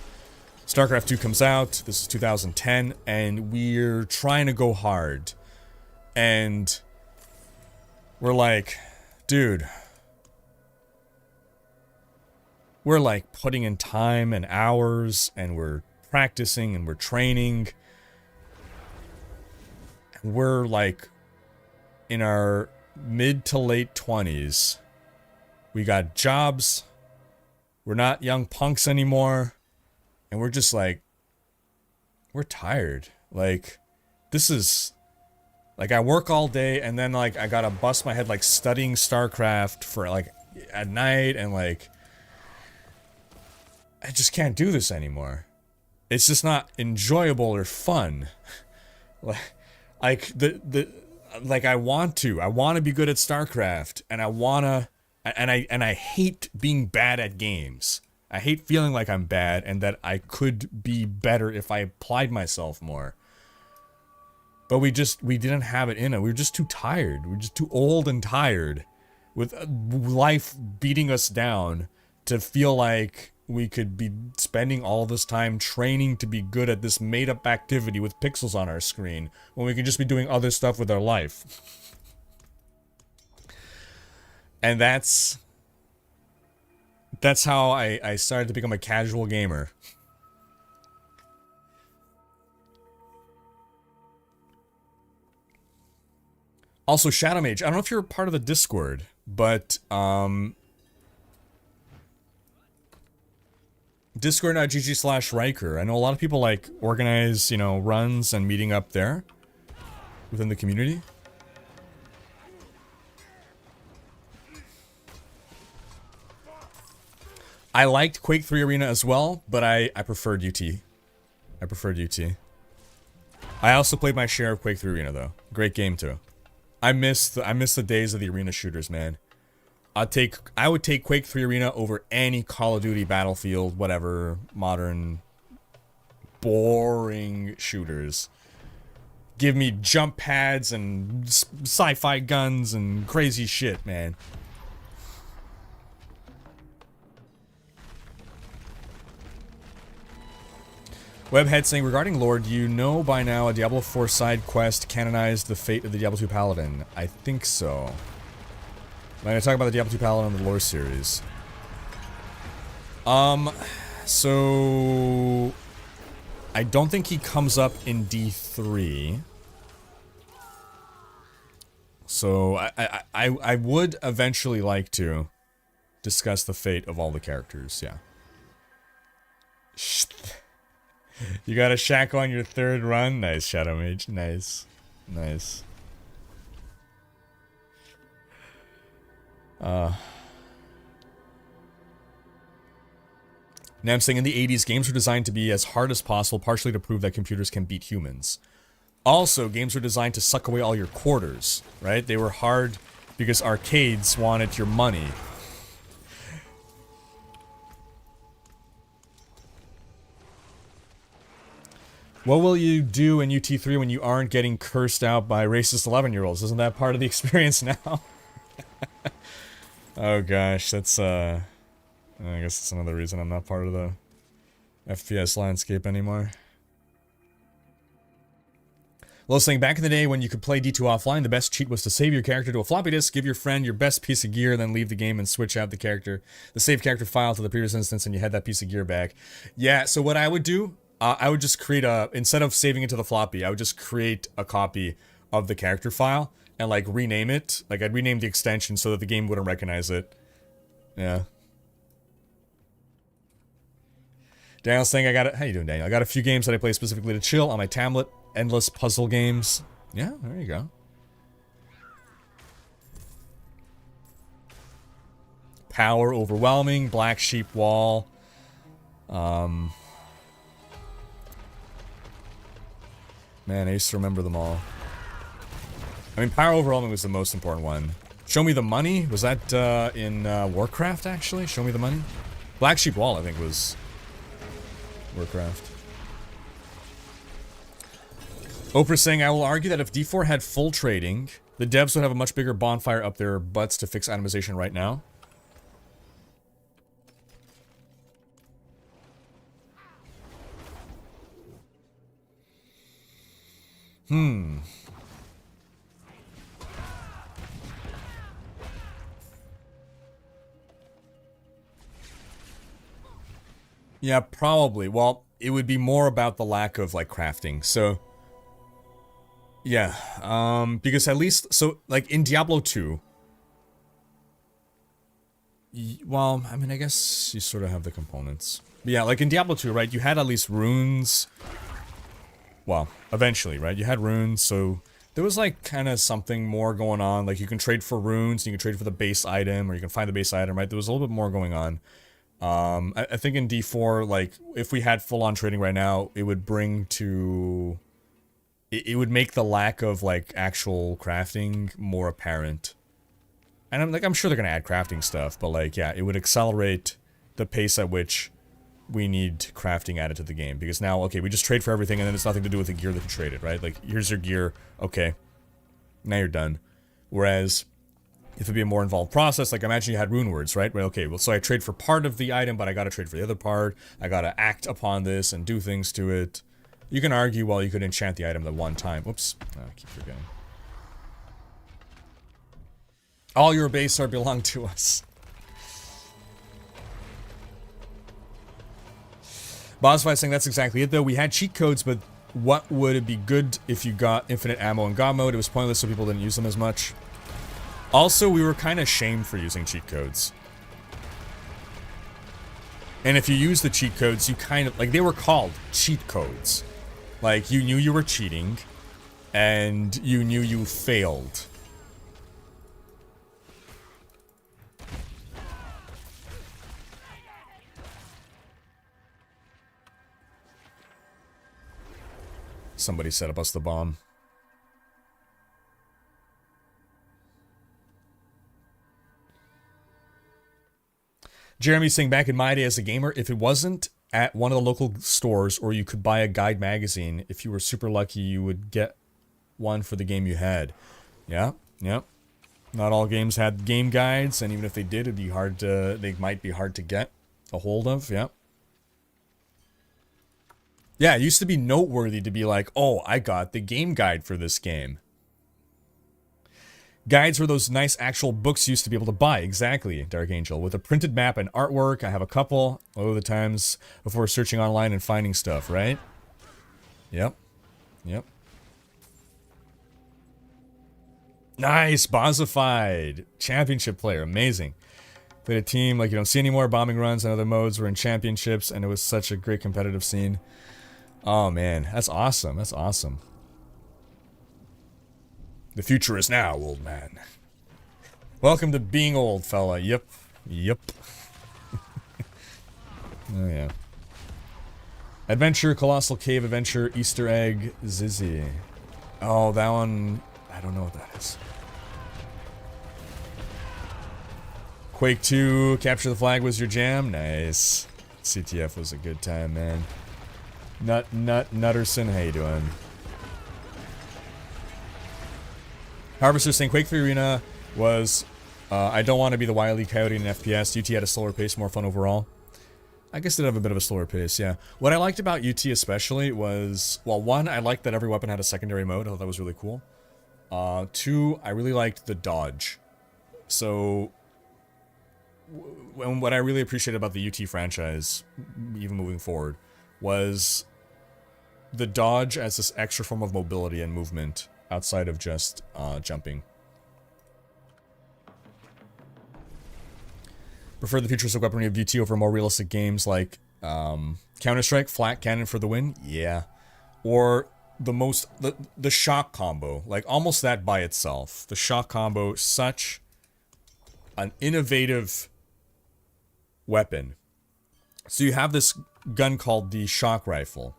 StarCraft 2 comes out, this is 2010, and we're trying to go hard. And we're like, dude, we're like putting in time and hours, and we're practicing, and we're training. We're like in our mid to late 20s. We got jobs. We're not young punks anymore. And we're just like, we're tired. Like, this is, like, I work all day and then, like, I gotta bust my head, like, studying StarCraft for, like, at night, and, like, I just can't do this anymore. It's just not enjoyable or fun. Like I want to be good at StarCraft, and I hate being bad at games. I hate feeling like I'm bad and that I could be better if I applied myself more. But we didn't have it in it. We were just too tired. We were just too old and tired with life beating us down to feel like we could be spending all this time training to be good at this made-up activity with pixels on our screen when we could just be doing other stuff with our life. And that's how I started to become a casual gamer. Also, Shadow Mage, I don't know if you're part of the Discord, but discord.gg/Rhykker. I know a lot of people like organize, you know, runs and meeting up there within the community. I liked Quake 3 Arena as well, but I preferred UT. I preferred UT. I also played my share of Quake 3 Arena though. Great game too. I miss the days of the arena shooters, man. I would take Quake 3 Arena over any Call of Duty, Battlefield, whatever, modern, boring shooters. Give me jump pads and sci-fi guns and crazy shit, man. Webhead saying, regarding lore, do you know by now a Diablo 4 side quest canonized the fate of the Diablo 2 Paladin? I think so. I'm going to talk about the Diablo 2 Paladin in the lore series. So I don't think he comes up in D3. So I would eventually like to discuss the fate of all the characters, yeah. You got a Shako on your third run? Nice, Shadow Mage. Nice. Nice. Nam saying in the 80s, games were designed to be as hard as possible, partially to prove that computers can beat humans. Also, games were designed to suck away all your quarters, right? They were hard because arcades wanted your money. What will you do in UT3 when you aren't getting cursed out by racist 11-year-olds? Isn't that part of the experience now? Oh gosh, that's I guess that's another reason I'm not part of the FPS landscape anymore. Well, saying back in the day when you could play D2 offline, the best cheat was to save your character to a floppy disk, give your friend your best piece of gear, then leave the game and switch out the save character file to the previous instance, and you had that piece of gear back. Yeah, so what I would do, I would just create instead of saving it to the floppy, I would just create a copy of the character file and like rename it. Like I'd rename the extension so that the game wouldn't recognize it. Yeah. Daniel's saying how you doing, Daniel? I got a few games that I play specifically to chill on my tablet. Endless puzzle games. Yeah, there you go. Power Overwhelming, Black Sheep Wall. Man, I used to remember them all. I mean, Power Overwhelming was the most important one. Show Me the Money? Was that in Warcraft, actually? Show Me the Money? Black Sheep Wall, I think, was Warcraft. Oprah saying, I will argue that if D4 had full trading, the devs would have a much bigger bonfire up their butts to fix itemization right now. Yeah, probably. Well, it would be more about the lack of, like, crafting. So, yeah. Because at least, so, like, in Diablo 2... Well, I mean, I guess you sort of have the components. But yeah, like in Diablo 2, right, you had at least runes. Well, eventually, right, you had runes, so there was like kind of something more going on. Like you can trade for runes, you can trade for the base item, or you can find the base item, right? There was a little bit more going on. I think in D4, like, if we had full-on trading right now, it would bring to... It would make the lack of, like, actual crafting more apparent. And I'm sure they're gonna add crafting stuff, but, like, yeah, it would accelerate the pace at which we need crafting added to the game. Because now, okay, we just trade for everything, and then it's nothing to do with the gear that you traded, right? Like, here's your gear, okay, now you're done. Whereas... if it'd be a more involved process, like imagine you had rune words, right? Well, okay, well, so I trade for part of the item, but I gotta trade for the other part. I gotta act upon this and do things to it. You can argue, well, you could enchant the item at one time. Whoops. Oh, I keep forgetting. All your base are belong to us. Bosfi saying that's exactly it, though. We had cheat codes, but what would it be good if you got infinite ammo in God mode? It was pointless, so people didn't use them as much. Also, we were kind of shamed for using cheat codes. And if you use the cheat codes, you kind of... like, they were called cheat codes. Like, you knew you were cheating, and you knew you failed. Somebody set up us the bomb. Jeremy's saying, back in my day as a gamer, if it wasn't at one of the local stores or you could buy a guide magazine, if you were super lucky, you would get one for the game you had. Yeah, yep. Not all games had game guides, and even if they did, they might be hard to get a hold of, yeah. Yeah, it used to be noteworthy to be like, oh, I got the game guide for this game. Guides were those nice actual books you used to be able to buy. Exactly, Dark Angel. With a printed map and artwork, I have a couple of the times before searching online and finding stuff, right? Yep. Yep. Nice! Bossified! Championship player. Amazing. Played a team like you don't see anymore. Bombing runs and other modes were in championships, and it was such a great competitive scene. Oh, man. That's awesome. That's awesome. The future is now, old man. Welcome to being old, fella. Yep. Yep. Oh, yeah. Adventure, Colossal Cave Adventure, Easter Egg, Zizzy. Oh, that one... I don't know what that is. Quake 2, Capture the Flag was your jam? Nice. CTF was a good time, man. Nutterson, how you doing? Harvester saying Quake 3 Arena was, I don't want to be the Wile E. Coyote in FPS. UT had a slower pace, more fun overall. I guess it did have a bit of a slower pace, yeah. What I liked about UT especially was, well, one, I liked that every weapon had a secondary mode. I thought that was really cool. Two, I really liked the dodge. So, what I really appreciated about the UT franchise, even moving forward, was the dodge as this extra form of mobility and movement outside of just jumping. Prefer the futuristic weaponry of UT over more realistic games like Counter-Strike, flat cannon for the win? Yeah. Or the shock combo, like almost that by itself. The shock combo, such an innovative weapon. So you have this gun called the shock rifle.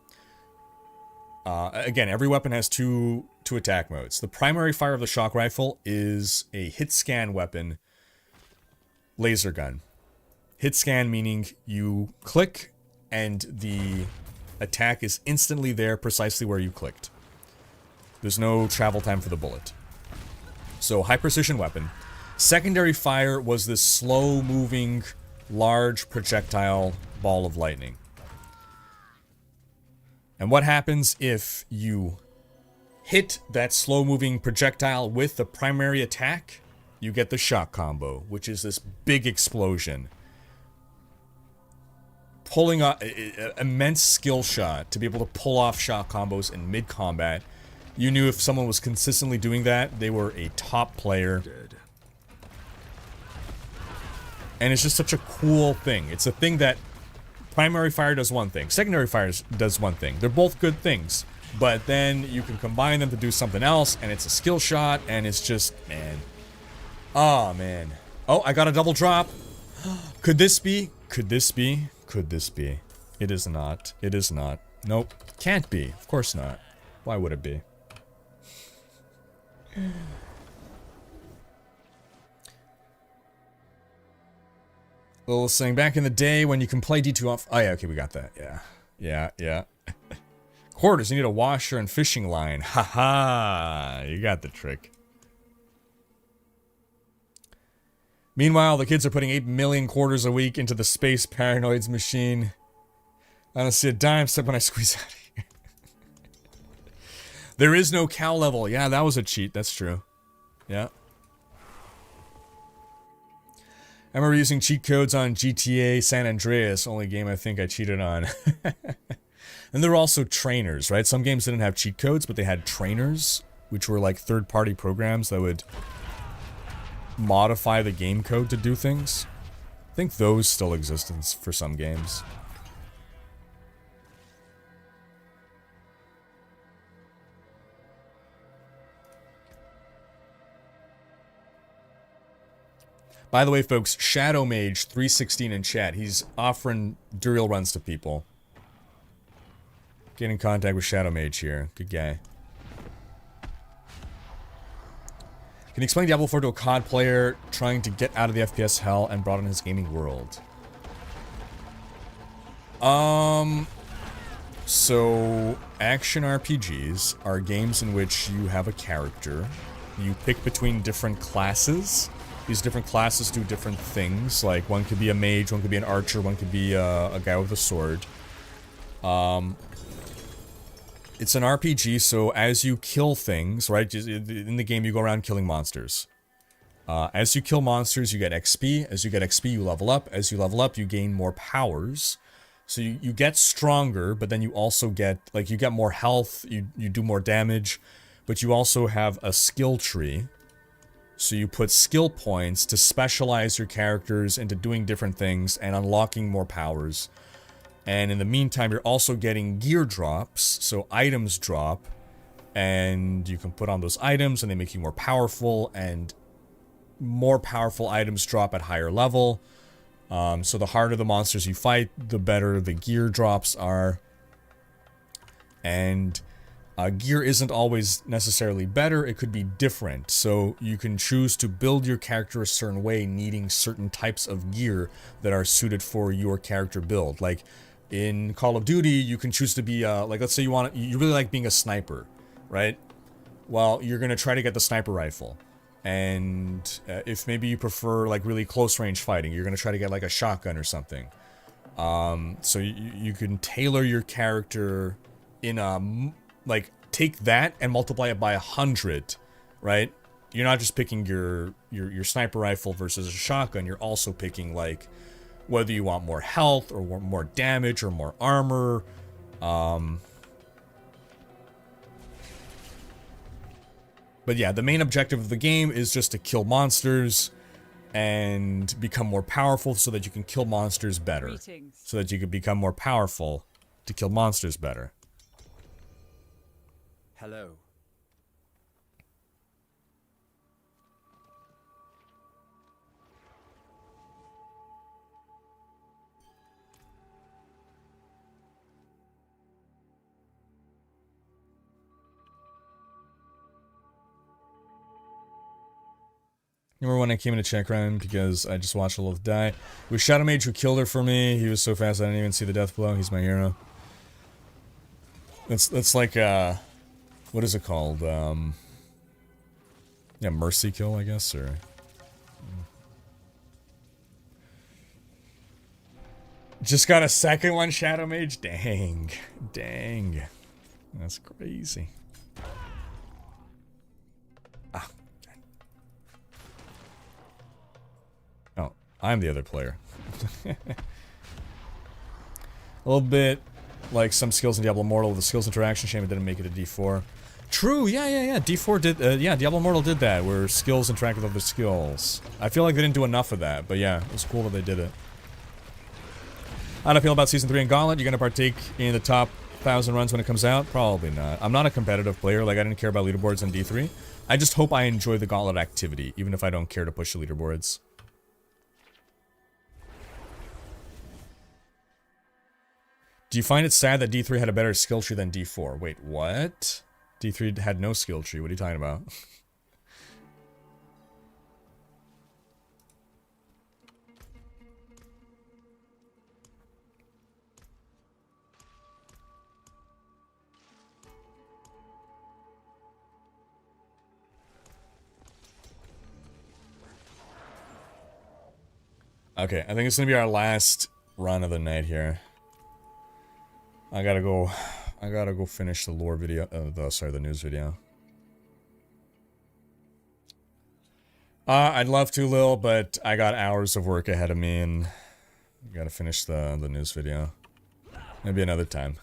Again, every weapon has two attack modes. The primary fire of the shock rifle is a hit scan weapon laser gun. Hit scan meaning you click and the attack is instantly there precisely where you clicked. There's no travel time for the bullet. So high precision weapon. Secondary fire was this slow moving large projectile ball of lightning. And what happens if you hit that slow-moving projectile with the primary attack? You get the shock combo, which is this big explosion. Pulling off an immense skill shot to be able to pull off shock combos in mid-combat. You knew if someone was consistently doing that, they were a top player. And it's just such a cool thing. It's a thing that primary fire does one thing, secondary fire does one thing. They're both good things, but then you can combine them to do something else, and it's a skill shot, and it's just, man. Oh, man. Oh, I got a double drop. Could this be? Could this be? Could this be? It is not. It is not. Nope. Can't be. Of course not. Why would it be? Little saying, back in the day when you can play D2 off... Oh yeah, okay, we got that. Yeah. Yeah, yeah. Quarters, you need a washer and fishing line. Haha, you got the trick. Meanwhile, the kids are putting 8 million quarters a week into the space paranoids machine. I don't see a dime except when I squeeze out of here. There is no cow level. Yeah, that was a cheat. That's true. Yeah. I remember using cheat codes on GTA San Andreas, only game I think I cheated on. And there were also trainers, right? Some games didn't have cheat codes, but they had trainers, which were like third-party programs that would modify the game code to do things. I think those still exist for some games. By the way, folks, Shadow Mage 316 in chat. He's offering Duriel runs to people. Get in contact with Shadow Mage here. Good guy. Can you explain Diablo 4 to a COD player trying to get out of the FPS hell and broaden his gaming world? So action RPGs are games in which you have a character. You pick between different classes. These different classes do different things. Like one could be a mage, one could be an archer, one could be a guy with a sword. It's an RPG, so as you kill things, right? In the game, you go around killing monsters. As you kill monsters, you get XP. As you get XP, you level up. As you level up, you gain more powers. So you get stronger, but then you also get, like, you get more health, you do more damage, but you also have a skill tree. So you put skill points to specialize your characters into doing different things and unlocking more powers. And in the meantime, you're also getting gear drops, so items drop, and you can put on those items and they make you more powerful, and more powerful items drop at higher level. So the harder the monsters you fight, the better the gear drops are. And gear isn't always necessarily better, it could be different. So you can choose to build your character a certain way, needing certain types of gear that are suited for your character build. Like, in Call of Duty, you can choose to be, like, let's say you really like being a sniper, right? Well, you're going to try to get the sniper rifle. And if maybe you prefer, like, really close range fighting, you're going to try to get, like, a shotgun or something. So you can tailor your character in a, like, take that and multiply it by 100, right? You're not just picking your sniper rifle versus a shotgun, you're also picking, like, whether you want more health, or more damage, or more armor. But yeah, the main objective of the game is just to kill monsters and become more powerful so that you can kill monsters better. Greetings. So that you can become more powerful to kill monsters better. Hello. Remember when I came in to check Ryan because I just watched Lilith die? It was Shadow Mage who killed her for me. He was so fast I didn't even see the death blow. He's my hero. That's like, what is it called? Yeah, mercy kill, I guess, or... Just got a second one, Shadow Mage? Dang. Dang. That's crazy. Ah. Oh, I'm the other player. A little bit like some skills in Diablo Immortal. The skills interaction, shame it didn't make it to D4. True, yeah. D4 did, yeah, Diablo Immortal did that, where skills interact with other skills. I feel like they didn't do enough of that, but yeah, it was cool that they did it. How do I feel about Season 3 in Gauntlet? You're gonna partake in the top 1,000 runs when it comes out? Probably not. I'm not a competitive player, like I didn't care about leaderboards in D3. I just hope I enjoy the Gauntlet activity, even if I don't care to push the leaderboards. Do you find it sad that D3 had a better skill tree than D4? Wait, what? D3 had no skill tree. What are you talking about? Okay, I think it's gonna be our last run of the night here. I gotta go finish the lore video, the news video. I'd love to, Lil, but I got hours of work ahead of me and gotta finish the news video. Maybe another time.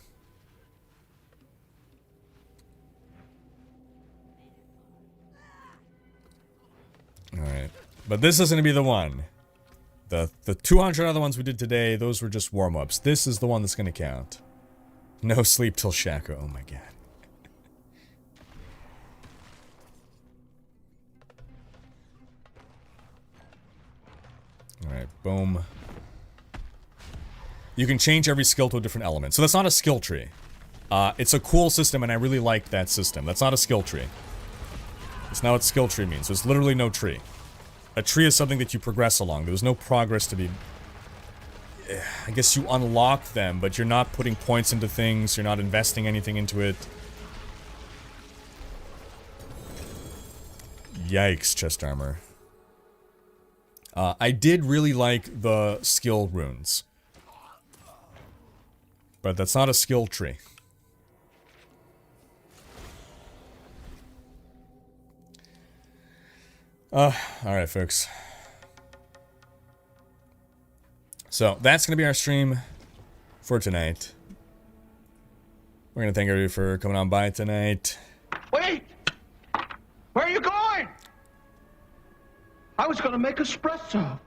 Alright, but this is gonna be the one. The 200 other ones we did today, those were just warm-ups. This is the one that's gonna count. No sleep till Shako. Oh my god. Alright, boom. You can change every skill to a different element. So that's not a skill tree. It's a cool system, and I really like that system. That's not a skill tree. It's not what skill tree means. There's literally no tree. A tree is something that you progress along. There's no progress to be... I guess you unlock them, but you're not putting points into things. You're not investing anything into it. Yikes, chest armor. I did really like the skill runes. But that's not a skill tree. Alright, folks. So, that's gonna be our stream for tonight. We're gonna thank everybody for coming on by tonight. Wait! Where are you going? I was gonna make espresso.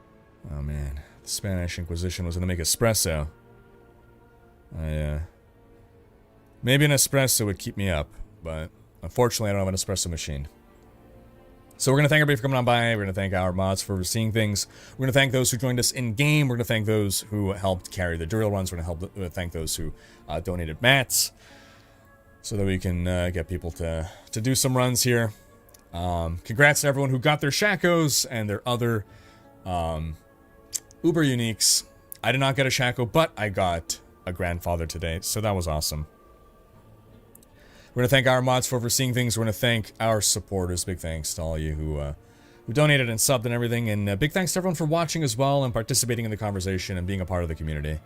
Oh man, the Spanish Inquisition was gonna make espresso. Maybe an espresso would keep me up, but unfortunately I don't have an espresso machine. So we're going to thank everybody for coming on by. We're going to thank our mods for overseeing things. We're going to thank those who joined us in-game. We're going to thank those who helped carry the Duriel runs. We're going to thank those who donated mats so that we can get people to do some runs here. Congrats to everyone who got their Shakos and their other Uber Uniques. I did not get a Shako, but I got a grandfather today, so that was awesome. We're going to thank our mods for overseeing things. We're going to thank our supporters. Big thanks to all of you who donated and subbed and everything. And big thanks to everyone for watching as well and participating in the conversation and being a part of the community.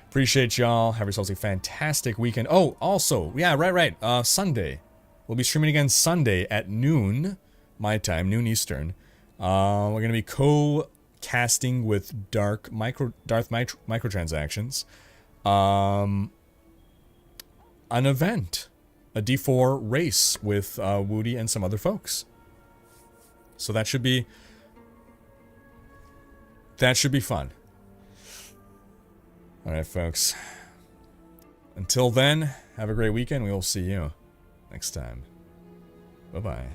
Appreciate y'all. Have yourselves a fantastic weekend. Oh, also, yeah, right. Sunday. We'll be streaming again Sunday at noon, my time, noon Eastern. We're going to be co-casting with Darth Microtransactions. An event. A D4 race with Woody and some other folks. So that should be fun. Alright, folks. Until then, have a great weekend. We will see you next time. Bye-bye.